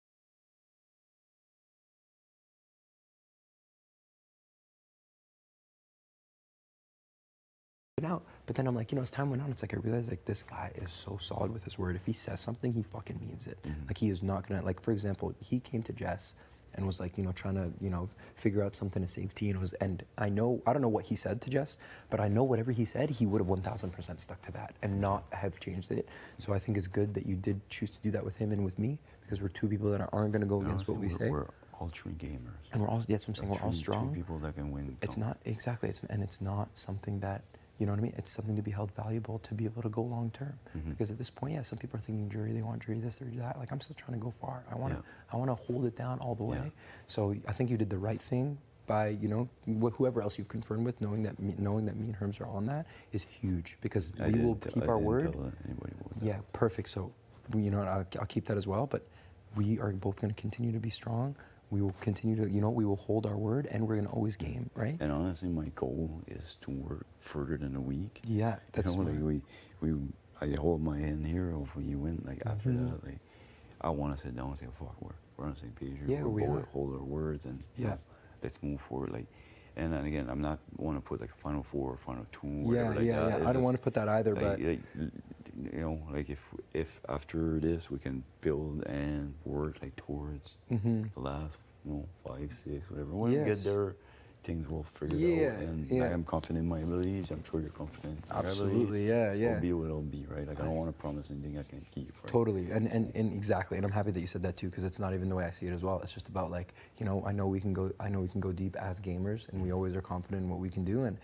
Out, but then I'm like, as time went on, it's like I realized like this guy is so solid with his word. If he says something, he fucking means it. Like he is not gonna, like, for example, he came to Jess and was like, trying to, figure out something to save T, and I don't know what he said to Jess, but I know whatever he said, he would have 1000% stuck to that and not have changed it. So I think it's good that you did choose to do that with him and with me, because we're two people that aren't gonna go against what we say. We're all 3 gamers. And we're all, that's what I'm saying, we're all strong. 3 people that can win. It's not, exactly, it's not something that, you know what I mean? It's something to be held valuable, to be able to go long term. Because at this point, some people are thinking jury, they want jury this or that. Like I'm still trying to go far. I want to hold it down all the way. So I think you did the right thing by, whoever else you've confirmed with, knowing that me and Herms are on that is huge, because we will keep our word. Yeah, perfect. So, I'll keep that as well. But we are both going to continue to be strong. We will continue to, we will hold our word, and we're gonna always game, right? And honestly, my goal is to work further than a week. Yeah, that's like I hold my hand here. Hopefully you win. Like after that, like I want to sit down and say, "Fuck, we're on the same page here. Yeah, we hold our words, and let's move forward." Like, and then again, I'm not want to put like a final 4 or final 2. Whatever, like that. I don't want to put that either, like, but like if after this we can build and work like towards the last 5, 6, whatever. When we get there, things will figure it out. And I am confident in my abilities. I'm sure you're confident. Absolutely, It'll be what it'll be, right? Like I don't want to promise anything I can't keep. Right? Totally, and exactly. And I'm happy that you said that too, because it's not even the way I see it as well. It's just about like, I know we can go deep as gamers, and we always are confident in what we can do. And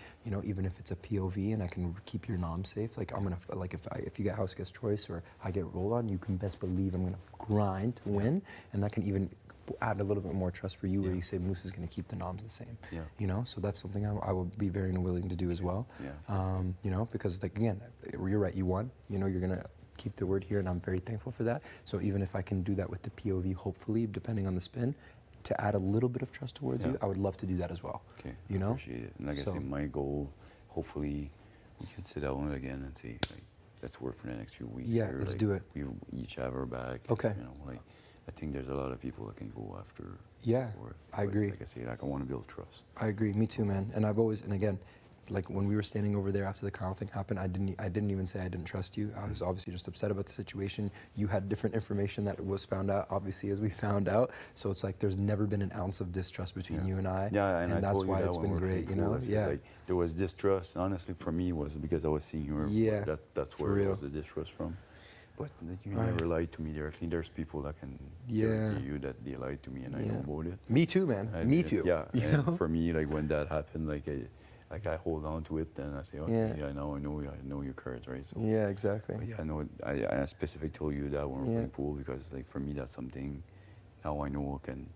even if it's a POV and I can keep your nom safe, like I'm gonna, like if you get house guest choice or I get rolled on, you can best believe I'm gonna grind to win, and that can even add a little bit more trust for you, where you say Moose is going to keep the noms the same. So that's something I will be very willing to do as well. Because like again, you're right, you won. You're going to keep the word here, and I'm very thankful for that. So even if I can do that with the POV, hopefully, depending on the spin, to add a little bit of trust towards you, I would love to do that as well. Okay, I appreciate it. And like I say, my goal, hopefully, we can sit down again and see, like, let's work for the next few weeks. Yeah, let's do it. We each have our back. Okay. I think there's a lot of people that can go after. Yeah, I agree. Like I say, I want to build trust. I agree. Me too, man. And I've always, and again, like when we were standing over there after the Kyle thing happened, I didn't even say I didn't trust you. I was obviously just upset about the situation. You had different information that was found out, obviously, as we found out. So it's like there's never been an ounce of distrust between you and I. Yeah, and I that's told you why that it's when been we were great, you playing pool, know? I said, Yeah. like, there was distrust. Honestly, for me, was because I was seeing you. Yeah, That's for where real. was the distrust from. But you Right. never lied to me directly. There's people that can Yeah. guarantee you that they lied to me, and I know about it. Me too, man. Me too. Yeah, You and know? for me, like when that happened, like I hold on to it, and I say, okay, Yeah. I know your cards, right? So, Yeah, exactly. but yeah, I know. I specifically told you that when we're Yeah. playing pool because, like, for me, that's something. Now I know I can.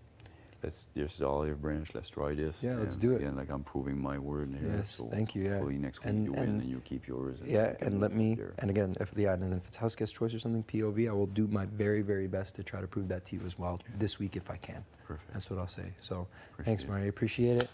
There's the olive branch. Let's try this. Yeah, let's and do it. again, like I'm proving my word here. Yes, so thank you. Yeah. Hopefully next week you win and you keep yours. And yeah, we can and move let from me. there. And again, and if it's house guest choice or something, POV, I will do my very, very best to try to prove that to you as well this week if I can. Perfect. That's what I'll say. So, Appreciate thanks, it. Marty. Appreciate it.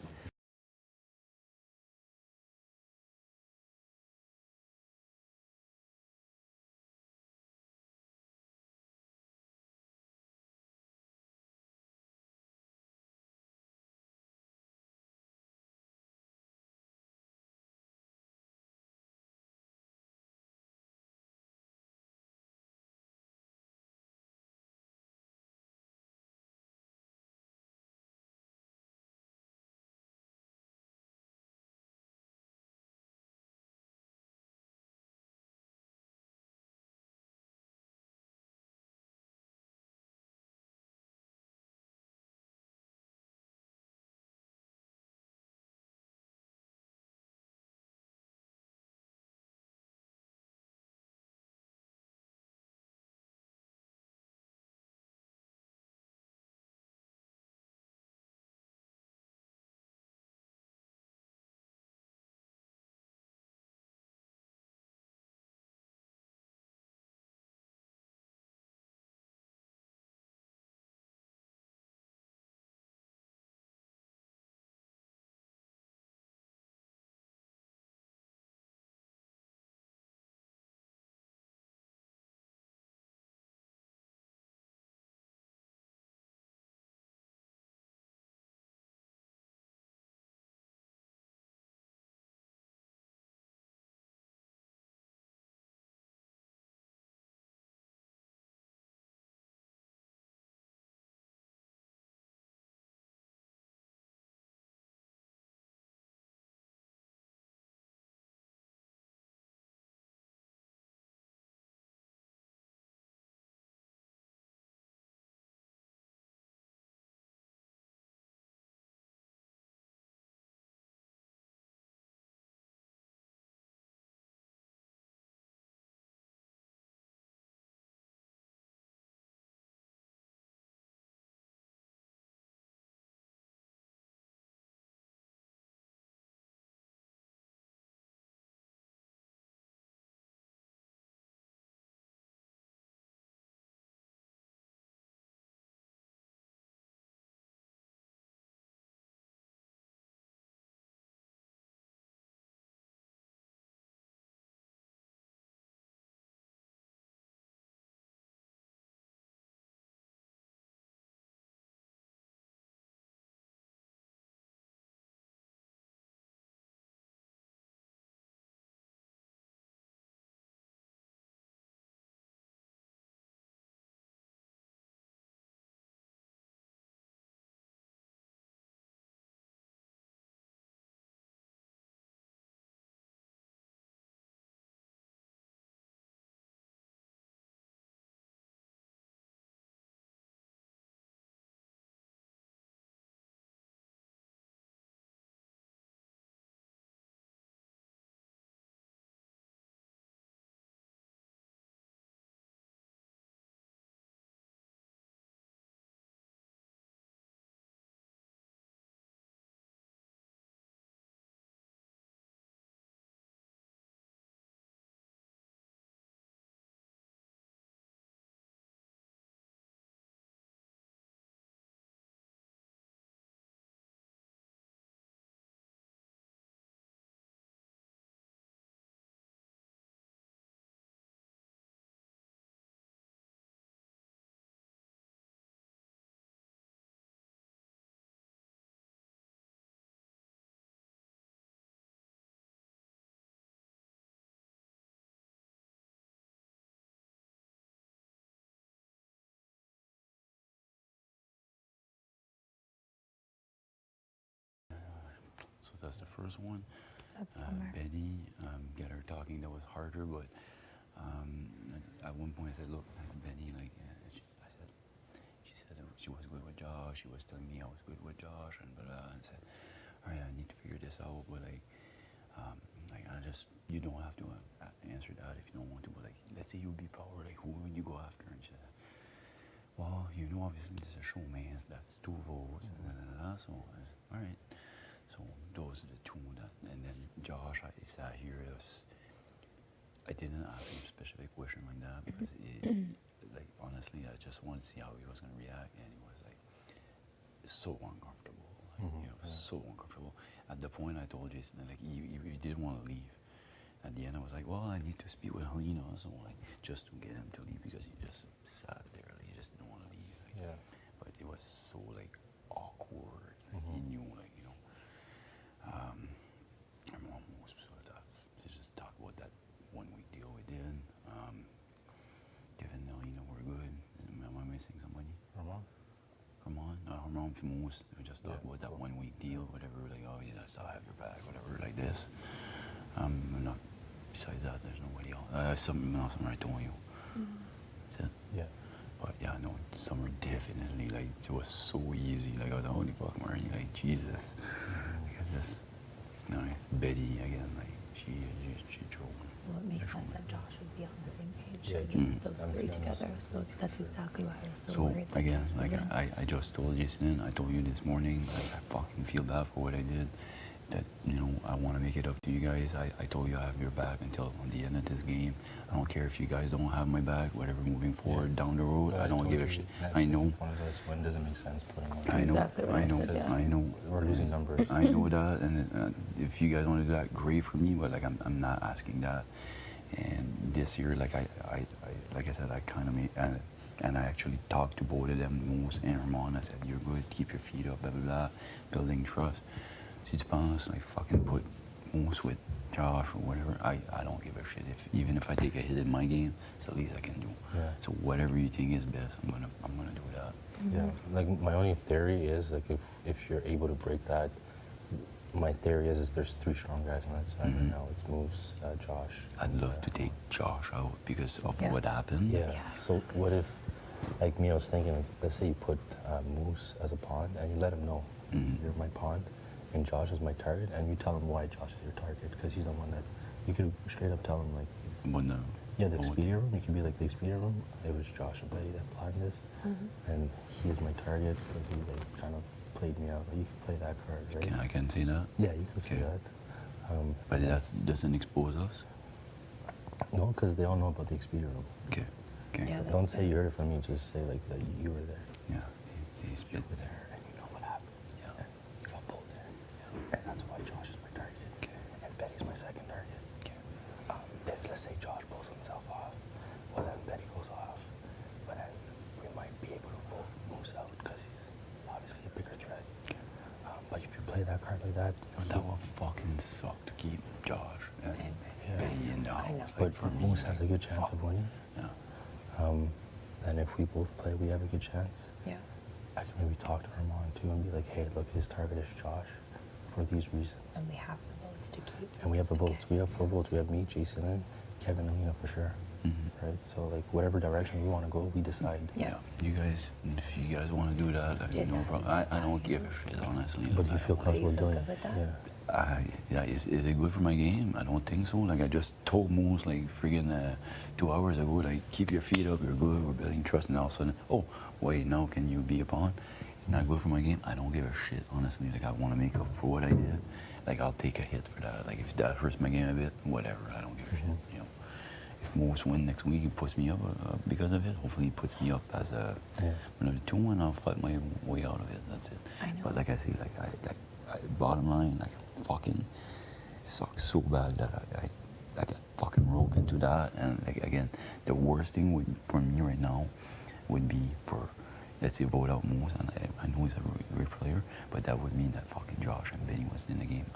lost the first one. That's summer. Betty, get her talking, that was harder, but at one point I said, look, I said, Betty, like, she said she was good with Josh, she was telling me I was good with Josh, and blah, blah, and said, all right, I need to figure this out, but like you don't have to answer that if you don't want to, but like, let's say you be power, like, who would you go after? And she said, well, you know, obviously this is a show, man, so that's 2 votes, and so I said, all right. So those are the 2 that, and then Josh, I sat here, I didn't ask him a specific question like that, because like, honestly, I just wanted to see how he was going to react, and he was like, so uncomfortable, like, you know, so uncomfortable. At the point, I told Jason, like, he didn't want to leave. At the end, I was like, well, I need to speak with Helena, so like, just to get him to leave, because he just sat there, like, he just didn't want to leave. Like, but it was so like awkward. Like, he knew, like, you know. I'm almost sort of to just talk about that 1-week deal we did. Kevin and Helena were good. Am I missing somebody? Ramon, Moose. We just talked about that 1-week deal, whatever. Like, oh, yeah, I still have your back, whatever, like this. I'm not. Besides that, there's nobody else. Something else I told you. That's it. Yeah. But yeah, no, summer definitely, like, it was so easy. Like, I was like, holy fuck, Marty, like, Jesus. Like, it's just, no, Betty, again, like, she drove. Well, it makes sense that Josh would be on the same page. Yeah, Those 3 together. So that's exactly why I was so, So worried. that again, Josh like, would win. I just told Jason, I told you this morning, like, I fucking feel bad for what I did. That, you know, I want to make it up to you guys. I told you I have your back until on the end of this game. I don't care if you guys don't have my back, whatever, moving forward down the road. But I don't give a shit. I know. One of those, when does it make sense putting one? I know. We're losing numbers. I know that, and if you guys want to do that, great for me. But like, I'm not asking that. And this year, like like I said, I kind of made, and I actually talked to both of them, Moose and Ramon. I said, you're good, keep your feet up, blah blah blah, building trust. Si tu penses, like, fucking put Moose with Josh or whatever, I don't give a shit. Even if I take a hit in my game, it's the least I can do. Yeah. So whatever you think is best, I'm gonna do that. Yeah, like, my only theory is, like, if you're able to break that, my theory is there's 3 strong guys on that side right now. It's Moose, Josh. I'd love to take Josh out because of what happened. Yeah. So what if, like, me, I was thinking, like, let's say you put Moose as a pawn and you let him know you're my pawn and Josh is my target, and you tell him why Josh is your target, because he's the one that you could straight up tell him, like, the Expedia room. You could be like, the Expedia room, it was Josh and Betty that planned this, and he was my target because he, like, kind of played me out. Like, you can play that card, right? I can see that. Yeah, you can see that. But that doesn't expose us. No, because they all know about the Expedia room. Okay. Yeah, don't say you heard it from me. Just say, like, that you were there. Yeah. You were there, and you know what happened. Yeah. And you got pulled there. Yeah. And that's why Josh is my target. Okay. And Betty's my second target. Okay. If, let's say, Josh pulls himself off, well, then Betty goes off. But then we might be able to vote Moose out because he's obviously a bigger threat. Okay. But if you play that card like that, that would fucking suck to keep Josh and Betty in the house. But Moose has a good chance of winning. Yeah. And if we both play, we have a good chance. Yeah. I can maybe talk to Herman too and be like, hey, look, his target is Josh for these reasons. And we have the votes to keep. And we have the votes. We have 4 votes. We have me, Jason, and Kevin and Lena for sure. Right? So, like, whatever direction we want to go, we decide. Yeah. You guys, if you guys want to do that, I mean, no problem. I don't give a shit, honestly. But you feel comfortable doing it? Yeah. Is it good for my game? I don't think so. Like, I just told Moose, like, friggin' 2 hours ago, like, keep your feet up, you're good, we're building trust, and all of a sudden, oh, wait, now can you be a pawn? It's not good for my game. I don't give a shit, honestly. Like, I want to make up for what I did. Like, I'll take a hit for that. Like, if that hurts my game a bit, whatever, I don't give a shit, you know. If Moose win next week, he puts me up because of it. Hopefully he puts me up as another 2-1, I'll fight my way out of it, that's it. I know. But like I say, I bottom line, like, fucking sucks so bad that I got fucking roped into that. And like, again, the worst thing for me right now would be for, let's say, vote out Moose, and I know he's a great player, but that would mean that fucking Josh and Benny was in the game.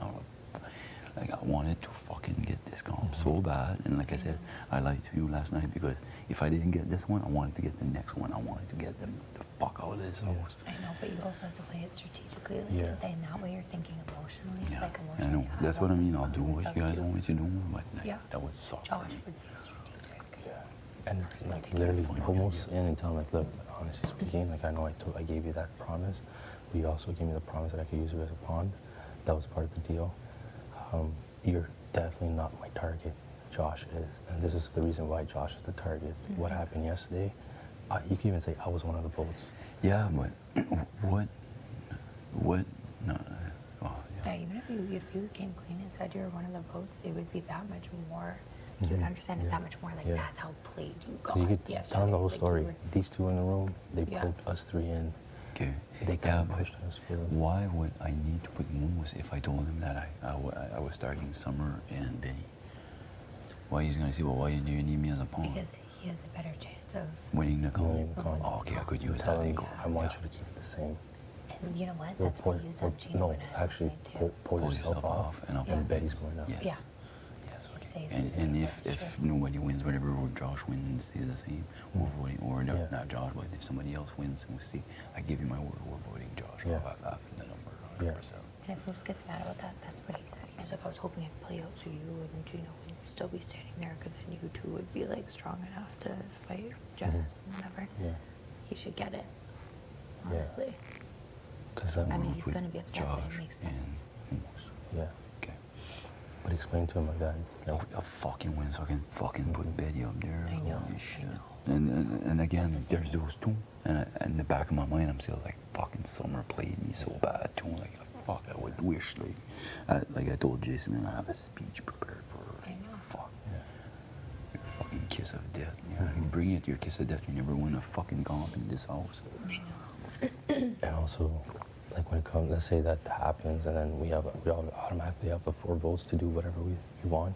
Like, I wanted to fucking get this comp so bad. And like I said, I lied to you last night because if I didn't get this one, I wanted to get the next one. I wanted to get them the fuck out of this house. I know, but you also have to play it strategically. Like, Yeah. and that way you're thinking emotionally. Yeah, Like I emotionally. know. That's what I mean. I'll do what you guys want me to do, but like, Yeah. that would suck. Josh would be strategic. And like literally almost any time, like look, honestly speaking, like I know I gave you that promise, but you also gave me the promise that I could use you as a pawn. That was part of the deal. You're definitely not my target. Josh is, and this is the reason why Josh is the target. What happened yesterday? You can even say I was one of the votes. Yeah, but what? No. Yeah, even if you came clean and said you were one of the votes, it would be that much more. You would understand it that much more. Like that's how played you got. You could tell them the whole Like, story. These two in the room, they Yeah. pulled us three in. Okay. They kind of pushed us for them. Why would I need to put Moose if I told him that I was starting Summer and Benny? Why he's gonna say, well, why do you need me as a pawn? Because he has a better chance of. Winning the comp. Winning the comp. Oh, okay, I could use that Tell him, angle. I want you to keep it the same. And you know what? Or That's why you use Gino no, and I actually, pull yourself off, and I'll and Betty's going up. Yes. Yeah. And if nobody wins, whatever, or Josh wins, stays the same. We're voting, or no, not Josh, but if somebody else wins, and we see, I give you my word, we're voting Josh. Yeah. Off the number, 100%. And if Moose gets mad about that, that's what he said. He was like, I was hoping it'd play out so you and Gino would still be standing there because then you two would be like strong enough to fight Jazz and whatever. Yeah. He should get it, Yeah. honestly. I mean, he's going to be upset, but it makes sense. Yeah. Okay. But explain to him like that. Oh, the fucking win, so I can fucking put Betty up there. I know. Holy shit. And again, there's those two. And in the back of my mind, I'm still like, fucking Summer played me so bad too. Like, fuck, I would wish, like I told Jason, and I have a speech prepared for her. Fuck. Your fucking kiss of death. Yeah, you bring it, your kiss of death. You never win a fucking comp in this house. And also, like when it comes, let's say that happens, and then we all automatically have the 4 votes to do whatever we want.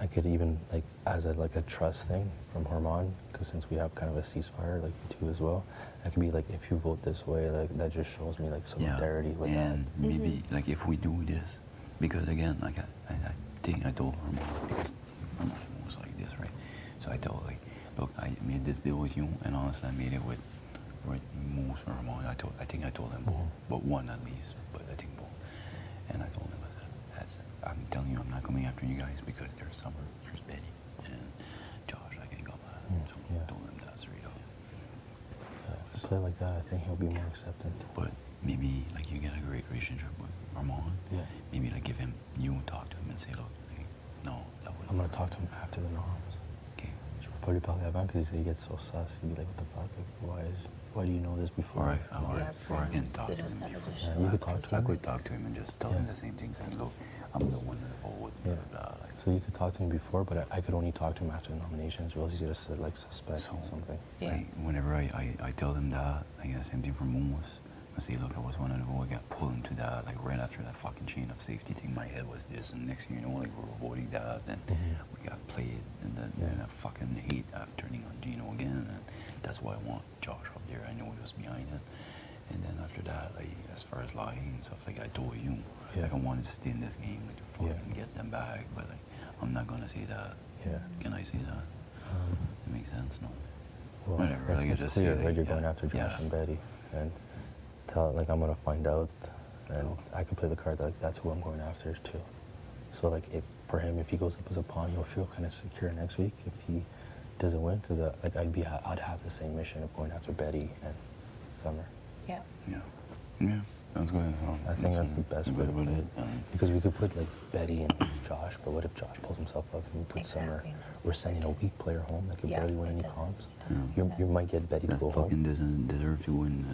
I could even like as a trust thing from Herman, because since we have kind of a ceasefire, like you two as well, I could be like, if you vote this way, like that just shows me like solidarity with and that. maybe like if we do this, because again, like I think I told Herman, because Herman was like this, right? So I told like, look, I made this deal with you, and honestly, I made it with Moose or Herman. I think I told them both, but one at least, but I think both. And I told them, I said, I'm telling you, I'm not coming after you guys because there's Summer, there's Betty, and Josh. I can go back. So I told them that straight up. If you play like that, I think he'll be more acceptant. But maybe like you get a great relationship with Armand. Yeah. Maybe like give him, you talk to him and say, look, like, no, that would. I'm gonna talk to him after the norms. Okay. Je peux pas lui parler avant because he gets so sus. He'd be like, what the fuck? Like, why do you know this before? Or I can talk to him before. Yeah, you could talk to him. I could talk to him and just tell him the same thing, saying, look, I'm the one involved with blah, blah, blah. So you could talk to him before, but I could only talk to him after the nominations, or else he's gonna like suspect something. Like, whenever I tell them that, like the same thing for Moose. I say, look, I was one of the vote, I got pulled into that, like right after that fucking chain of safety thing, my head was this, and next thing you know, like we were voting that, and we got played, and then I fucking hate turning on Gino again, and that's why I want Josh up there. I know he was behind it. And then after that, like as far as lying and stuff, like I told you, like I wanted to stay in this game, like to fucking get them back, but like I'm not gonna say that. Yeah. Can I say that? It makes sense, no? Well, Whatever. Like, I it's just clear, say, right? You're going after Josh and Betty, and tell like I'm gonna find out, and I can play the card like that's who I'm going after too. So like for him, if he goes up as a pawn, he'll feel kind of secure next week. If he doesn't win, because like I'd have the same mission of going after Betty and Summer. Yeah. Yeah, that's good. I think that's the best way to put it. Because we could put like Betty and Josh, but what if Josh pulls himself up and we put Summer? We're sending a weak player home that could barely win any comps. You might get Betty to go home. Fucking doesn't deserve to win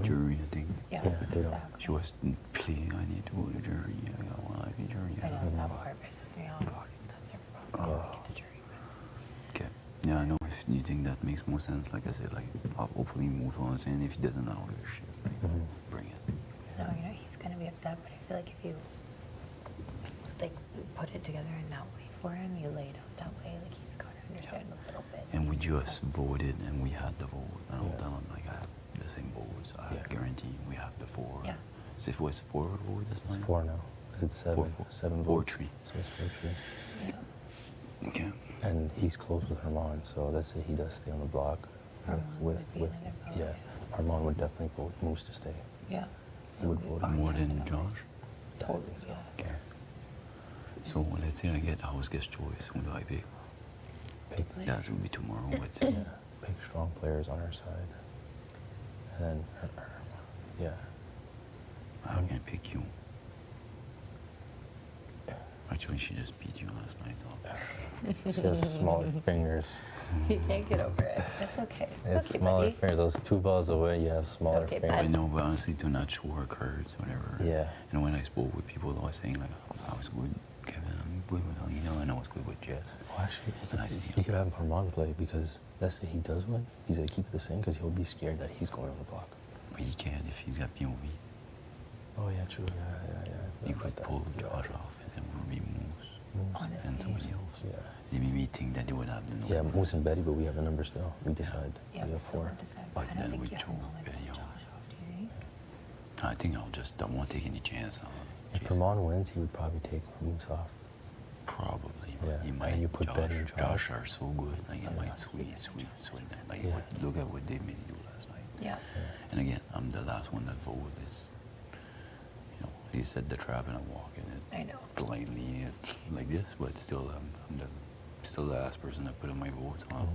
a jury, I think. Yeah, they don't. She was pleading, I need to go to jury. I got one life in jury. I know, that purpose, you know, that's their problem. Get to jury. Okay. Yeah, I know. If you think that makes more sense, like I said, like hopefully Moose will understand. If he doesn't, I don't give a shit. Like, bring it. No, you know, he's gonna be upset, but I feel like if you like put it together in that way for him, you lay it out that way, like he's gonna understand a little bit. And we just voted, and we had the vote. And I'll tell him, like, I have the same votes. I guarantee we have the 4. Yeah. So if it was 4 vote this It's time? 4 now. Because it's 7 votes. 4-3. So it's 4-3. Yeah. Okay. And he's close with Herman, so let's say he does stay on the block. With yeah, Herman would definitely vote Moose to stay. Yeah. He would vote him. More than Josh? Totally. So. Okay. So let's say I get house guest choice. Who do I pick? That will be tomorrow. Let's say. Yeah. Pick strong players on our side. And then, yeah. I'm gonna pick you. Actually, she just beat you last night. So. She has smaller fingers. You can't get over it. That's okay. It's okay, smaller buddy. fingers. Those 2 balls away, you have smaller okay, fingers. I know, but honestly, to not show her cards, whatever. Yeah. And when I spoke with people, they were saying like, I was good, Kevin. I'm good with Alina, and I was good with Jess. Well, actually, he could have Herman play because let's say he does win, he's gonna keep it the same because he'll be scared that he's going on the block. But he can if he's got POV. Oh yeah, true. Yeah. You could pull Josh off, and then we'll be Moose and somebody else. Yeah. They made me think that they would have the number. Yeah, Moose and Betty, but we have the number still. We decide. Yeah, we have 4. But then we chose Betty on. I think I won't take any chance on If Herman wins, he would probably take Moose off. Probably. Yeah. He might. And you put Betty and Josh are so good. Like it might sweet. Like look at what they made do last night. Yeah. And again, I'm the last one that voted. He said the trap and I'm walking it. I know. Blindly like this, but still, I'm still the last person that put in my vote. So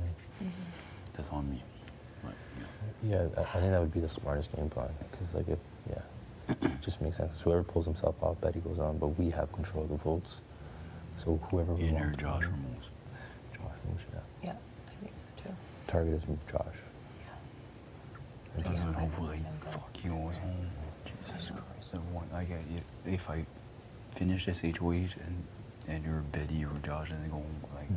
that's on me. But, Yeah, I think that would be the smartest game plan because, like, it just makes sense. Whoever pulls himself off, Betty goes on, but we have control of the votes. So whoever we want. Josh or Moose? Josh, Moose, yeah. Yeah, I think so too. Target is Josh. Yeah. And hopefully, fuck you always home. Jesus Christ, if I finish this HOH and you're Betty or Josh and they go home, like.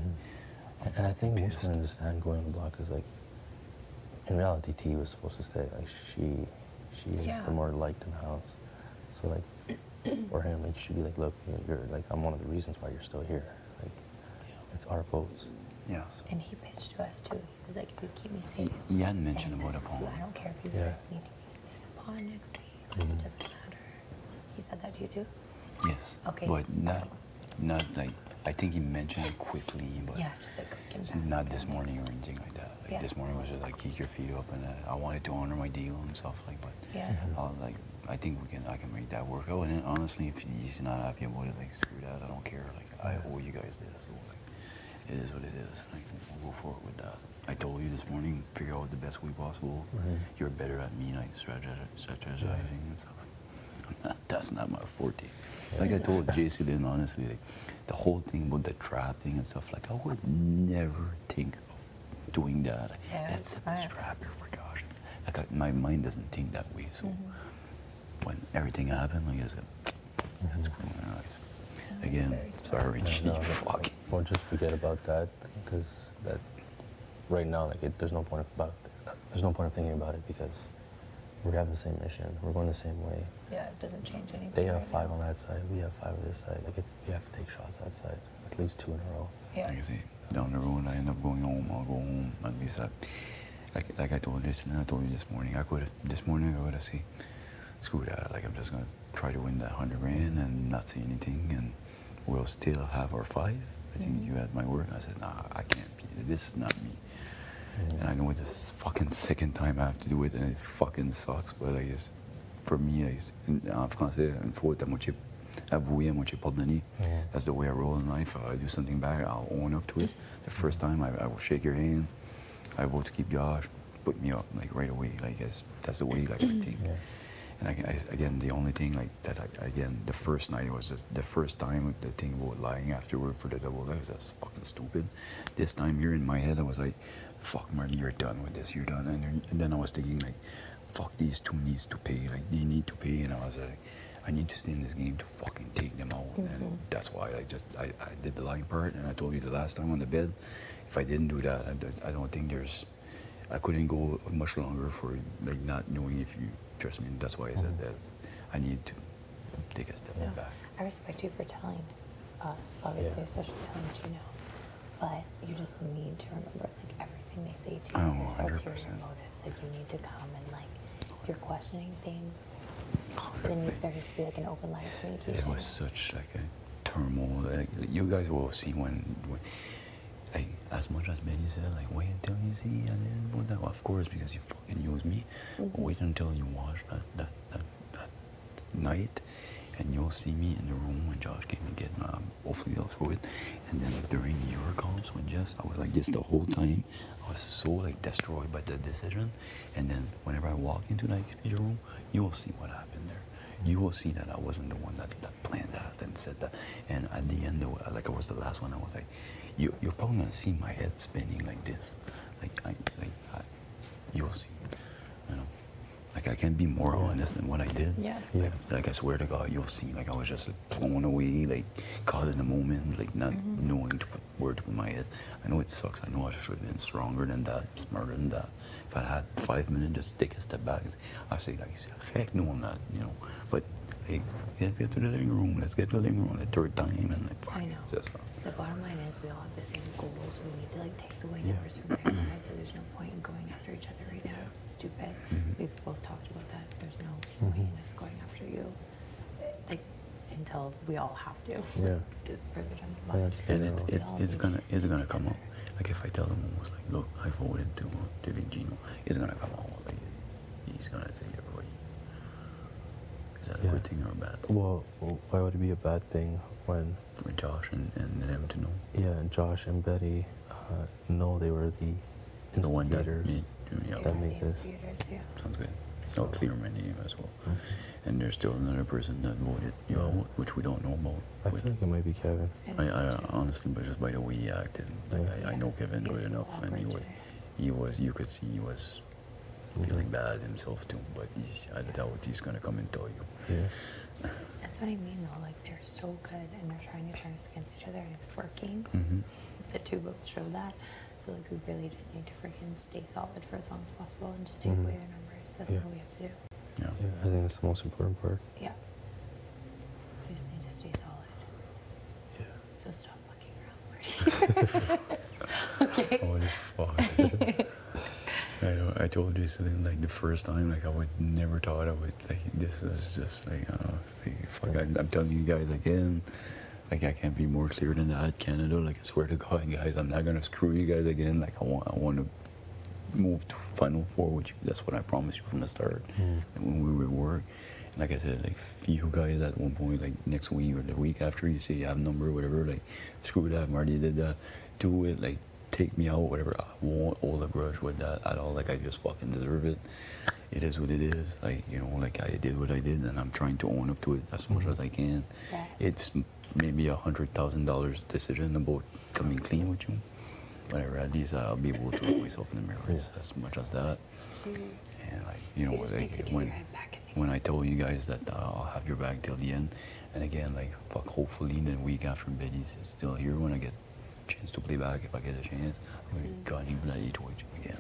And I think Moose will understand going on the block is like, in reality, T was supposed to stay. Like she is the more liked in the house. So like, for him, like, you should be like, look, you're like, I'm one of the reasons why you're still here. Like, it's our votes. Yeah. And he pitched to us too. He was like, if you keep me safe. He hadn't mentioned about a pawn. I don't care if you guys need to use me as a pawn next week. Like, it doesn't matter. He said that to you too? Yes. Okay. But not like, I think he mentioned it quickly, but yeah, just like quick and it's fast. not this morning or anything like that. Like Yeah. this morning was just like keep your feet up, and I wanted to honor my deal and stuff like. But Yeah. like I think I can make that work. Oh, and then honestly, if he's not happy about it, like screw that. I don't care. Like I owe you guys this. So like, it is what it is. Like we'll go forward with that. I told you this morning, figure out the best way possible. You're better at me, like strategizing and stuff. That's not my forte. Like I told JC, then honestly, like the whole thing about the trap thing and stuff, like I would never think of doing that. Yeah, Let's set this trap here for Josh. Like my mind doesn't think that way. So when everything happened, like I said, that's cool. Again, sorry, fuck. Well, just forget about that because that right now, like, there's no point of thinking about it because we have the same mission. We're going the same way. Yeah, it doesn't change anything. They have 5 on that side. We have 5 on this side. Like, we have to take shots that side, at least 2 in a row. Yeah. Like I say, down the road, I end up going home. I'll go home. At least like I told you this morning. This morning I would have said, screw that. Like I'm just gonna try to win that $100,000 and not say anything, and we'll still have our 5. I think you had my word. I said, nah, I can't be. This is not me. And I know it's the fucking second time I have to do it, and it fucking sucks. But I guess for me, en français, une faute à moitié avouée, à moitié pardonnée. That's the way I roll in life. If I do something bad, I'll own up to it. The first time, I will shake your hand. I vote to keep Josh. Put me up like right away. Like that's the way like I think. And again, the only thing like that, the first night was just the first time the thing about lying afterward for the double legs. That's fucking stupid. This time here in my head, I was like, fuck, Marty, you're done with this. You're done. And then I was thinking like, fuck, these 2 needs to pay. Like they need to pay. And I was like, I need to stay in this game to fucking take them out. And that's why I did the lying part. And I told you the last time on the bed, if I didn't do that, I don't think I couldn't go much longer for like not knowing if you trust me. That's why I said that I need to take a step back. I respect you for telling us, obviously, especially telling Gino. But you just need to remember, like, everything they say to you, there's ulterior motives. Like, you need to come and, like, if you're questioning things, But then there needs to be like an open line of communication. It was such like a turmoil. Like, you guys will see when like, as much as Betty said, like, wait until you see, and then, well, of course, because you fucking use me. But wait until you watch that night, and you'll see me in the room when Josh came again. Hopefully they'll throw it. And then during your comps when Jess, I was like this the whole time. I was so like destroyed by the decision. And then whenever I walk into the XP room, you will see what happened there. You will see that I wasn't the one that planned that and said that. And at the end, like I was the last one, I was like, you're probably gonna see my head spinning like this. You'll see, you know. Like, I can't be more honest than what I did. Yeah. Like I swear to God, you'll see. Like, I was just like, blown away, like, caught in the moment, like, not knowing where to put my head. I know it sucks. I know I should have been stronger than that, smarter than that. If I had 5 minutes, just take a step back. I say, like, heck no, I'm not, you know. But, hey, let's get to the living room. Let's get to the living room the third time. And, like, fuck, I know. just, the bottom line is we all have the same goals. We need to, like, take away numbers from their side, so there's no point in going after each other right now. It's stupid. We've both talked about that. There's no point in us going after you, like, until we all have to. Yeah. Further down the line. and it's gonna come out. Like, if I tell them almost like, look, I voted to Vic Gino, it's gonna come out. Like, he's gonna say everybody. Is that a good thing or a bad thing? Well, why would it be a bad thing when... For Josh and them to know. Yeah, and Josh and Betty know they were the instigators. The one that made, that made this. Sounds good. I'll clear my name as well. And there's still another person that voted, which we don't know about. I feel like it might be Kevin. I honestly, but just by the way he acted, like, I know Kevin good enough, and he was, you could see he was feeling bad himself too, but I doubt he's gonna come and tell you. Yeah. That's what I mean, though. Like, they're so good, and they're trying to turn us against each other, and it's working. The two votes show that. So, like, we really just need to freaking stay solid for as long as possible and just take away their numbers. That's all we have to do. Yeah, I think that's the most important part. Yeah. We just need to stay solid. Yeah. So stop fucking around, Marty. Okay. Holy fuck. I know, I told Jason, like, the first time, like, I would never thought I would, like, this was just, like, fuck, I'm telling you guys again, like, I can't be more clear than that, Canada, like, I swear to God, guys, I'm not gonna screw you guys again, like, I want to move to Final Four with you, that's what I promised you from the start, and when we were, and like I said, like, you guys at one point, like, next week or the week after, you say you have a number or whatever, like, screw that, Marty did that, do it, like, take me out, whatever. I won't hold a grudge with that at all. Like, I just fucking deserve it. It is what it is. Like, you know, like, I did what I did, and I'm trying to own up to it as much as I can. Yeah. It's maybe $100,000 decision about coming clean with you. Whatever. At least I'll be able to look myself in the mirror as much as that. And, like, you know, like, when I told you guys that I'll have your back till the end, and again, like, fuck, hopefully the week after Betty's still here when I get chance to play back, if I get a chance, I'm gonna gun you that HOH again,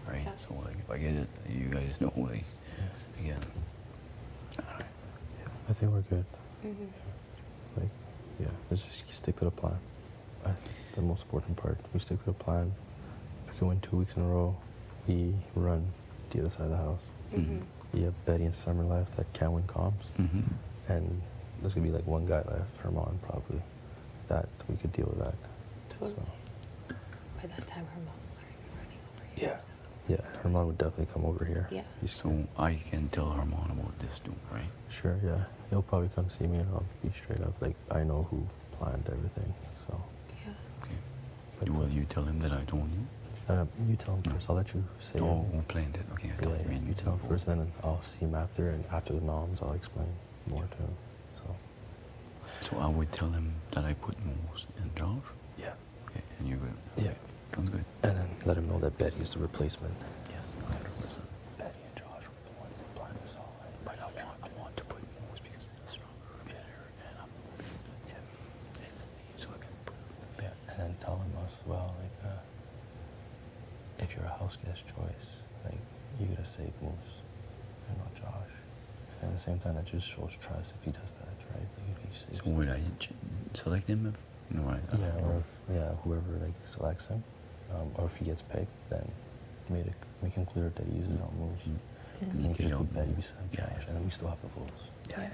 right? So, like, if I get it, you guys know, like, again. Alright. I think we're good. Like, yeah, let's just stick to the plan. That's the most important part. We stick to the plan. If we can win 2 weeks in a row, we run the other side of the house. You have Betty and Summer left that can win comps, and there's gonna be like one guy left, Herman probably, that we could deal with that. Totally. So. By that time, her mom will already be running over here. Yeah. Yeah, Herman would definitely come over here. Yeah. So I can tell Herman about this too, right? Sure, yeah. He'll probably come see me and I'll be straight up. Like, I know who planned everything, so. Yeah. Okay. Will you tell him that I told you? You tell him first. I'll let you say it. Oh, who planned it? Okay, I thought you meant you tell him first, and then I'll see him after, and after the noms, I'll explain more to him. So I would tell him that I put Moose and Josh? Yeah. Okay, and you're good? Yeah. Sounds good. And then let him know that Betty is the replacement. Yes, 100%. Betty and Josh were the ones that planned this all. But I want to put Moose because he's a stronger better, and it's so I can put him. Yeah, and then tell him as well, like, if you're a house guest choice, like, you gotta save Moose and not Josh. And at the same time, that just shows trust if he does that, right? Like, if he saves So would I select him if? No, yeah, or if, whoever like selects him, or if he gets picked, then make him clear that he uses it on Moose. Donc, je trouve value ça. And we still have the votes. Yeah.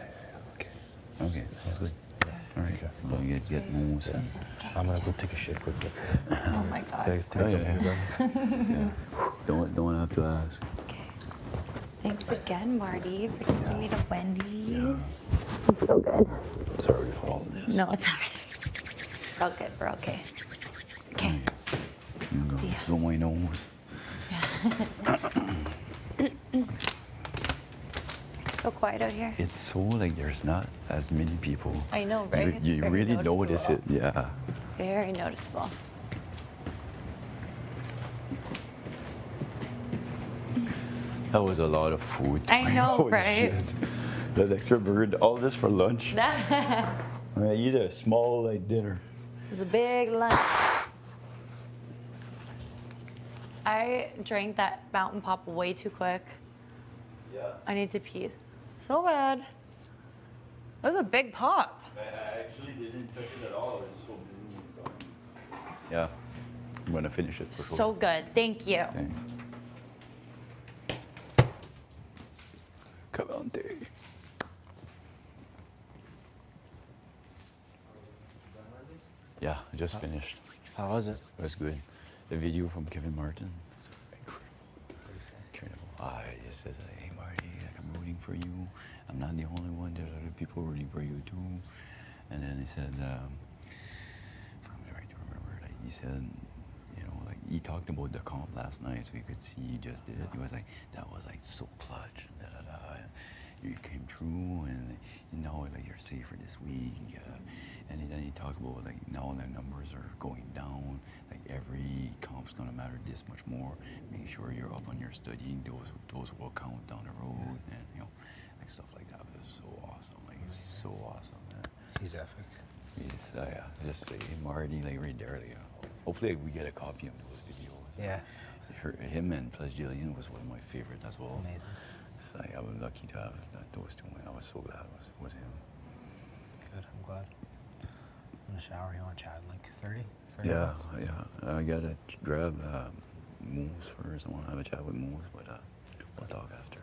Okay, sounds good. All right. Well, you get moves and I'm gonna go take a shit quickly. Oh my god. yeah. Don't have to ask. Thanks again, Marty, for taking me to Wendy's. It's so good. Sorry for all this. No, it's alright. We're all good. We're okay. Okay. See ya. Blow my nose. So quiet out here. It's so like there's not as many people. I know, right? It's You very really notice it, noticeable. yeah. Very noticeable. That was a lot of food. I know, Holy right? shit. That extra bird, all this for lunch. I eat a small like dinner. It's a big lunch. I drank that Mountain Pop way too quick. Yeah. I need to pee so bad. That was a big pop. I actually didn't touch it at all. It's so blue. Yeah, I'm gonna finish it for sure. So good. Thank you. Okay. Cavante. Yeah, I just finished. How was it? It was good. The video from Kevin Martin. Incredible. He says, hey Marty, like, I'm rooting for you. I'm not the only one. There's other people rooting for you too. And then he said, I'm trying to remember. Like he said, you know, like he talked about the comp last night, so you could see he just did it. He was like, that was like so clutch. And you came through, and you know, like you're safer this week. And then he talked about like now the numbers are going down. Like every comp's gonna matter this much more. Make sure you're up on your studying. Those will count down the road, and you know, like stuff like that. It was so awesome. Like it's so awesome, man. He's epic. He's yeah, just say Marty like right there. Like, hopefully we get a copy of those videos. Yeah. Him and Plus Jillian was one of my favorites as well. Amazing. So, I was lucky to have those two, and I was so glad it was him. Good, I'm glad. I'm gonna shower. You want to chat in like 30 Yeah, minutes? yeah. I gotta grab Moose first. I want to have a chat with Moose, but we'll talk after.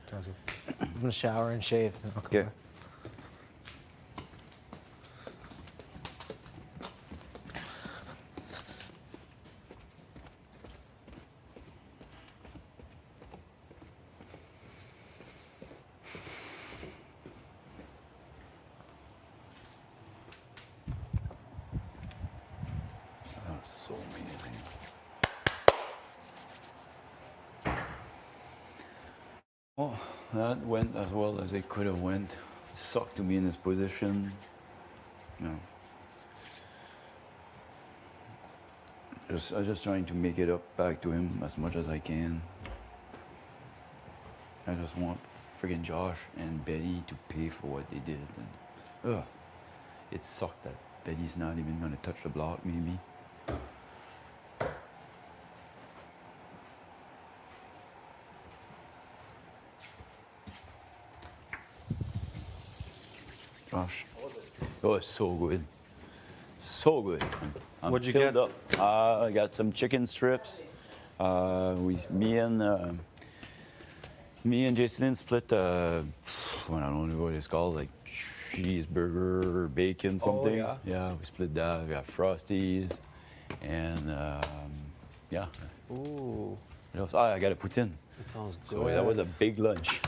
Sounds good. I'm gonna shower and shave. And I'll come Okay. back. So amazing. Well, that went as well as it could have went. It sucked to be in this position. No. I'm just trying to make it up back to him as much as I can. I just want friggin' Josh and Betty to pay for what they did. And it sucked that Betty's not even gonna touch the block maybe. Gosh, it was so good. So good. I'm What'd you filled get? Up. I got some chicken strips. Me and Jason split. I don't know what it's called, like cheeseburger, bacon, something. yeah? Yeah, we split that. We got Frosties, and yeah. Ooh. What else? I got a poutine. That sounds good. So that was a big lunch.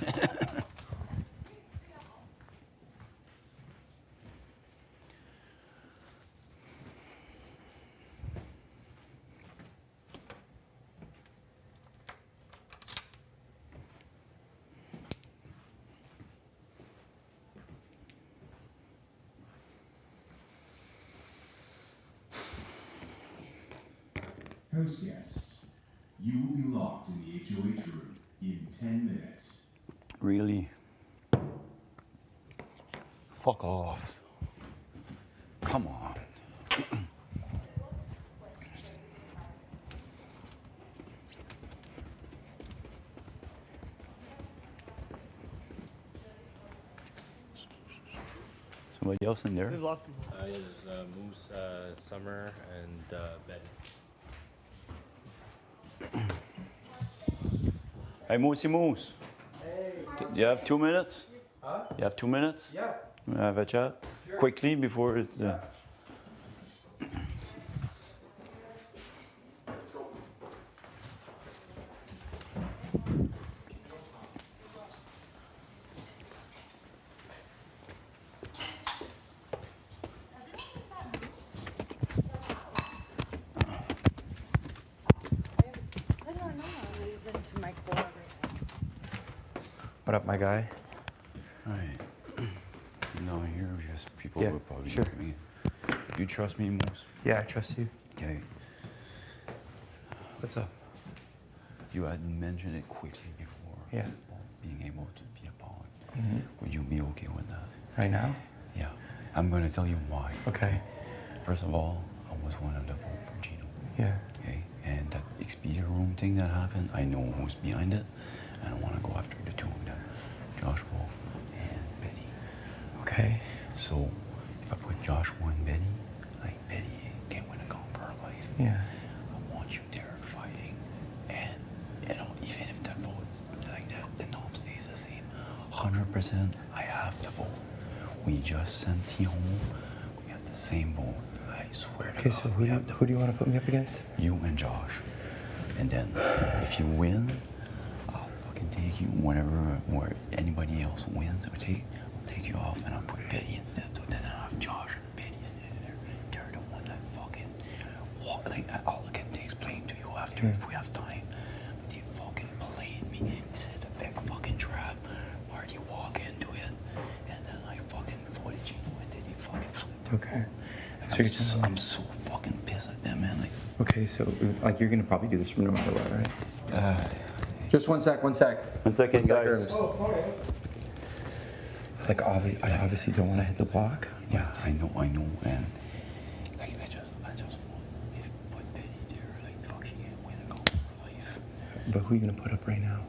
House guests, you will be locked in the HOH room in 10 minutes. Really? Fuck off. Come on. Somebody else in there? There's lots of people. Yeah, there's Moose, Summer, and Betty. Hey, Moosey Moose. You have 2 minutes? Huh? You have 2 minutes? Yeah. We have a chat? Sure. Quickly before it's... What up, my guy? Right. No, here because people Yeah, will probably sure. know me. You trust me most? Yeah, I trust you. Okay. What's up? You had mentioned it quickly before. Yeah. About being able to be a pawn. Mhm. Would you be okay with that? Right now? Yeah. I'm going to tell you why. Okay. First of all, I was one of the vote for Gino. Yeah. Okay. And that Expedia room thing that happened, I know who's behind it. I don't want to go after the two of them, Joshua and Betty. Okay. So if I put Joshua and Betty, like Betty can't win a gun for her life. Yeah. I want you there fighting, and you know even if the vote like that, the norm stays the same. 100%, I have the vote. We just sent T home. We got the same vote. I swear to Okay, God. so who do you want to put me up against? You and Josh. And then if you win, I'll fucking take you where anybody else wins. I'll take you off and I'll put Betty instead. So then I'll have Josh and Betty standing there. They're the one that fucking walk, like all I can explain to you after if we have time. But they fucking played me. They said a big fucking trap. Marty walk into it and then I fucking voted you and then they fucking flipped. Okay. Like, I'm so fucking pissed at them, man. Like, okay, so like you're gonna probably do this no matter what, right? Just one sec. 1 second, guys. Ernest. Like I obviously don't want to hit the block. Yeah, I know, and like I just want if put Betty there, like fuck, she can't win a goal in her life. But who are you gonna put up right now?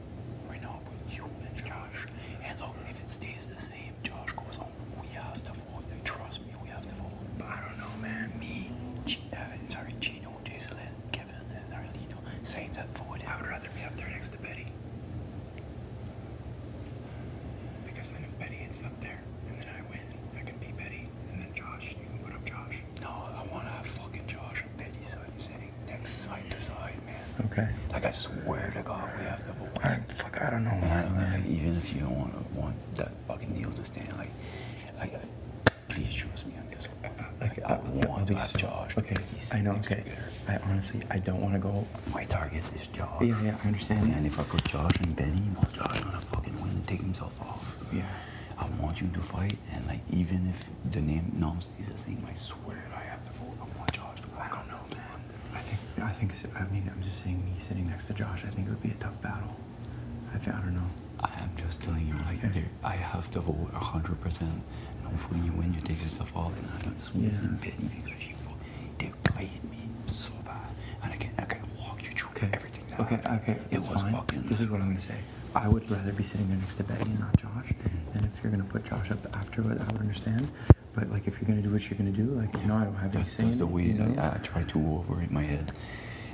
Right now, put you and Josh. And look, if it stays the same, Josh goes home. We have to vote. Like, trust me, we have to vote. But I don't know, man. Me, Gino, Jason, Kevin, and Arlino saying that vote. I would rather be up there next to Betty. Because then if Betty ends up there and then I win, I can beat Betty. And then Josh, you can put up Josh. No, I want to have fucking Josh and Betty sitting next side to side, man. Okay. Like I swear to God, we have to vote. I don't know, man. Like, even if you don't want that fucking deal to stand, please trust me on this one. I want to have Josh. Okay, I know. Okay, I honestly, I don't want to go. My target is Josh. Yeah, I understand. And if I put Josh and Betty, Josh gonna fucking win and take himself off. Yeah. I want you to fight, and like even if the nom stays the same, I swear I have to vote. I want Josh to vote. I don't know, man. I mean, I'm just saying, me sitting next to Josh, I think it would be a tough battle. I don't know. I am just telling you, like, I have to vote 100%, and hopefully you win, you take yourself off, and I got Susan and Betty because they played me so bad, and I can walk you through everything that happened. Okay, It that's was fine. fucking. This is what I'm gonna say. I would rather be sitting there next to Betty and not Josh. And if you're gonna put Josh up afterward, I would understand. But like, if you're gonna do what you're gonna do, like, you know, I don't have any say. That's the way you know? I try to go over it in my head.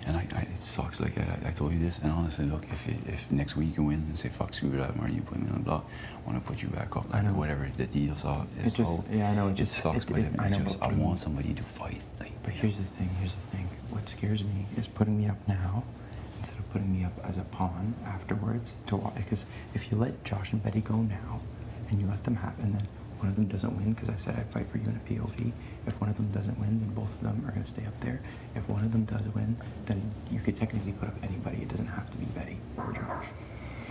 And it sucks, like I told you this, and honestly, look, if next week you win and say, fuck, screw it up, Marty, you put me on the block, I want to put you back up, like, whatever the deals are. It just, yeah, I know, it sucks, but I know, I want somebody to fight. Like, but here's the thing, what scares me is putting me up now instead of putting me up as a pawn afterwards, because if you let Josh and Betty go now, and you let them have, and then one of them doesn't win, because I said I'd fight for you in a POV. If one of them doesn't win, then both of them are going to stay up there. If one of them does win, then you could technically put up anybody. It doesn't have to be Betty or Josh.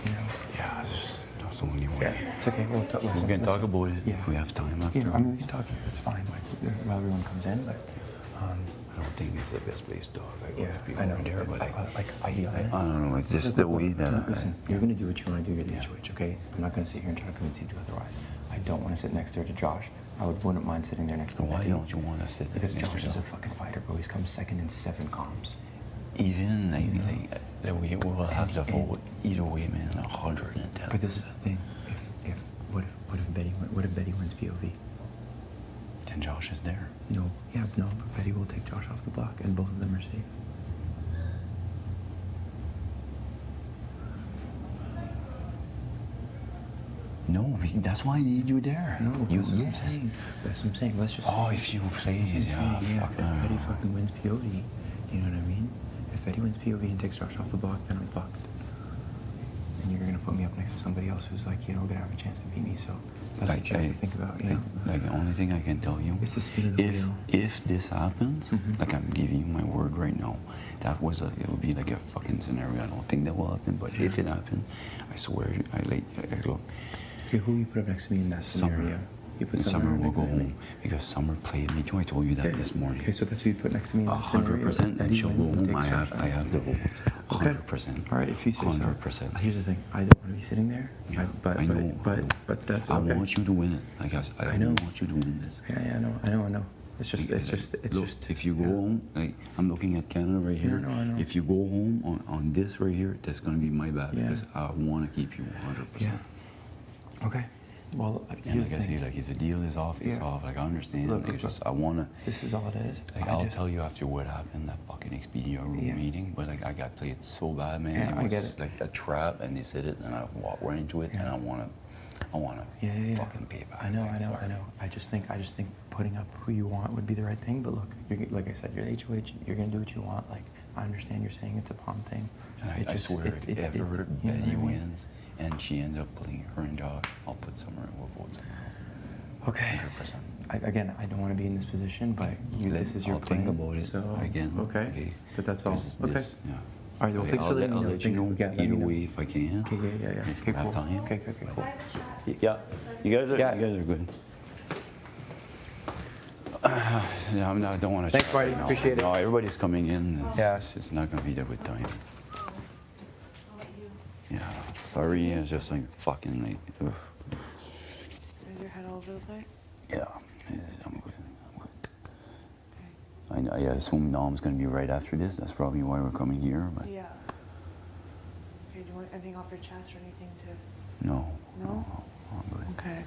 You know? Yeah, it's just not so many ways. Yeah, it's okay. We can talk about it if we have time after. You know, I mean, we can talk here. It's fine. Like, while everyone comes in, but I don't think it's the best place to talk. Like, yeah, people I know. are there, but I don't know. It's just the way that. Listen, you're going to do what you want to do. You're the HOH, okay? I'm not going to sit here and try to convince you to do otherwise. I don't want to sit next there to Josh. I wouldn't mind sitting there next to him. Why don't you want to sit there Because next to Josh is Josh? a fucking fighter, bro. He's come second in 7 comps. Even we will have to vote either way, man. 110. But this is the thing. What if Betty wins POV? Then Josh is there. No, but Betty will take Josh off the block, and both of them are safe. No, that's why I need you there. No, you, that's what I'm saying. That's what I'm saying. Let's just. Oh, say, if you please, yeah. If Eddie fucking wins POV, you know what I mean? If Eddie wins POV and takes Josh off the block, then I'm fucked. And you're gonna put me up next to somebody else who's like, you know, gonna have a chance to beat me. So that's what you have to think about. You know? Like the only thing I can tell you, it's the speed of the wheel. If this happens, like I'm giving you my word right now, it would be like a fucking scenario. I don't think that will happen, but if it happens, I swear, I look. Okay, who you put up next to me in that scenario? You put Summer will go home because Summer played me too. I told you that this morning. Okay, so that's who you put next to me in that scenario. 100%, and she'll go home. I have the votes. 100%. All right, if you say 100%. so. Here's the thing. I don't want to be sitting there. Yeah, but that's okay. I want you to win it. Like I know. Want you to win this. Yeah, I know. It's just. If you go home, like I'm looking at Canada right here. I know. If you go home on this right here, that's gonna be my bad because I want to keep you 100%. Okay. Well, and like I say, like if the deal is off, it's off. Like I understand. Look, like, just I wanna. This is all it is. Like I'll tell you after what happened that fucking Expedia room meeting, but like I got played so bad, man. Yeah, it I was get it. like a trap, and they said it, and I walked right into it, and I wanna fucking pay back. I know. I just think putting up who you want would be the right thing. But look, like I said, you're the HOH. You're gonna do what you want. Like I understand you're saying it's a pawn thing. And I swear, if ever Betty wins and she ends up putting her in Josh, I'll put Summer and we'll vote Summer out. Okay. 100%. Again, I don't want to be in this position, but this is your plan. Think about it. So again. Okay. But that's all. Okay. Yeah. All right. Well, thanks for letting me know. I'll let you know either way if I can. Okay. Yeah. If Okay. I have Cool. time. Okay. Cool. Yeah. You guys are good. I don't want to. Thanks, Marty. Appreciate it. No, everybody's coming in. It's not going to be that good time. Yeah. Sorry, it's just like fucking like. Ugh. Is your head all over the place? Yeah. I'm good. I assume Nom's going to be right after this. That's probably why we're coming here. But Yeah. Okay, do you want anything off your chest or anything to? no. No? I'm good. Okay.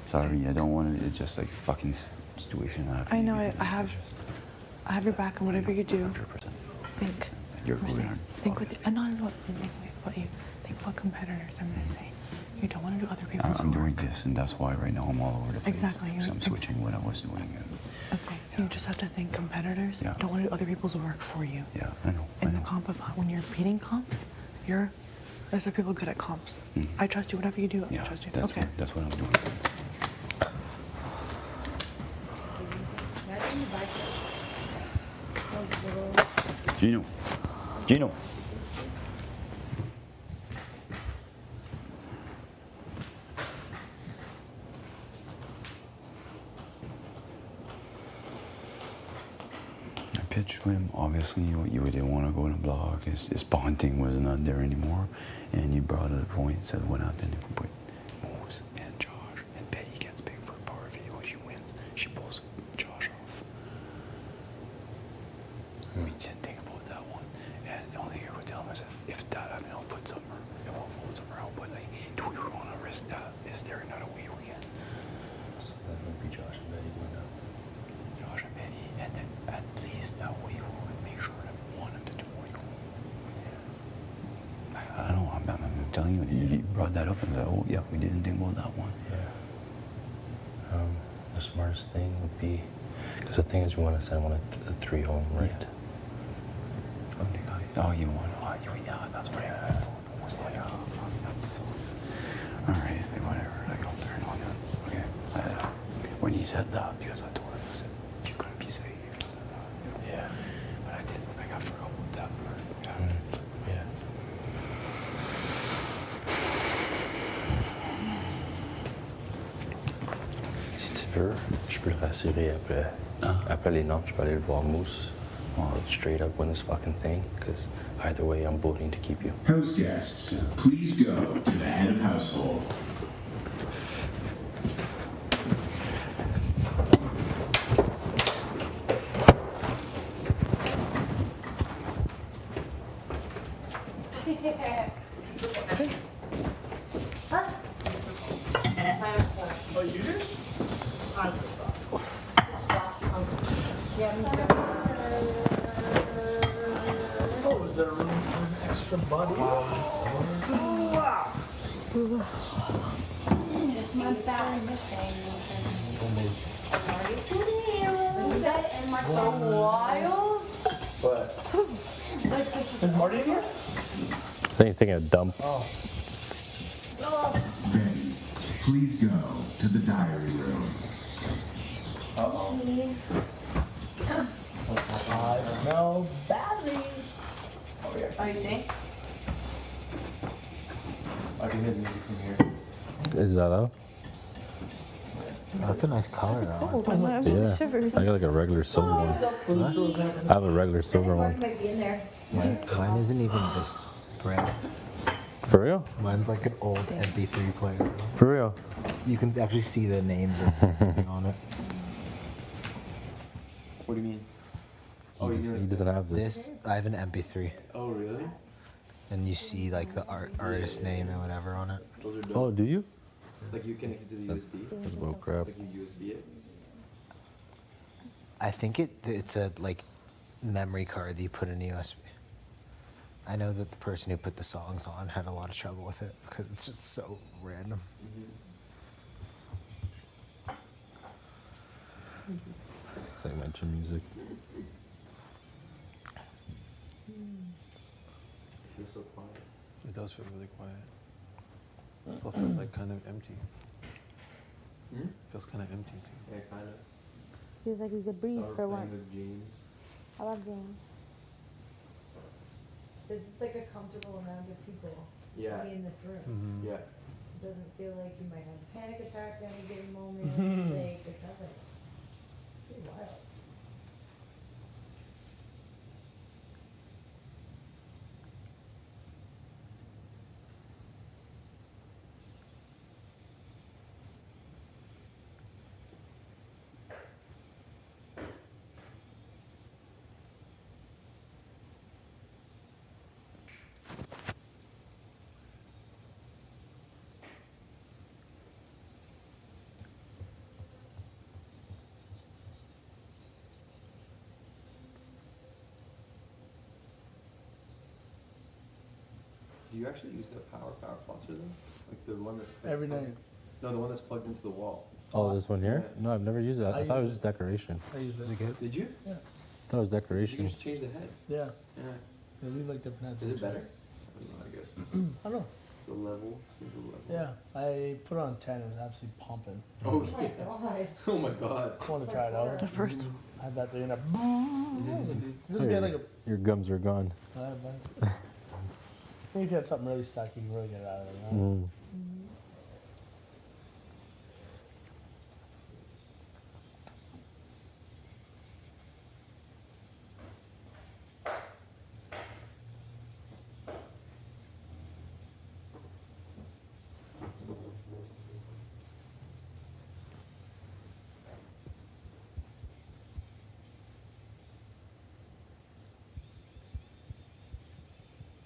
Sorry, I don't want to. It's just like fucking situation happening. I know. I have your back and whatever you do. 100%. Think. You're good. Think with the, no. Think what you think. What competitors I'm gonna say. You don't want to do other people's I'm work. doing this, and that's why right now I'm all over the place. Exactly. So I'm switching what I was doing. Okay. You just have to think competitors don't want to do other people's work for you. Yeah, I know. In the comp of when you're beating comps, there's other people good at comps. I trust you. Whatever you do, I trust you. That's what I'm doing. Gino. I pitched to him. Obviously, you didn't want to go in a block. His bonding was not there anymore, and you brought it a point. Said, "What happened if we put Moose and Josh and Betty gets big for a power video? She wins. She pulls Josh off." We didn't think about that one, and the only thing I would tell him is that if that happened, I'll put Summer. It won't put Summer out. But like, do we want to risk that? Is there another way we can? So that would be Josh and Betty going up. Josh and Betty, and then at least that way we would make sure that one of the two would go. I don't know. I'm telling you, you brought that up and said, "Oh yeah, we didn't think about that one." Yeah. The smartest thing would be, because the thing is, we want to send one of the three home, right? Yeah. Oh, you want? Oh, yeah, that's right. Oh, yeah, that sucks. All right, whatever. Like, I'll turn on it. Okay. When he said that, because I told him, I said, "You're gonna be safe." Yeah. But I didn't. Like, I forgot about that part. Yeah. Si tu veux, je peux le rassurer après. Après les noms, je peux aller le voir Moose. Straight up win this fucking thing, because either way, I'm voting to keep you. House guests, please go to the head of household. Oh, you did? I'm gonna stop. Yeah, me too. Oh, is there room for an extra body? Wow. my battery missing. So wild. What? Like this is. Is Marty in here? I think he's taking a dump. Oh. Ready. Please go to the diary room. Uh-oh. I smell batteries. Oh, yeah. Oh, you think? I can hear music from here. Is that out? Oh, that's a nice color, though. Yeah. I got like a regular silver one. I have a regular silver one. Mine isn't even this bright. For real? Mine's like an old MP3 player. For real? You can actually see the names of everything on it. What do you mean? He doesn't have this. I have an MP3. Oh, really? And you see like the artist name and whatever on it. Those are dope. Oh, do you? Like you connect it to the USB? That's bull crap. Like you USB it? I think it's a like memory card that you put in a USB. I know that the person who put the songs on had a lot of trouble with it because it's just so random. It's like my gym music. It feels so quiet. It does feel really quiet. Plus it's like kind of empty. Feels kind of empty too. Yeah, kind of. Feels like we could breathe for once. with James. I love James. This is like a comfortable amount of people Yeah. to be in this room. Yeah. It doesn't feel like you might have a panic attack at any given moment. Like, it doesn't. It's pretty wild. Do you actually use that power flosser then? Like the one that's Every night. No, the one that's plugged into the wall. Oh, this one here? Yeah. No, I've never used it. I thought it was use just decoration. I use Is it. it good? Did you? Yeah. I thought it was You decoration. just change the head. Yeah. Yeah. They leave like different heads. Is it each better? night. I don't know, I guess. I don't know. It's the level. Change the level. Yeah. I put it on 10. It was absolutely pumping. Oh, Oh my yeah. god. Oh my god. I want to try it out. The first one. I had that thing in a. This So would be like a. your gums are gone. Maybe if you had something really stuck, you can really get it out of there. Right? Mm.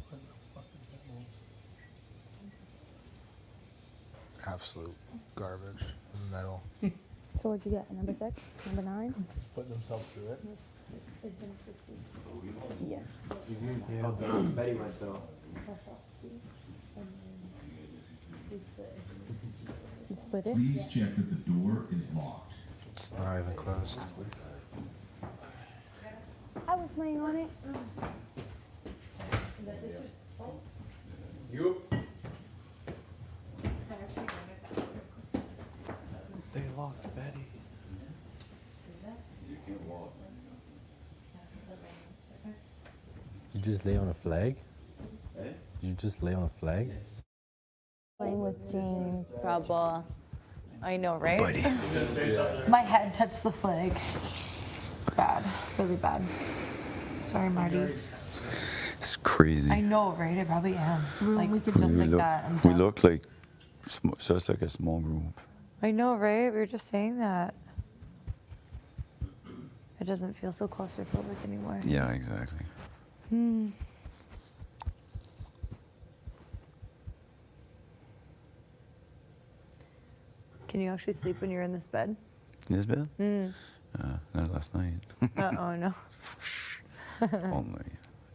What the fuck is that noise? Absolute garbage. Metal. So what'd you get? Number 6? Number 9? Just putting themselves through it. It's in 60. Yeah. Yeah. Oh, Betty went though. You split it? Please check that the door is locked. It's not even closed. I was laying on it. You. They locked Betty. You just lay on a flag? Eh? You just lay on a flag? Playing with James. Trouble. I know, right? Buddy. My head touched the flag. It's bad. Really bad. Sorry, Marty. It's crazy. I know, right? I probably am. Like, we could just we like look, that. I'm we done. look like just like a small group. I know, right? We were just saying that. It doesn't feel so claustrophobic anymore. Yeah, exactly. Hmm. Can you actually sleep when you're in this bed? This bed? Mm. Not last night. Oh no. Oh my.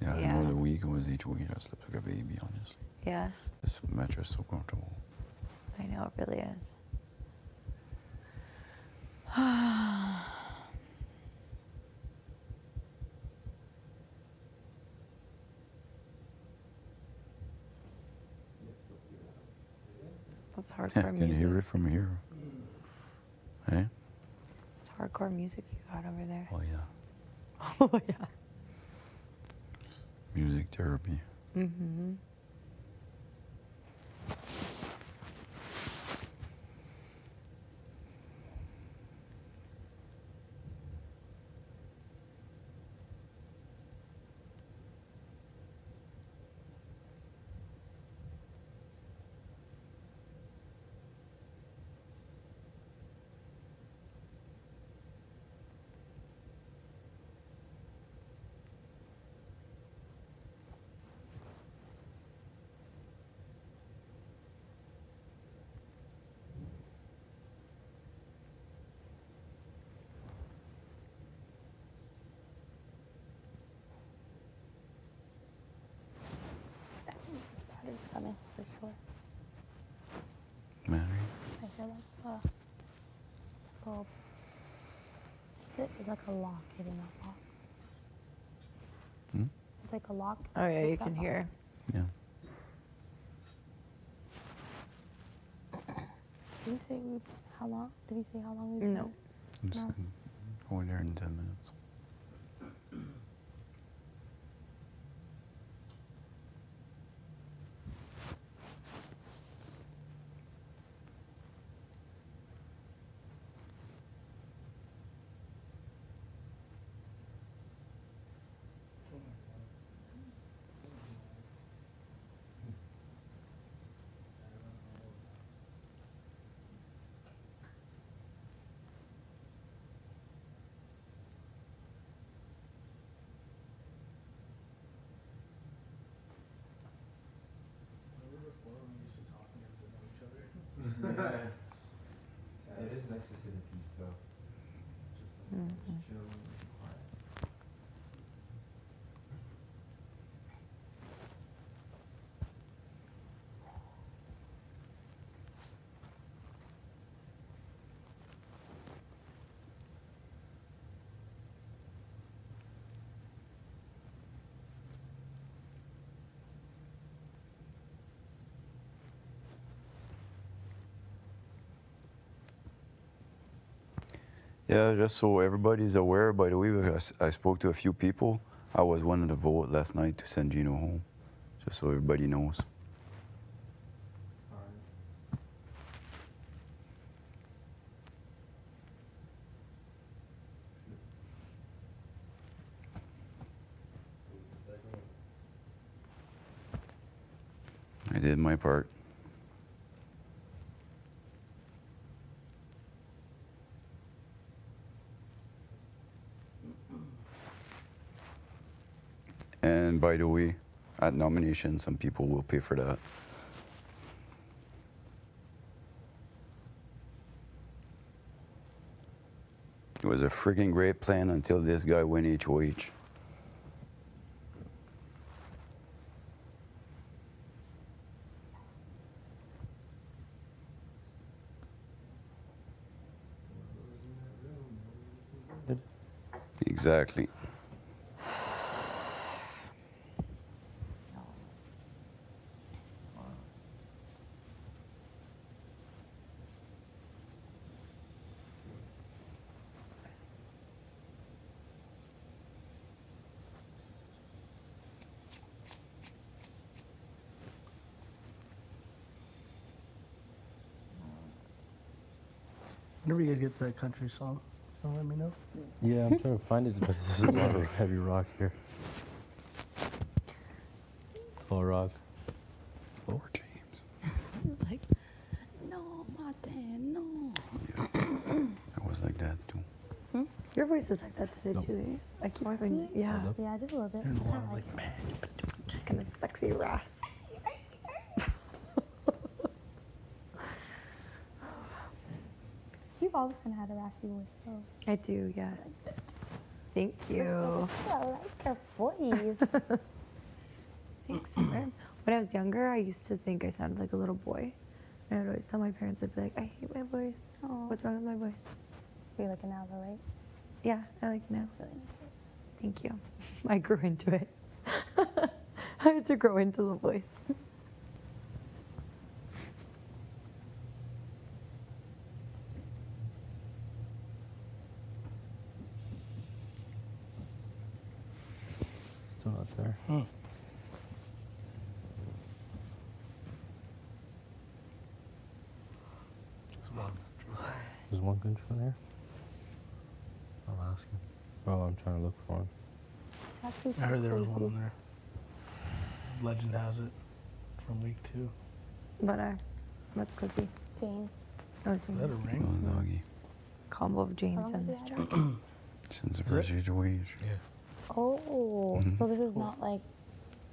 Yeah, Yeah. another week it was each week I slept like a baby, honestly. Yeah. This mattress is so comfortable. I know, it really is. That's hardcore Yeah, can music. you hear it from here? Hey? It's hardcore music you got over there. Oh, yeah. Oh, yeah. Music therapy. Mm-hmm. Spiders coming for sure. Mary? I feel like it's like a lock hitting that box. Hmm? It's like a lock. Oh yeah, you can hear. Yeah. Did he say how long? Did he say how long we've been? No. It's going there in 10 minutes. It is nice to see the peace though. Just chill and quiet. Yeah, just so everybody's aware, by the way, because I spoke to a few people. I was one of the vote last night to send Gino home, just so everybody knows. I did my part. And by the way, at nomination, some people will pay for that. It was a freaking great plan until this guy went HOH. Exactly. Whenever you guys get to that country song, let me know. Yeah, I'm trying to find it, but there's a lot of heavy rock here. It's all rock. Lord James. Like, no, Martin, no. I was like that too. Your voice is like that today, Julie. I keep hearing Honestly? yeah. Yeah, just a little bit. There's a lot of Kinda like, Kind of sexy rasp. You've always kind of had a raspy voice, though. I do, yes. Thank you. I like your voice. Thanks, Amber. When I was younger, I used to think I sounded like a little boy. And I'd always tell my parents, I'd be like, I hate my voice. Aw. What's wrong with my voice? You like it now, though, right? Yeah, I like it now. Thank you. I grew into it. I had to grow into the voice. Still not there. There's one country there? I'm asking. Oh, I'm trying to look for one. I heard there was one in there. Legend has it from week 2. But what's cookie? James. Oh, Is that a James. ring? Well, doggy. Combo of James and this jacket. Since the first age of age. Yeah. Oh, Mhm. so this is not like.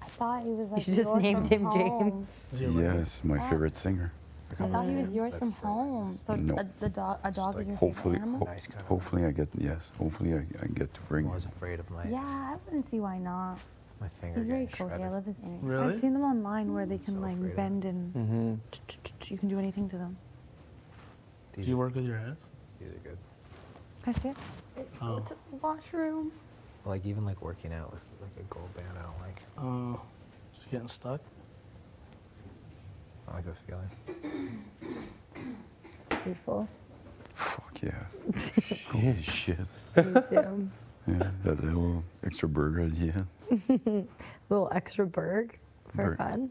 I thought he was like. You just yours named from him home. James. Yes, my Yeah. favorite singer. I thought he was yours from home. So No. a dog is your Hopefully, favorite animal. hopefully I get Hopefully I get to bring I was it. afraid of my Yeah, I wouldn't see why not. my finger. He's very getting cozy. I shredded. love his energy. I've seen them online where they can So like afraid of bend and Mm-hmm. you can do anything to them. Do you work with your hands? These are good. I see it. Oh. It's a washroom. Like even like working out with like a gold band, I don't like. Oh, just getting stuck. I like the feeling. Beautiful. Fuck yeah. Holy shit. Me too. Yeah, that little extra burger at the end. Little extra burg for Burg. fun.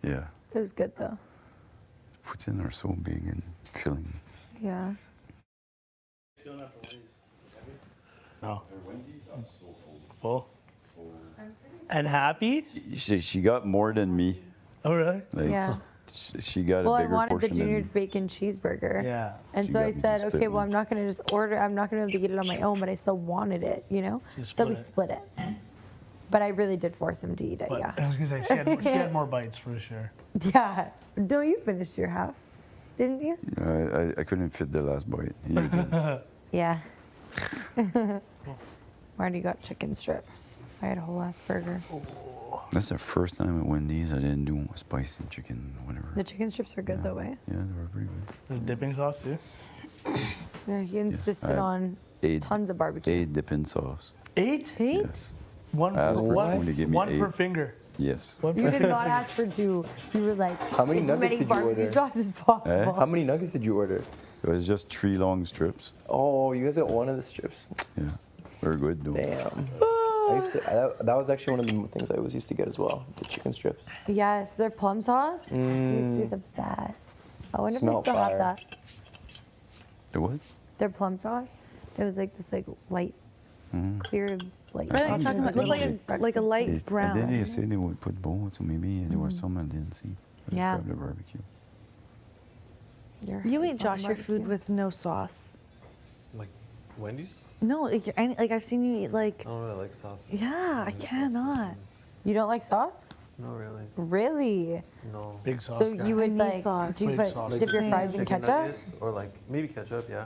Yeah. It was good though. Puts in are so big and filling. Yeah. No. Full. And happy? She got more than me. Oh, really? Like, Yeah. She got Well, a I bigger wanted the portion than junior me. bacon cheeseburger. Yeah. And She so got I me to said, split okay, well, one. I'm not going to just order, I'm not going to be able to eat it on my own, but I still wanted it, you know? She So we split it. split it. But I really did force him to eat it, But yeah. I was gonna say she had more bites for sure. Yeah. No, you finished your half, didn't you? I couldn't fit the last bite. You did. Yeah. Marty got chicken strips. I had a whole ass burger. That's the first time at Wendy's I didn't do a spicy chicken, whatever. The chicken strips are good though, eh? Yeah, they were pretty good. There's dipping sauce too. Yeah, he insisted on tons of barbecue. 8 dipping sauce. 8? Yes. One I asked for one, Tony to give me one 8. per finger. Yes. One You per did finger. not ask for 2. You were like, How many as nuggets many did you barbecue order? sauce as possible. Eh? How many nuggets did you order? It was just 3 long strips. Oh, you guys got one of the strips. Yeah. Very good though. Damn. That was actually one of the things I always used to get as well, the chicken strips. Yes, their plum sauce used to be the best. I wonder if Smell they still fire. have that. The what? Their plum sauce. It was like this light, clear, like. What are you talking about? It looked like a light And then brown. they say they would put bones, so maybe there were some I didn't see. I just Yeah. grabbed the barbecue. You ate Josh your food with no sauce. Like Wendy's? No, like I've seen you eat like. I don't really like sauce. Yeah, I cannot. You don't like sauce? No, really. Really? No. Big sauce So guy. you would need like sauce. do you Big put sauce dip your guy. fries in Chicken ketchup? nuggets, or like maybe ketchup, yeah.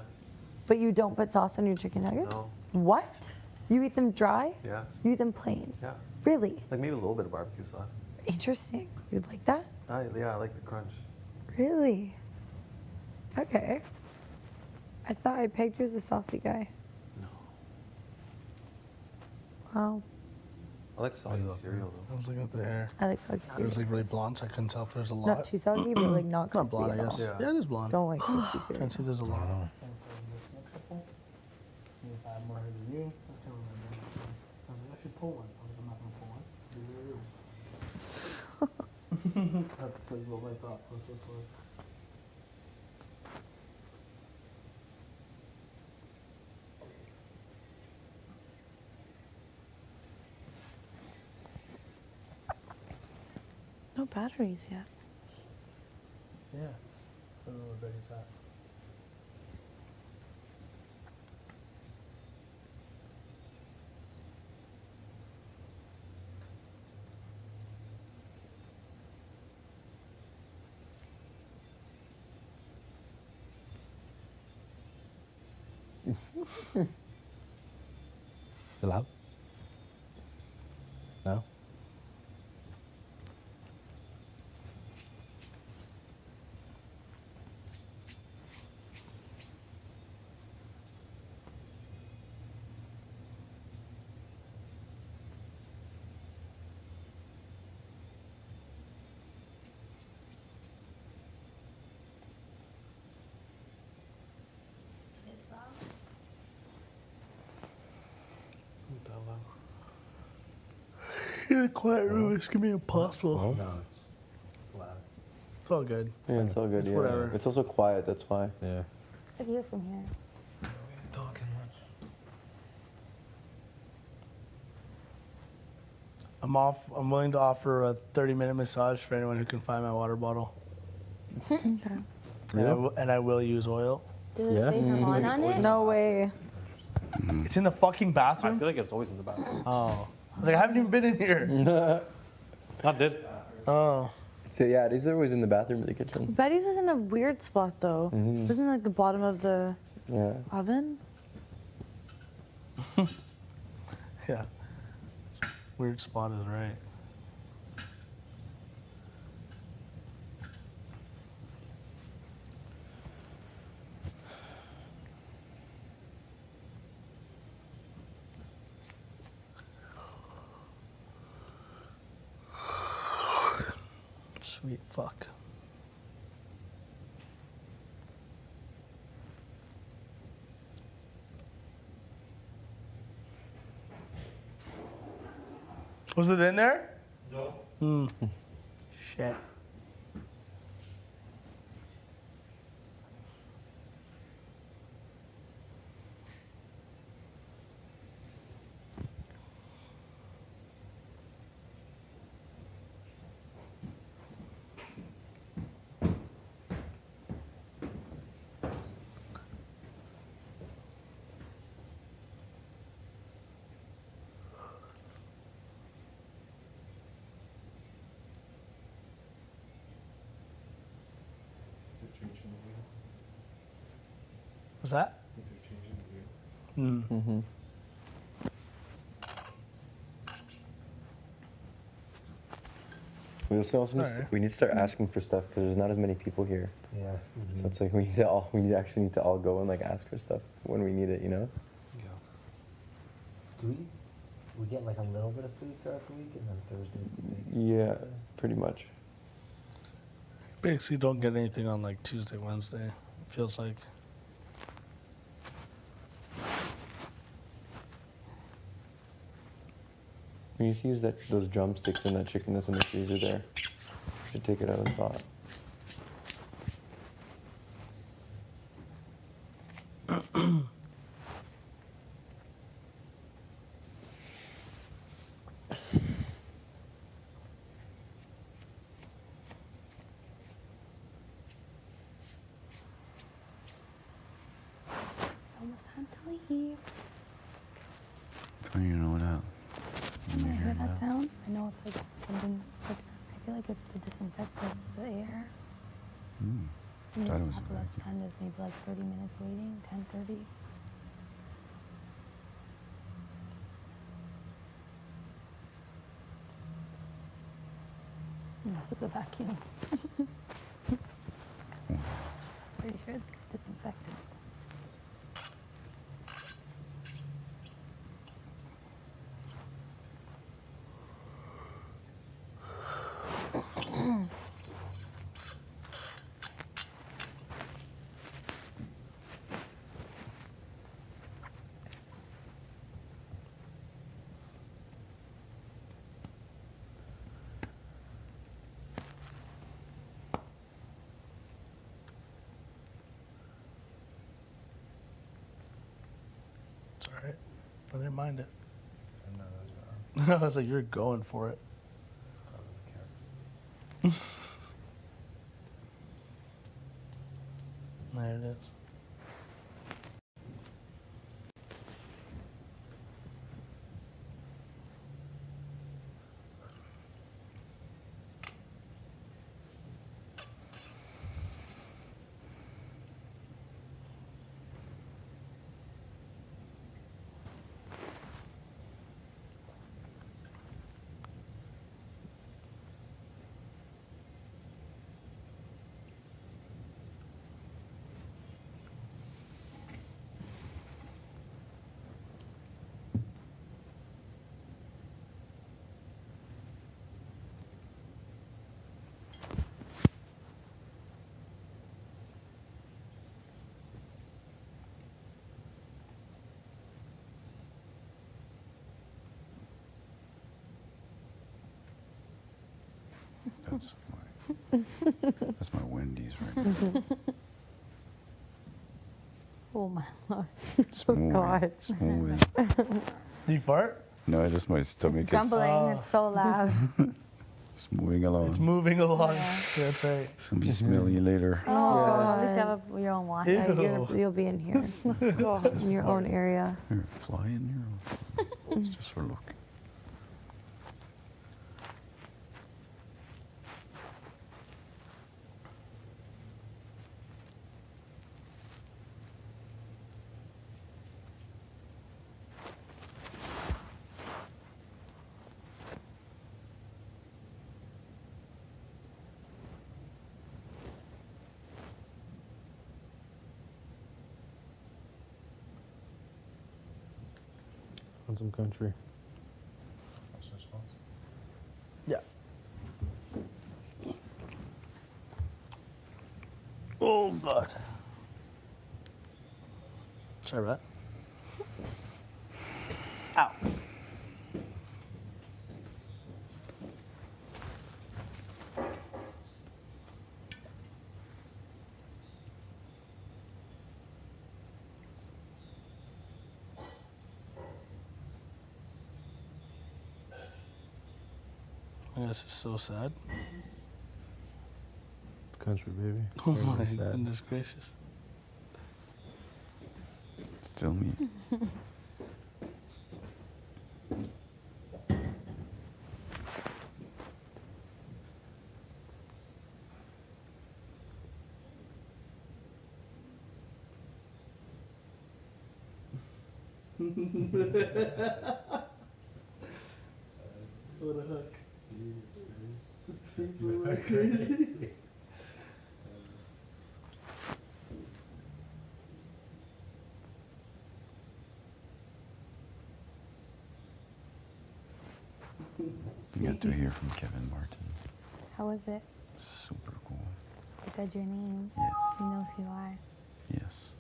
But you don't put sauce on your chicken nuggets? No. What? You eat them dry? Yeah. You eat them plain? Yeah. Really? Like maybe a little bit of barbecue sauce. Interesting. You'd like that? Yeah, I like the crunch. Really? Okay. I thought I pegged you as a saucy guy. No. Wow. I like soggy cereal though. I was looking at the hair. I like soggy It was cereal. like really blonde, so I couldn't tell if there's a lot. Not too soggy, but like not Not crispy blonde, I at guess. all. Yeah, it is blonde. Don't like crispy Trying cereal. to see if there's a lot. See if I have more hair than you. That's kind of what I was like, I should pull one. I was like, I'm not gonna pull one. That's like what my thought process was. No batteries yet. Yeah. I don't know what Betty's at. Fill out? No? in a quiet room. It's gonna be impossible. No, it's loud. It's all good. Yeah, it's all good. It's yeah. whatever. It's also quiet. That's why. Yeah. I can hear from here. Talking much. I'm willing to offer a 30-minute massage for anyone who can find my water bottle. Okay. And I will use oil. Does it say Herman on it? No way. It's in the fucking bathroom? I feel like it's always in the bathroom. Oh. I was like, I haven't even been in here. Not this. Oh. So yeah, it is always in the bathroom or the kitchen. Betty's was in a weird spot though. Mhm. Wasn't it like the bottom of the Yeah. oven? Yeah. Weird spot is right. Sweet fuck. Was it in there? No. Hmm. Shit. Was that? Mm-hmm. We also Sorry. we need to start asking for stuff because there's not as many people here. Yeah. So it's like we actually need to all go and like ask for stuff when we need it, you know? Do we get like a little bit of food throughout the week, and then Thursday's the big. Yeah, pretty much. Basically, don't get anything on like Tuesday, Wednesday. Feels like. We used to use those drumsticks and that chicken that's in the freezer there. Should take it out and thaw it. Almost time to leave. Don't you know that? When I hear that sound, I know it's like something, like, I feel like it's to disinfect the air. And Thought it was after that's done, there's maybe like 30 minutes waiting, 10:30. Unless it's a vacuum. Pretty sure it's disinfectant. It's all right. I didn't mind it. I was like, you're going for it. There it is. That's my Wendy's right now. Oh my lord. It's moving. God. It's moving. Do you fart? No, just my stomach is Grumbling. It's so loud. it's moving along. It's moving along. That's right. It's gonna be smelly later. Oh, at least you have your own wash. You'll be in here. In your own area. Here, fly in here. It's just for look. On some country. Yeah. Oh God. Sorry about that. Ow. This is so sad. Country, baby. Oh Very my sad. goodness gracious. Still me. What a hook. Crazy. You got to hear from Kevin Martin. How was it? Super cool. He said your name. Yes. He knows who you are. Yes.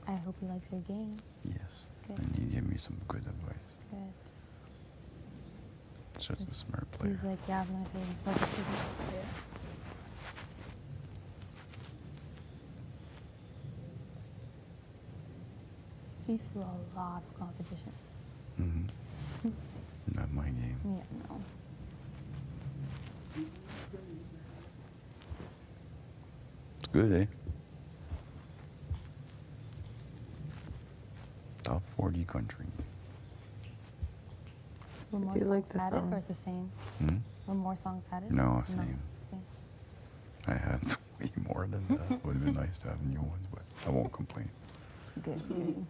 I hope he likes your game. Yes. Good. And he gave me some good advice. Good. Such a smart player. He's like, yeah, I'm gonna say he's like a super player. He's through a lot of competitions. Mm-hmm. Not my game. Yeah, no. Good, eh? Top 40 country. Were more Do you like songs the added, song? or it's the same? Hmm? Were more songs added? No, same. Okay. I had way more than that. Would have been nice to have new ones, but I won't complain. Good. Good.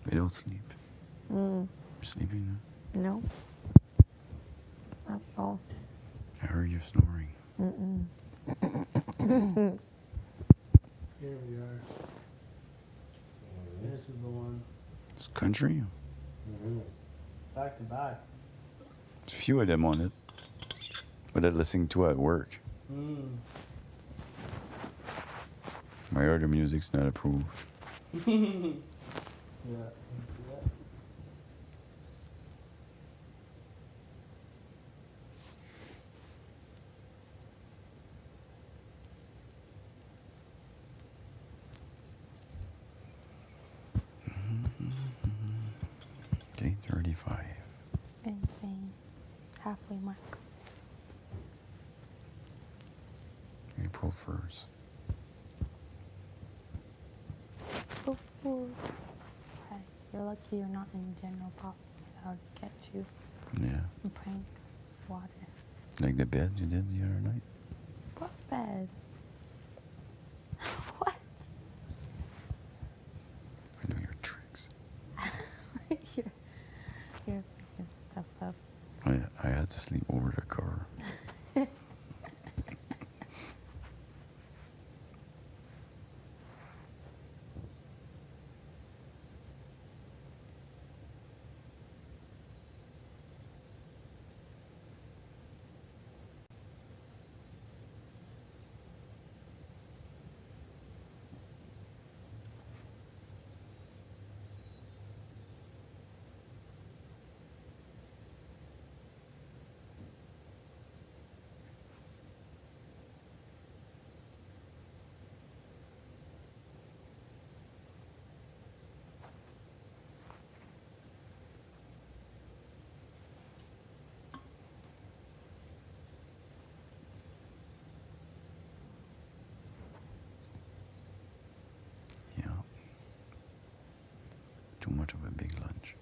We don't sleep. Mm. You're sleeping now? No. Not at all. I heard you snoring. Mm-mm. Here we are. This is the one. It's country. Back to back. There's a few of them on it. But I'm listening to at work. My other music's not approved. Yeah, you can see that. Day 35. Insane. Halfway mark. April 1st. Ooh. Hey, you're lucky you're not in general pop. That would get you. Yeah. And prank water. Like the bed you did the other night? What bed? What? I know your tricks. you're picking stuff up. I had to sleep over the car. Too much of a big lunch.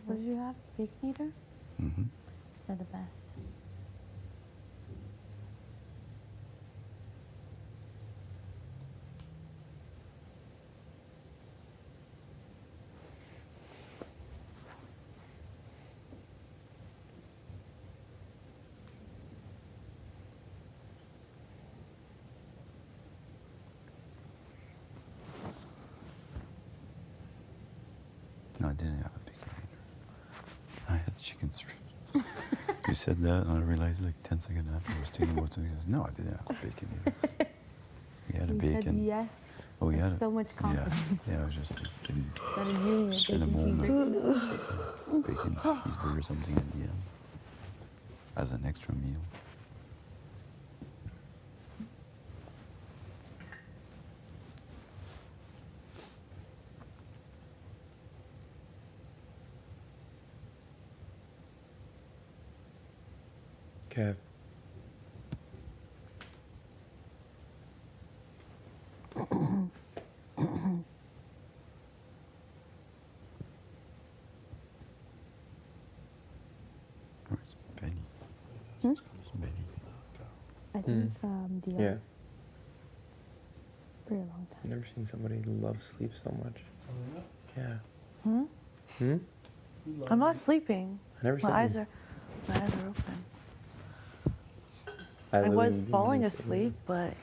What did you have? Bacon eater? Mm-hmm. They're the best. No, I didn't have a bacon eater. I had chicken strips. You said that, and I realized like 10 seconds after I was thinking about something. I said, no, I didn't have a bacon eater. We had a You bacon. said yes. Oh, we had So much confidence. Yeah, I was just like in Got a junior a bacon moment. cheeseburger. Bacon cheeseburger or something at the end as an extra meal. Kev. Where's Benny? Hmm? Benny. I think the Yeah. for a long time. I've never seen somebody love sleep so much. Yeah. Hmm? Hmm? I'm not sleeping. I never My said eyes you- are open. I I literally was didn't falling even say asleep, but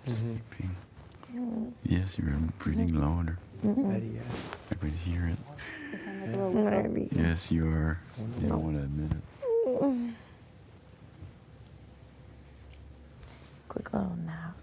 sleeping. Yes, you're breathing louder. Betty, I could hear it. Maybe. Yes, you are. You don't want to admit it. Quick little nap.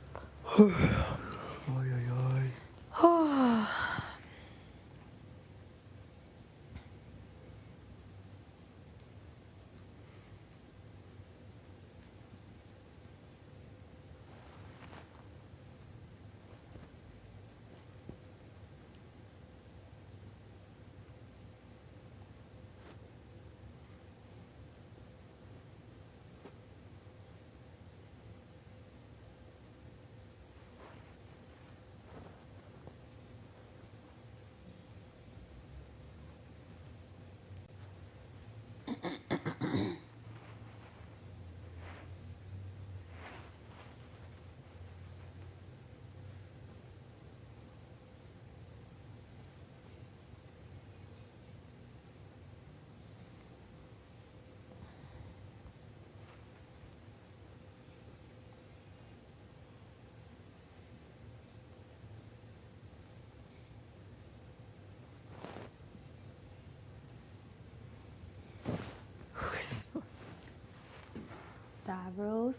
Stavros.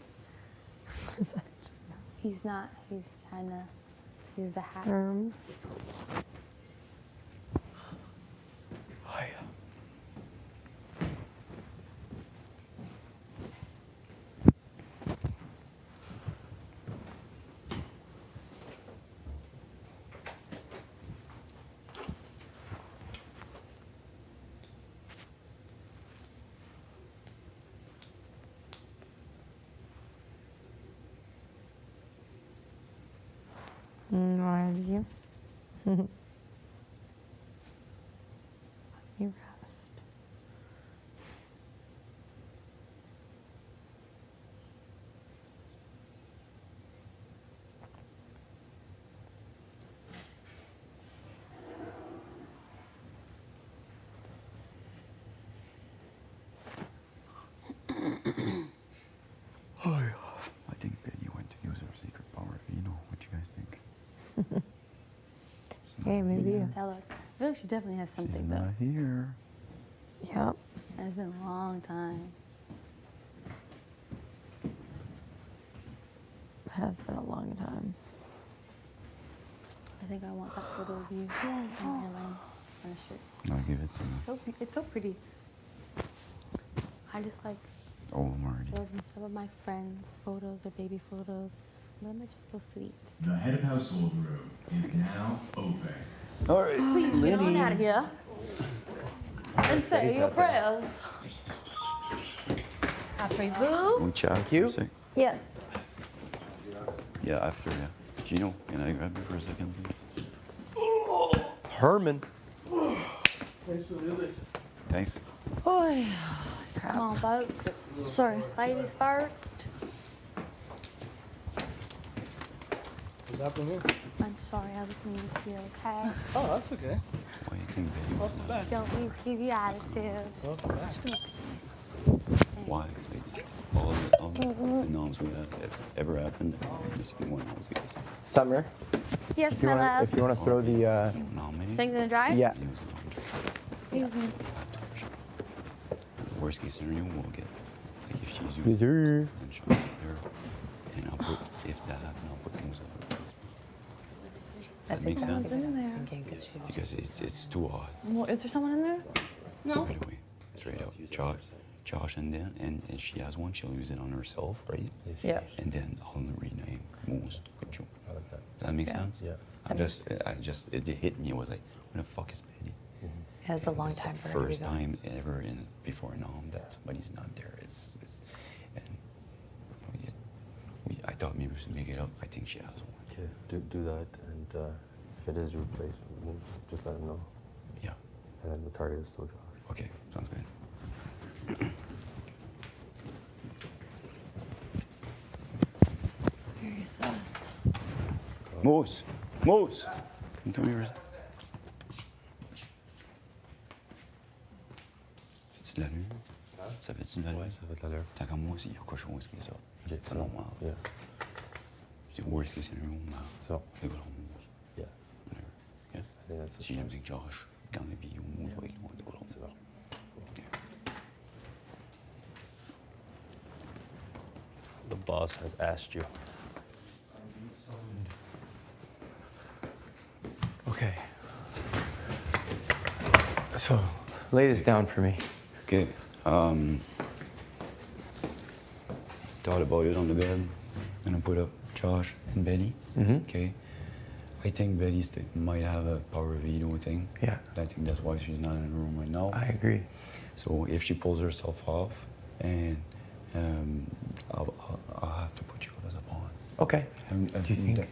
He's not. He's trying to. He's the hat. Herms. Why are you? You rest. I think Betty went to use her secret power. You know, what you guys think? Hey, maybe. Tell us. I feel like she definitely has something She's though. not here. Yep. And it's been a long time. It has been a long time. I think I want that photo of you and Helen on a shirt. I'll give it to you. It's so pretty. I just like Oh, Marty. some of my friends' photos or baby photos. Some of them are just so sweet. The head of household room is now open. All right. Please get on out of here and say your prayers. Apr01. Can we chat for a sec? Yeah. Yeah, after, yeah. Gino, can I grab you for a second, please? Herman. Thanks. Oh, Come on, folks. sorry. Ladies first. What's happening here? I'm sorry, I was mean to you, okay? Oh, that's okay. Why do you think Betty was not here? Don't need to give you attitude. Welcome back. Why? Like, all the noms we have ever happened, this one was guys. Summer. Yes, If you my wanna, love. if you want to throw the. Nominated? Things in the dry? Yeah. He was the one. Excuse me. Worst case scenario, we'll get, like, if she's Yes, using sir. it, then she'll use her. And I'll put, if that happens, I'll put things up. That makes sense? in there. Because it's too odd. Well, is there someone in there? No. Right away. Straight up. Josh and then, and she has one, she'll use it on herself, right? Yeah. And then I'll rename most Kuchu. I like that. Does that make Yeah. sense? Yeah. It hit me. It was like, when the fuck is Betty? It was a long time for her to be First gone. time ever before Nom that somebody's not there. And I thought maybe we should make it up. I think she has one. Okay, do that, and if it is replaced, we'll just let him know. Yeah. And then the target is still Josh. Okay, sounds good. Very sus. Moose! Moose! Can you come here? Fais-tu de l'allure? Ça fait-tu de l'allure? Ouais, ça fait de l'allure. Tant qu'à moi aussi, il y a quelque chose qui est ça. Ok, C'est pas normal. Yeah. The worst case scenario, So, they go home. yeah. Whatever. Yeah. I think that's Si j'aime bien Josh, quand les filles au moins, ouais, on go home. C'est bon. The boss has asked you. Okay. So, lay this down for me. Okay. Thought about it on the bed. I'm gonna put up Josh and Betty. Okay. I think Betty might have a power veto thing. Yeah. I think that's why she's not in the room right now. I agree. So if she pulls herself off, and I'll have to put you up as a pawn. Okay. And, Do you think?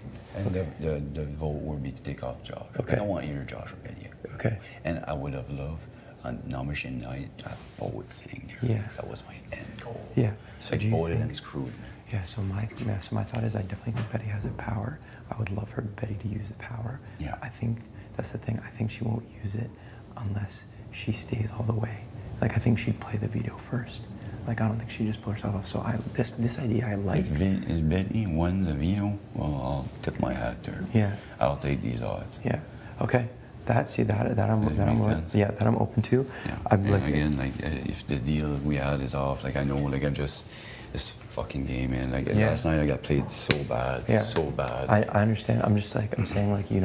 The vote would be to take off Josh. Okay. I don't want either Josh or Betty. Okay. And I would have loved on nomination night to have both sitting there. Yeah. That was my end goal. Yeah. So I do you voted think? and screwed. Yeah. So my thought is I definitely think Betty has the power. I would love for Betty to use the power. Yeah. I think that's the thing. I think she won't use it unless she stays all the way. Like I think she'd play the veto first. Like I don't think she'd just pull herself off. So this idea I like. If Betty wins a veto, well, I'll tip my hat to her. Yeah. I'll take these odds. Yeah. Okay. That I'm Does it make sense? yeah, that I'm open to. Yeah. I'm And like again, like if the deal we had is off, like I know, like I'm just this fucking game, man. Like Yeah. last night I got played so bad, Yeah. so bad. I understand. I'm just like I'm saying like you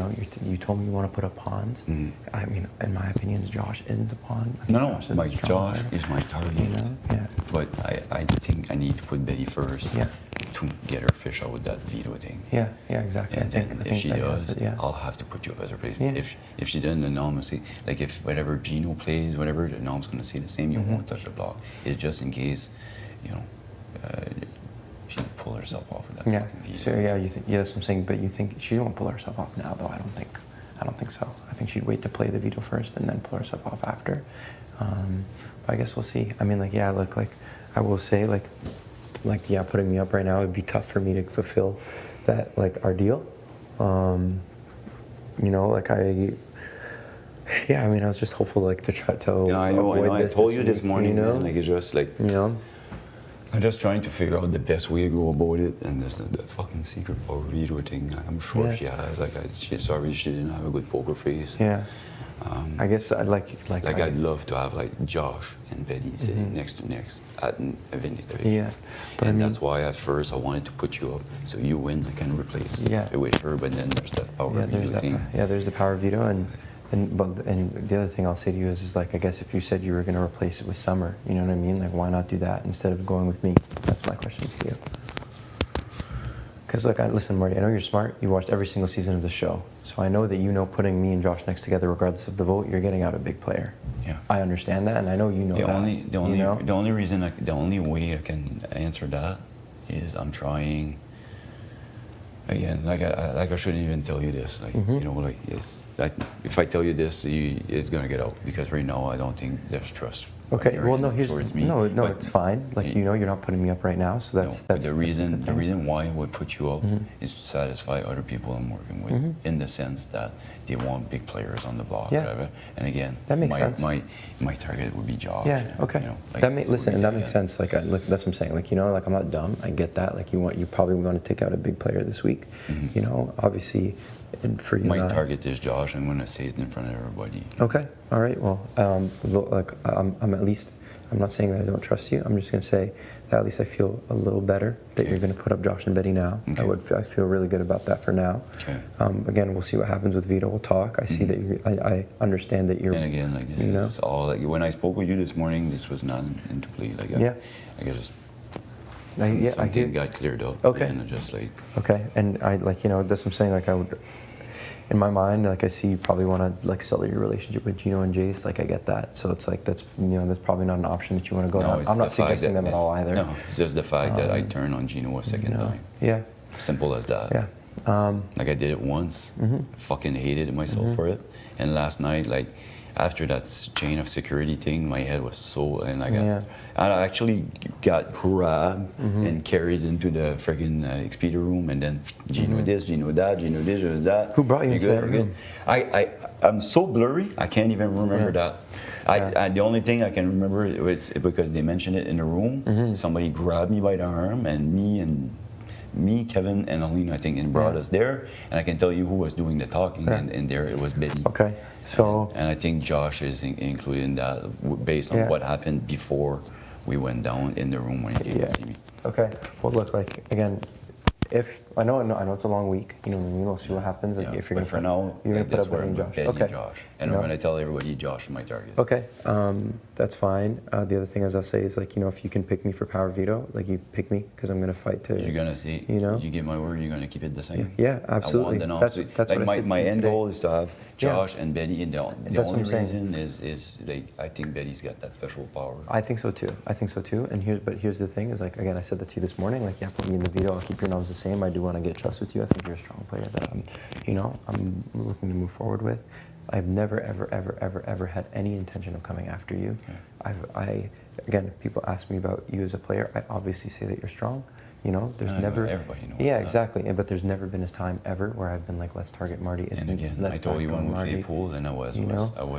told me you want to put up pawns. Mhm. I mean, in my opinion, Josh isn't a pawn. I think No, is my a strong Josh player. is my target. You know? Yeah. But I think I need to put Betty first. Yeah. To get her fish out with that veto thing. Yeah. Yeah. Exactly. And then I if think she Betty does, has it, yeah. I'll have to put you up as a replacement. Yeah. If she doesn't, then honestly, like if whatever Gino plays, whatever, the Nom's gonna say the same. You Mhm. won't touch the block. It's just in case, you know, she pull herself off with that. Yeah. fucking veto. So yeah, you think that's what I'm saying. But you think she won't pull herself off now, though? I don't think so. I think she'd wait to play the veto first and then pull herself off after. But I guess we'll see. I mean, like yeah, look, like I will say, like yeah, putting me up right now, it'd be tough for me to fulfill that like our deal. You know, like yeah, I mean, I was just hopeful like to try to Yeah, I avoid know. I this told you this week, morning, you know? man, like it's just like, you know. I'm just trying to figure out the best way to go about it, and there's the fucking secret power veto thing. I'm sure Yeah. she has. Like, sorry, she didn't have a good poker face. Yeah. I guess I'd like I'd love to have like Josh and Betty sitting Mhm. next to next at an event. Yeah, but I and mean- that's why at first I wanted to put you up so you win. I can replace Yeah. it with her, but then there's that power Yeah, there's veto that. thing. Yeah, there's the power veto, and the other thing I'll say to you is like I guess if you said you were going to replace it with Summer, you know what I mean? Like why not do that instead of going with me? That's my question to you. Because like listen, Marty, I know you're smart. You watched every single season of the show, so I know that you know putting me and Josh next together, regardless of the vote, you're getting out a big player. Yeah. I understand that, and I know you know The that. only you know? the only way I can answer that is I'm trying. Again, like I shouldn't even tell you this. Like Mhm. you know, like if I tell you this, it's gonna get out because right now I don't think there's trust. Okay. Well, no. Here's towards me. no. But It's fine. Like you know, you're not putting me up right now, so no, that's but the reason why I would put you up Mhm. is to satisfy other people I'm working with, Mhm. in the sense that they want big players on the block, Yeah. whatever. And again, That makes my, sense. my target would be Josh. Yeah. and, Okay. You know, like, that makes so listen, we and that can- makes sense. Like, that's what I'm saying. Like, you know, like I'm not dumb. I get that. Like, you probably want to take out a big player this week. Mhm. You know, obviously, and for you. My and I- target is Josh. I'm gonna say it in front of everybody. Okay. All right. Well, like I'm at least. I'm not saying that I don't trust you. I'm just going to say that at least I feel a little better that you're going to put up Josh and Betty now. Okay. I feel really good about that for now. Okay. Again, we'll see what happens with Vito. We'll talk. I see that I understand that you're. And again, like this you know? is all like when I spoke with you this morning, this was not into play. Like Yeah. I just I hear- something got cleared up. Okay. And I just like Okay, and I like you know that's what I'm saying. Like I would, in my mind, like I see you probably want to like sully your relationship with Gino and Jace. Like I get that. So it's like that's that's probably not an option that you want to go down. it's I'm not the fact suggesting that them at all either. No, it's just the fact that I turned on Gino a second time. Yeah. Simple as that. Yeah. Like I did it once. Mhm. Fucking hated myself for it. And last night, like after that chain of security thing, my head was so and I actually got grabbed and carried into the friggin' Expedia room, and then Gino this, Gino that, Gino this, Gino that. Who brought you into good? that We're good. room? I'm so blurry. I can't even remember that. The only thing I can remember was because they mentioned it in the room. Somebody grabbed me by the arm, and me and me, Kevin, and Alina, I think, and brought us there. And I can tell you who was doing the talking, and there it was Betty. Okay, so... And I think Josh is included in that based on what happened before we went down in the room when he came to see me. Okay, well, look, like, again, if I know it's a long week. You know, we'll see what happens. Like, if you're But for now, you're gonna put that's up where I'm Betty with and Betty Josh. and Josh. And You I'm know? going to tell everybody Josh is my target. Okay, that's fine. The other thing, as I'll say, is like, you know, if you can pick me for power veto, like you pick me because I'm gonna fight to. You're gonna see. You know. You give my word. You're gonna keep it the same. Yeah, absolutely. I want That's like what I said my to you end today. goal is to have Josh and Betty. And the That's only what I'm saying. reason is like I think Betty's got that special power. I think so too. And here's the thing: is like, again, I said that to you this morning. Like, yeah, put me in the veto. I'll keep your noms the same. I do want to get trust with you. I think you're a strong player that I'm looking to move forward with. I've never, ever had any intention of coming after you. Okay. Again, if people ask me about you as a player, I obviously say that you're strong. You know, there's never. Everybody knows. Yeah, that. exactly. But there's never been a time ever where I've been like, let's target Marty. And again, I told you when we played pool, and I was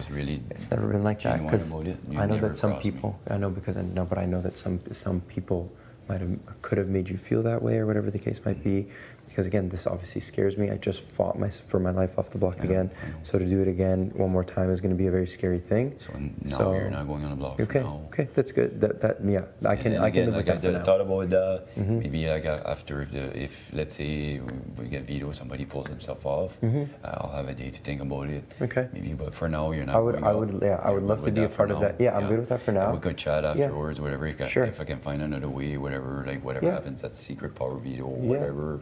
really. It's never been like that because I know that some people. Me. I know but I know that some people could have made you feel that way or whatever the case might be. Because again, this obviously scares me. I just fought for my life off the block again. So to do it again one more time is going to be a very scary thing. So now you're not going on the block. Okay, for now. Okay, that's good. I can live with that for now. Thought about that. Maybe like after if let's say we get veto, somebody pulls himself off. I'll have a day to think about it. Okay. Maybe, but for now you're not. I would love to be a part of that. Yeah, I'm good with that for now. We could chat afterwards, whatever. Sure. If I can find another way, whatever happens, that secret power veto, whatever.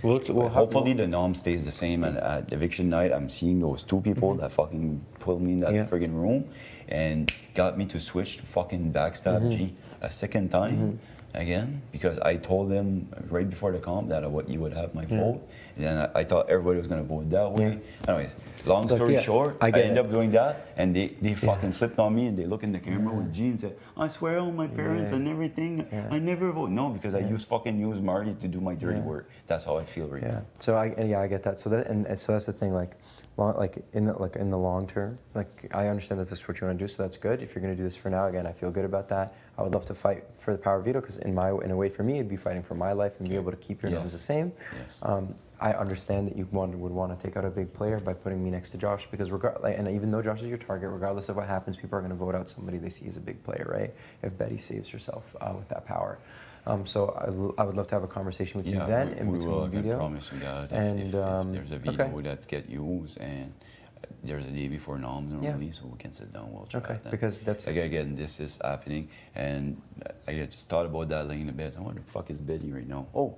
Hopefully the norm stays the same. And at eviction night, I'm seeing those two people that fucking pulled me in that friggin' room and got me to switch to fucking backstab G a second time again because I told them right before the comp that you would have my vote. And then I thought everybody was gonna vote that way. Anyways, long story short, I ended up doing that, and they fucking flipped on me and they look in the camera with G and said, "I swear on my parents and everything, I never vote." No, because I use Marty to do my dirty work. That's how I feel right now. So I get that. So so that's the thing. In the long term, like I understand that this is what you want to do. So that's good. If you're going to do this for now, again, I feel good about that. I would love to fight for the power veto because in a way for me, it'd be fighting for my life and be able to keep your names the same. Yes. I understand that you would want to take out a big player by putting me next to Josh because and even though Josh is your target, regardless of what happens, people are going to vote out somebody they see as a big player, right? If Betty saves herself with that power. So I would love to have a conversation with you then in between video. I promise you that. And if there's a video that get used and there's a day before noms normally, so we can sit down, we'll chat. Okay, because that's like again, this is happening, and I just thought about that laying in the bed. So what the fuck is Betty right now? Oh,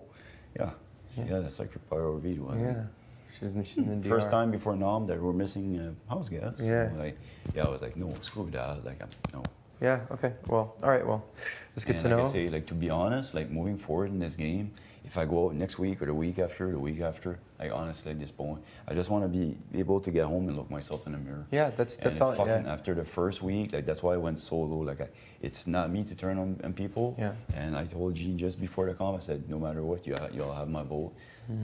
yeah, that's like a power video. She's in the first time before nom that we're missing house guests. Yeah. So I was like, no, screw that. Like, no. Yeah. Okay. Well. All right. Well, it's good to know. Like I say, like to be honest, like moving forward in this game, if I go out next week or the week after, like honestly at this point, I just want to be able to get home and look myself in the mirror. Yeah, that's all. After the first week, like that's why I went solo. Like it's not me to turn on people. Yeah. And I told G just before the comp, I said, no matter what, you'll have my vote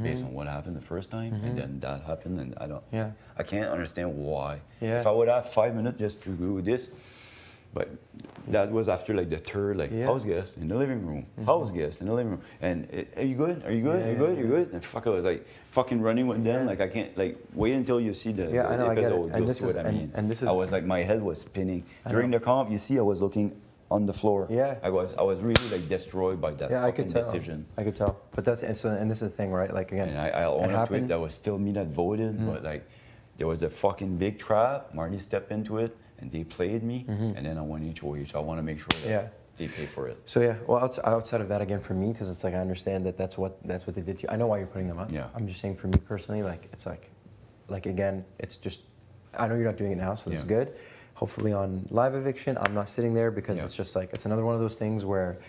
based on what happened the first time, and then that happened, and I don't. Yeah. I can't understand why. Yeah. If I would have 5 minutes just to do this. But that was after like the third, house guest in the living room, house guest in the living room, and are you good? Are you good? Are you good? Are you good? And I was like fucking running with them, like I can't wait until you see the episode. You'll see what I mean. And I was like my head was spinning during the comp. You see, I was looking on the floor. Yeah. I was really like destroyed by that fucking decision. I could tell. But this is the thing, right? Like again, and I'll own up to it. That was still me that voted, but like there was a fucking big trap. Marty stepped into it. And they played me, and then I won HOH. I want to make sure that they pay for it. So well, outside of that, again, for me, because it's like I understand that that's what they did to you. I know why you're putting them up. Yeah. I'm just saying for me personally, like it's like again, it's just I know you're not doing it now, so it's good. Hopefully on live eviction, I'm not sitting there because it's just like it's another one of those things where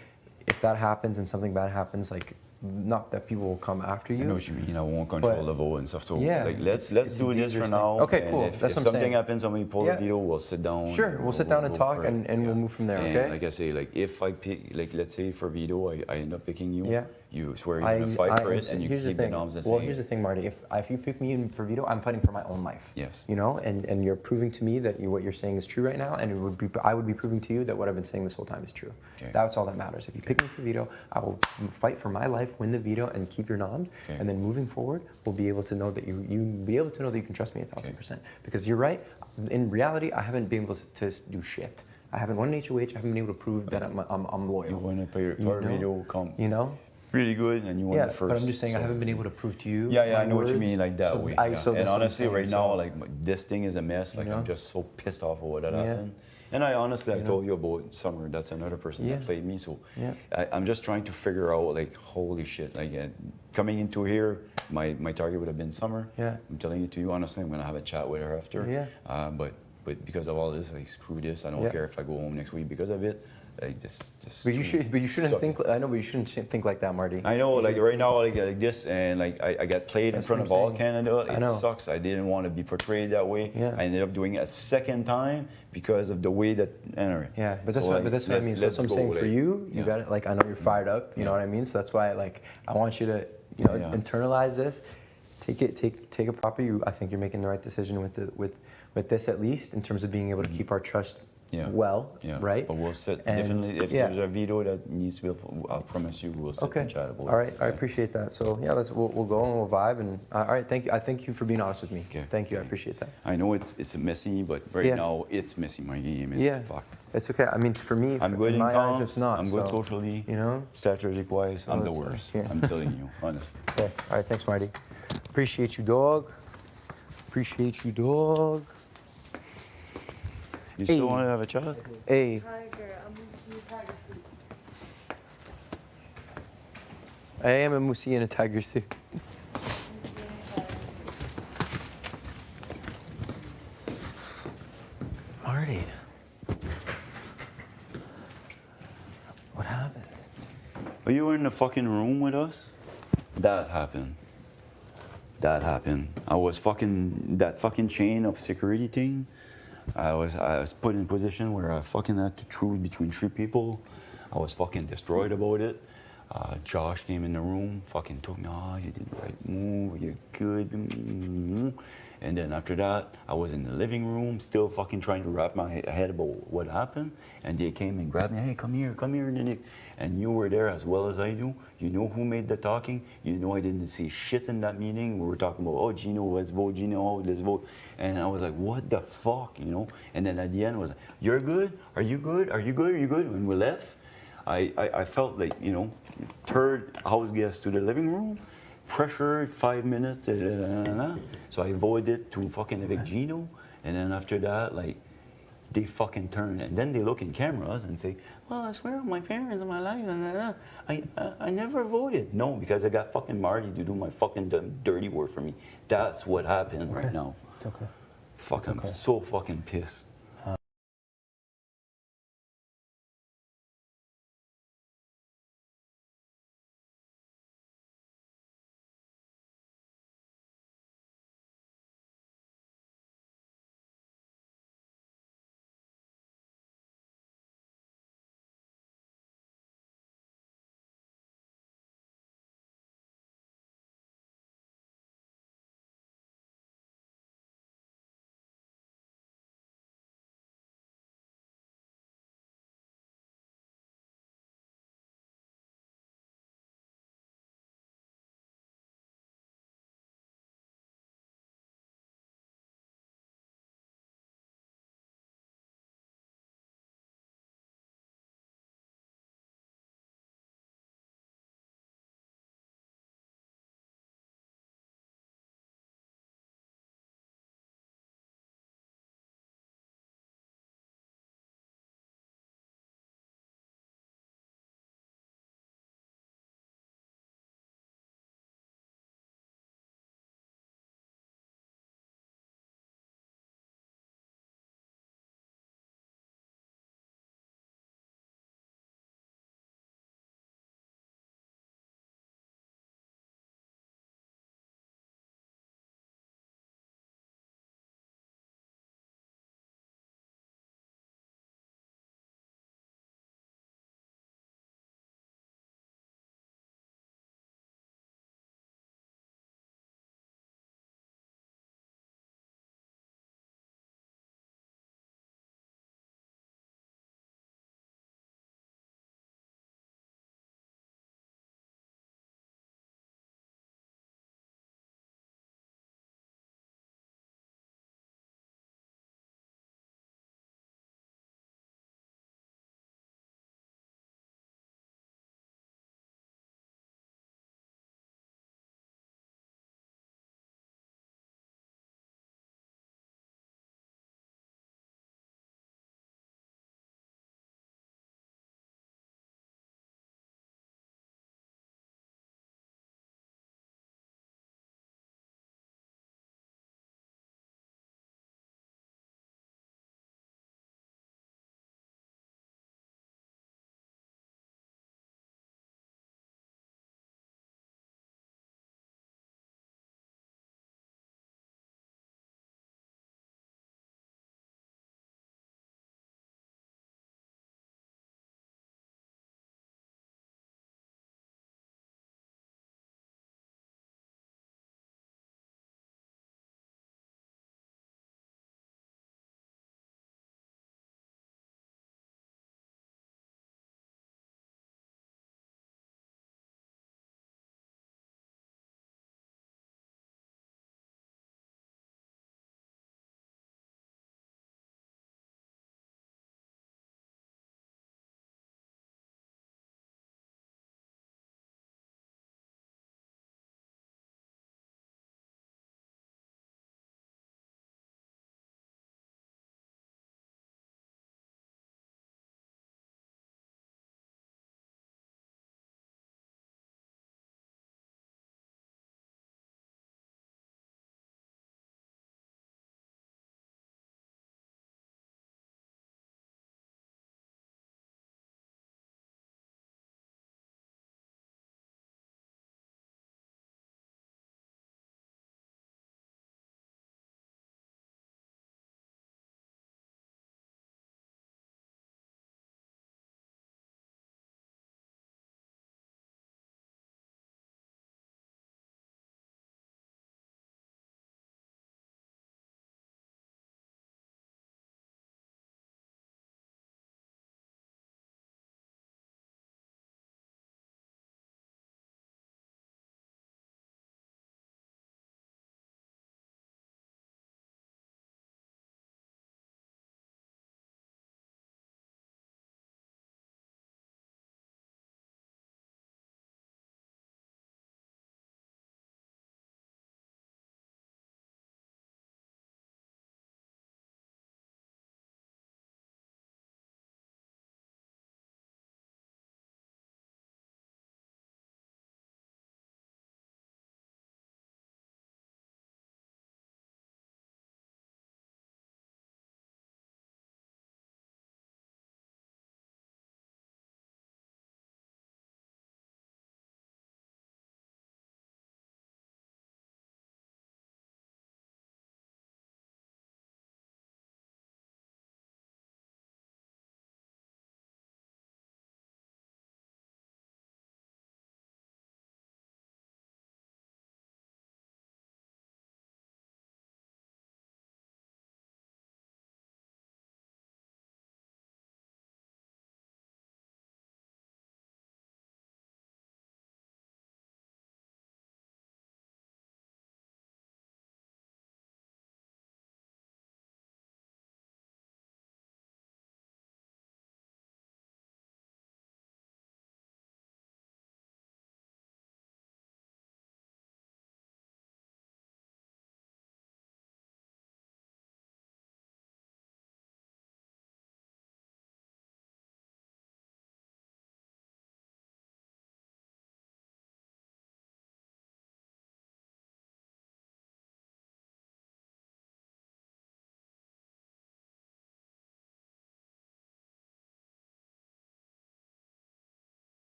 if that happens and something bad happens, like. Not that people will come after you. I know what you mean. I won't control the vote and stuff. So like, let's do this for now. Okay, cool. If something happens, somebody pulls the veto, we'll sit down. Sure, we'll sit down and talk, and we'll move from there. And okay. Like I say, like if I pick, like let's say for veto, I end up picking you. you swear you're gonna fight for it, and you here's keep the noms the same. Well, here's the thing, Marty. If you pick me in for veto, I'm fighting for my own life. Yes. You know, and you're proving to me that what you're saying is true right now, and I would be proving to you that what I've been saying this whole time is true. Okay. That's all that matters. If you pick me for veto, I will fight for my life, win the veto, and keep your noms. Okay. And then moving forward, we'll be able to know that you be able to know that you can trust me 1,000%. Because you're right. In reality, I haven't been able to do shit. I haven't won an HOH. I haven't been able to prove that I'm loyal. You won a veto comp. You know. Really good, and you won the first. But I'm just saying, I haven't been able to prove to you. Yeah, I know words, what you mean, like that so way. I, Yeah. so And honestly, right now, so, like this thing is a mess. Like I'm just so pissed off of what had happened. And I honestly, I told you about Summer. That's another person that played me. So I'm just trying to figure out, like, holy shit. Like coming into here, my target would have been Summer. Yeah. I'm telling you to you honestly, I'm gonna have a chat with her after. Yeah. But because of all this, like screw this. I don't care if I go home next week because of it. Like just. But you shouldn't think. I know, but you shouldn't think like that, Marty. I know, like right now, like this, and like I got played in front of all Canada. It sucks. I didn't want to be portrayed that way. Yeah. I ended up doing it a second time because of the way that. Anyway. Yeah, but that's what I mean. So that's what I'm saying for you. You got it. Like I know you're fired up. You know what I mean. So that's why like I want you to internalize this. Take a proper. I think you're making the right decision with this at least in terms of being able to keep our trust. Right? But we'll sit. Definitely, if there's a veto that needs to be, I'll promise you we'll sit and chat about it. All right, I appreciate that. So yeah, we'll go and we'll vibe. And all right, thank you. I thank you for being honest with me. Okay. Thank you. I appreciate that. I know it's messy, but right now it's messy. My game is fucked. It's okay. I mean, for me, I'm good in my comms, eyes, it's not. I'm good socially. You know, strategic wise, so I'm the worst. I'm telling you, honestly. Okay. All right. Thanks, Marty. Appreciate you, dog. Appreciate you, dog. You still want to have a chat? Hey. I am a moosey in a tiger suit. Marty. What happened? Are you in the fucking room with us? That happened. That happened. I was that fucking chain of security thing. I was put in a position where I fucking had to choose between 3 people. I was fucking destroyed about it. Josh came in the room, fucking told me, you did the right move, you're good. And then after that, I was in the living room, still fucking trying to wrap my head about what happened. And they came and grabbed me, hey, come here, Nick. And you were there as well as I do. You know who made the talking. You know I didn't see shit in that meeting. We were talking about, Gino, let's vote, Gino, let's vote. And I was like, what the fuck, you know? And then at the end, it was like, you're good? Are you good? Are you good? Are you good? When we left, I felt like, you know, third house guest to the living room, pressured 5 minutes, so I avoided to fucking evict Gino, and then after that, like, they fucking turn, and then they look in cameras and say, well, I swear on my parents and my life, I never voted. No, because I got fucking Marty to do my fucking dirty work for me. That's what happened right now. It's okay. Fuck, I'm so fucking pissed.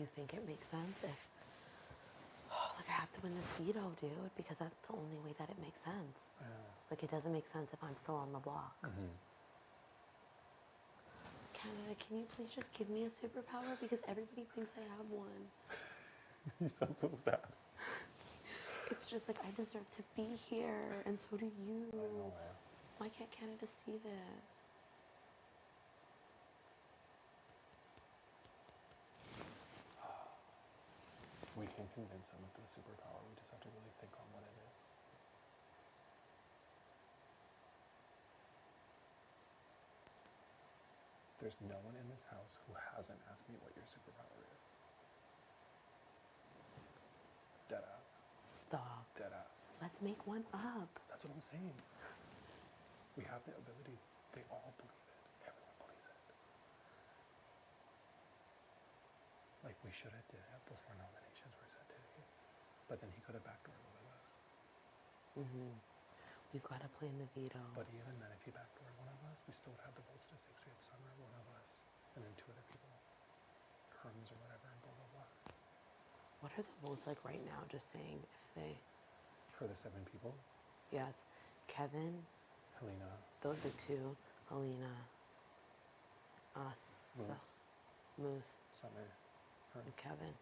do you think it makes sense if, like, I have to win this veto, dude, because that's the only way that it makes sense. Like, it doesn't make sense if I'm still on the block. Canada, can you please just give me a superpower? Because everybody thinks I have one. You sound so sad. It's just like, I deserve to be here, and so do you. I know, man. Why can't Canada see that? We can convince them of the superpower. We just have to really think on what it is. There's no one in this house who hasn't asked me what your superpower is. Deadass. Stop. Deadass. Let's make one up. That's what I'm saying. We have the ability. They all believe it. Everyone believes it. Like, we should have did it before nominations were set today. But then he could have backdoored one of us. We've got to play in the veto. But even then, if he backdoored one of us, we still would have the vote statistics. We had Summer, one of us, and then 2 other people. Herms or whatever, and blah, blah, blah. What are the votes like right now? Just saying if they... For the 7 people? Yeah, it's Kevin. Helena. Those are 2. Helena. Us. Moose. Summer. Her. And Kevin.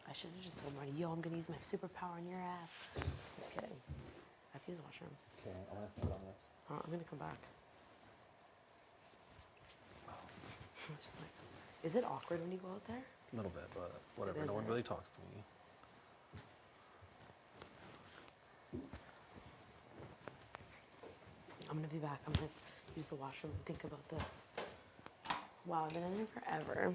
I should have just told Marty, yo, I'm going to use my superpower on your ass. Just kidding. I have to use the washroom. Okay, I'm going to think on this. I'm going to come back. It's just like, is it awkward when you go out there? A little bit, but whatever. It No one isn't. really talks to me. I'm going to be back. I'm going to use the washroom and think about this. Wow, I've been in there forever.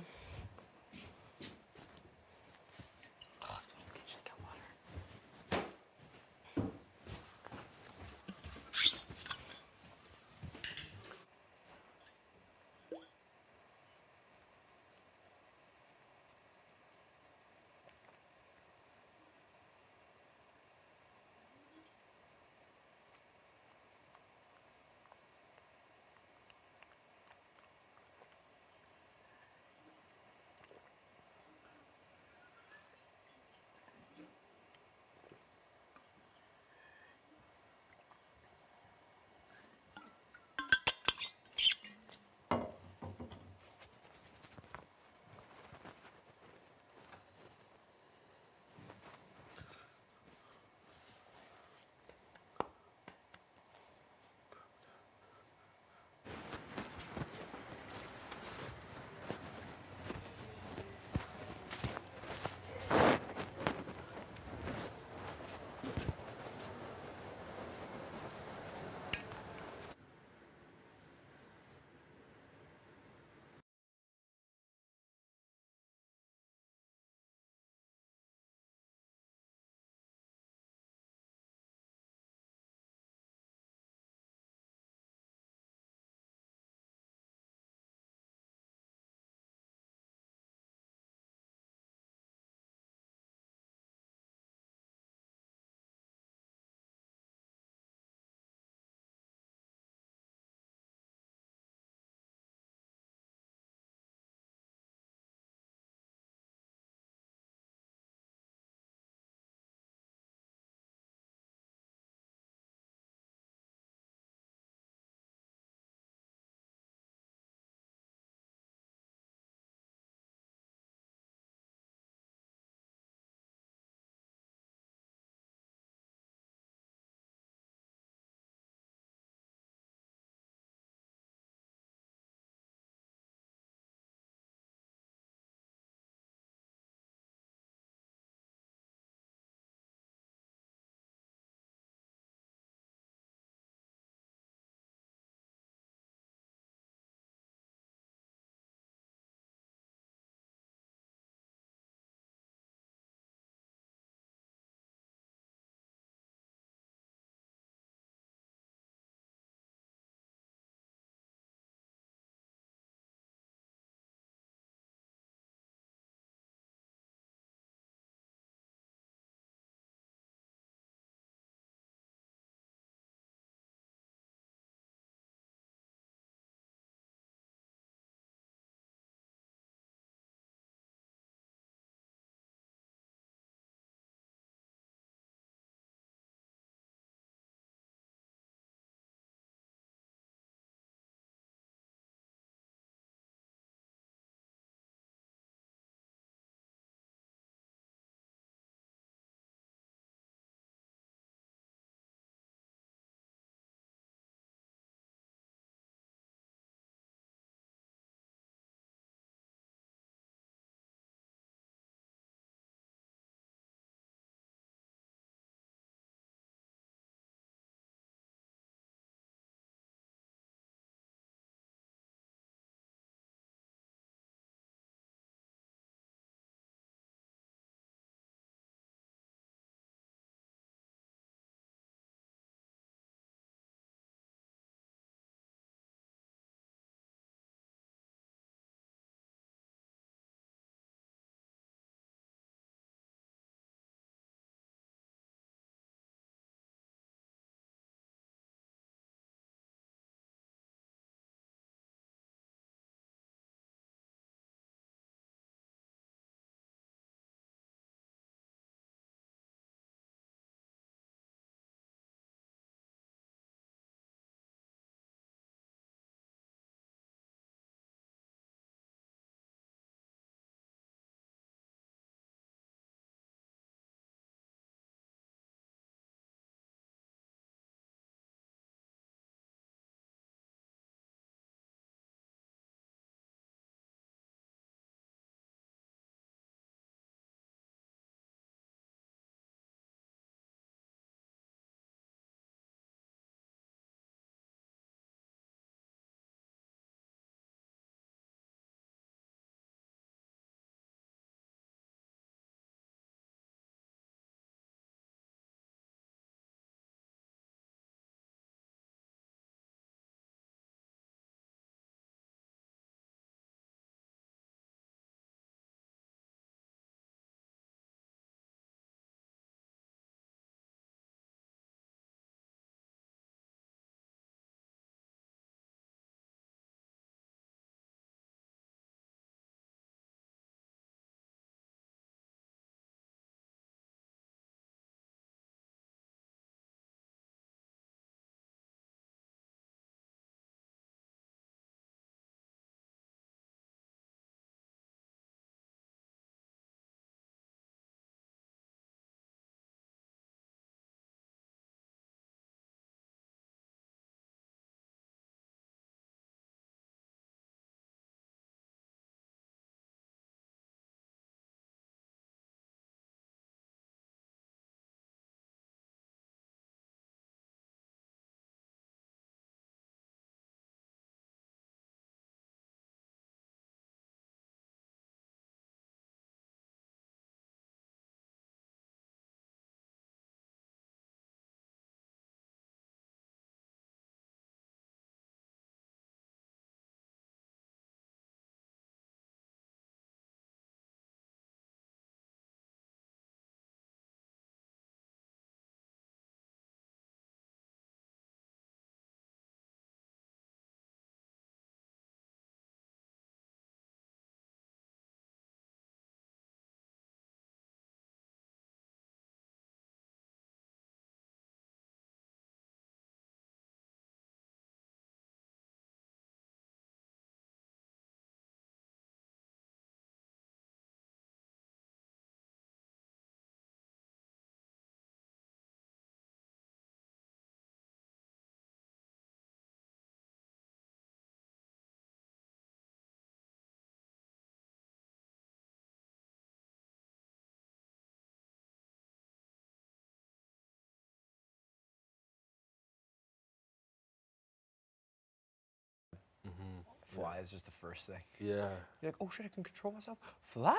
fly is just the first thing. Yeah. You're like, oh shit, I can control myself. Fly.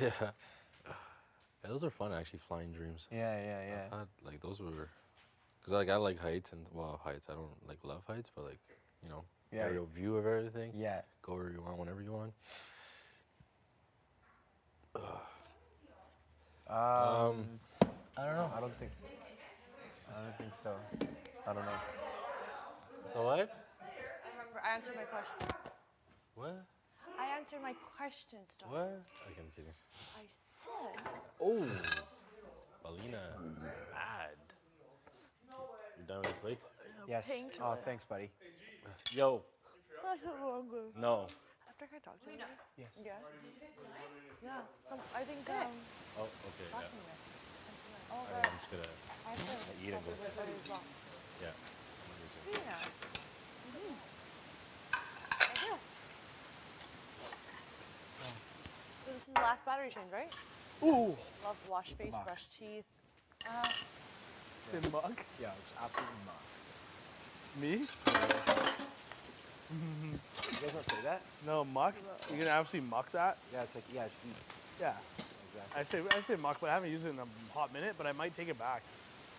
Yeah. Yeah, those are fun actually, flying dreams. Yeah. I had, like those were, cause like I like heights and heights. I don't like love heights, but like, you know, aerial view of everything. Yeah. Go where you want, whenever you want. I don't know. I don't think so. I don't know. So what? I remember I answered my question. What? I answered my question, Star. What? Okay, I'm kidding. I said. Oh, Balina, bad. You done with the plate? Yes. Painkiller. Oh, thanks, buddy. Yo. I don't know. No. After I talked to you. Yes. Yes. Yeah. I think. Oh, okay. Last Yeah. Oh, Alright, I'm just gonna I have eat and go sit. well. Yeah. Yeah. I do. So this is the last battery change, right? Ooh. Love to wash face, Muck. brush teeth. Say muck? Yeah, it's absolutely muck. Me? You guys don't say that? No, muck? You're gonna absolutely muck that? Yeah, it's like, yeah, it's eat. Yeah. Exactly. I say muck, but I haven't used it in a hot minute, but I might take it back.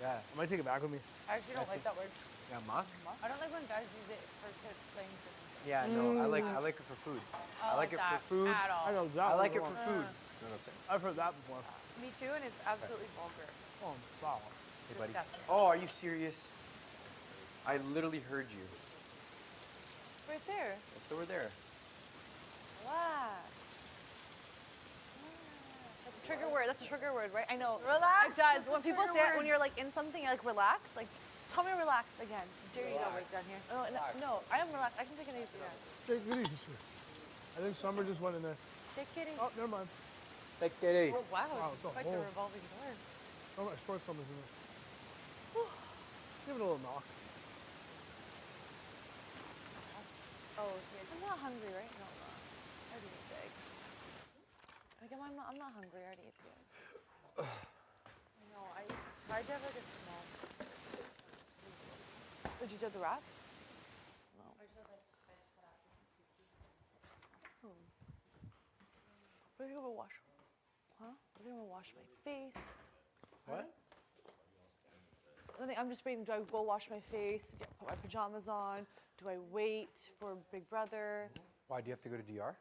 Yeah. I might take it back with me. I actually don't like that word. Yeah, muck? I don't like when guys use it for kids playing with. Yeah, no, I like it for food. I like it for that food. at all. I know I that like it one. for food. I've heard that before. Me too, and it's absolutely vulgar. Oh, wow. Hey, buddy. Disgusting. Oh, are you serious? I literally heard you. Right there. It's over there. Relax. That's a trigger word. That's a trigger word, right? I know. Relax, It does. that's When a people trigger say it, word. when you're like in something, you're like relax. Like, tell me relax again. Dare you go right down here. No, I am relaxed. I can take it easy. Take it easy. I think Summer just went in there. Take it easy. Oh, never mind. Take it easy. Oh, wow. Wow, It's it's a quite the hole. revolving door. Oh, my short Summer's in there. Give it a little knock. Oh, okay. I'm not hungry, right? No, I'm not. I already ate the eggs. Again, I'm not hungry. I already ate the eggs. No, I tried to have like a small. Did you do the wrap? No. I think I'm gonna wash. Huh? I think I'm gonna wash my face. What? I'm just waiting. Do I go wash my face? Put my pajamas on? Do I wait for Big Brother? Why, do you have to go to DR?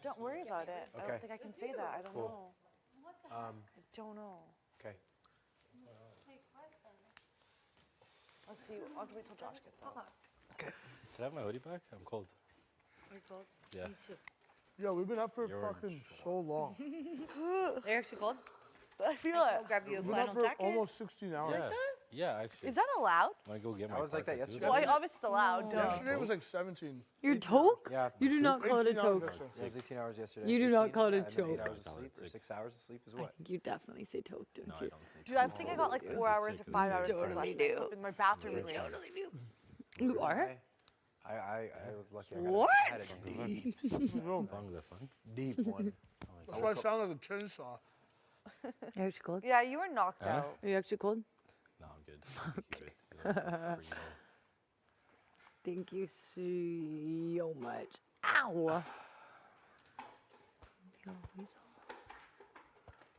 Don't worry about it. I Okay. don't think I can say that. I don't Cool. know. Um, I don't know. okay. Let's see. I'll wait till Josh gets out. Can I have my hoodie back? I'm cold. You're cold? Yeah. Yo, we've been up for You're fucking so long. They're actually cold. I feel I'll it. grab you a We've been up flannel for jacket. almost 16 hours. Yeah. Yeah, actually. Is that allowed? Wanna go get my I was like that parka, too? yesterday. Well, obviously it's allowed. Duh. Yesterday was like 17. Your toque? Yeah. You do not call it a 18 hours toque. yesterday. Yeah, it was 18 hours yesterday. You do not 18, call it a and then 8 toque. hours of sleep or 6 hours of sleep is I what? think you definitely say toque, don't No, I you? don't say Dude, I think I got like 4 hours or 5 hours Totally last night. do. So in my bathroom You late. totally do. You are? I was lucky. What? I had a deep, deep one. That's why I sound like a chainsaw. Are you actually cold? Yeah, you were knocked Huh? out. Are you actually cold? No, I'm good. Okay. Good. Thank you so much. Ow! Yo, weasel.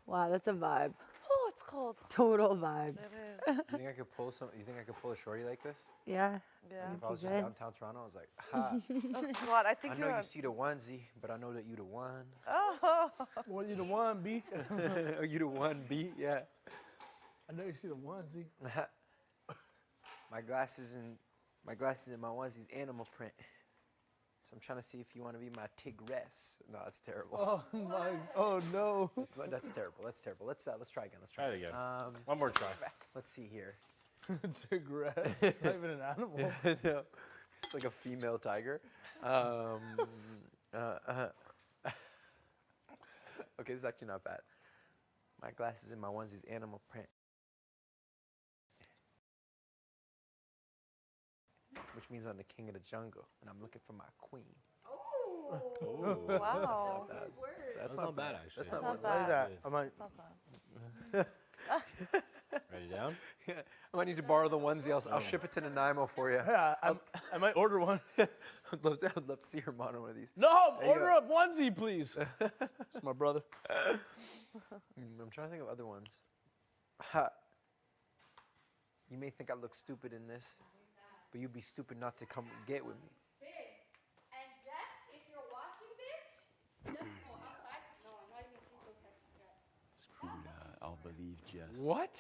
Wow, that's a vibe. Oh, it's cold. Total vibes. It is. You think I could pull some? You think I could pull a shorty like this? Yeah. Yeah. If I was just Good. downtown Toronto, I was like, ha. Oh God, I think I you're. know a- you see the onesie, but I know that you the one. Oh. Well, you the one, B. Are you the one, B? Yeah. I know you see the onesie. my glasses and my onesie's animal print. So I'm trying to see if you want to be my tigress. No, that's terrible. Oh my! Oh no! That's terrible. That's terrible. Let's try again. Let's Try it again. Um, One more try. Let's see here. Tigress. It's not even an animal. No, it's like a female tiger. Okay, this is actually not bad. My glasses and my onesie's animal print. Which means I'm the king of the jungle, and I'm looking for my queen. Oh. Wow. That's not bad. That's not bad, actually. That's That's not not bad. bad. Like that. I might. It's not bad. Ready? you down? Yeah, I might need to borrow the onesie. I'll ship it to Nanaimo for you. Yeah, I might order one. I'd love to see her on one of these. No, There you order go. a onesie, please. It's my brother. I'm trying to think of other ones. Ha. You may think I look stupid in this, but you'd be stupid not to come get with me. Sid, and Jeff, if you're watching this, just go outside. No, I'm not even seeing those texts yet. Screw that. I'll believe Jess. What?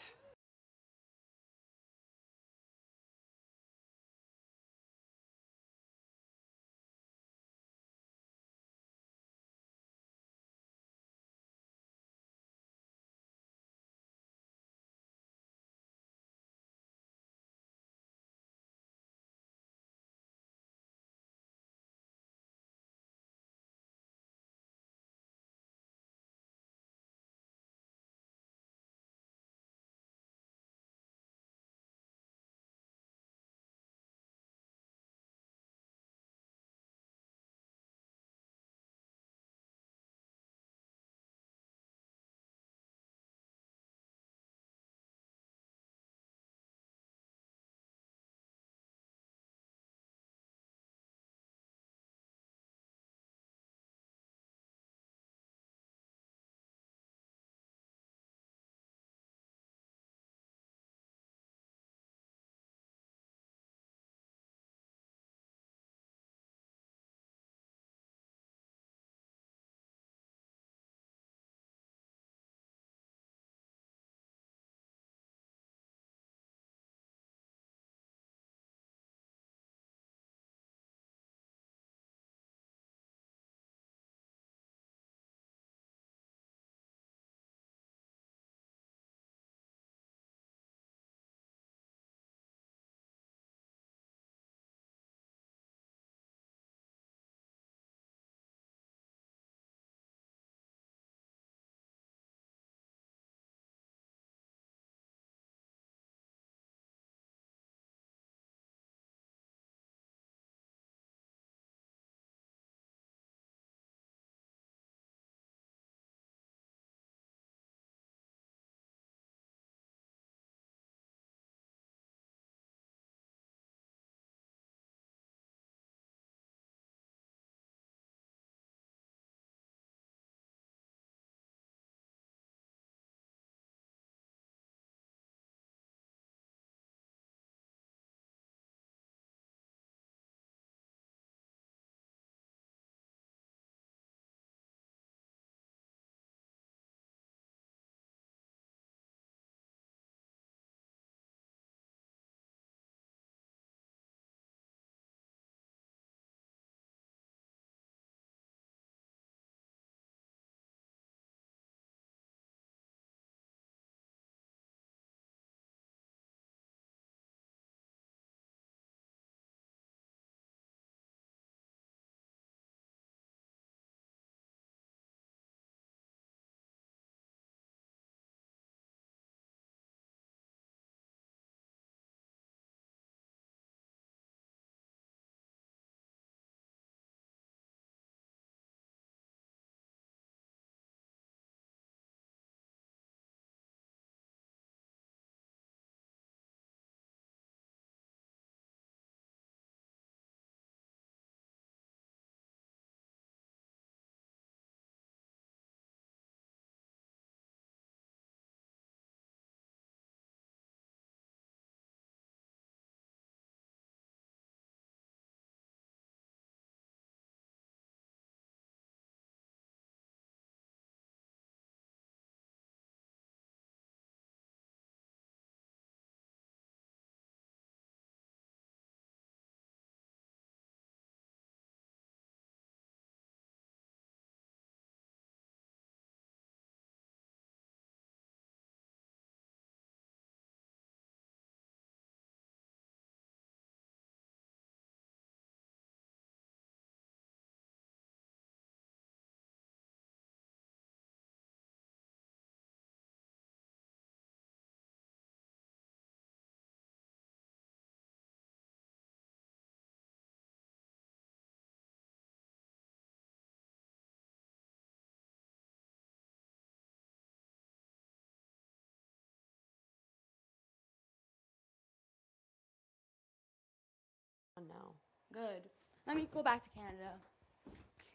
Oh no. Good. Let me go back to Canada.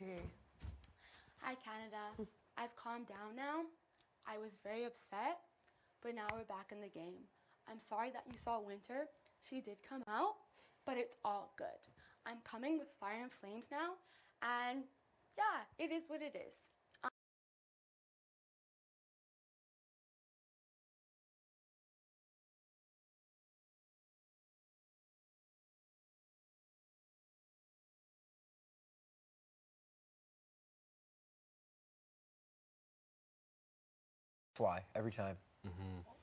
Okay. Hi, Canada. I've calmed down now. I was very upset, but now we're back in the game. I'm sorry that you saw Winter. She did come out, but it's all good. I'm coming with fire and flames now, and yeah, it is what it is. Fly every time.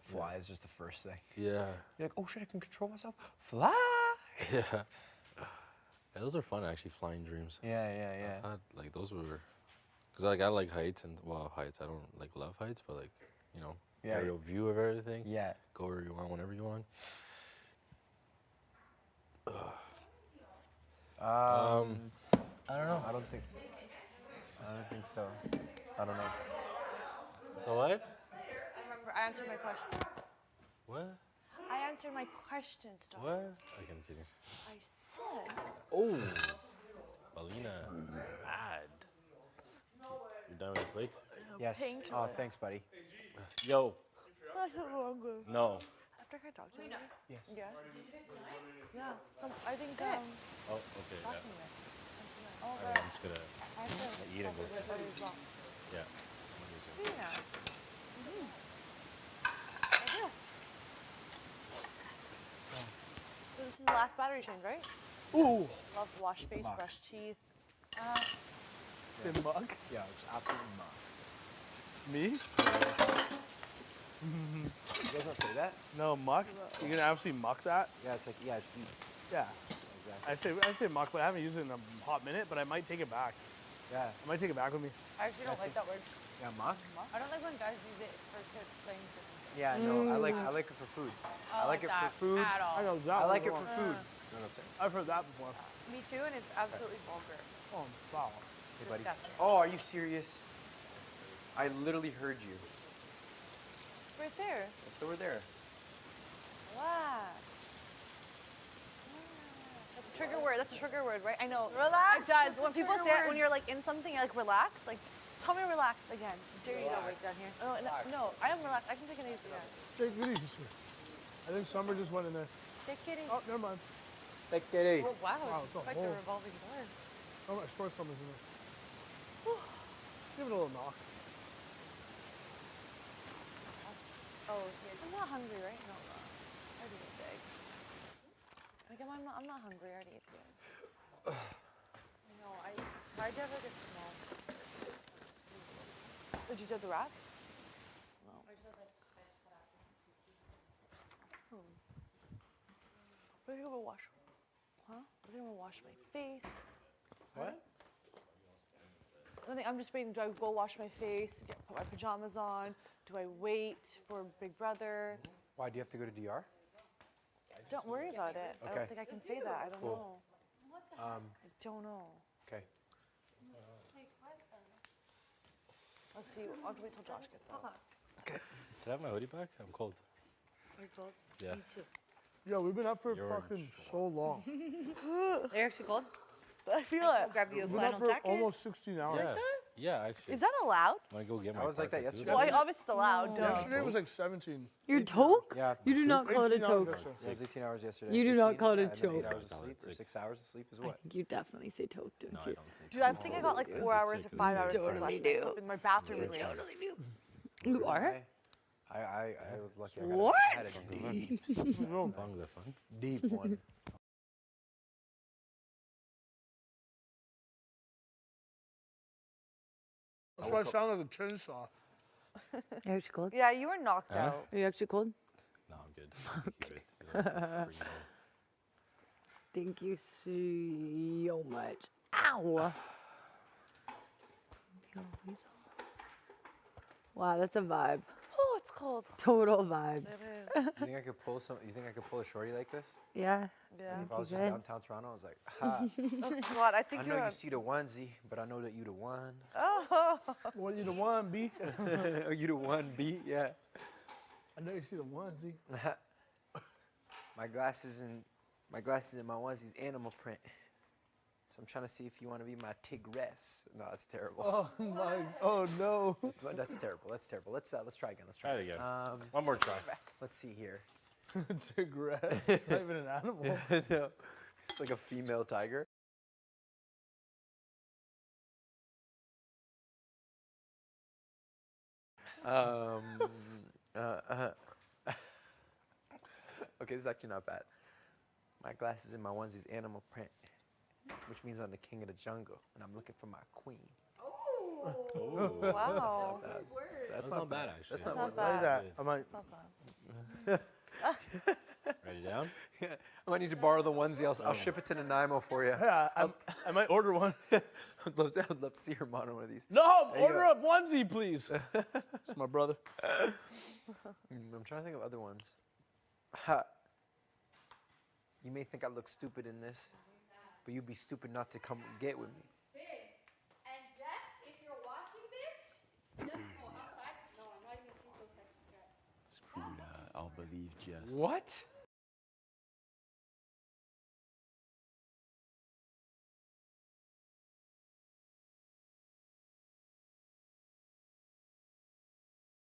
Fly Yeah. is just the first thing. Yeah. You're like, oh shit, I can control myself. Fly. Yeah. Yeah, those are fun actually, flying dreams. Yeah. I had, like those were, cause like I like heights and heights. I don't like love heights, but like, you know, Yeah. aerial view of everything. Yeah. Go where you want, whenever you want. I don't know. I don't think so. I don't know. So what? I remember I answered my question. What? I answered my question, Star. What? Okay, I'm kidding. I said. Oh, Balina, mad. You done with the plate? Yes. Pink. Oh, thanks, buddy. Yo. I have longer. No. After I talked to you. Yes. Yeah. Yeah. So I think. Oh, okay. Yeah. Watching it. Oh, Alright, I'm just gonna eat and go sleep. Yeah. Yeah. So this is the last battery change, right? Ooh. Love to wash face, Muck. brush teeth. Say muck? Yeah, it's absolutely muck. Me? You guys not say that? No, muck? You're gonna absolutely muck that? Yeah, it's like, yeah, it's deep. Yeah. Exactly. I say muck, but I haven't used it in a hot minute, but I might take it back. Yeah. I might take it back with me. I actually don't like that word. Yeah, muck? I don't like when guys use it for kids playing with. Yeah, no, I like it for food. I like it for food. At all. I know that I like it one. for food. You know what I'm saying? I've heard that before. Me too, and it's absolutely vulgar. Oh, wow. Hey, buddy. Disgusting. Oh, are you serious? I literally heard you. Right there. So we're there. Wow. That's a trigger word. That's a trigger word, right? I know. Relax. It does. When people say it, when you're like in something, you're like relax. Like, tell me relax again. Dare you go right down here? Oh, no, I am relaxed. I can take it easy. Yeah. Take it easy. I think Summer just went in there. Take it easy. Oh, never mind. Take it easy. Oh, wow. Wow, It's it's a like the hole. revolving door. Oh, I swear Summer's in there. Give it a little knock. Oh, yeah. I'm not hungry, right? No, I'm not. I already ate the eggs. Like, I'm not hungry. I already ate the eggs. I know. I tried to have like a small. Did you do the wrap? No. We're gonna go wash. Huh? We're gonna wash my face. What? I'm just waiting. Do I go wash my face? Put my pajamas on? Do I wait for Big Brother? Why, do you have to go to DR? Don't worry about it. I Okay. don't think I can say that. I don't Cool. know. I don't know. Okay. Let's see. I'll have to wait till Josh gets out. Can I have my hoodie back? I'm cold. Are you cold? Yeah. Me too. Yo, we've been up for You're fucking so long. They're actually cold. I feel I'll it. grab you a We've been up flannel for jacket. almost 16 hours. Yeah. Yeah, actually. Is that allowed? Wanna go get my I was like that parka too? yesterday. Well, obviously it's allowed. Duh. Yesterday was like 17. Your toque? Yeah. You do not call it a 18 hours toque. yesterday. Yeah, it was 18 hours yesterday. You do not 18, call it a and then 8 toque. hours of sleep, or 6 hours of sleep is I what? think you definitely say toque, don't No, I you? don't say Dude, I think I got like 4 hours or 5 hours sleep Totally last do. night in my bathroom in Leon. Totally do. You are? I was lucky. I got What? I had a deep, Bang the fun. deep one. That's why I sound like a chainsaw. Are you actually cold? Yeah, you were knocked Huh? out. Are you actually cold? No, I'm good. Keep it. Bring it on. Thank you so much. Ow! Wow, that's a vibe. Oh, it's cold. Total vibes. You think I could pull You think I could pull a shorty like this? Yeah. Yeah. If I was you just could. downtown Toronto, I was like, ha. Oh God, I I think know you're. you see the onesie, but I know that you the one. Oh. Well, you the one, B. Are you the one, B? Yeah. I know you see the one, Z. My glasses and My glasses and my onesies animal print. So I'm trying to see if you want to be my tigress. No, that's terrible. Oh my! Oh no! That's terrible. That's terrible. Let's try again. Let's Try it again. One more try. Let's see here. Tigress. It's not even an animal. No, it's like a female tiger. Okay, this is actually not bad. My glasses and my onesies animal print, which means I'm the king of the jungle, and I'm looking for my queen. Oh, wow. That's not bad, actually. That's Not bad. bad. I might. It's not bad. Write it down. Yeah, I might need to borrow the onesie. I'll ship it to Nanaimo for you. Yeah, I might order one. I'd love to see her model one of these. No, There you order go. a onesie, please. It's my brother. I'm trying to think of other ones. Ha. You may think I look stupid in this, but you'd be stupid not to come get with me. And Jeff, if you're watching this, just go outside. No, I'm not even seeing those texts yet. Screw that. I'll believe Jess. What?